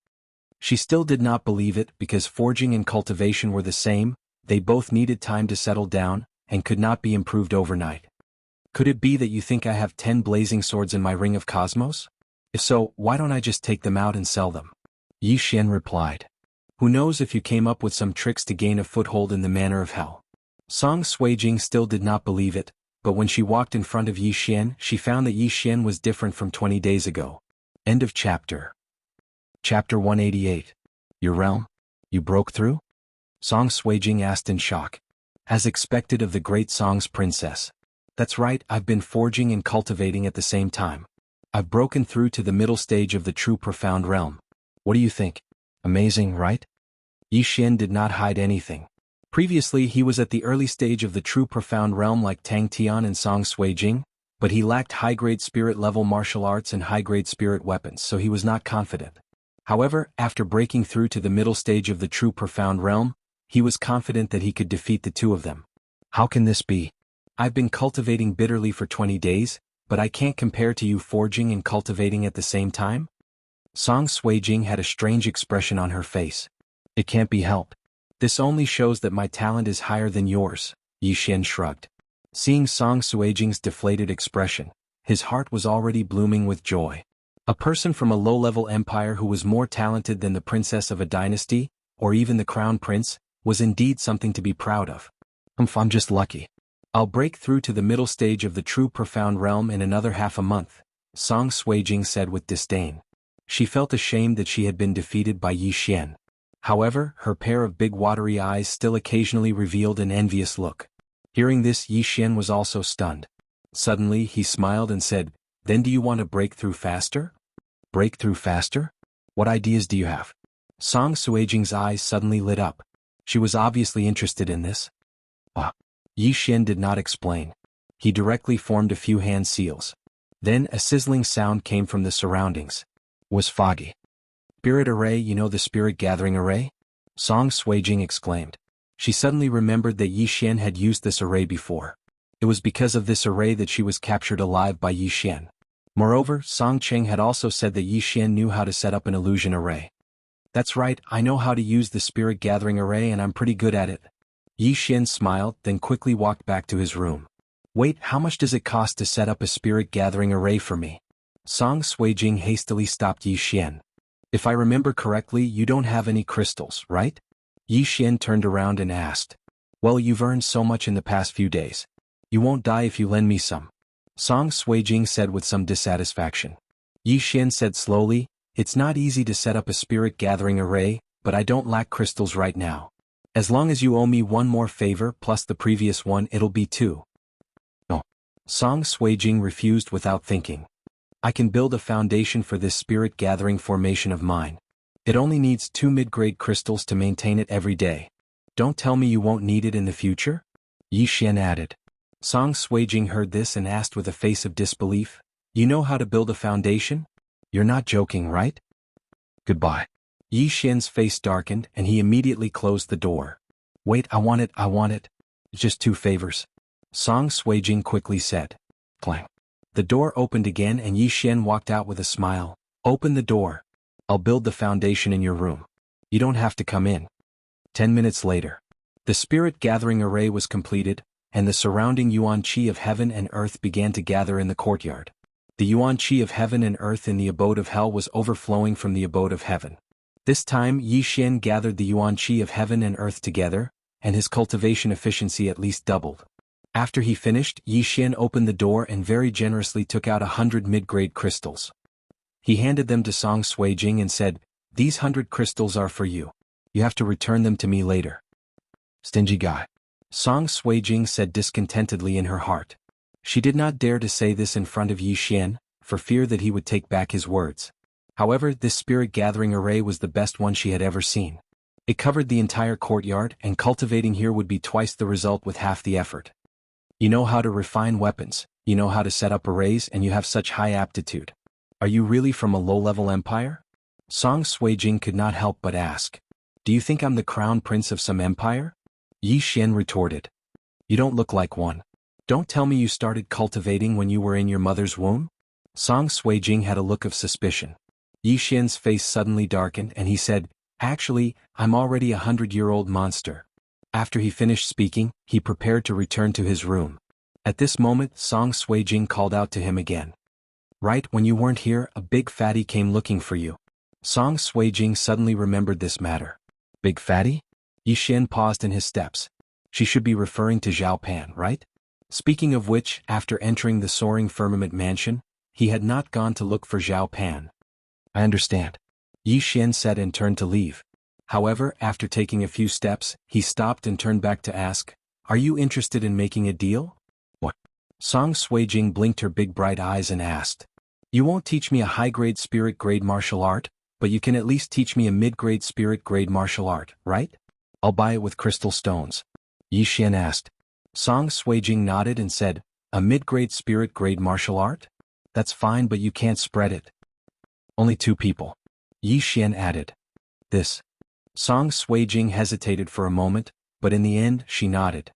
She still did not believe it because forging and cultivation were the same, they both needed time to settle down, and could not be improved overnight. "Could it be that you think I have 10 blazing swords in my ring of cosmos? If so, why don't I just take them out and sell them?" Yi Xian replied. "Who knows if you came up with some tricks to gain a foothold in the manor of hell." Song Suijing still did not believe it, but when she walked in front of Yi Xian, she found that Yi Xian was different from 20 days ago. End of chapter. Chapter 188. Your realm? You broke through? Song Suijing asked in shock. As expected of the great Song's princess. "That's right, I've been forging and cultivating at the same time. I've broken through to the middle stage of the true profound realm. What do you think? Amazing, right?" Yi Xian did not hide anything. Previously he was at the early stage of the true profound realm like Tang Tian and Song Suijing, but he lacked high-grade spirit-level martial arts and high-grade spirit weapons, so he was not confident. However, after breaking through to the middle stage of the true profound realm, he was confident that he could defeat the two of them. "How can this be? I've been cultivating bitterly for 20 days, but I can't compare to you forging and cultivating at the same time?" Song Suijing had a strange expression on her face. "It can't be helped. This only shows that my talent is higher than yours," Yi Xian shrugged. Seeing Song Suijing's deflated expression, his heart was already blooming with joy. A person from a low-level empire who was more talented than the princess of a dynasty, or even the crown prince, was indeed something to be proud of. I'm just lucky. I'll break through to the middle stage of the true profound realm in another half a month," Song Suijing said with disdain. She felt ashamed that she had been defeated by Yi Xian. However, her pair of big watery eyes still occasionally revealed an envious look. Hearing this, Yi Xian was also stunned. Suddenly, he smiled and said, "Then do you want to break through faster?" "Break through faster? What ideas do you have?" Song Suijing's eyes suddenly lit up. She was obviously interested in this. Yi Xian did not explain. He directly formed a few hand seals. Then a sizzling sound came from the surroundings. It was foggy. Spirit array, you know the spirit gathering array? Song Suijing exclaimed. She suddenly remembered that Yi Xian had used this array before. It was because of this array that she was captured alive by Yi Xian. Moreover, Song Cheng had also said that Yi Xian knew how to set up an illusion array. That's right, I know how to use the spirit gathering array and I'm pretty good at it. Yi Xian smiled, then quickly walked back to his room. Wait, how much does it cost to set up a spirit gathering array for me? Song Suijing hastily stopped Yi Xian. If I remember correctly, you don't have any crystals, right? Yi Xian turned around and asked. Well, you've earned so much in the past few days. You won't die if you lend me some. Song Suijing said with some dissatisfaction. Yi Xian said slowly, it's not easy to set up a spirit gathering array, but I don't lack crystals right now. As long as you owe me one more favor plus the previous one, it'll be two. No. Song Suijing refused without thinking. I can build a foundation for this spirit gathering formation of mine. It only needs 2 mid-grade crystals to maintain it every day. Don't tell me you won't need it in the future? Yi Xian added. Song Suijing heard this and asked with a face of disbelief, you know how to build a foundation? You're not joking, right? Goodbye. Yi Xian's face darkened and he immediately closed the door. Wait, I want it. Just 2 favors. Song Suijing quickly said. Clang. The door opened again and Yi Xian walked out with a smile. Open the door. I'll build the foundation in your room. You don't have to come in. 10 minutes later. The spirit gathering array was completed, and the surrounding yuan qi of heaven and earth began to gather in the courtyard. The yuan qi of heaven and earth in the abode of hell was overflowing from the abode of heaven. This time Yi Xian gathered the yuan qi of heaven and earth together, and his cultivation efficiency at least doubled. After he finished, Yi Xian opened the door and very generously took out 100 mid-grade crystals. He handed them to Song Suijing and said, these 100 crystals are for you. You have to return them to me later. Stingy guy. Song Suijing said discontentedly in her heart. She did not dare to say this in front of Yi Xian, for fear that he would take back his words. However, this spirit gathering array was the best one she had ever seen. It covered the entire courtyard, and cultivating here would be twice the result with half the effort. You know how to refine weapons, you know how to set up arrays, and you have such high aptitude. Are you really from a low-level empire? Song Suijing could not help but ask. Do you think I'm the crown prince of some empire? Yi Xian retorted. You don't look like one. Don't tell me you started cultivating when you were in your mother's womb? Song Suijing had a look of suspicion. Yi Xian's face suddenly darkened and he said, actually, I'm already a 100-year-old monster. After he finished speaking, he prepared to return to his room. At this moment, Song Suijing called out to him again. Right when you weren't here, a big fatty came looking for you. Song Suijing suddenly remembered this matter. Big fatty? Yi Xian paused in his steps. She should be referring to Zhao Pan, right? Speaking of which, after entering the soaring firmament mansion, he had not gone to look for Zhao Pan. I understand. Yi Xian said and turned to leave. However, after taking a few steps, he stopped and turned back to ask, are you interested in making a deal? What? Song Suijing blinked her big bright eyes and asked. You won't teach me a high-grade spirit-grade martial art, but you can at least teach me a mid-grade spirit-grade martial art, right? I'll buy it with crystal stones. Yi Xian asked. Song Suijing nodded and said, a mid-grade spirit-grade martial art? That's fine, but you can't spread it. Only 2 people. Yi Xian added. This. Song Suijing hesitated for a moment, but in the end she nodded.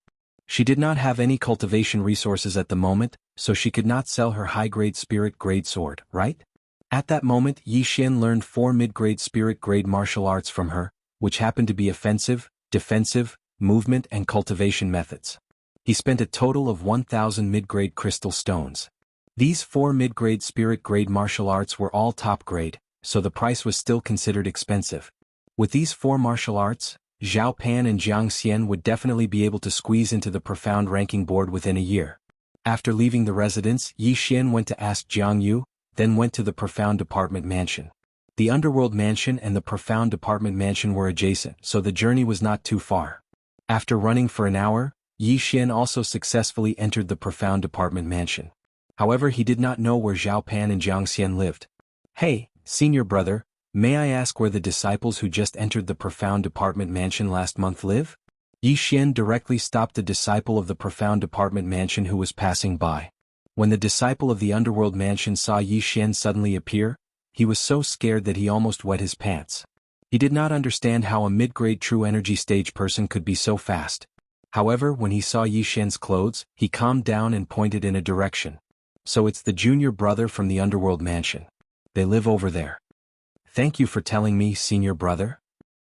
She did not have any cultivation resources at the moment, so she could not sell her high-grade spirit-grade sword, right? At that moment Yi Xian learned 4 mid-grade spirit-grade martial arts from her, which happened to be offensive, defensive, movement and cultivation methods. He spent a total of 1,000 mid-grade crystal stones. These 4 mid-grade spirit-grade martial arts were all top-grade, so the price was still considered expensive. With these 4 martial arts, Zhao Pan and Jiang Xian would definitely be able to squeeze into the profound ranking board within a year. After leaving the residence, Yi Xian went to ask Jiang Yu, then went to the profound department mansion. The underworld mansion and the profound department mansion were adjacent, so the journey was not too far. After running for an hour, Yi Xian also successfully entered the profound department mansion. However, he did not know where Zhao Pan and Jiang Xian lived. Hey, senior brother, may I ask where the disciples who just entered the profound department mansion last month live? Yi Xian directly stopped a disciple of the profound department mansion who was passing by. When the disciple of the underworld mansion saw Yi Xian suddenly appear, he was so scared that he almost wet his pants. He did not understand how a mid-grade true energy stage person could be so fast. However, when he saw Yi Xian's clothes, he calmed down and pointed in a direction. So it's the junior brother from the underworld mansion. They live over there. Thank you for telling me, senior brother.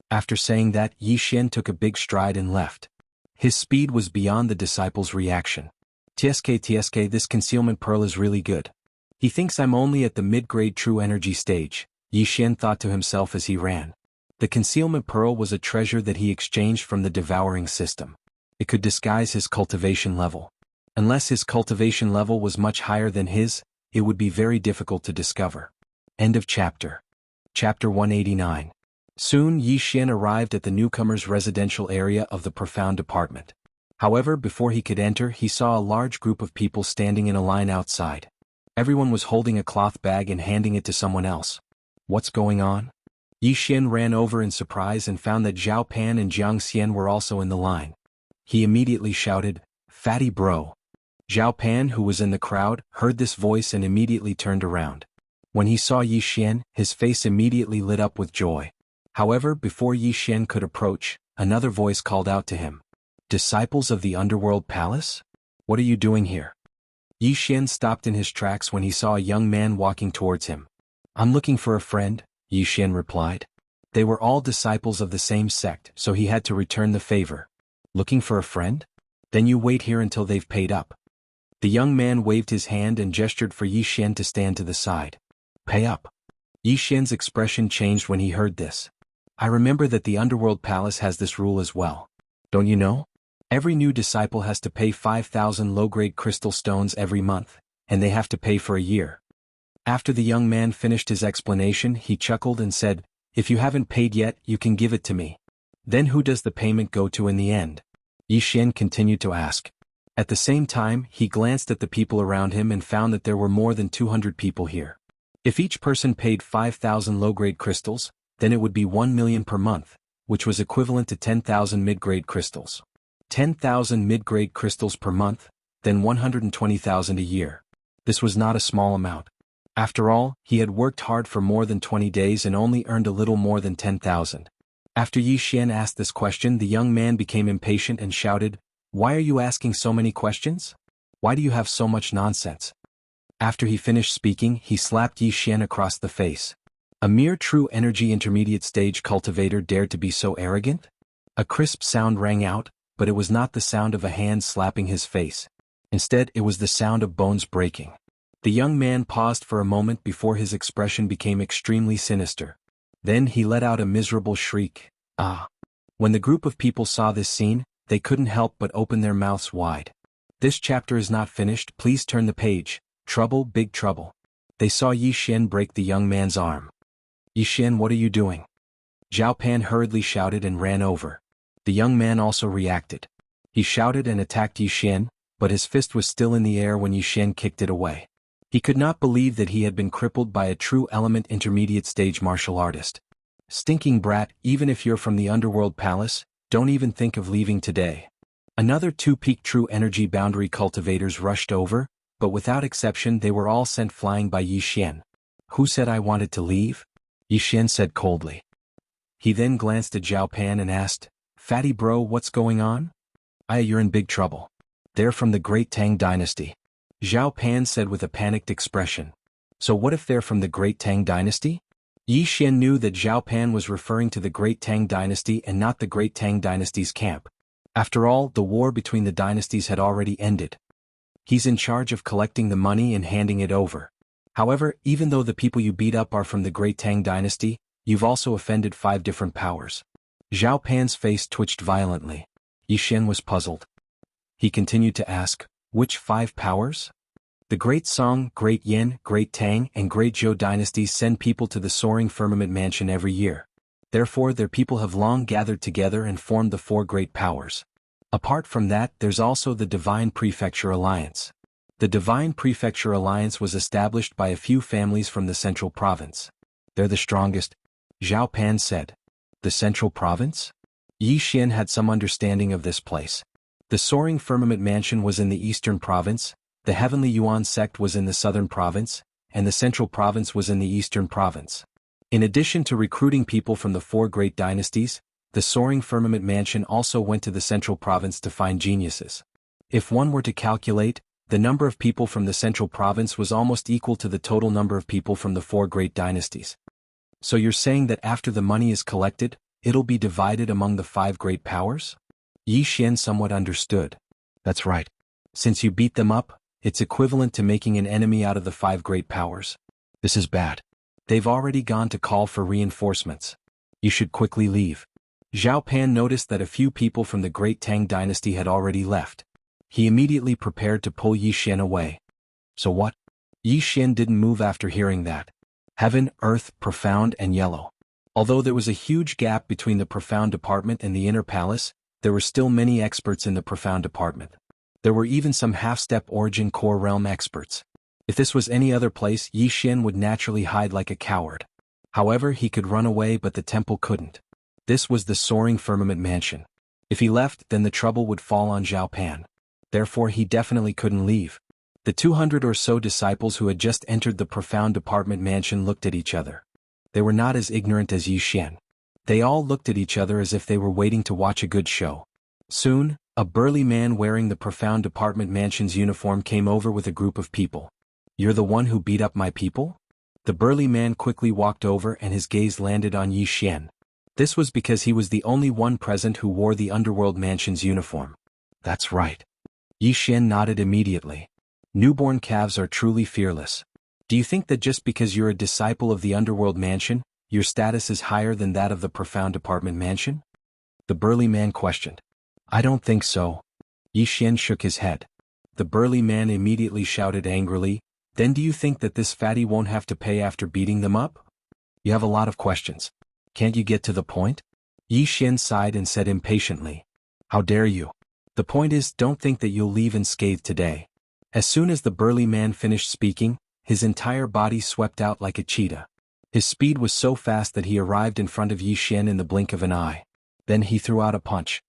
After saying that, Yi Xian took a big stride and left. His speed was beyond the disciple's reaction. TSK, this concealment pearl is really good. He thinks I'm only at the mid-grade true energy stage, Yi Xian thought to himself as he ran. The concealment pearl was a treasure that he exchanged from the devouring system. It could disguise his cultivation level. Unless his cultivation level was much higher than his, it would be very difficult to discover. End of chapter. Chapter 189. Soon Yi Xian arrived at the newcomer's residential area of the profound apartment. However, before he could enter, he saw a large group of people standing in a line outside. Everyone was holding a cloth bag and handing it to someone else. What's going on? Yi Xian ran over in surprise and found that Zhao Pan and Jiang Xian were also in the line. He immediately shouted, "Fatty bro." Zhao Pan, who was in the crowd, heard this voice and immediately turned around. When he saw Yi Xian, his face immediately lit up with joy. However, before Yi Xian could approach, another voice called out to him. "Disciples of the Underworld Palace? What are you doing here?" Yi Xian stopped in his tracks when he saw a young man walking towards him. "I'm looking for a friend," Yi Xian replied. They were all disciples of the same sect, so he had to return the favor. "Looking for a friend? Then you wait here until they've paid up." The young man waved his hand and gestured for Yi Xian to stand to the side. "Pay up." Yi Xian's expression changed when he heard this. "I remember that the Underworld Palace has this rule as well. Don't you know? Every new disciple has to pay 5,000 low-grade crystal stones every month, and they have to pay for a year." After the young man finished his explanation, he chuckled and said, "If you haven't paid yet, you can give it to me." "Then who does the payment go to in the end?" Yi Xian continued to ask. At the same time, he glanced at the people around him and found that there were more than 200 people here. If each person paid 5,000 low-grade crystals, then it would be 1 million per month, which was equivalent to 10,000 mid-grade crystals. 10,000 mid-grade crystals per month, then 120,000 a year. This was not a small amount. After all, he had worked hard for more than 20 days and only earned a little more than 10,000. After Yi Xian asked this question, the young man became impatient and shouted, "Why are you asking so many questions? Why do you have so much nonsense?" After he finished speaking, he slapped Yi Xian across the face. A mere true energy intermediate stage cultivator dared to be so arrogant? A crisp sound rang out, but it was not the sound of a hand slapping his face. Instead, it was the sound of bones breaking. The young man paused for a moment before his expression became extremely sinister. Then he let out a miserable shriek, "Ah!" When the group of people saw this scene, they couldn't help but open their mouths wide. This chapter is not finished, please turn the page. Trouble, big trouble. They saw Yi Xian break the young man's arm. "Yi Xian, what are you doing?" Zhao Pan hurriedly shouted and ran over. The young man also reacted. He shouted and attacked Yi Xian, but his fist was still in the air when Yi Xian kicked it away. He could not believe that he had been crippled by a true element intermediate stage martial artist. "Stinking brat, even if you're from the Underworld Palace, don't even think of leaving today." Another two peak true energy boundary cultivators rushed over, but without exception they were all sent flying by Yi Xian. "Who said I wanted to leave?" Yi Xian said coldly. He then glanced at Zhao Pan and asked, "Fatty bro, what's going on?" You're in big trouble. They're from the Great Tang Dynasty." Zhao Pan said with a panicked expression. "So what if they're from the Great Tang Dynasty?" Yi Xian knew that Zhao Pan was referring to the Great Tang Dynasty and not the Great Tang Dynasty's camp. After all, the war between the dynasties had already ended. He's in charge of collecting the money and handing it over. However, even though the people you beat up are from the Great Tang Dynasty, you've also offended 5 different powers. Zhao Pan's face twitched violently. Yi Xian was puzzled. He continued to ask, "Which 5 powers?" The Great Song, Great Yin, Great Tang, and Great Zhou dynasties send people to the Soaring Firmament Mansion every year. Therefore, their people have long gathered together and formed the 4 great powers. Apart from that, there's also the Divine Prefecture Alliance. The Divine Prefecture Alliance was established by a few families from the Central Province. They're the strongest, Zhao Pan said. The Central Province? Yi Xian had some understanding of this place. The Soaring Firmament Mansion was in the Eastern Province, the Heavenly Yuan sect was in the Southern Province, and the central province was in the eastern province. In addition to recruiting people from the 4 great dynasties, the soaring firmament mansion also went to the central province to find geniuses. If one were to calculate, the number of people from the central province was almost equal to the total number of people from the 4 great dynasties. So you're saying that after the money is collected, it'll be divided among the 5 great powers? Yi Xian somewhat understood. That's right. Since you beat them up, it's equivalent to making an enemy out of the 5 great powers. This is bad. They've already gone to call for reinforcements. You should quickly leave. Zhao Pan noticed that a few people from the great Tang dynasty had already left. He immediately prepared to pull Yi Xian away. So what? Yi Xian didn't move after hearing that. Heaven, earth, profound and yellow. Although there was a huge gap between the profound department and the inner palace, there were still many experts in the profound department. There were even some half-step origin core realm experts. If this was any other place, Yi Xian would naturally hide like a coward. However, he could run away, but the temple couldn't. This was the soaring firmament mansion. If he left, then the trouble would fall on Zhao Pan. Therefore he definitely couldn't leave. The 200 or so disciples who had just entered the profound department mansion looked at each other. They were not as ignorant as Yi Xian. They all looked at each other as if they were waiting to watch a good show. Soon, a burly man wearing the profound department mansion's uniform came over with a group of people. You're the one who beat up my people? The burly man quickly walked over and his gaze landed on Yi Xian. This was because he was the only one present who wore the underworld mansion's uniform. That's right. Yi Xian nodded immediately. Newborn calves are truly fearless. Do you think that just because you're a disciple of the underworld mansion, your status is higher than that of the profound department mansion? The burly man questioned. I don't think so. Yi Xian shook his head. The burly man immediately shouted angrily, then do you think that this fatty won't have to pay after beating them up? You have a lot of questions. Can't you get to the point? Yi Xian sighed and said impatiently. How dare you? The point is, don't think that you'll leave unscathed today. As soon as the burly man finished speaking, his entire body swept out like a cheetah. His speed was so fast that he arrived in front of Yi Xian in the blink of an eye. Then he threw out a punch.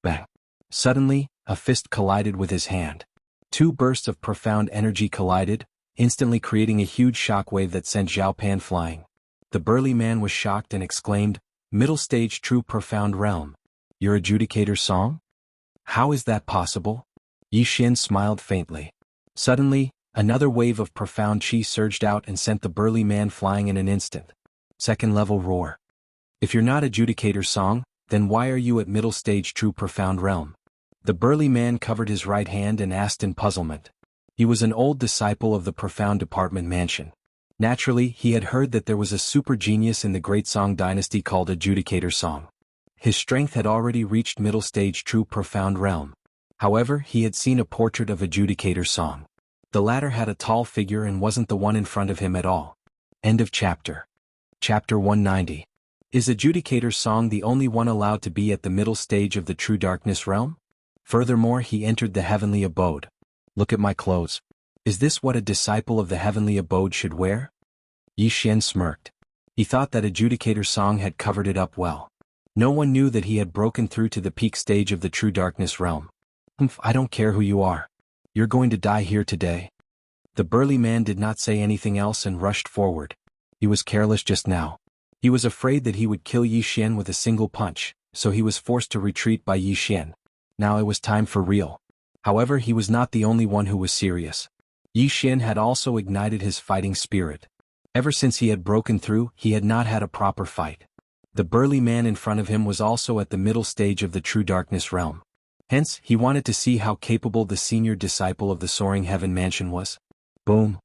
Bang! Suddenly, a fist collided with his hand. 2 bursts of profound energy collided, instantly creating a huge shockwave that sent Zhao Pan flying. The burly man was shocked and exclaimed, Middle stage true profound realm. Your adjudicator song? How is that possible? Yi Xian smiled faintly. Suddenly, another wave of profound chi surged out and sent the burly man flying in an instant. 2nd level roar. If you're not adjudicator song, then why are you at middle stage true profound realm? The burly man covered his right hand and asked in puzzlement. He was an old disciple of the profound department mansion. Naturally, he had heard that there was a super genius in the Great Song dynasty called Adjudicator Song. His strength had already reached middle stage true profound realm. However, he had seen a portrait of Adjudicator Song. The latter had a tall figure and wasn't the one in front of him at all. End of chapter. Chapter 190. Is Adjudicator Song the only one allowed to be at the middle stage of the true darkness realm? Furthermore, he entered the heavenly abode. Look at my clothes. Is this what a disciple of the heavenly abode should wear? Yi Xian smirked. He thought that Adjudicator Song had covered it up well. No one knew that he had broken through to the peak stage of the true darkness realm. I don't care who you are. You're going to die here today. The burly man did not say anything else and rushed forward. He was careless just now. He was afraid that he would kill Yi Xian with a single punch, so he was forced to retreat by Yi Xian. Now it was time for real. However, he was not the only one who was serious. Yi Xian had also ignited his fighting spirit. Ever since he had broken through, he had not had a proper fight. The burly man in front of him was also at the middle stage of the true darkness realm. Hence, he wanted to see how capable the senior disciple of the soaring heaven mansion was. Boom!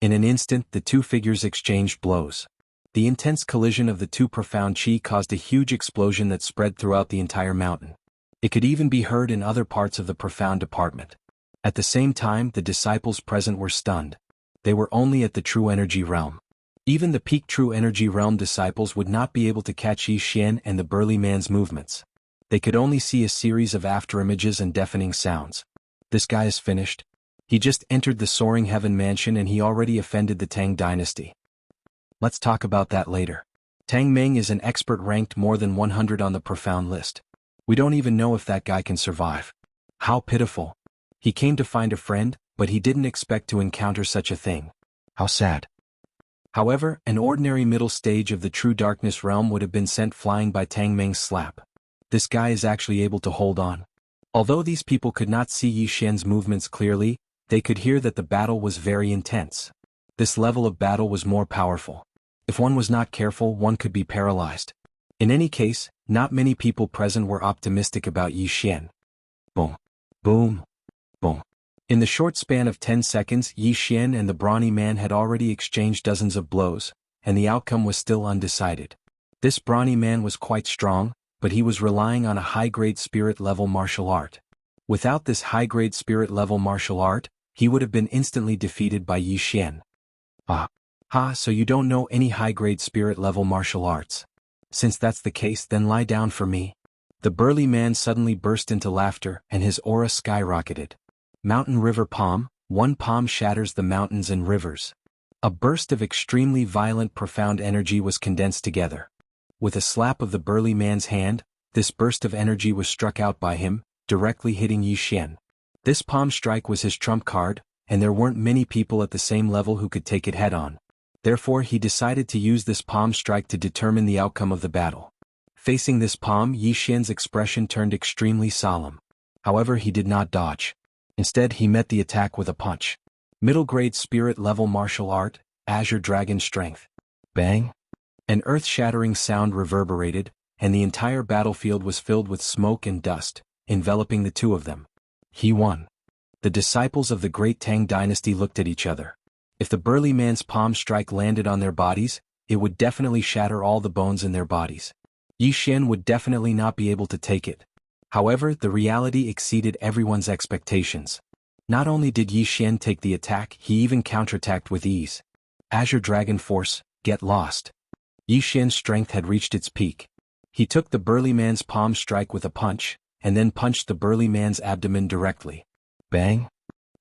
In an instant, the 2 figures exchanged blows. The intense collision of the 2 profound chi caused a huge explosion that spread throughout the entire mountain. It could even be heard in other parts of the profound department. At the same time, the disciples present were stunned. They were only at the true energy realm. Even the peak true energy realm disciples would not be able to catch Yi Xian and the burly man's movements. They could only see a series of afterimages and deafening sounds. This guy is finished. He just entered the soaring heaven mansion and he already offended the Tang dynasty. Let's talk about that later. Tang Meng is an expert ranked more than 100 on the profound list. We don't even know if that guy can survive. How pitiful. He came to find a friend, but he didn't expect to encounter such a thing. How sad. However, an ordinary middle stage of the true darkness realm would have been sent flying by Tang Meng's slap. This guy is actually able to hold on. Although these people could not see Yi Xian's movements clearly, they could hear that the battle was very intense. This level of battle was more powerful. If one was not careful, one could be paralyzed. In any case, not many people present were optimistic about Yi Xian. Boom. Boom. Boom. In the short span of 10 seconds, Yi Xian and the brawny man had already exchanged dozens of blows, and the outcome was still undecided. This brawny man was quite strong, but he was relying on a high-grade spirit-level martial art. Without this high-grade spirit-level martial art, he would have been instantly defeated by Yi Xian. So you don't know any high-grade spirit-level martial arts. Since that's the case, then lie down for me. The burly man suddenly burst into laughter, and his aura skyrocketed. Mountain River Palm, one palm shatters the mountains and rivers. A burst of extremely violent profound energy was condensed together. With a slap of the burly man's hand, this burst of energy was struck out by him, directly hitting Yi Xian. This palm strike was his trump card, and there weren't many people at the same level who could take it head-on. Therefore he decided to use this palm strike to determine the outcome of the battle. Facing this palm, Yi Xian's expression turned extremely solemn. However, he did not dodge. Instead, he met the attack with a punch. Middle-grade spirit-level martial art, Azure Dragon Strength. Bang! An earth-shattering sound reverberated, and the entire battlefield was filled with smoke and dust, enveloping the two of them. He won. The disciples of the Great Tang Dynasty looked at each other. If the burly man's palm strike landed on their bodies, it would definitely shatter all the bones in their bodies. Yi Xian would definitely not be able to take it. However, the reality exceeded everyone's expectations. Not only did Yi Xian take the attack, he even counterattacked with ease. Azure Dragon Force, get lost. Yi Xian's strength had reached its peak. He took the burly man's palm strike with a punch, and then punched the burly man's abdomen directly. Bang!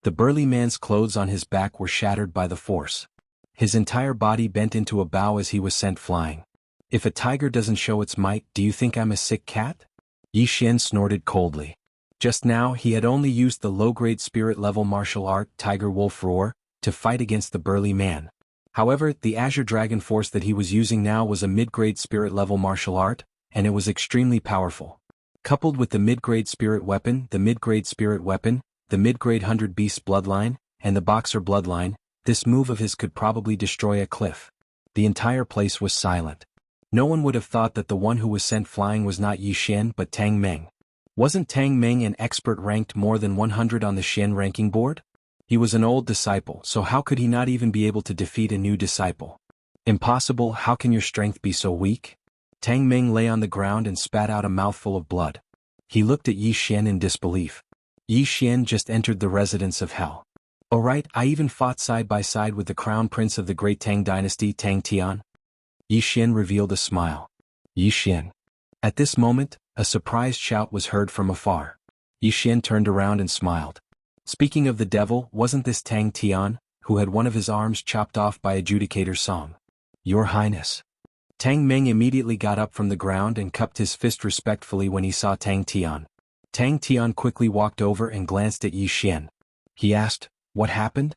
The burly man's clothes on his back were shattered by the force. His entire body bent into a bow as he was sent flying. If a tiger doesn't show its might, do you think I'm a sick cat? Yi Xian snorted coldly. Just now he had only used the low-grade spirit-level martial art, Tiger Wolf Roar, to fight against the burly man. However, the Azure Dragon Force that he was using now was a mid-grade spirit-level martial art, and it was extremely powerful. Coupled with the mid-grade spirit weapon, the mid-grade spirit weapon, the mid-grade 100 Beast bloodline, and the Boxer bloodline, this move of his could probably destroy a cliff. The entire place was silent. No one would have thought that the one who was sent flying was not Yi Xian but Tang Meng. Wasn't Tang Meng an expert ranked more than 100 on the Xian ranking board? He was an old disciple, so how could he not even be able to defeat a new disciple? Impossible. How can your strength be so weak? Tang Meng lay on the ground and spat out a mouthful of blood. He looked at Yi Xian in disbelief. Yi Xian just entered the residence of hell. Alright, I even fought side by side with the crown prince of the Great Tang Dynasty, Tang Tian. Yi Xian revealed a smile. Yi Xian. At this moment, a surprised shout was heard from afar. Yi Xian turned around and smiled. Speaking of the devil, wasn't this Tang Tian, who had one of his arms chopped off by Adjudicator Song? Your Highness. Tang Meng immediately got up from the ground and cupped his fist respectfully when he saw Tang Tian. Tang Tian quickly walked over and glanced at Yi Xian. He asked, what happened?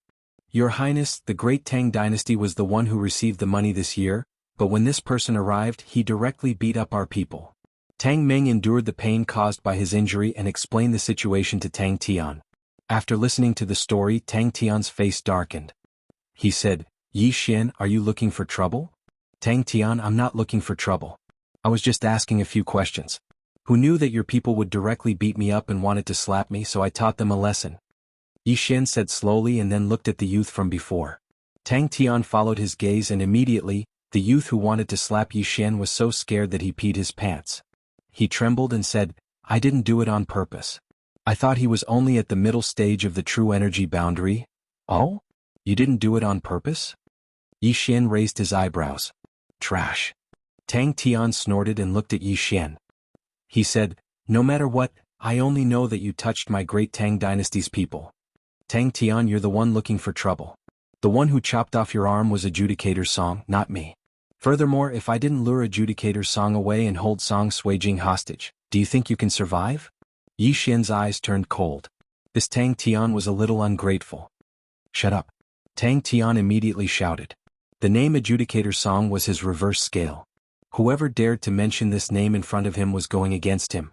Your Highness, the Great Tang Dynasty was the one who received the money this year, but when this person arrived, he directly beat up our people. Tang Meng endured the pain caused by his injury and explained the situation to Tang Tian. After listening to the story, Tang Tian's face darkened. He said, Yi Xian, are you looking for trouble? Tang Tian, I'm not looking for trouble. I was just asking a few questions. Who knew that your people would directly beat me up and wanted to slap me, so I taught them a lesson. Yi Xian said slowly and then looked at the youth from before. Tang Tian followed his gaze and immediately, the youth who wanted to slap Yi Xian was so scared that he peed his pants. He trembled and said, I didn't do it on purpose. I thought he was only at the middle stage of the true energy boundary. Oh? You didn't do it on purpose? Yi Xian raised his eyebrows. Trash. Tang Tian snorted and looked at Yi Xian. He said, no matter what, I only know that you touched my Great Tang Dynasty's people. Tang Tian, you're the one looking for trouble. The one who chopped off your arm was Adjudicator Song, not me. Furthermore, if I didn't lure Adjudicator Song away and hold Song Suijing hostage, do you think you can survive? Yi Xian's eyes turned cold. This Tang Tian was a little ungrateful. Shut up. Tang Tian immediately shouted. The name Adjudicator Song was his reverse scale. Whoever dared to mention this name in front of him was going against him.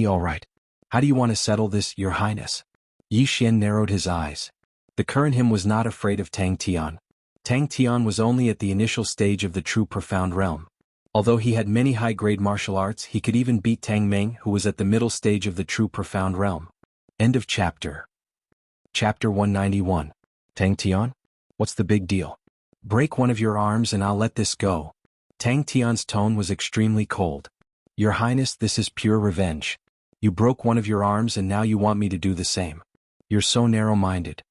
All right. How do you want to settle this, Your Highness? Yi Xian narrowed his eyes. The current him was not afraid of Tang Tian. Tang Tian was only at the initial stage of the true profound realm. Although he had many high-grade martial arts, he could even beat Tang Meng, who was at the middle stage of the true profound realm. End of chapter. Chapter 191. Tang Tian? What's the big deal? Break one of your arms and I'll let this go. Tang Tian's tone was extremely cold. Your Highness, this is pure revenge. You broke one of your arms and now you want me to do the same. You're so narrow-minded.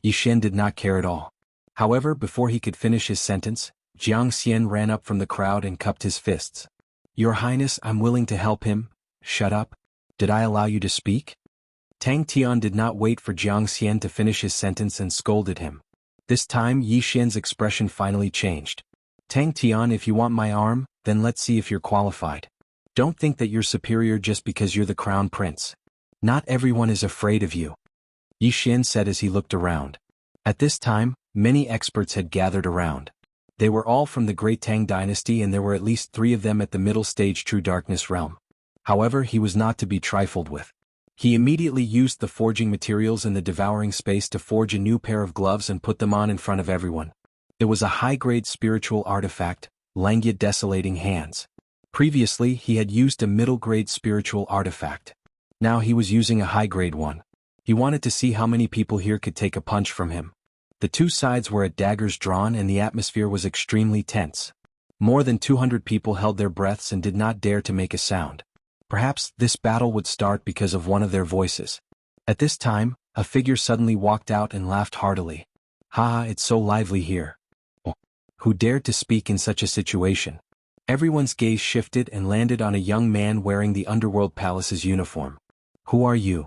Yi Xian did not care at all. However, before he could finish his sentence, Jiang Xian ran up from the crowd and cupped his fists. Your Highness, I'm willing to help him. Shut up. Did I allow you to speak? Tang Tian did not wait for Jiang Xian to finish his sentence and scolded him. This time Yi Xian's expression finally changed. Tang Tian, if you want my arm, then let's see if you're qualified. Don't think that you're superior just because you're the crown prince. Not everyone is afraid of you. Yi Xian said as he looked around. At this time, many experts had gathered around. They were all from the Great Tang Dynasty and there were at least 3 of them at the middle stage True Darkness realm. However, he was not to be trifled with. He immediately used the forging materials in the devouring space to forge a new pair of gloves and put them on in front of everyone. It was a high-grade spiritual artifact, Langya Desolating Hands. Previously, he had used a middle-grade spiritual artifact. Now he was using a high-grade one. He wanted to see how many people here could take a punch from him. The 2 sides were at daggers drawn and the atmosphere was extremely tense. More than 200 people held their breaths and did not dare to make a sound. Perhaps this battle would start because of one of their voices. At this time, a figure suddenly walked out and laughed heartily. Ha, it's so lively here. Oh, who dared to speak in such a situation? Everyone's gaze shifted and landed on a young man wearing the Underworld Palace's uniform. Who are you?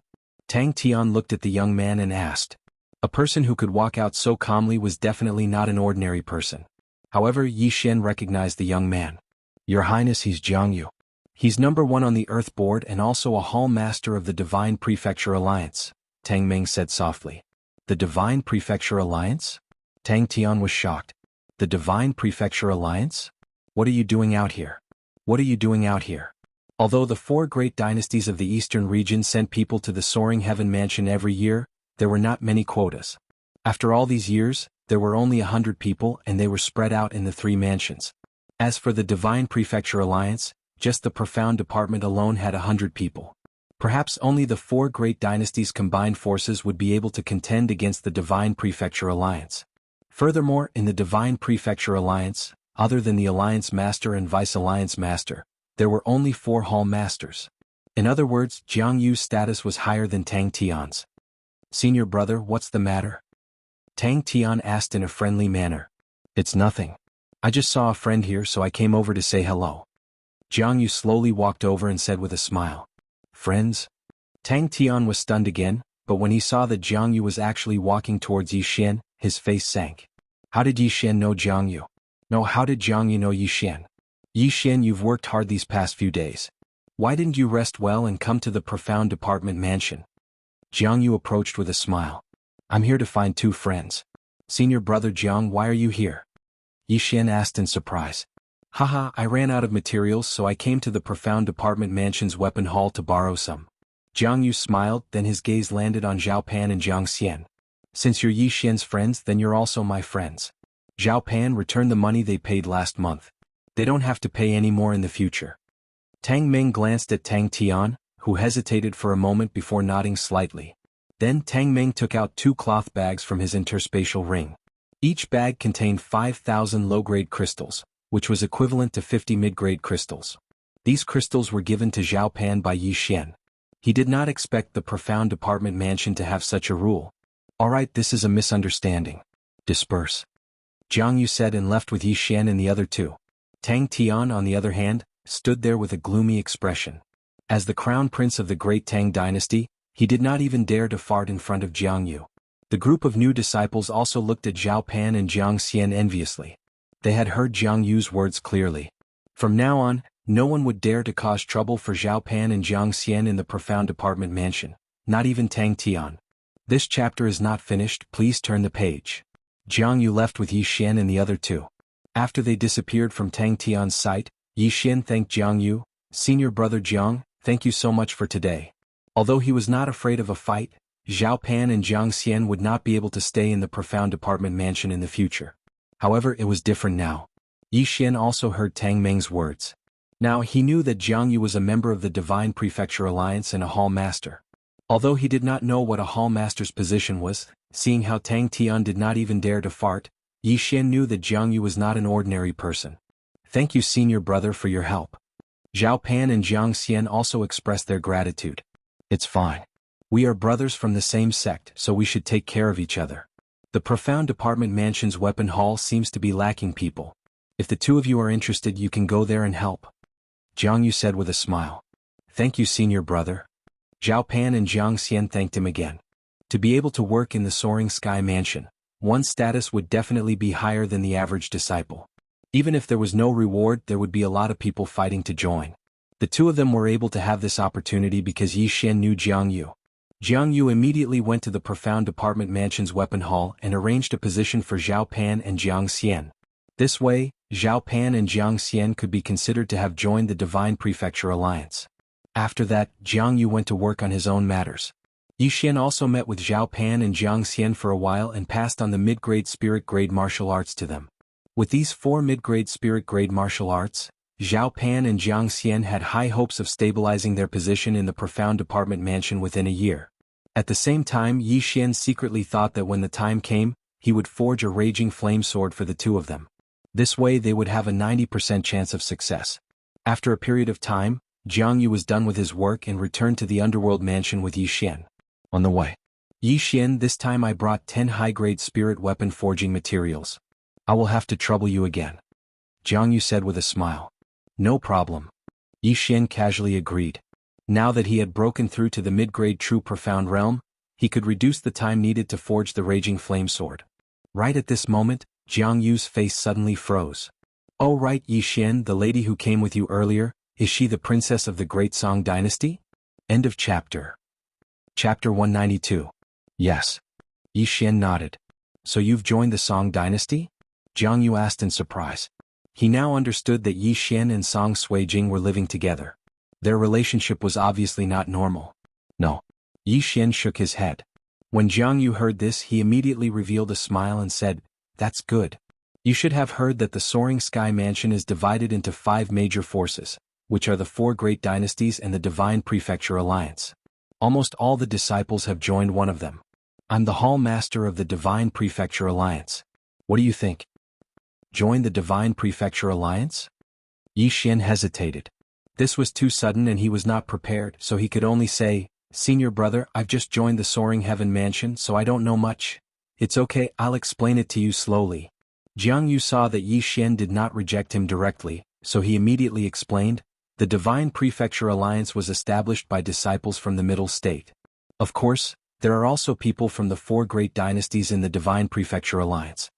Tang Tian looked at the young man and asked. A person who could walk out so calmly was definitely not an ordinary person. However, Yi Xian recognized the young man. Your Highness, he's Jiang Yu. He's number 1 on the Earth Board and also a Hall Master of the Divine Prefecture Alliance, Tang Meng said softly. The Divine Prefecture Alliance? Tang Tian was shocked. The Divine Prefecture Alliance? What are you doing out here? What are you doing out here? Although the 4 great dynasties of the eastern region sent people to the Soaring Heaven Mansion every year, there were not many quotas. After all these years, there were only 100 people and they were spread out in the 3 mansions. As for the Divine Prefecture Alliance, just the Profound Department alone had 100 people. Perhaps only the 4 great dynasties' combined forces would be able to contend against the Divine Prefecture Alliance. Furthermore, in the Divine Prefecture Alliance, other than the Alliance Master and Vice Alliance Master, there were only 4 Hall Masters. In other words, Jiang Yu's status was higher than Tang Tian's. Senior brother, what's the matter? Tang Tian asked in a friendly manner. It's nothing. I just saw a friend here so I came over to say hello. Jiang Yu slowly walked over and said with a smile. Friends? Tang Tian was stunned again, but when he saw that Jiang Yu was actually walking towards Yi Xian, his face sank. How did Yi Xian know Jiang Yu? No, how did Jiang Yu know Yi Xian? Yi Xian, you've worked hard these past few days. Why didn't you rest well and come to the Profound Department Mansion? Jiang Yu approached with a smile. I'm here to find 2 friends. Senior brother Jiang, why are you here? Yi Xian asked in surprise. Haha, I ran out of materials so I came to the Profound Department Mansion's weapon hall to borrow some. Jiang Yu smiled, then his gaze landed on Zhao Pan and Jiang Xian. Since you're Yi Xian's friends, then you're also my friends. Zhao Pan returned the money they paid last month. They don't have to pay any more in the future. Tang Meng glanced at Tang Tian, who hesitated for a moment before nodding slightly. Then Tang Meng took out 2 cloth bags from his interspatial ring. Each bag contained 5,000 low-grade crystals, which was equivalent to 50 mid-grade crystals. These crystals were given to Zhao Pan by Yi Xian. He did not expect the Profound Department Mansion to have such a rule. Alright, this is a misunderstanding. Disperse. Jiang Yu said and left with Yi Xian and the other 2. Tang Tian, on the other hand, stood there with a gloomy expression. As the crown prince of the Great Tang Dynasty, he did not even dare to fart in front of Jiang Yu. The group of new disciples also looked at Zhao Pan and Jiang Xian enviously. They had heard Jiang Yu's words clearly. From now on, no one would dare to cause trouble for Zhao Pan and Jiang Xian in the Profound Department Mansion, not even Tang Tian. This chapter is not finished, please turn the page. Jiang Yu left with Yi Xian and the other two. After they disappeared from Tang Tian's sight, Yi Xian thanked Jiang Yu, "Senior brother Jiang, thank you so much for today." Although he was not afraid of a fight, Zhao Pan and Jiang Xian would not be able to stay in the profound apartment mansion in the future. However, it was different now. Yi Xian also heard Tang Meng's words. Now he knew that Jiang Yu was a member of the Divine Prefecture Alliance and a Hall Master. Although he did not know what a Hall Master's position was, seeing how Tang Tian did not even dare to fart, Yi Xian knew that Jiang Yu was not an ordinary person. "Thank you, senior brother, for your help." Zhao Pan and Jiang Xian also expressed their gratitude. "It's fine. We are brothers from the same sect, so we should take care of each other." The profound apartment mansion's weapon hall seems to be lacking people. If the two of you are interested, you can go there and help. Jiang Yu said with a smile. "Thank you, senior brother." Zhao Pan and Jiang Xian thanked him again. To be able to work in the Soaring Sky Mansion, one's status would definitely be higher than the average disciple. Even if there was no reward, there would be a lot of people fighting to join. The two of them were able to have this opportunity because Yi Xian knew Jiang Yu. Jiang Yu immediately went to the profound apartment mansion's weapon hall and arranged a position for Zhao Pan and Jiang Xian. This way, Zhao Pan and Jiang Xian could be considered to have joined the Divine Prefecture Alliance. After that, Jiang Yu went to work on his own matters. Yi Xian also met with Zhao Pan and Jiang Xian for a while and passed on the mid-grade spirit grade martial arts to them. With these 4 mid-grade spirit grade martial arts, Zhao Pan and Jiang Xian had high hopes of stabilizing their position in the profound apartment mansion within a year. At the same time, Yi Xian secretly thought that when the time came, he would forge a raging flame sword for the two of them. This way they would have a 90% chance of success. After a period of time, Jiang Yu was done with his work and returned to the underworld mansion with Yi Xian. On the way. "Yi Xian, this time I brought 10 high-grade spirit weapon forging materials. I will have to trouble you again," Jiang Yu said with a smile. "No problem." Yi Xian casually agreed. Now that he had broken through to the mid-grade true profound realm, he could reduce the time needed to forge the raging flame sword. Right at this moment, Jiang Yu's face suddenly froze. "Oh right, Yi Xian, the lady who came with you earlier, is she the princess of the Great Song Dynasty?" End of chapter. Chapter 192. Yes. Yi Xian nodded. "So you've joined the Song Dynasty?" Jiang Yu asked in surprise. He now understood that Yi Xian and Song Suijing were living together. Their relationship was obviously not normal. "No." Yi Xian shook his head. When Jiang Yu heard this, he immediately revealed a smile and said, "That's good. You should have heard that the Soaring Sky Mansion is divided into 5 major forces, which are the 4 great dynasties and the Divine Prefecture Alliance. Almost all the disciples have joined one of them. I'm the Hall Master of the Divine Prefecture Alliance. What do you think? Join the Divine Prefecture Alliance?" Yi Xian hesitated. This was too sudden and he was not prepared, so he could only say, "Senior brother, I've just joined the Soaring Heaven Mansion, so I don't know much. It's okay, I'll explain it to you slowly." Jiang Yu saw that Yi Xian did not reject him directly, so he immediately explained, "The Divine Prefecture Alliance was established by disciples from the Middle State. Of course, there are also people from the 4 great dynasties in the Divine Prefecture Alliance.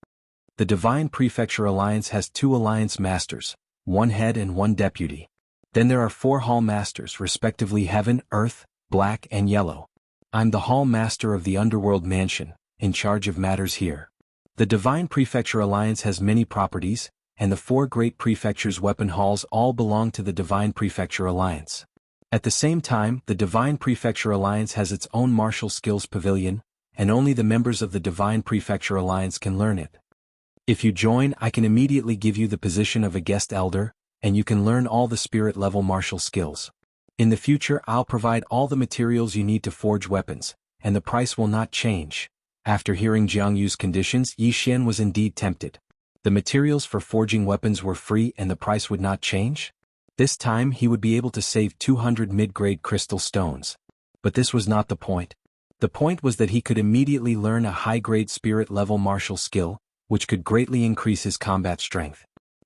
The Divine Prefecture Alliance has 2 alliance masters, 1 head and 1 deputy. Then there are 4 hall masters, respectively Heaven, Earth, Black and Yellow. I'm the Hall Master of the Underworld Mansion, in charge of matters here. The Divine Prefecture Alliance has many properties, and the 4 great prefectures' weapon halls all belong to the Divine Prefecture Alliance. At the same time, the Divine Prefecture Alliance has its own martial skills pavilion, and only the members of the Divine Prefecture Alliance can learn it. If you join, I can immediately give you the position of a guest elder, and you can learn all the spirit-level martial skills. In the future, I'll provide all the materials you need to forge weapons, and the price will not change." After hearing Jiang Yu's conditions, Yi Xian was indeed tempted. The materials for forging weapons were free and the price would not change? This time he would be able to save 200 mid-grade crystal stones. But this was not the point. The point was that he could immediately learn a high-grade spirit-level martial skill, which could greatly increase his combat strength.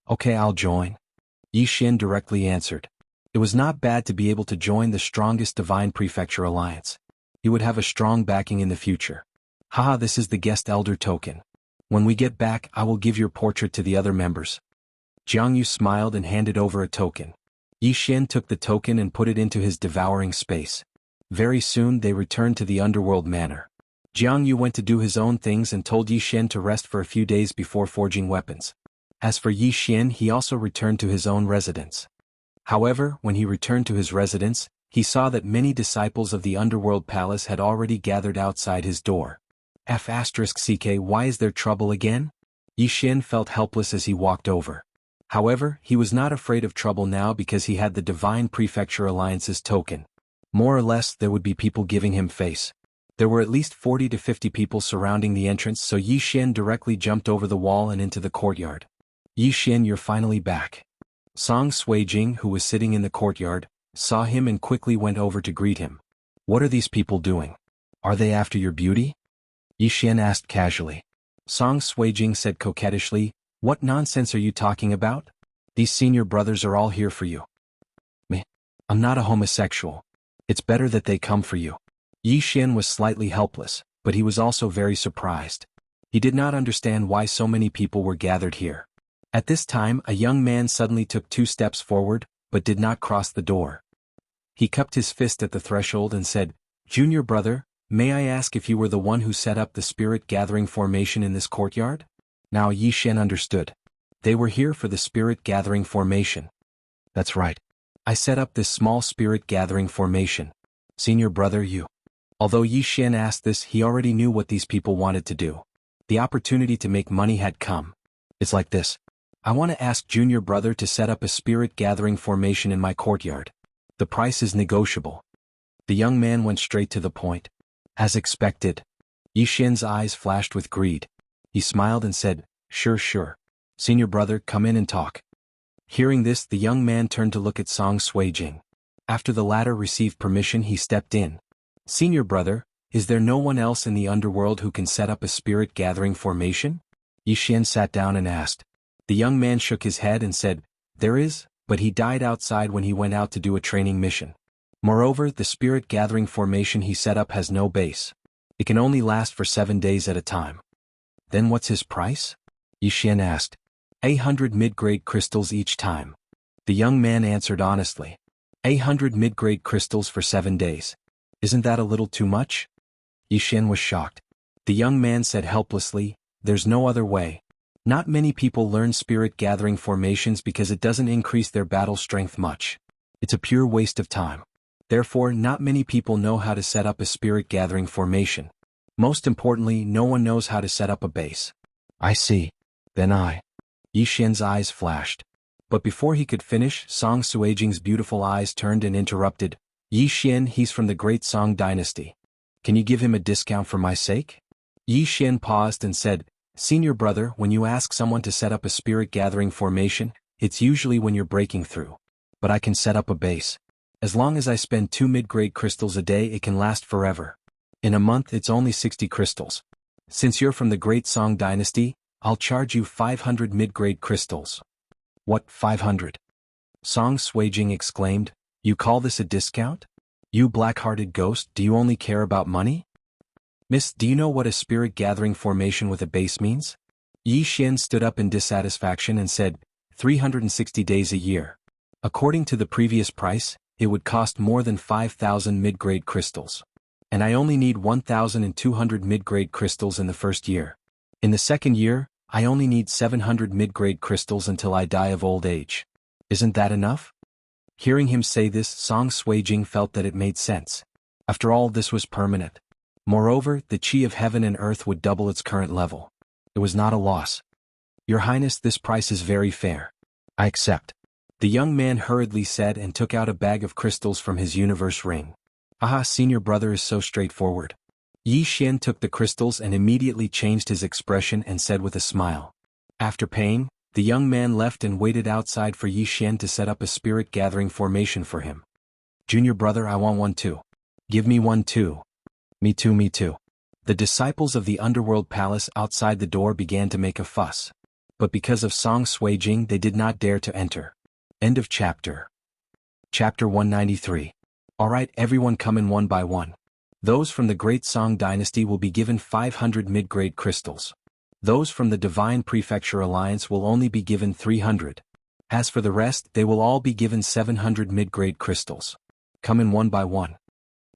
"Okay, I'll join," Yi Xian directly answered. It was not bad to be able to join the strongest Divine Prefecture Alliance. He would have a strong backing in the future. "Haha, this is the guest elder token. When we get back, I will give your portrait to the other members." Jiang Yu smiled and handed over a token. Yi Xian took the token and put it into his devouring space. Very soon they returned to the underworld manor. Jiang Yu went to do his own things and told Yi Xian to rest for a few days before forging weapons. As for Yi Xian, he also returned to his own residence. However, when he returned to his residence, he saw that many disciples of the underworld palace had already gathered outside his door. F***ck, why is there trouble again? Yi Xian felt helpless as he walked over. However, he was not afraid of trouble now because he had the Divine Prefecture Alliance's token. More or less, there would be people giving him face. There were at least 40 to 50 people surrounding the entrance, so Yi Xian directly jumped over the wall and into the courtyard. Yi Xian, you're finally back. Song Suijing, who was sitting in the courtyard, saw him and quickly went over to greet him. What are these people doing? Are they after your beauty? Yi Xian asked casually. Song Suijing said coquettishly, what nonsense are you talking about? These senior brothers are all here for you. Me? I'm not a homosexual. It's better that they come for you. Yi Xian was slightly helpless, but he was also very surprised. He did not understand why so many people were gathered here. At this time, a young man suddenly took 2 steps forward, but did not cross the door. He cupped his fist at the threshold and said, Junior brother, may I ask if you were the one who set up the spirit gathering formation in this courtyard? Now Yi Xian understood. They were here for the spirit gathering formation. That's right. I set up this small spirit gathering formation. Senior brother, you. Although Yi Xian asked this, he already knew what these people wanted to do. The opportunity to make money had come. It's like this. I want to ask Junior brother to set up a spirit gathering formation in my courtyard. The price is negotiable. The young man went straight to the point. As expected. Yi Xian's eyes flashed with greed. He smiled and said, Sure. Senior brother, come in and talk. Hearing this, the young man turned to look at Song Suijing. After the latter received permission, he stepped in. Senior brother, is there no one else in the underworld who can set up a spirit gathering formation? Yi Xian sat down and asked. The young man shook his head and said, There is, but he died outside when he went out to do a training mission. Moreover, the spirit gathering formation he set up has no base. It can only last for 7 days at a time. Then what's his price? Yi Xian asked. 800 mid-grade crystals each time. The young man answered honestly. 800 mid-grade crystals for 7 days. Isn't that a little too much? Yi Xian was shocked. The young man said helplessly, There's no other way. Not many people learn spirit gathering formations because it doesn't increase their battle strength much. It's a pure waste of time. Therefore, not many people know how to set up a spirit gathering formation. Most importantly, no one knows how to set up a base. I see. Then Yi Xian's eyes flashed. But before he could finish, Song Suijing's beautiful eyes turned and interrupted. Yi Xian, he's from the great Song dynasty. Can you give him a discount for my sake? Yi Xian paused and said, Senior brother, when you ask someone to set up a spirit gathering formation, it's usually when you're breaking through. But I can set up a base. As long as I spend 2 mid-grade crystals a day, it can last forever. In a month, it's only 60 crystals. Since you're from the great Song dynasty, I'll charge you 500 mid-grade crystals. What, 500? Song Suijing exclaimed, You call this a discount? You black-hearted ghost, do you only care about money? Miss, do you know what a spirit gathering formation with a base means? Yi Xian stood up in dissatisfaction and said, 360 days a year. According to the previous price, it would cost more than 5,000 mid-grade crystals. And I only need 1,200 mid-grade crystals in the first year. In the second year, I only need 700 mid-grade crystals until I die of old age. Isn't that enough? Hearing him say this, Song Suijing felt that it made sense. After all, this was permanent. Moreover, the chi of heaven and earth would double its current level. It was not a loss. Your Highness, this price is very fair. I accept. The young man hurriedly said and took out a bag of crystals from his universe ring. Aha, senior brother is so straightforward. Yi Xian took the crystals and immediately changed his expression and said with a smile. After paying, the young man left and waited outside for Yi Xian to set up a spirit gathering formation for him. Junior brother, I want one too. Give me one too. Me too. The disciples of the underworld palace outside the door began to make a fuss. But because of Song Suijing, they did not dare to enter. End of chapter. Chapter 193. Alright, everyone come in one by one. Those from the great Song dynasty will be given 500 mid-grade crystals. Those from the Divine Prefecture Alliance will only be given 300. As for the rest, they will all be given 700 mid-grade crystals. Come in one by one.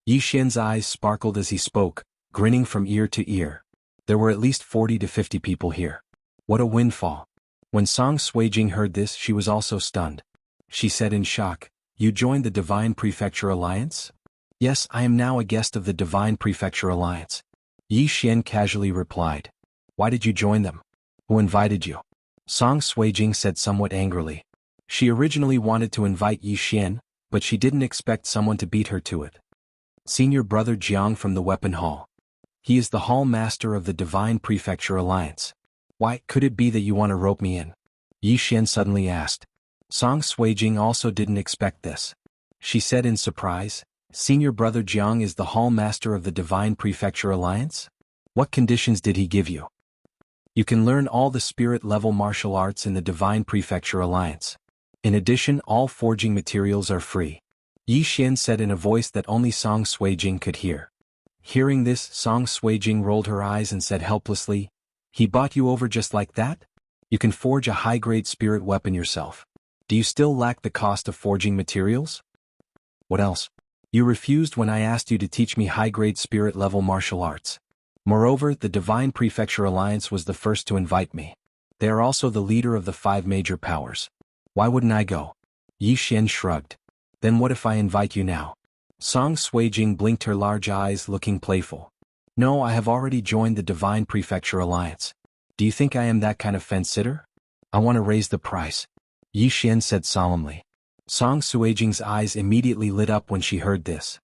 Yi Xian's eyes sparkled as he spoke. grinning from ear to ear. There were at least 40 to 50 people here. What a windfall. When Song Suijing heard this, she was also stunned. She said in shock, "You joined the Divine Prefecture Alliance?" "Yes, I am now a guest of the Divine Prefecture Alliance," Yi Xian casually replied. "Why did you join them? Who invited you?" Song Suijing said somewhat angrily. She originally wanted to invite Yi Xian, but she didn't expect someone to beat her to it. "Senior brother Jiang from the Weapon Hall. He is the Hall Master of the Divine Prefecture Alliance. Why, could it be that you want to rope me in?" Yi Xian suddenly asked. Song Suijing also didn't expect this. She said in surprise, "Senior brother Jiang is the Hall Master of the Divine Prefecture Alliance? What conditions did he give you?" "You can learn all the spirit-level martial arts in the Divine Prefecture Alliance. In addition, all forging materials are free," Yi Xian said in a voice that only Song Suijing could hear. Hearing this, Song Suijing rolled her eyes and said helplessly, "He bought you over just like that? You can forge a high-grade spirit weapon yourself. Do you still lack the cost of forging materials? What else? You refused when I asked you to teach me high-grade spirit-level martial arts. Moreover, the Divine Prefecture Alliance was the first to invite me. They are also the leader of the 5 major powers. Why wouldn't I go?" Yi Xian shrugged. "Then what if I invite you now?" Song Suijing blinked her large eyes, looking playful. "No, I have already joined the Divine Prefecture Alliance. Do you think I am that kind of fence-sitter? I want to raise the price," Yi Xian said solemnly. Song Suijing's eyes immediately lit up when she heard this.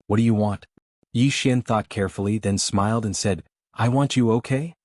"What do you want?" Yi Xian thought carefully, then smiled and said, "I want you, okay?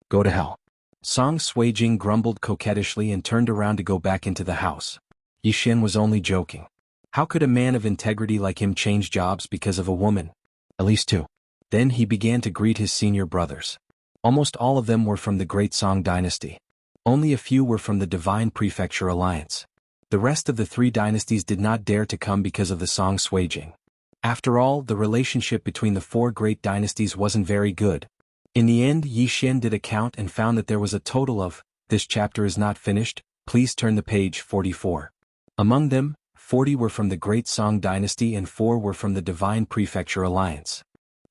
Go to hell." Song Suijing grumbled coquettishly and turned around to go back into the house. Yi Xian was only joking. How could a man of integrity like him change jobs because of a woman? At least 2. Then he began to greet his senior brothers. Almost all of them were from the Great Song dynasty. Only a few were from the Divine Prefecture Alliance. The rest of the 3 dynasties did not dare to come because of the Song Suijing. After all, the relationship between the 4 great dynasties wasn't very good. In the end, Yi Xian did a count and found that there was a total of, this chapter is not finished, please turn to page 44. Among them, 40 were from the Great Song dynasty and 4 were from the Divine Prefecture Alliance.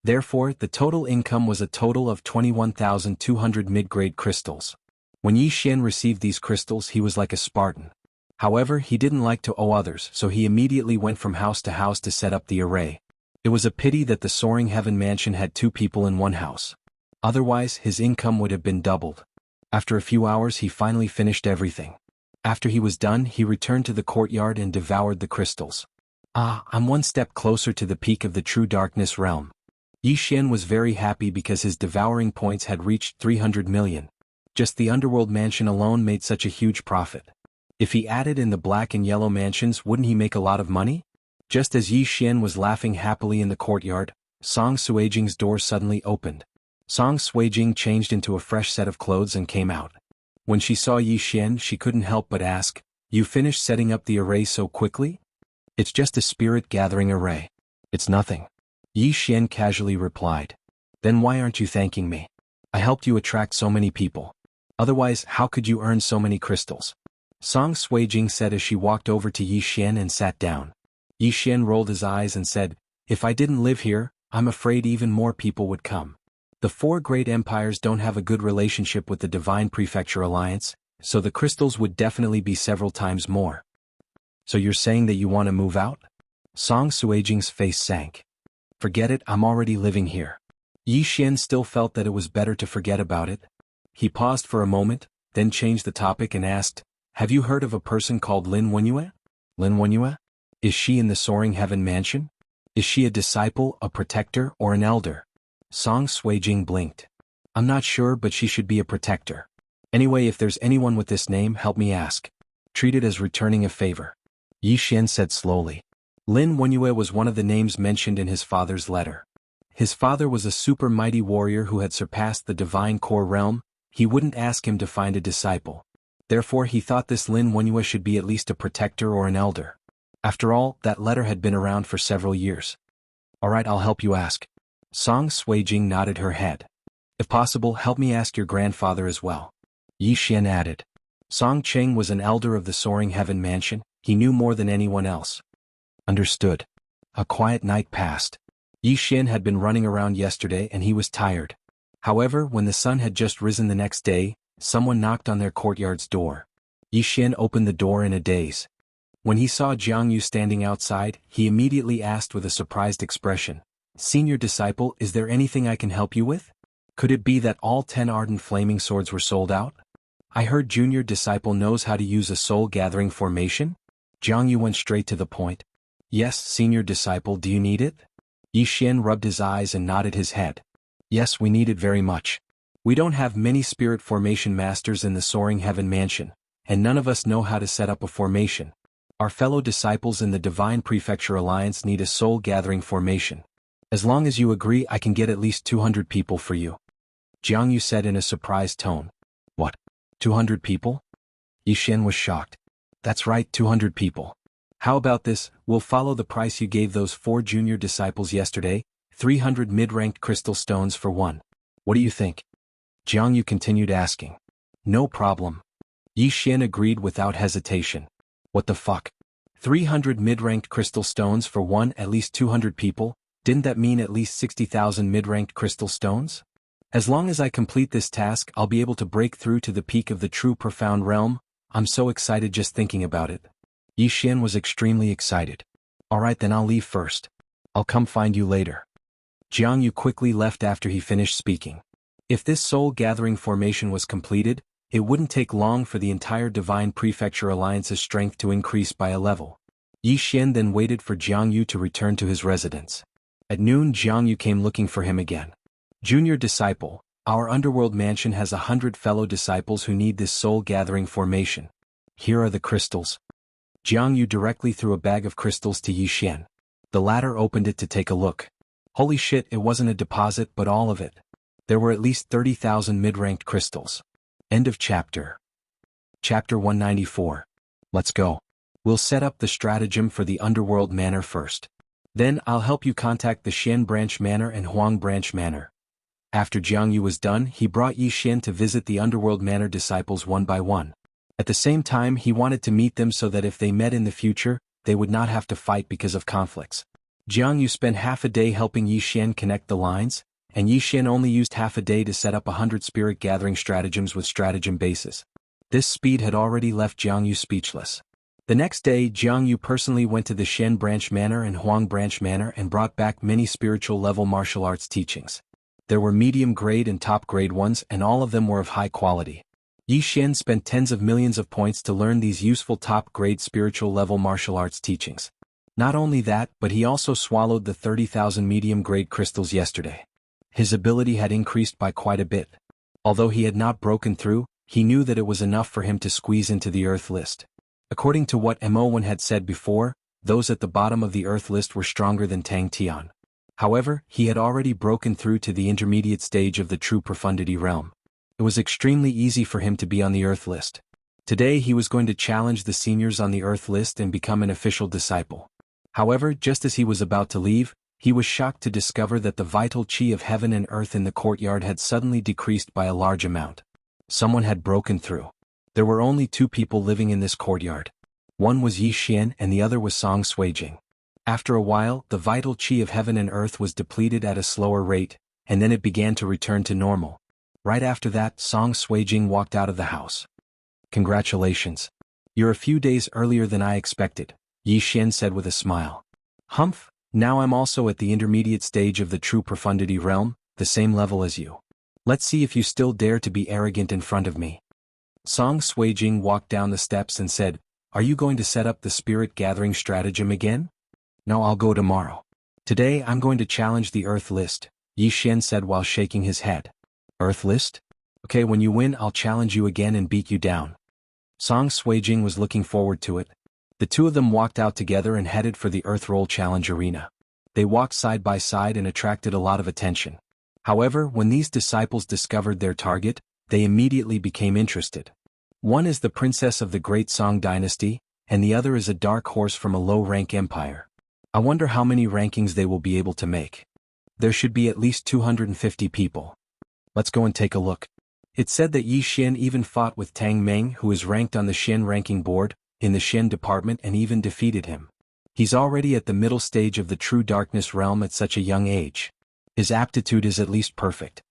Therefore, the total income was a total of 21,200 mid-grade crystals. When Yi Xian received these crystals, he was like a Spartan. However, he didn't like to owe others, so he immediately went from house to house to set up the array. It was a pity that the Soaring Heaven mansion had 2 people in one house. Otherwise, his income would have been doubled. After a few hours, he finally finished everything. After he was done, he returned to the courtyard and devoured the crystals. "Ah, I'm one step closer to the peak of the true darkness realm." Yi Xian was very happy because his devouring points had reached 300 million. Just the underworld mansion alone made such a huge profit. If he added in the black and yellow mansions, wouldn't he make a lot of money? Just as Yi Xian was laughing happily in the courtyard, Song Suijing's door suddenly opened. Song Suijing changed into a fresh set of clothes and came out. When she saw Yi Xian, she couldn't help but ask, "You finished setting up the array so quickly?" "It's just a spirit-gathering array. It's nothing," Yi Xian casually replied. "Then why aren't you thanking me? I helped you attract so many people. Otherwise, how could you earn so many crystals?" Song Suijing said as she walked over to Yi Xian and sat down. Yi Xian rolled his eyes and said, "If I didn't live here, I'm afraid even more people would come. The 4 great empires don't have a good relationship with the Divine Prefecture Alliance, so the crystals would definitely be several times more." "So you're saying that you want to move out?" Song Suijing's face sank. "Forget it, I'm already living here." Yi Xian still felt that it was better to forget about it. He paused for a moment, then changed the topic and asked, "Have you heard of a person called Lin Wenyue?" "Lin Wenyue? Is she in the Soaring Heaven mansion? Is she a disciple, a protector, or an elder?" Song Suijing blinked. "I'm not sure, but she should be a protector. Anyway, if there's anyone with this name, help me ask. Treat it as returning a favor," Yi Xian said slowly. Lin Wenyue was one of the names mentioned in his father's letter. His father was a super mighty warrior who had surpassed the divine core realm. He wouldn't ask him to find a disciple. Therefore, he thought this Lin Wenyue should be at least a protector or an elder. After all, that letter had been around for several years. "All right, I'll help you ask." Song Suijing nodded her head. "If possible, help me ask your grandfather as well," Yi Xian added. Song Cheng was an elder of the Soaring Heaven mansion. He knew more than anyone else. "Understood." A quiet night passed. Yi Xian had been running around yesterday and he was tired. However, when the sun had just risen the next day, someone knocked on their courtyard's door. Yi Xian opened the door in a daze. When he saw Jiang Yu standing outside, he immediately asked with a surprised expression, "Senior disciple, is there anything I can help you with? Could it be that all 10 ardent flaming swords were sold out? I heard junior disciple knows how to use a soul-gathering formation?" Jiang Yu went straight to the point. "Yes, senior disciple, do you need it?" Yi Xian rubbed his eyes and nodded his head. "Yes, we need it very much. We don't have many spirit formation masters in the Soaring Heaven Mansion, and none of us know how to set up a formation. Our fellow disciples in the Divine Prefecture Alliance need a soul-gathering formation. As long as you agree, I can get at least 200 people for you," Jiang Yu said in a surprised tone. "What? 200 people?" Yi Xian was shocked. "That's right, 200 people. How about this, we'll follow the price you gave those 4 junior disciples yesterday, 300 mid-ranked crystal stones for one. What do you think?" Jiang Yu continued asking. "No problem." Yi Xian agreed without hesitation. What the fuck? 300 mid-ranked crystal stones for one, at least 200 people? Didn't that mean at least 60,000 mid-ranked crystal stones? As long as I complete this task, I'll be able to break through to the peak of the true profound realm. I'm so excited just thinking about it. Yi Xian was extremely excited. "Alright, then I'll leave first. I'll come find you later." Jiang Yu quickly left after he finished speaking. If this soul-gathering formation was completed, it wouldn't take long for the entire Divine Prefecture Alliance's strength to increase by a level. Yi Xian then waited for Jiang Yu to return to his residence. At noon, Jiang Yu came looking for him again. "Junior disciple, our underworld mansion has 100 fellow disciples who need this soul-gathering formation. Here are the crystals." Jiang Yu directly threw a bag of crystals to Yi Xian. The latter opened it to take a look. Holy shit, it wasn't a deposit but all of it. There were at least 30,000 mid-ranked crystals. End of chapter. Chapter 194. Let's go. We'll set up the stratagem for the Underworld Manor first. Then I'll help you contact the Xian Branch Manor and Huang Branch Manor. After Jiang Yu was done, he brought Yi Xian to visit the Underworld Manor disciples one by one. At the same time, he wanted to meet them so that if they met in the future, they would not have to fight because of conflicts. Jiang Yu spent half a day helping Yi Xian connect the lines, and Yi Xian only used half a day to set up 100 spirit gathering stratagems with stratagem bases. This speed had already left Jiang Yu speechless. The next day, Jiang Yu personally went to the Xian Branch Manor and Huang Branch Manor and brought back many spiritual level martial arts teachings. There were medium grade and top grade ones, and all of them were of high quality. Yi Xian spent tens of millions of points to learn these useful top-grade spiritual level martial arts teachings. Not only that, but he also swallowed the 30,000 medium-grade crystals yesterday. His ability had increased by quite a bit. Although he had not broken through, he knew that it was enough for him to squeeze into the Earth list. According to what Mo1 had said before, those at the bottom of the Earth list were stronger than Tang Tian. However, he had already broken through to the intermediate stage of the true profundity realm. It was extremely easy for him to be on the Earth list. Today he was going to challenge the seniors on the Earth list and become an official disciple. However, just as he was about to leave, he was shocked to discover that the vital qi of heaven and earth in the courtyard had suddenly decreased by a large amount. Someone had broken through. There were only 2 people living in this courtyard. One was Yi Xian and the other was Song Suijing. After a while, the vital qi of heaven and earth was depleted at a slower rate, and then it began to return to normal. Right after that, Song Suijing walked out of the house. "Congratulations. You're a few days earlier than I expected," Yi Xian said with a smile. "Humph, now I'm also at the intermediate stage of the true profundity realm, the same level as you. Let's see if you still dare to be arrogant in front of me." Song Suijing walked down the steps and said, "Are you going to set up the spirit gathering stratagem again?" "No, I'll go tomorrow. Today I'm going to challenge the Earth list," Yi Xian said while shaking his head. "Earth list? Okay, when you win I'll challenge you again and beat you down." Song Suijing was looking forward to it. The 2 of them walked out together and headed for the Earth Roll Challenge arena. They walked side by side and attracted a lot of attention. However, when these disciples discovered their target, they immediately became interested. One is the princess of the Great Song Dynasty, and the other is a dark horse from a low-rank empire. I wonder how many rankings they will be able to make. There should be at least 250 people. Let's go and take a look. It said that Yi Xian even fought with Tang Meng, who is ranked on the Xian ranking board, in the Xian department, and even defeated him. He's already at the middle stage of the true darkness realm at such a young age. His aptitude is at least perfect.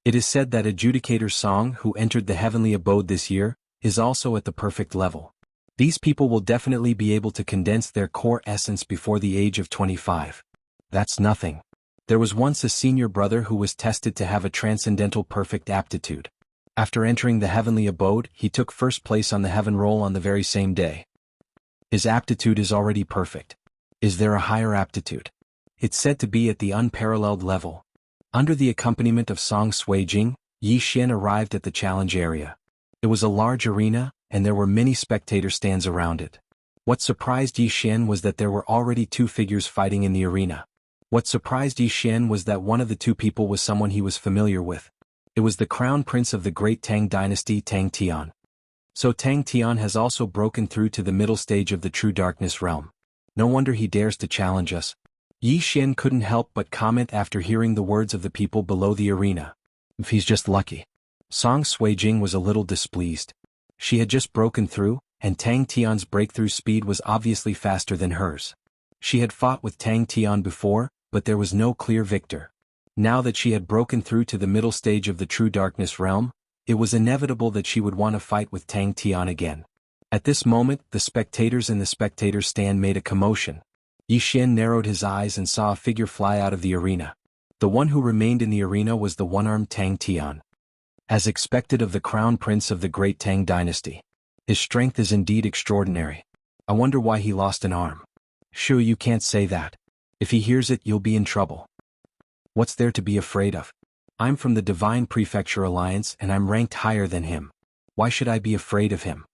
It is said that Adjudicator Song, who entered the heavenly abode this year, is also at the perfect level. These people will definitely be able to condense their core essence before the age of 25. That's nothing. There was once a senior brother who was tested to have a transcendental perfect aptitude. After entering the heavenly abode, he took first place on the heaven roll on the very same day. His aptitude is already perfect. Is there a higher aptitude? It's said to be at the unparalleled level. Under the accompaniment of Song Sui-jing, Yi Xian arrived at the challenge area. It was a large arena, and there were many spectator stands around it. What surprised Yi Xian was that there were already two figures fighting in the arena. What surprised Yi Xian was that one of the two people was someone he was familiar with. It was the crown prince of the great Tang dynasty, Tang Tian. So Tang Tian has also broken through to the middle stage of the true darkness realm. No wonder he dares to challenge us. Yi Xian couldn't help but comment after hearing the words of the people below the arena. If he's just lucky. Song Sui-jing was a little displeased. She had just broken through, and Tang Tian's breakthrough speed was obviously faster than hers. She had fought with Tang Tian before, but there was no clear victor. Now that she had broken through to the middle stage of the true darkness realm, it was inevitable that she would want to fight with Tang Tian again. At this moment, the spectators in the spectators' stand made a commotion. Yi Xian narrowed his eyes and saw a figure fly out of the arena. The one who remained in the arena was the one-armed Tang Tian. As expected of the crown prince of the great Tang dynasty. His strength is indeed extraordinary. I wonder why he lost an arm. Sure, you can't say that. If he hears it, you'll be in trouble. What's there to be afraid of? I'm from the Divine Prefecture Alliance and I'm ranked higher than him. Why should I be afraid of him?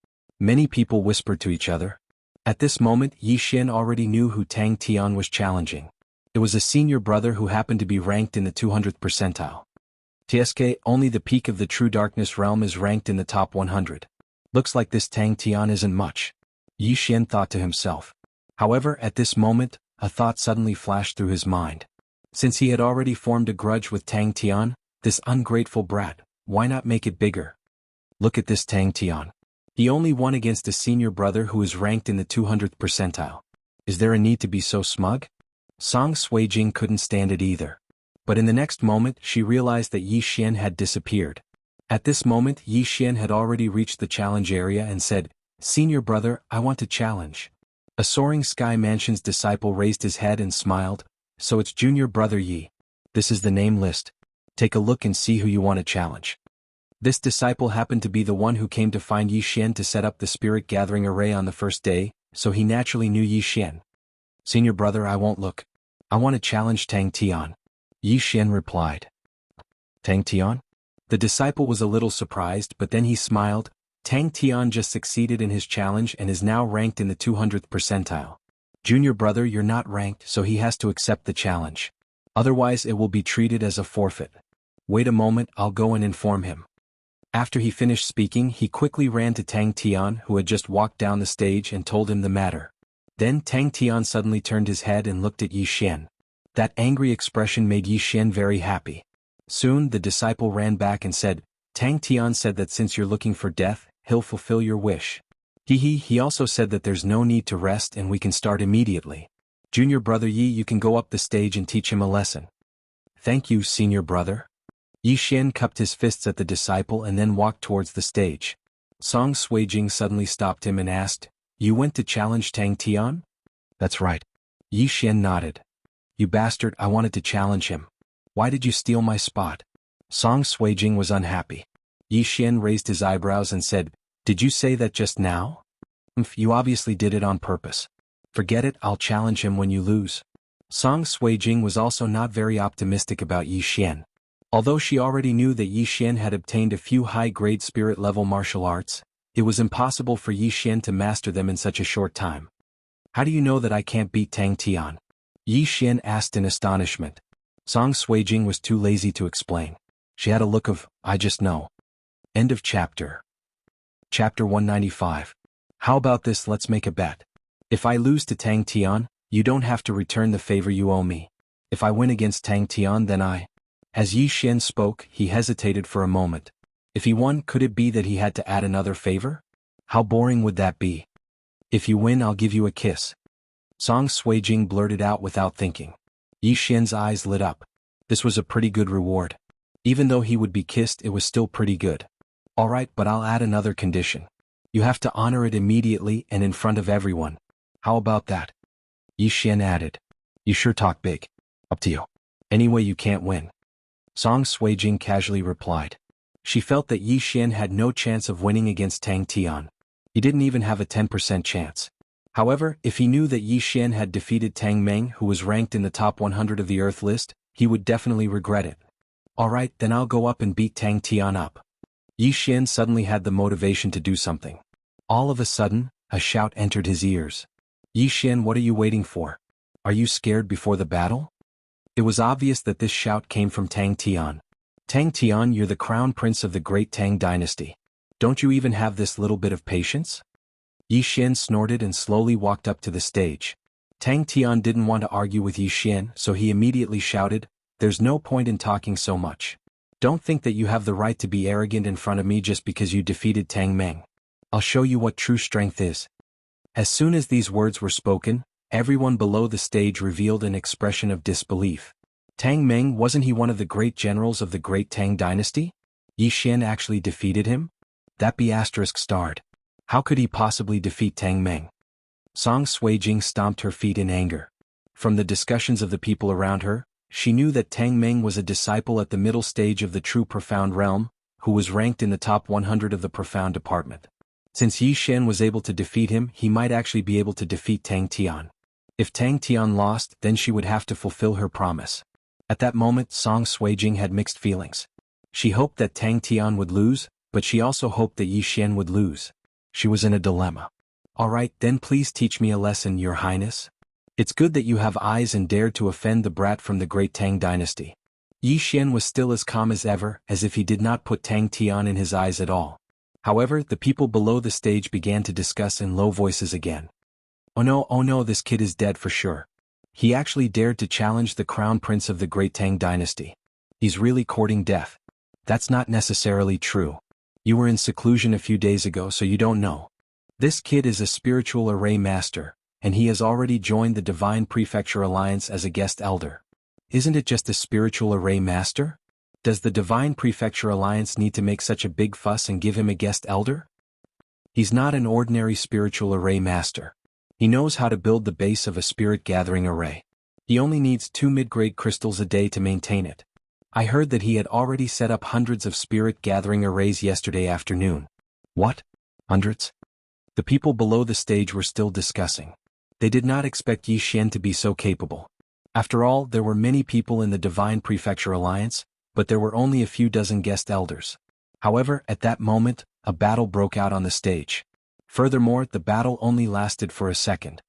Many people whispered to each other. At this moment, Yi Xian already knew who Tang Tian was challenging. It was a senior brother who happened to be ranked in the 200th percentile. TSK, only the peak of the true darkness realm is ranked in the top 100. Looks like this Tang Tian isn't much. Yi Xian thought to himself. However, at this moment, a thought suddenly flashed through his mind. Since he had already formed a grudge with Tang Tian, this ungrateful brat, why not make it bigger? Look at this Tang Tian. He only won against a senior brother who is ranked in the 200th percentile. Is there a need to be so smug? Song Sui-jing couldn't stand it either. But in the next moment, she realized that Yi Xian had disappeared. At this moment, Yi Xian had already reached the challenge area and said, "Senior brother, I want to challenge." A Soaring Sky Mansion's disciple raised his head and smiled. So it's Junior Brother Yi. This is the name list. Take a look and see who you want to challenge. This disciple happened to be the one who came to find Yi Xian to set up the spirit gathering array on the first day, so he naturally knew Yi Xian. Senior brother, I won't look. I want to challenge Tang Tian. Yi Xian replied. Tang Tian? The disciple was a little surprised, but then he smiled. Tang Tian just succeeded in his challenge and is now ranked in the 200th percentile. Junior brother, you're not ranked, so he has to accept the challenge. Otherwise it will be treated as a forfeit. Wait a moment, I'll go and inform him. After he finished speaking, he quickly ran to Tang Tian, who had just walked down the stage, and told him the matter. Then Tang Tian suddenly turned his head and looked at Yi Xian. That angry expression made Yi Xian very happy. Soon the disciple ran back and said, Tang Tian said that since you're looking for death, he'll fulfill your wish. He also said that there's no need to rest and we can start immediately. Junior brother Yi, you can go up the stage and teach him a lesson. Thank you, senior brother. Yi Xian cupped his fists at the disciple and then walked towards the stage. Song Sui-jing suddenly stopped him and asked, You went to challenge Tang Tian? That's right. Yi Xian nodded. You bastard, I wanted to challenge him. Why did you steal my spot? Song Sui-jing was unhappy. Yi Xian raised his eyebrows and said, Did you say that just now? You obviously did it on purpose. Forget it, I'll challenge him when you lose. Song Sui-jing was also not very optimistic about Yi Xian. Although she already knew that Yi Xian had obtained a few high-grade spirit-level martial arts, it was impossible for Yi Xian to master them in such a short time. How do you know that I can't beat Tang Tian? Yi Xian asked in astonishment. Song Sui-jing was too lazy to explain. She had a look of, I just know. End of chapter. Chapter 195. How about this, let's make a bet. If I lose to Tang Tian, you don't have to return the favor you owe me. If I win against Tang Tian, then I... As Yi Xian spoke, he hesitated for a moment. If he won, could it be that he had to add another favor? How boring would that be? If you win, I'll give you a kiss. Song Suijing blurted out without thinking. Yi Xian's eyes lit up. This was a pretty good reward. Even though he would be kissed, it was still pretty good. Alright, but I'll add another condition. You have to honor it immediately and in front of everyone. How about that? Yi Xian added. You sure talk big. Up to you. Anyway, you can't win. Song Suijing casually replied. She felt that Yi Xian had no chance of winning against Tang Tian. He didn't even have a 10% chance. However, if he knew that Yi Xian had defeated Tang Meng, who was ranked in the top 100 of the Earth list, he would definitely regret it. Alright, then I'll go up and beat Tang Tian up. Yi Xian suddenly had the motivation to do something. All of a sudden, a shout entered his ears. Yi Xian, what are you waiting for? Are you scared before the battle? It was obvious that this shout came from Tang Tian. Tang Tian, you're the crown prince of the great Tang dynasty. Don't you even have this little bit of patience? Yi Xian snorted and slowly walked up to the stage. Tang Tian didn't want to argue with Yi Xian, so he immediately shouted, there's no point in talking so much. Don't think that you have the right to be arrogant in front of me just because you defeated Tang Meng. I'll show you what true strength is. As soon as these words were spoken, everyone below the stage revealed an expression of disbelief. Tang Meng, wasn't he one of the great generals of the great Tang dynasty? Yi Xian actually defeated him? That be asterisk starred. How could he possibly defeat Tang Meng? Song Suijing stomped her feet in anger. From the discussions of the people around her, she knew that Tang Meng was a disciple at the middle stage of the true profound realm, who was ranked in the top 100 of the profound department. Since Yi Xian was able to defeat him, he might actually be able to defeat Tang Tian. If Tang Tian lost, then she would have to fulfill her promise. At that moment, Song Suijing had mixed feelings. She hoped that Tang Tian would lose, but she also hoped that Yi Xian would lose. She was in a dilemma. Alright, then please teach me a lesson, Your Highness. It's good that you have eyes and dared to offend the brat from the great Tang dynasty. Yi Xian was still as calm as ever, as if he did not put Tang Tian in his eyes at all. However, the people below the stage began to discuss in low voices again. Oh no, this kid is dead for sure. He actually dared to challenge the crown prince of the great Tang dynasty. He's really courting death. That's not necessarily true. You were in seclusion a few days ago, so you don't know. This kid is a spiritual array master, and he has already joined the Divine Prefecture Alliance as a guest elder. Isn't it just a spiritual array master? Does the Divine Prefecture Alliance need to make such a big fuss and give him a guest elder? He's not an ordinary spiritual array master. He knows how to build the base of a spirit gathering array. He only needs 2 mid-grade crystals a day to maintain it. I heard that he had already set up hundreds of spirit gathering arrays yesterday afternoon. What? Hundreds? The people below the stage were still discussing. They did not expect Yi Xian to be so capable. After all, there were many people in the Divine Prefecture Alliance, but there were only a few dozen guest elders. However, at that moment, a battle broke out on the stage. Furthermore, the battle only lasted for a second.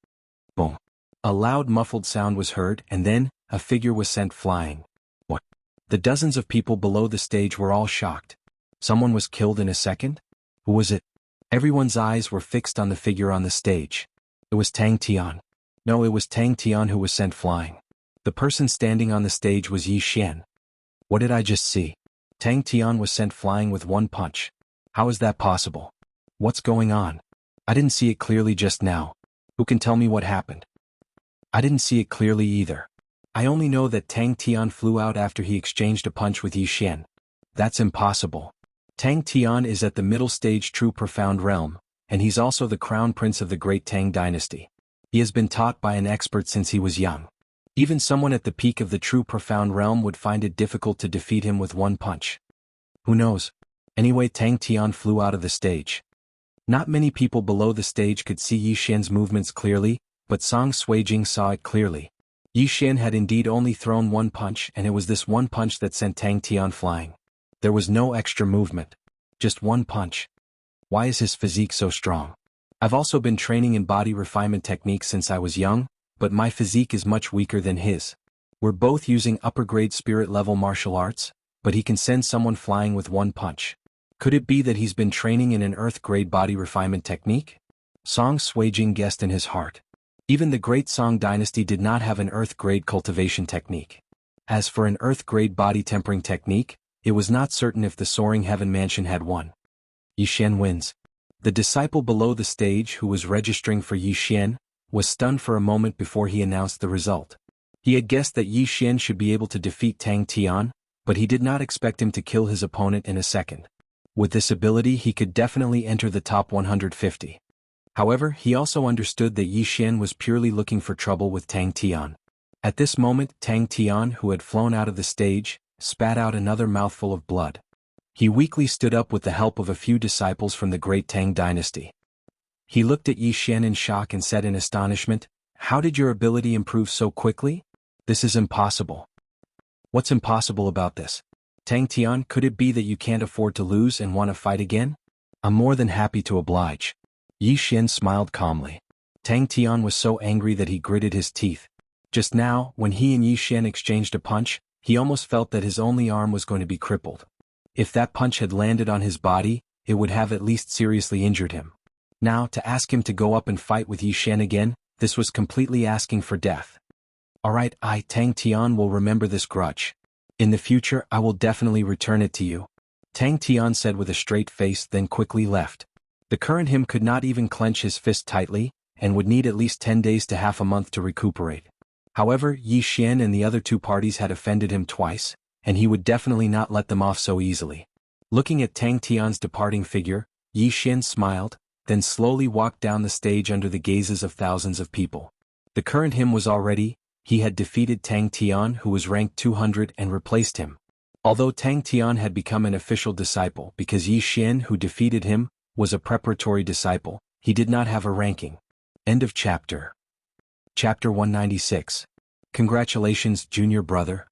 Boom. A loud muffled sound was heard, and then, a figure was sent flying. What? The dozens of people below the stage were all shocked. Someone was killed in a second? Who was it? Everyone's eyes were fixed on the figure on the stage. It was Tang Tian. No, it was Tang Tian who was sent flying. The person standing on the stage was Yi Xian. What did I just see? Tang Tian was sent flying with one punch. How is that possible? What's going on? I didn't see it clearly just now. Who can tell me what happened? I didn't see it clearly either. I only know that Tang Tian flew out after he exchanged a punch with Yi Xian. That's impossible. Tang Tian is at the middle stage true profound realm, and he's also the crown prince of the great Tang dynasty. He has been taught by an expert since he was young. Even someone at the peak of the true profound realm would find it difficult to defeat him with one punch. Who knows? Anyway, Tang Tian flew out of the stage. Not many people below the stage could see Yi Xian's movements clearly, but Song Suijing saw it clearly. Yi Xian had indeed only thrown one punch, and it was this one punch that sent Tang Tian flying. There was no extra movement. Just one punch. Why is his physique so strong? I've also been training in body refinement techniques since I was young, but my physique is much weaker than his. We're both using upper-grade spirit-level martial arts, but he can send someone flying with one punch. Could it be that he's been training in an earth-grade body refinement technique? Song Suijing guessed in his heart. Even the great Song dynasty did not have an earth-grade cultivation technique. As for an earth-grade body tempering technique, it was not certain if the Soaring Heaven Mansion had one. Yi Xian wins. The disciple below the stage who was registering for Yi Xian, was stunned for a moment before he announced the result. He had guessed that Yi Xian should be able to defeat Tang Tian, but he did not expect him to kill his opponent in a second. With this ability he could definitely enter the top 150. However, he also understood that Yi Xian was purely looking for trouble with Tang Tian. At this moment, Tang Tian, who had flown out of the stage, spat out another mouthful of blood. He weakly stood up with the help of a few disciples from the great Tang dynasty. He looked at Yi Xian in shock and said in astonishment, "How did your ability improve so quickly? This is impossible." "What's impossible about this? Tang Tian, could it be that you can't afford to lose and want to fight again? I'm more than happy to oblige." Yi Xian smiled calmly. Tang Tian was so angry that he gritted his teeth. Just now, when he and Yi Xian exchanged a punch, he almost felt that his only arm was going to be crippled. If that punch had landed on his body, it would have at least seriously injured him. Now, to ask him to go up and fight with Yi Xian again, this was completely asking for death. "Alright, Tang Tian, will remember this grudge. In the future I will definitely return it to you," Tang Tian said with a straight face, then quickly left. The current him could not even clench his fist tightly, and would need at least 10 days to half a month to recuperate. However, Yi Xian and the other two parties had offended him twice, and he would definitely not let them off so easily. Looking at Tang Tian's departing figure, Yi Xian smiled, then slowly walked down the stage under the gazes of thousands of people. The current him was all ready. He had defeated Tang Tian, who was ranked 200, and replaced him. Although Tang Tian had become an official disciple because Yi Xian, who defeated him, was a preparatory disciple, he did not have a ranking. End of chapter. Chapter 196. Congratulations, junior brother.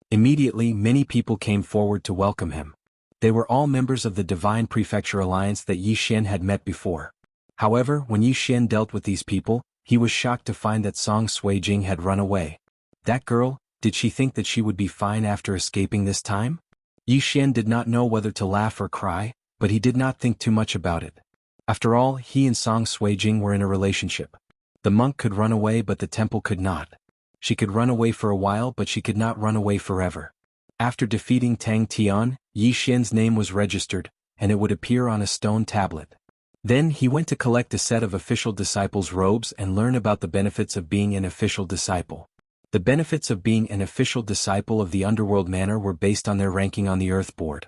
Immediately many people came forward to welcome him. They were all members of the Divine Prefecture Alliance that Yi Xian had met before. However, when Yi Xian dealt with these people, he was shocked to find that Song Suijing had run away. That girl, did she think that she would be fine after escaping this time? Yi Xian did not know whether to laugh or cry, but he did not think too much about it. After all, he and Song Suijing were in a relationship. The monk could run away but the temple could not. She could run away for a while but she could not run away forever. After defeating Tang Tian, Yi Xian's name was registered, and it would appear on a stone tablet. Then he went to collect a set of official disciples' robes and learn about the benefits of being an official disciple. The benefits of being an official disciple of the Underworld Manor were based on their ranking on the Earth Board.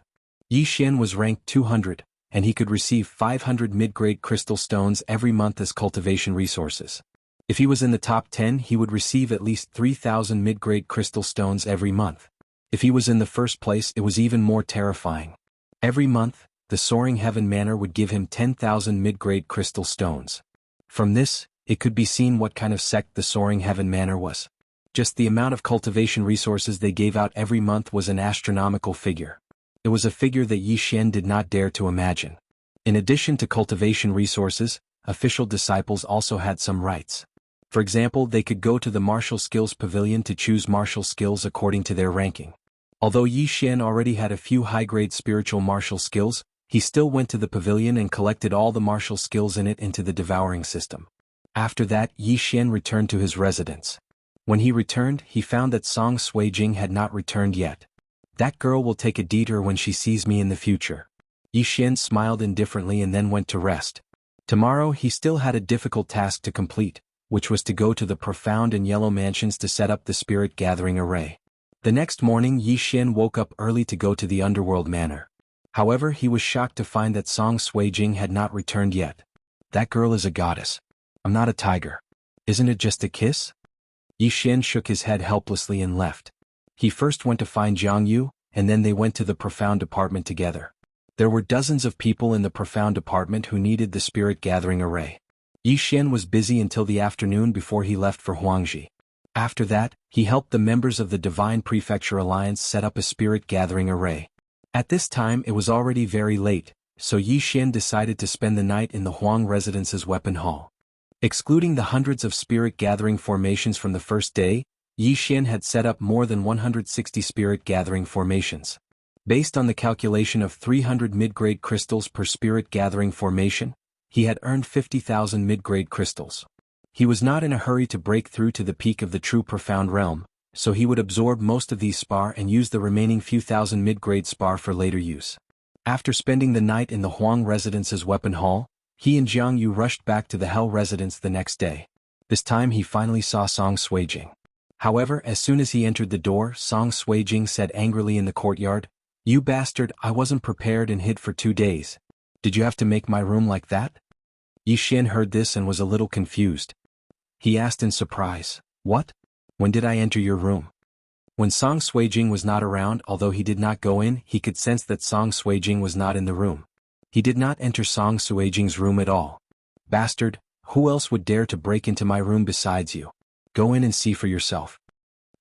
Yi Xian was ranked 200, and he could receive 500 mid-grade crystal stones every month as cultivation resources. If he was in the top 10, he would receive at least 3,000 mid-grade crystal stones every month. If he was in the first place, it was even more terrifying. Every month, the Soaring Heaven Manor would give him 10,000 mid-grade crystal stones. From this, it could be seen what kind of sect the Soaring Heaven Manor was. Just the amount of cultivation resources they gave out every month was an astronomical figure. It was a figure that Yi Xian did not dare to imagine. In addition to cultivation resources, official disciples also had some rights. For example, they could go to the martial skills pavilion to choose martial skills according to their ranking. Although Yi Xian already had a few high-grade spiritual martial skills, he still went to the pavilion and collected all the martial skills in it into the devouring system. After that, Yi Xian returned to his residence. When he returned, he found that Song Suijing had not returned yet. "That girl will take a detour when she sees me in the future." Yi Xian smiled indifferently and then went to rest. Tomorrow he still had a difficult task to complete, which was to go to the Profound and Yellow Mansions to set up the Spirit Gathering Array. The next morning Yi Xian woke up early to go to the Underworld Manor. However, he was shocked to find that Song Suijing had not returned yet. "That girl is a goddess. I'm not a tiger. Isn't it just a kiss?" Yi Xian shook his head helplessly and left. He first went to find Jiang Yu, and then they went to the Profound Department together. There were dozens of people in the Profound Department who needed the Spirit Gathering Array. Yi Xian was busy until the afternoon before he left for Huangji. After that, he helped the members of the Divine Prefecture Alliance set up a Spirit Gathering Array. At this time it was already very late, so Yi Xian decided to spend the night in the Huang Residence's weapon hall. Excluding the hundreds of Spirit Gathering formations from the first day, Yi Xian had set up more than 160 Spirit Gathering formations. Based on the calculation of 300 mid-grade crystals per Spirit Gathering formation, he had earned 50,000 mid-grade crystals. He was not in a hurry to break through to the peak of the true Profound Realm, so he would absorb most of these spar and use the remaining few thousand mid-grade spar for later use. After spending the night in the Huang Residence's weapon hall, he and Jiang Yu rushed back to the Hell Residence the next day. This time he finally saw Song Suijing. However, as soon as he entered the door, Song Suijing said angrily in the courtyard, "You bastard, I wasn't prepared and hid for 2 days. Did you have to make my room like that?" Yi Xian heard this and was a little confused. He asked in surprise, "What? When did I enter your room?" When Song Suijing was not around, although he did not go in, he could sense that Song Suijing was not in the room. He did not enter Song Suijing's room at all. "Bastard, who else would dare to break into my room besides you? Go in and see for yourself."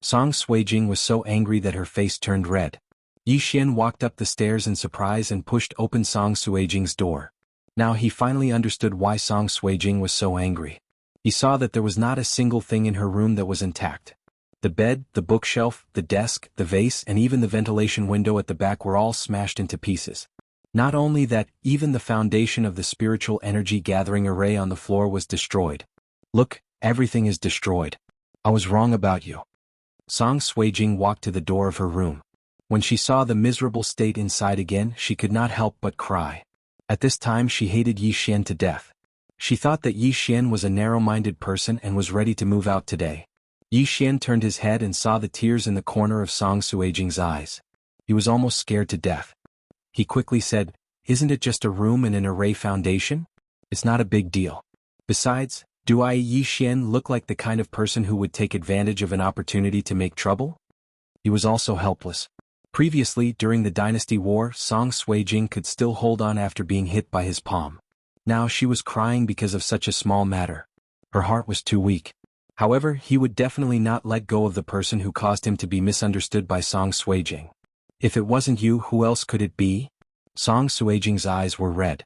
Song Suijing was so angry that her face turned red. Yi Xian walked up the stairs in surprise and pushed open Song Suijing's door. Now he finally understood why Song Suijing was so angry. He saw that there was not a single thing in her room that was intact. The bed, the bookshelf, the desk, the vase, and even the ventilation window at the back were all smashed into pieces. Not only that, even the foundation of the spiritual energy gathering array on the floor was destroyed. "Look, everything is destroyed. I was wrong about you." Song Suijing walked to the door of her room. When she saw the miserable state inside again, she could not help but cry. At this time she hated Yi Xian to death. She thought that Yi Xian was a narrow-minded person and was ready to move out today. Yi Xian turned his head and saw the tears in the corner of Song Suijing's eyes. He was almost scared to death. He quickly said, "Isn't it just a room and an array foundation? It's not a big deal. Besides, do I, Yi Xian, look like the kind of person who would take advantage of an opportunity to make trouble?" He was also helpless. Previously, during the Dynasty War, Song Suijing could still hold on after being hit by his palm. Now she was crying because of such a small matter. Her heart was too weak. However, he would definitely not let go of the person who caused him to be misunderstood by Song Suijing. "If it wasn't you, who else could it be?" Song Suijing's eyes were red.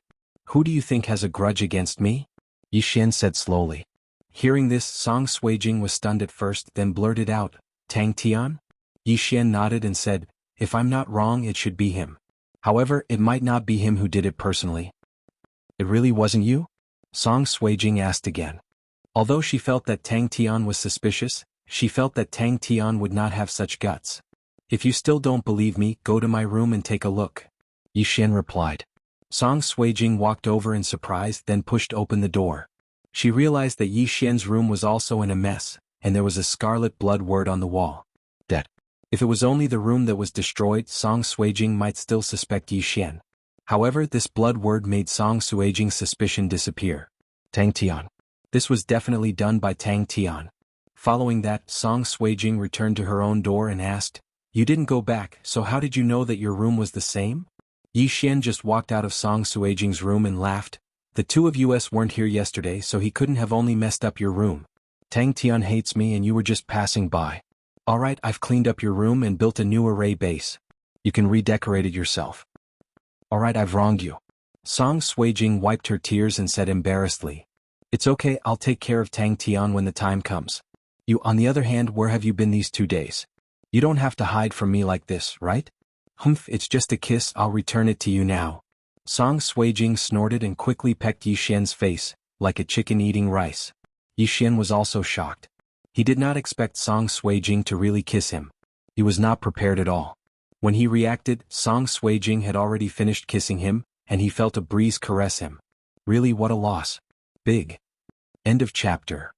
"Who do you think has a grudge against me?" Yi Xian said slowly. Hearing this, Song Suijing was stunned at first, then blurted out, "Tang Tian?" Yi Xian nodded and said, "If I'm not wrong, it should be him. However, it might not be him who did it personally." "It really wasn't you?" Song Suijing asked again. Although she felt that Tang Tian was suspicious, she felt that Tang Tian would not have such guts. "If you still don't believe me, go to my room and take a look," Yi Xian replied. Song Suijing walked over in surprise, then pushed open the door. She realized that Yi Xian's room was also in a mess, and there was a scarlet blood word on the wall. That, if it was only the room that was destroyed, Song Suijing might still suspect Yi Xian. However, this blood word made Song Suijing's suspicion disappear. Tang Tian. This was definitely done by Tang Tian. Following that, Song Suijing returned to her own door and asked, "You didn't go back, so how did you know that your room was the same?" Yi Xian just walked out of Song Suijing's room and laughed. "The two of you weren't here yesterday, so he couldn't have only messed up your room. Tang Tian hates me and you were just passing by. Alright, I've cleaned up your room and built a new array base. You can redecorate it yourself." "Alright, I've wronged you." Song Suijing wiped her tears and said embarrassedly, "It's okay, I'll take care of Tang Tian when the time comes. You, on the other hand, where have you been these 2 days? You don't have to hide from me like this, right?" "Humph, it's just a kiss, I'll return it to you now." Song Suijing snorted and quickly pecked Yi Xian's face, like a chicken eating rice. Yi Xian was also shocked. He did not expect Song Suijing to really kiss him. He was not prepared at all. When he reacted, Song Suijing had already finished kissing him, and he felt a breeze caress him. Really, what a loss. Big. End of chapter.